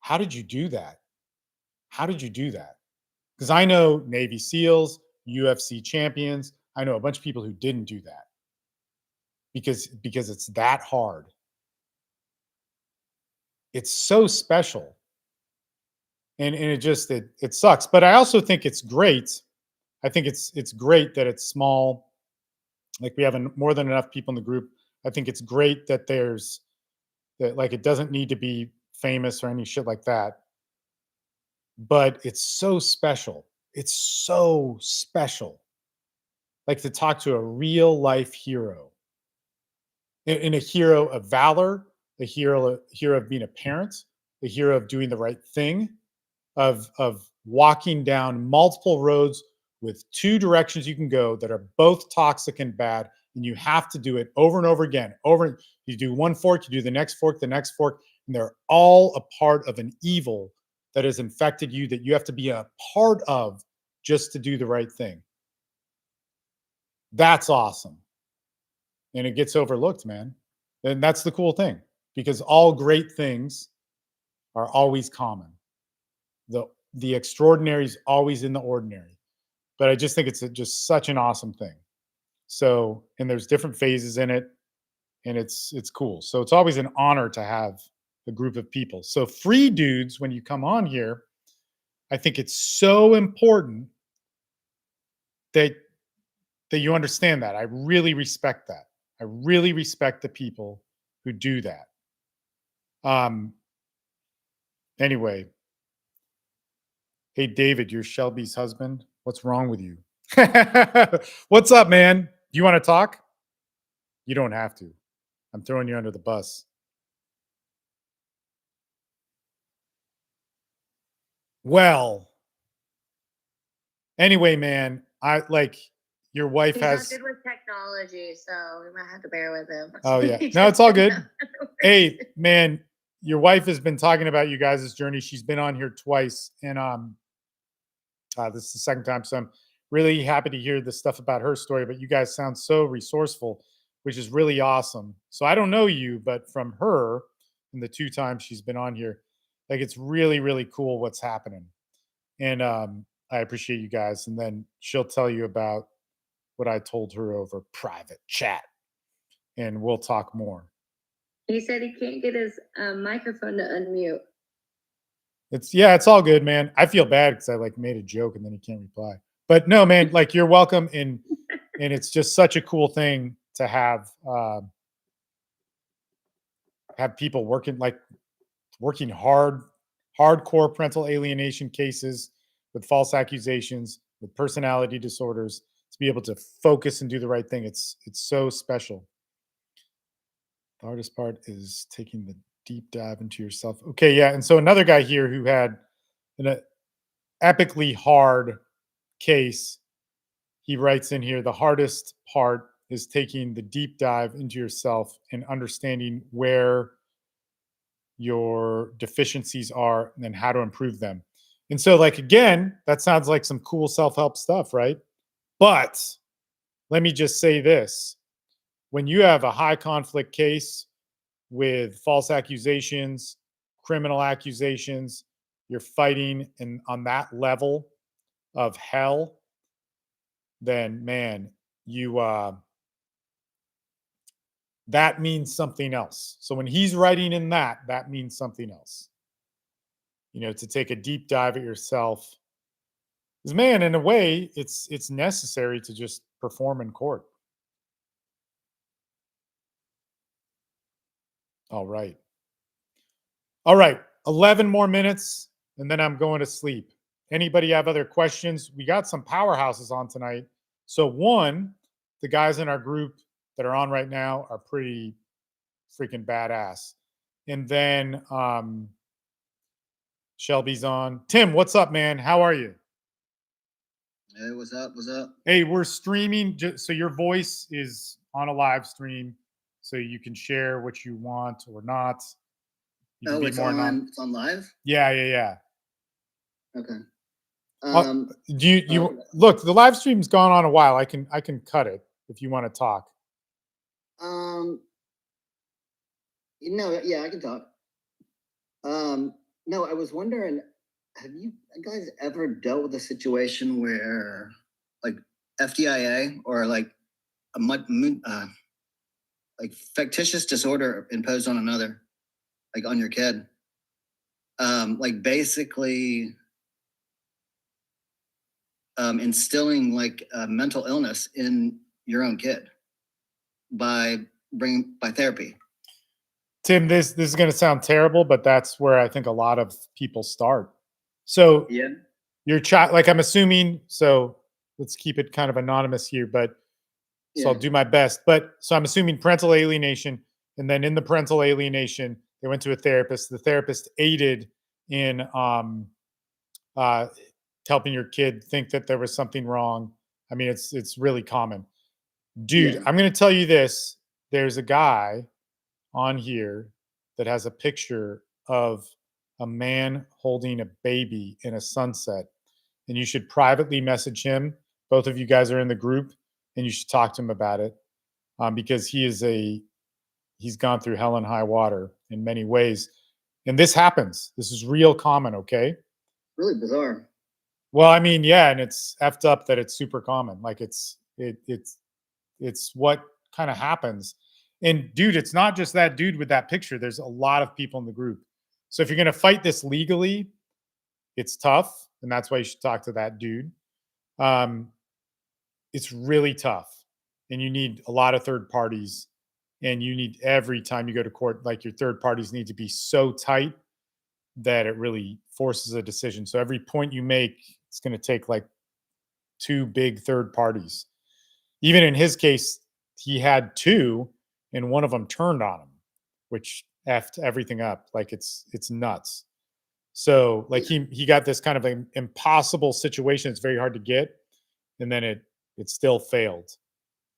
how did you do that? How did you do that? Because I know Navy SEALs, UFC champions. I know a bunch of people who didn't do that because it's that hard. It's so special. And it sucks. But I also think it's great. I think it's great that it's small. Like we have more than enough people in the group. I think it's great that like it doesn't need to be famous or any shit like that. But it's so special. It's so special. Like to talk to a real life hero. And a hero of valor, a hero of being a parent, a hero of doing the right thing, of walking down multiple roads with two directions you can go that are both toxic and bad, and you have to do it over and over again. You do one fork, you do the next fork, and they're all a part of an evil that has infected you that you have to be a part of just to do the right thing. That's awesome. And it gets overlooked, man. And that's the cool thing, because all great things are always common. The extraordinary is always in the ordinary. But I just think it's just such an awesome thing. So, and there's different phases in it, and it's cool. So it's always an honor to have a group of people. So free dudes, when you come on here, I think it's so important that you understand that. I really respect that. I really respect the people who do that. Anyway, hey David, you're Shelby's husband. What's wrong with you? What's up, man? Do you want to talk? You don't have to. I'm throwing you under the bus. Well, anyway, man, I like your wife He's has. not good with technology, so we might have to bear with him. Oh yeah, no, it's all good. Hey, man, your wife has been talking about you guys' journey. She's been on here twice, and this is the second time, so I'm really happy to hear the stuff about her story. But you guys sound so resourceful, which is really awesome. So I don't know you, but from her, in the 2 times she's been on here, like it's really, really cool what's happening. And I appreciate you guys. And then she'll tell you about what I told her over private chat, and we'll talk more. He said he can't get his microphone to unmute. It's all good, man. I feel bad because I like made a joke and then he can't reply. But no, man, like you're welcome, and it's just such a cool thing to have people working hardcore parental alienation cases with false accusations, with personality disorders, to be able to focus and do the right thing. It's so special. The hardest part is taking the deep dive into yourself. Okay, yeah. And so another guy here who had an epically hard case, he writes in here, the hardest part is taking the deep dive into yourself and understanding where your deficiencies are and then how to improve them. And so, like, again, that sounds like some cool self-help stuff, right? But let me just say this. When you have a high conflict case with false accusations, criminal accusations, you're fighting on that level of hell, then man, that means something else. So when he's writing in that means something else. You know, to take a deep dive at yourself. Because man, in a way, it's necessary to just perform in court. All right. 11 more minutes, and then I'm going to sleep. anybody have other questions? We got some powerhouses on tonight. So one, the guys in our group that are on right now are pretty freaking badass. And then Shelby's on. Tim, what's up, man? How are you? Hey, what's up? What's up? Hey, we're streaming, so your voice is on a live stream, so you can share what you want or not. You can Oh, be it's more on. It's on live. Yeah. Okay. Do you look? The live stream's gone on a while. I can cut it if you want to talk. Yeah, I can talk. No, I was wondering, have you guys ever dealt with a situation where, like, FTIA or like like fictitious disorder imposed on another, like on your kid, like basically instilling like a mental illness in your own kid by therapy? Tim, this is going to sound terrible, but that's where I think a lot of people start. So yeah, your child, like, I'm assuming, so let's keep it kind of anonymous here, but so I'll do my best. But so I'm assuming parental alienation, and then in the parental alienation, they went to a therapist. The therapist aided in helping your kid think that there was something wrong. I mean, it's really common. Dude, I'm going to tell you this. There's a guy on here that has a picture of a man holding a baby in a sunset, and you should privately message him. Both of you guys are in the group, and you should talk to him about it, because he's gone through hell and high water in many ways, and this happens. This is real common. Okay. Really bizarre. Well, I mean, yeah, and it's effed up that it's super common. Like it's what kind of happens. And dude, it's not just that dude with that picture. There's a lot of people in the group. So if you're going to fight this legally, it's tough. And that's why you should talk to that dude. It's really tough. And you need a lot of third parties. And you need, every time you go to court, like, your third parties need to be so tight that it really forces a decision. So every point you make, it's going to take like 2 big third parties. Even in his case, he had 2. And one of them turned on him, which effed everything up. Like, it's nuts. So like he got this kind of an impossible situation. It's very hard to get. And then it still failed,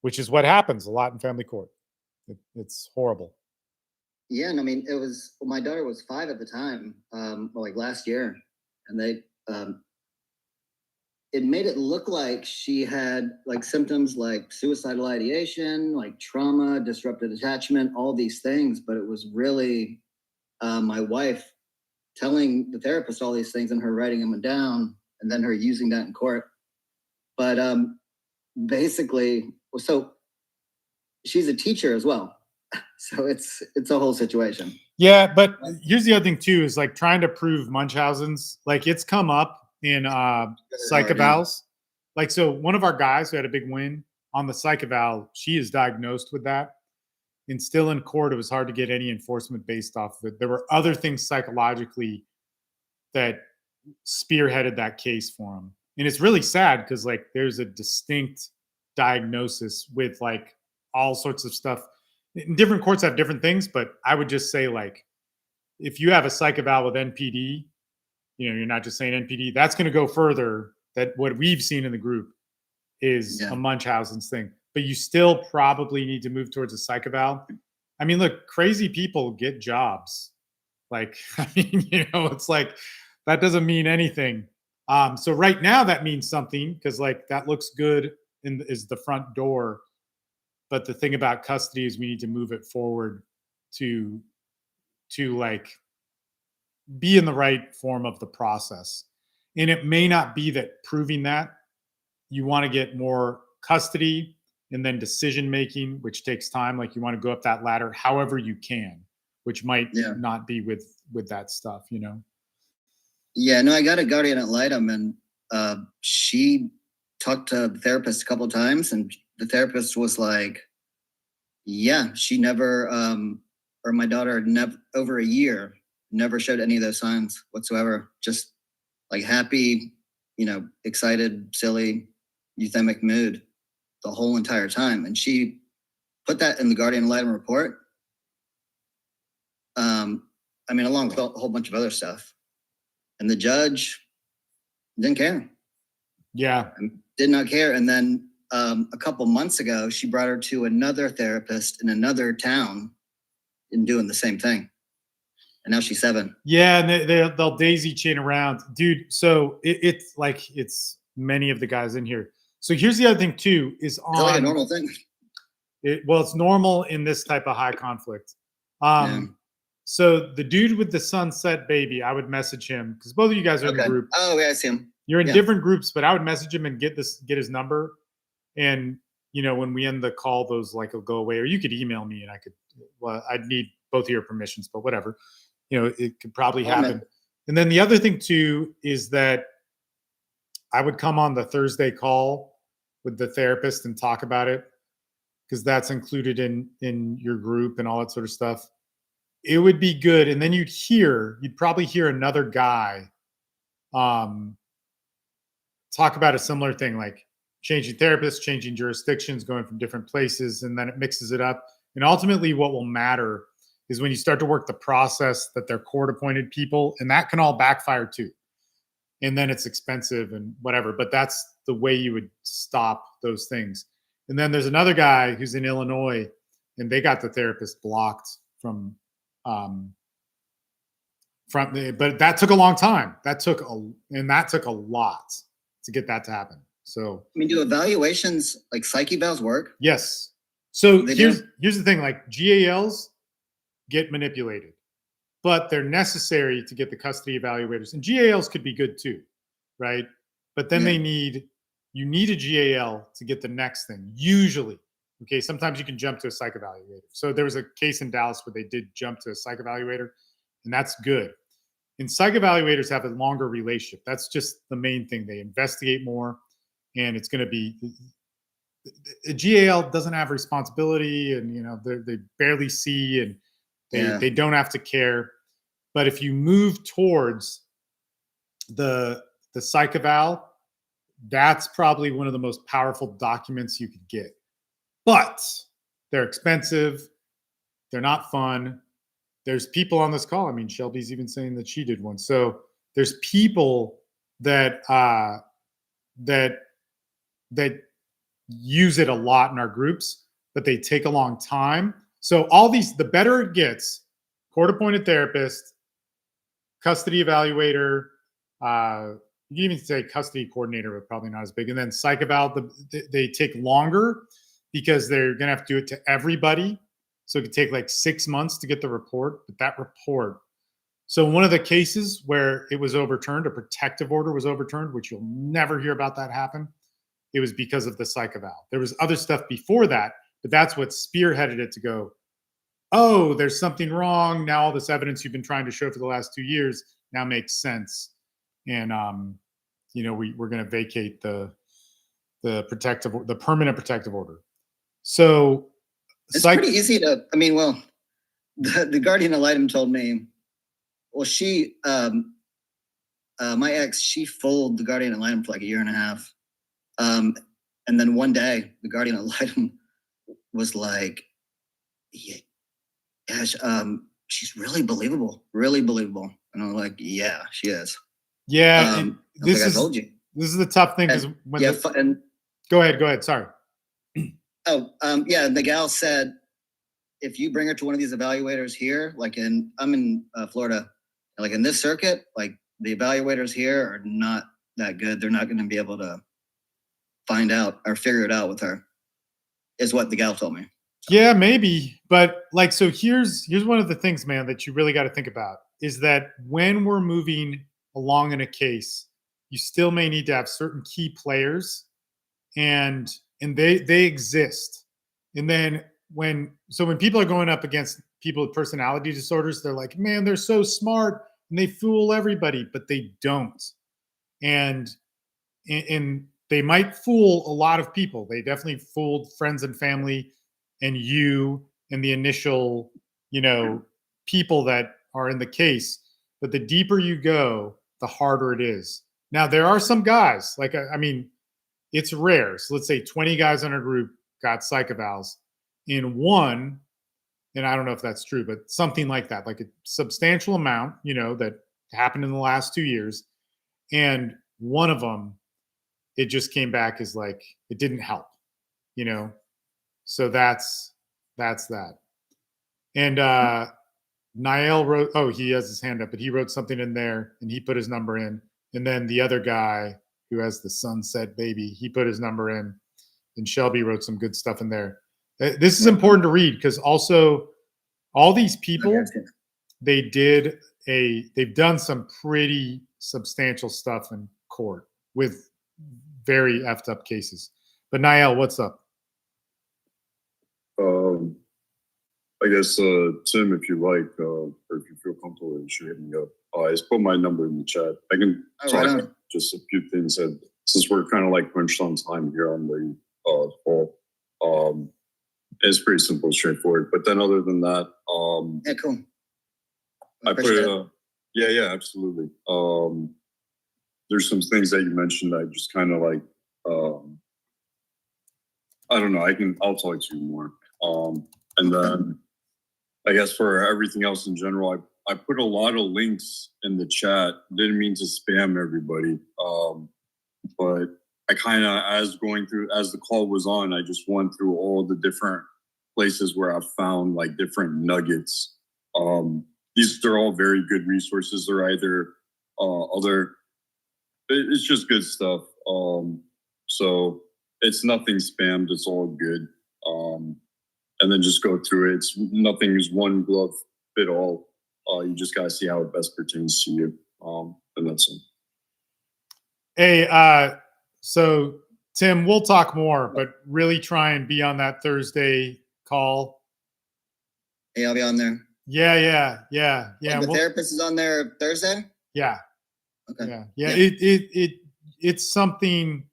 which is what happens a lot in family court. It's horrible. Yeah. And I mean, my daughter was 5 at the time, like last year, and they, it made it look like she had like symptoms like suicidal ideation, like trauma, disrupted attachment, all these things. But it was really my wife telling the therapist all these things and her writing them down, and then her using that in court. But basically, so she's a teacher as well. So it's a whole situation. Yeah, but here's the other thing too, is like trying to prove Munchausen's, like, it's come up in psych evals. Like, so one of our guys who had a big win on the psych eval, she is diagnosed with that. And still in court, it was hard to get any enforcement based off of it. There were other things psychologically that spearheaded that case for him. And it's really sad because, like, there's a distinct diagnosis with like all sorts of stuff. Different courts have different things, but I would just say, like, if you have a psych eval with NPD, you're not just saying NPD, that's going to go further. That what we've seen in the group is a Munchausen's thing, but you still probably need to move towards a psych eval. I mean, look, crazy people get jobs. Like, I mean, it's like, that doesn't mean anything. So right now that means something, because like that looks good is the front door. But the thing about custody is we need to move it forward to like be in the right form of the process. And it may not be that proving that you want to get more custody and then decision making, which takes time. Like, you want to go up that ladder however you can, which might not be with that stuff, Yeah, no, I got a guardian ad litem, and she talked to the therapist a couple of times, and the therapist was like, yeah, she never, or my daughter never, over a year, never showed any of those signs whatsoever. Just like happy, excited, silly, euthemic mood the whole entire time. And she put that in the Guardian ad litem report. Along with a whole bunch of other stuff. And the judge didn't care. Yeah. Did not care. And then a couple months ago, she brought her to another therapist in another town and doing the same thing. And now she's 7. Yeah, and they'll daisy chain around, dude. So it's like it's many of the guys in here. So here's the other thing too: is on Is that like a normal thing? It's normal in this type of high conflict. So the dude with the sunset baby, I would message him because both of you guys are in the group. Oh, yeah, I see him. You're in different groups, but I would message him and get his number. And when we end the call, those will go away. Or you could email me, and I'd need both of your permissions, but whatever. It could probably happen. And then the other thing too is that I would come on the Thursday call with the therapist and talk about it because that's included in your group and all that sort of stuff. It would be good. And then you'd probably hear another guy talk about a similar thing, like changing therapists, changing jurisdictions, going from different places, and then it mixes it up. And ultimately what will matter is when you start to work the process that they're court-appointed people, and that can all backfire too. And then it's expensive and whatever, but that's the way you would stop those things. And then there's another guy who's in Illinois, and they got the therapist blocked but that took a long time. That took a lot to get that to happen. So do evaluations like psych evals work? Yes. So here's the thing: like GALs get manipulated, but they're necessary to get the custody evaluators. And GALs could be good too, right? But then you need a GAL to get the next thing. Usually, okay. Sometimes you can jump to a psych evaluator. So there was a case in Dallas where they did jump to a psych evaluator, and that's good. And psych evaluators have a longer relationship. That's just the main thing. They investigate more, and it's going to be. A GAL doesn't have responsibility, and they barely see, and they don't have to care. But if you move towards the psych eval, that's probably one of the most powerful documents you could get. But they're expensive. They're not fun. There's people on this call. Shelby's even saying that she did one. So there's people that use it a lot in our groups, but they take a long time. So the better it gets, court-appointed therapist, custody evaluator, you can even say custody coordinator, but probably not as big. And then psych eval, they take longer because they're going to have to do it to everybody. So it could take like 6 months to get the report, but that report. So one of the cases where it was overturned, a protective order was overturned, which you'll never hear about that happen. It was because of the psych eval. There was other stuff before that, but that's what spearheaded it to go, oh, there's something wrong. Now all this evidence you've been trying to show for the last 2 years now makes sense. And, we're going to vacate the permanent protective order. So it's pretty easy to, the Guardian ad litem told me, well, she, my ex, she fooled the Guardian ad litem for like 1.5 years. And then one day the Guardian ad litem was like, she's really believable. And I'm like, yeah, she is. Yeah. I told you. This is the tough thing. Go ahead. Sorry. The gal said, if you bring her to one of these evaluators here, I'm in Florida, like in this circuit, like the evaluators here are not that good. They're not going to be able to find out or figure it out with her, is what the gal told me. Yeah, maybe. But so here's one of the things, man, that you really got to think about is that when we're moving along in a case, you still may need to have certain key players and they exist. And then when people are going up against people with personality disorders, they're like, man, they're so smart and they fool everybody, but they don't. And they might fool a lot of people. They definitely fooled friends and family and you and the initial, people that are in the case. But the deeper you go, the harder it is. Now there are some guys, like I mean, it's rare. So let's say 20 guys in a group got psych evals. In one, and I don't know if that's true, but something like that, like a substantial amount, you know, that happened in the last 2 years. And one of them, it just came back as like, it didn't help, you know? So that's that. And Niall wrote, oh, he has his hand up, but he wrote something in there and he put his number in. And then the other guy who has the sunset baby, he put his number in. And Shelby wrote some good stuff in there. This is important to read because also all these people, they've done some pretty substantial stuff in court with very effed up cases. But Niall, what's up? I guess Tim, if you like, or if you feel comfortable, you should hit me up. I just put my number in the chat. I can talk just a few things, and since we're kind of like punched on time here on the call, it's pretty simple, and straightforward. But then, other than that, Yeah, cool. I put yeah, absolutely. There's some things that you mentioned that I just kind of like. I don't know. I'll talk to you more. And then I guess for everything else in general, I put a lot of links in the chat. Didn't mean to spam everybody. But I kind of, as the call was on, I just went through all the different places where I found like different nuggets. These are all very good resources. They're either it's just good stuff. So it's nothing spammed. It's all good. And then just go through it. It's nothing is one glove fit all. You just gotta see how it best pertains to you. And that's it. Hey, so Tim, we'll talk more, but really try and be on that Thursday call. Hey, I'll be on there. Yeah. The therapist is on there Thursday? Yeah. Okay. Yeah. It's something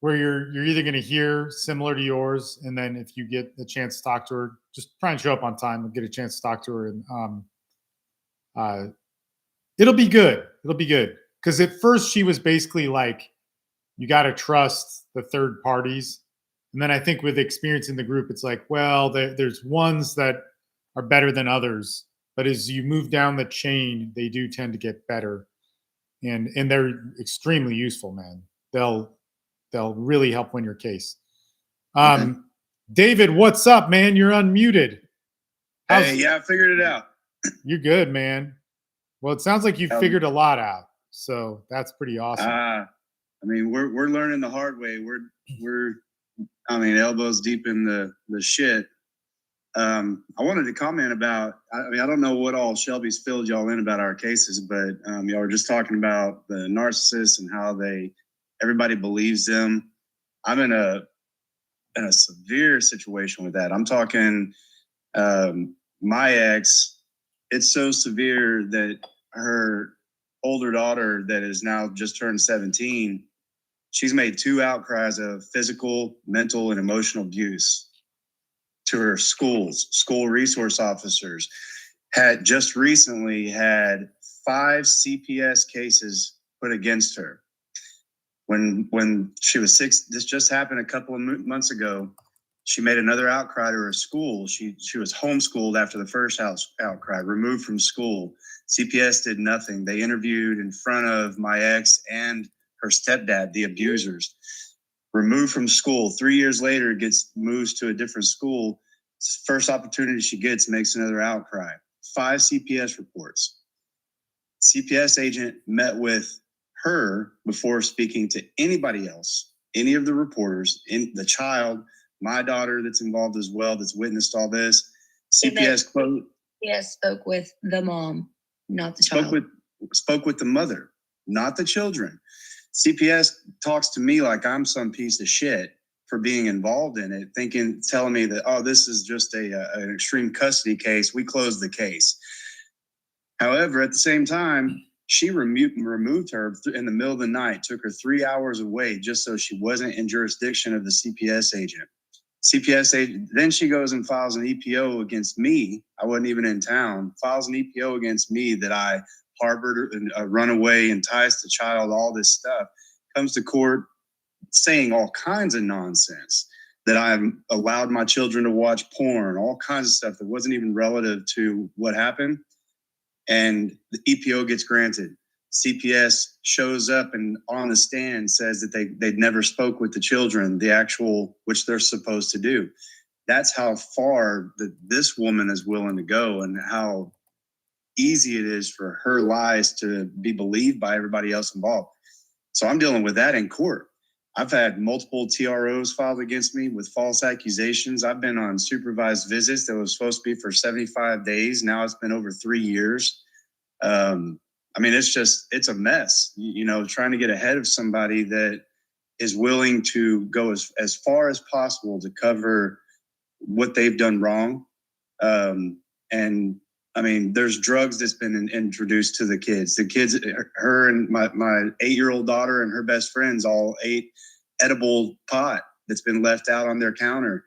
where you're either going to hear similar to yours, and then if you get a chance to talk to her, just try and show up on time and get a chance to talk to her, and it'll be good. It'll be good because at first she was basically like, you got to trust the third parties, and then I think with experience in the group, it's like, well, there's ones that are better than others, but as you move down the chain, they do tend to get better, and they're extremely useful, man. They'll really help win your case. David, what's up, man? You're unmuted. Hey, I figured it out. You're good, man. Well, it sounds like you figured a lot out, so that's pretty awesome. I mean, we're learning the hard way. We're elbows deep in the shit. I wanted to comment about. I don't know what all Shelby's filled y'all in about our cases, but y'all were just talking about the narcissists and how everybody believes them. I'm in a severe situation with that. I'm talking my ex. It's so severe that her older daughter that is now just turned 17, she's made 2 outcries of physical, mental, and emotional abuse to her school resource officers. Had just recently had 5 CPS cases put against her. When she was 6, this just happened a couple of months ago. She made another outcry to her school. She was homeschooled after the first outcry, removed from school. CPS did nothing. They interviewed in front of my ex and her stepdad, the abusers. Removed from school. 3 years later, moves to a different school. First opportunity she gets, makes another outcry. 5 CPS reports. CPS agent met with her before speaking to anybody else, any of the reporters, the child, my daughter that's involved as well, that's witnessed all this. CPS spoke with the mom, not the child. Spoke with the mother, not the children. CPS talks to me like I'm some piece of shit for being involved in it, telling me that, oh, this is just an extreme custody case. We closed the case. However, at the same time, she removed her in the middle of the night, took her 3 hours away just so she wasn't in jurisdiction of the CPS agent. Then she goes and files an EPO against me. I wasn't even in town. Files an EPO against me that I harbored and runaway, enticed the child, all this stuff, comes to court saying all kinds of nonsense, that I've allowed my children to watch porn, all kinds of stuff that wasn't even relative to what happened. And the EPO gets granted. CPS shows up and on the stand says that they'd never spoke with the children, the actual, which they're supposed to do. That's how far this woman is willing to go, and how easy it is for her lies to be believed by everybody else involved. So I'm dealing with that in court. I've had multiple TROs filed against me with false accusations. I've been on supervised visits that was supposed to be for 75 days. Now it's been over 3 years. I mean, it's a mess, you know, trying to get ahead of somebody that is willing to go as far as possible to cover what they've done wrong. And I mean, there's drugs that's been introduced to the kids. The kids, her and my 8-year-old daughter and her best friends all ate edible pot that's been left out on their counter.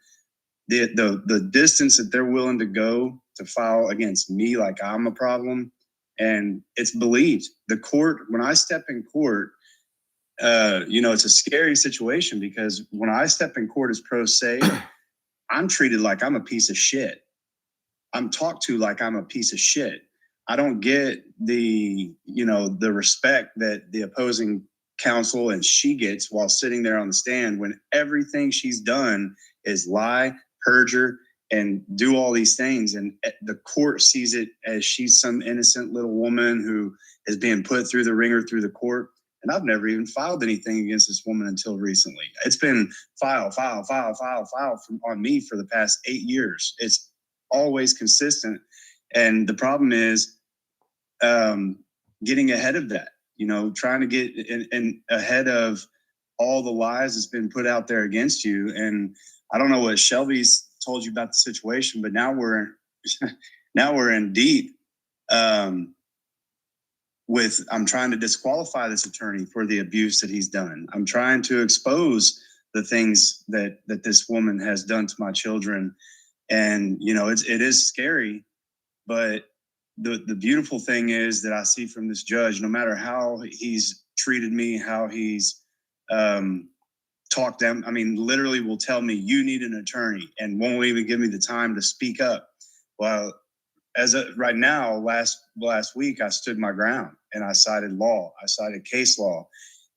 The distance that they're willing to go to file against me like I'm a problem, and it's believed. The court, when I step in court, you know, it's a scary situation, because when I step in court as pro se, I'm treated like I'm a piece of shit. I'm talked to like I'm a piece of shit. I don't get the, you know, the respect that the opposing counsel and she gets while sitting there on the stand, when everything she's done is lie, perjure, and do all these things. And the court sees it as she's some innocent little woman who is being put through the ringer through the court. And I've never even filed anything against this woman until recently. It's been file on me for the past 8 years. It's always consistent. And the problem is getting ahead of that, you know, trying to get in ahead of all the lies that's been put out there against you. And I don't know what Shelby's told you about the situation, but now we're in deep with, I'm trying to disqualify this attorney for the abuse that he's done. I'm trying to expose the things that this woman has done to my children. And, you know, it is scary, but the beautiful thing is that I see from this judge, no matter how he's treated me, how he's talked them, I mean, literally will tell me, you need an attorney, and won't even give me the time to speak up. Well, right now, last week, I stood my ground and I cited law. I cited case law,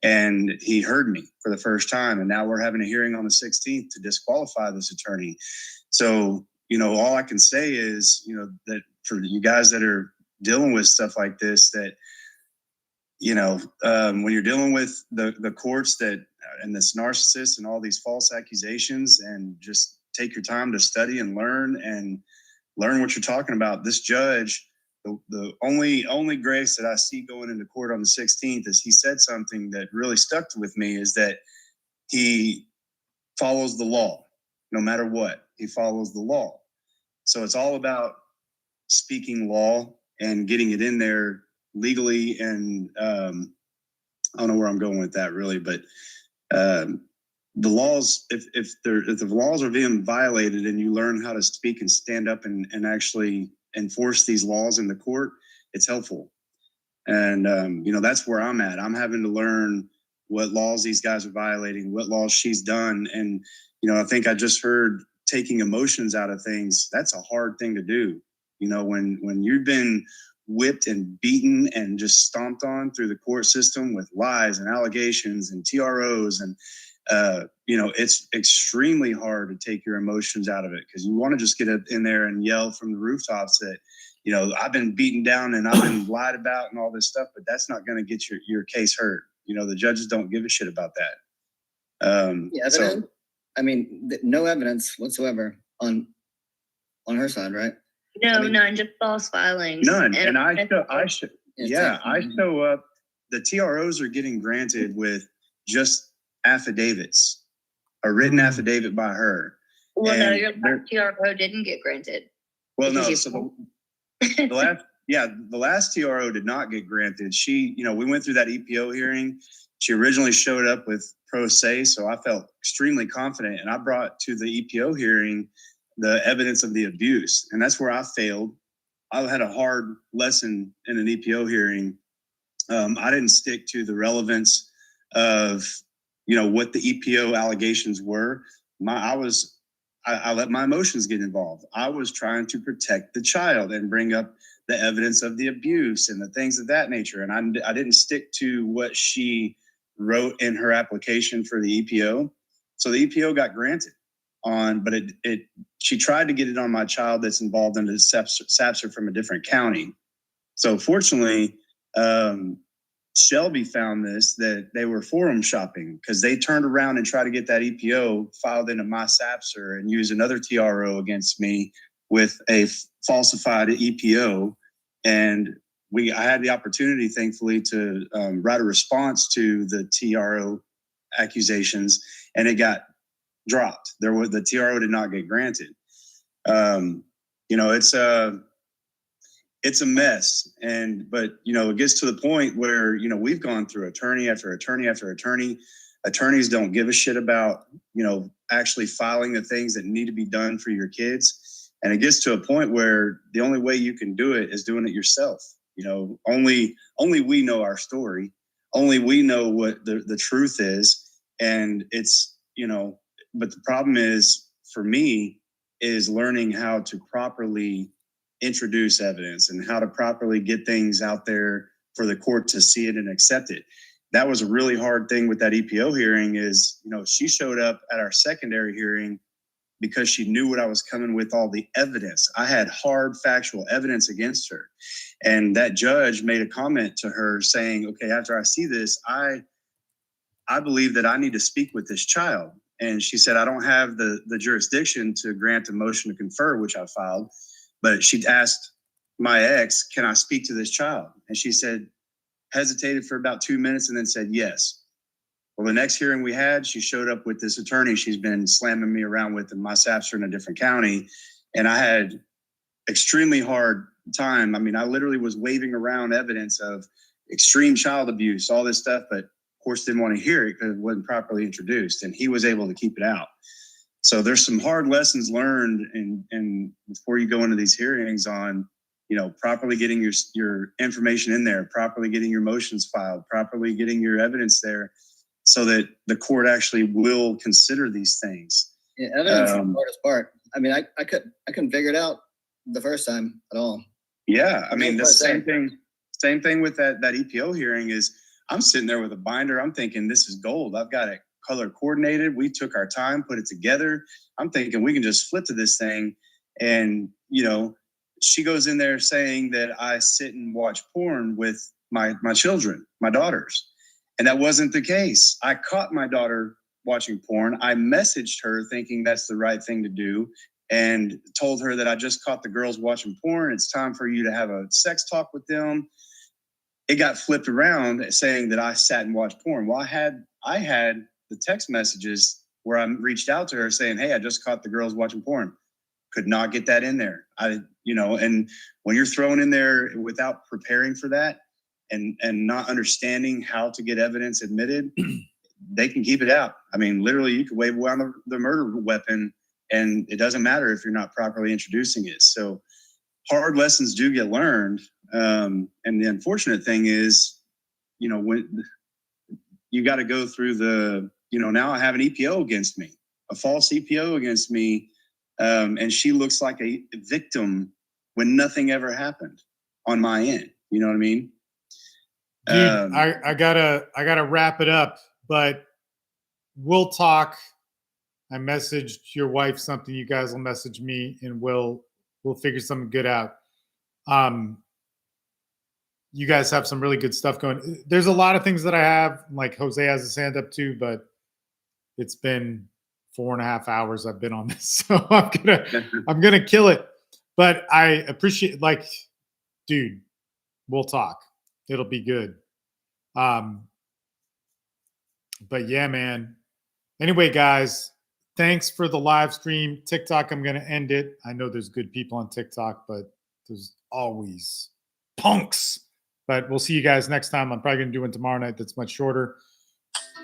and he heard me for the first time. And now we're having a hearing on the 16th to disqualify this attorney. So, you know, all I can say is, you know, that for you guys that are dealing with stuff like this, that, you know, when you're dealing with the courts that, and this narcissist and all these false accusations, and just take your time to study and learn what you're talking about. This judge, the only grace that I see going into court on the 16th is he said something that really stuck with me, is that he follows the law. No matter what, he follows the law. So it's all about speaking law and getting it in there legally. And I don't know where I'm going with that really, but the laws, if the laws are being violated and you learn how to speak and stand up and actually enforce these laws in the court, it's helpful. And, you know, that's where I'm at. I'm having to learn what laws these guys are violating, what laws she's done. And, you know, I think I just heard taking emotions out of things. That's a hard thing to do. You know, when you've been whipped and beaten and just stomped on through the court system with lies and allegations and TROs, and you know, it's extremely hard to take your emotions out of it, because you want to just get in there and yell from the rooftops that, you know, I've been beaten down and I've been lied about and all this stuff, but that's not going to get your case heard. You know, the judges don't give a shit about that. Yeah, so, I mean, no evidence whatsoever on her side, right? No, I mean, none, just false filings. None. And I show up. The TROs are getting granted with just affidavits, a written affidavit by her. Well, no, your last TRO didn't get granted. Well, no. So the last TRO did not get granted. She, you know, we went through that EPO hearing. She originally showed up with pro se, so I felt extremely confident, and I brought to the EPO hearing the evidence of the abuse, and that's where I failed. I had a hard lesson in an EPO hearing. I didn't stick to the relevance of, what the EPO allegations were. I let my emotions get involved. I was trying to protect the child and bring up the evidence of the abuse and the things of that nature. And I didn't stick to what she wrote in her application for the EPO. So the EPO got granted but she tried to get it on my child that's involved in the SAPSR from a different county. So fortunately, Shelby found that they were forum shopping because they turned around and tried to get that EPO filed into my SAPSR and use another TRO against me with a falsified EPO. And I had the opportunity, thankfully, to write a response to the TRO accusations, and it got dropped. The TRO did not get granted. It's a mess. But it gets to the point where, we've gone through attorney after attorney after attorney. Attorneys don't give a shit about, actually filing the things that need to be done for your kids. And it gets to a point where the only way you can do it is doing it yourself. Only we know our story. Only we know what the truth is. And it's, but the problem is for me is learning how to properly introduce evidence and how to properly get things out there for the court to see it and accept it. That was a really hard thing with that EPO hearing is, she showed up at our secondary hearing because she knew what I was coming with, all the evidence. I had hard factual evidence against her. And that judge made a comment to her saying, okay, after I see this, I believe that I need to speak with this child. And she said, I don't have the jurisdiction to grant a motion to confer, which I filed. But she asked my ex, can I speak to this child? And she said, hesitated for about 2 minutes and then said yes. Well, the next hearing we had, she showed up with this attorney she's been slamming me around with in my SAPSR in a different county. And I had extremely hard time. I mean, I literally was waving around evidence of extreme child abuse, all this stuff, but of course didn't want to hear it because it wasn't properly introduced. And he was able to keep it out. So there's some hard lessons learned and before you go into these hearings on, properly getting your information in there, properly getting your motions filed, properly getting your evidence there so that the court actually will consider these things. Yeah, evidence is the hardest part. I mean, I couldn't figure it out the first time at all. Yeah, I mean, the same thing with that EPO hearing is I'm sitting there with a binder. I'm thinking this is gold. I've got it color coordinated. We took our time, put it together. I'm thinking we can just flip to this thing. And, she goes in there saying that I sit and watch porn with my children, my daughters. And that wasn't the case. I caught my daughter watching porn. I messaged her thinking that's the right thing to do and told her that I just caught the girls watching porn. It's time for you to have a sex talk with them. It got flipped around saying that I sat and watched porn. Well, I had the text messages where I reached out to her saying, hey, I just caught the girls watching porn. Could not get that in there. And when you're thrown in there without preparing for that and not understanding how to get evidence admitted, they can keep it out. I mean, literally you could wave around the murder weapon and it doesn't matter if you're not properly introducing it. So hard lessons do get learned. And the unfortunate thing is, when you got to go through now I have an EPO against me, a false EPO against me. And she looks like a victim when nothing ever happened on my end. You know what I mean? Dude, I gotta wrap it up, but we'll talk. I messaged your wife something. You guys will message me, and we'll figure something good out. You guys have some really good stuff going. There's a lot of things that I have, like Jose has his hand up too, but it's been 4.5 hours I've been on this, so I'm gonna kill it. But I appreciate, dude, we'll talk. It'll be good. But yeah, man. Anyway, guys, thanks for the live stream. TikTok, I'm gonna end it. I know there's good people on TikTok, but there's always punks. But we'll see you guys next time. I'm probably gonna do one tomorrow night that's much shorter.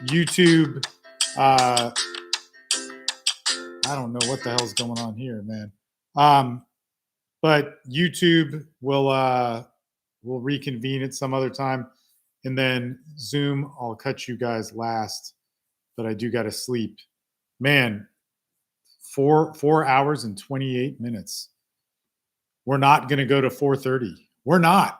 YouTube. I don't know what the hell's going on here, man. But YouTube will reconvene at some other time. And then Zoom, I'll cut you guys last, but I do got to sleep. Man, 4 hours and 28 minutes. We're not going to go to 4:30. We're not.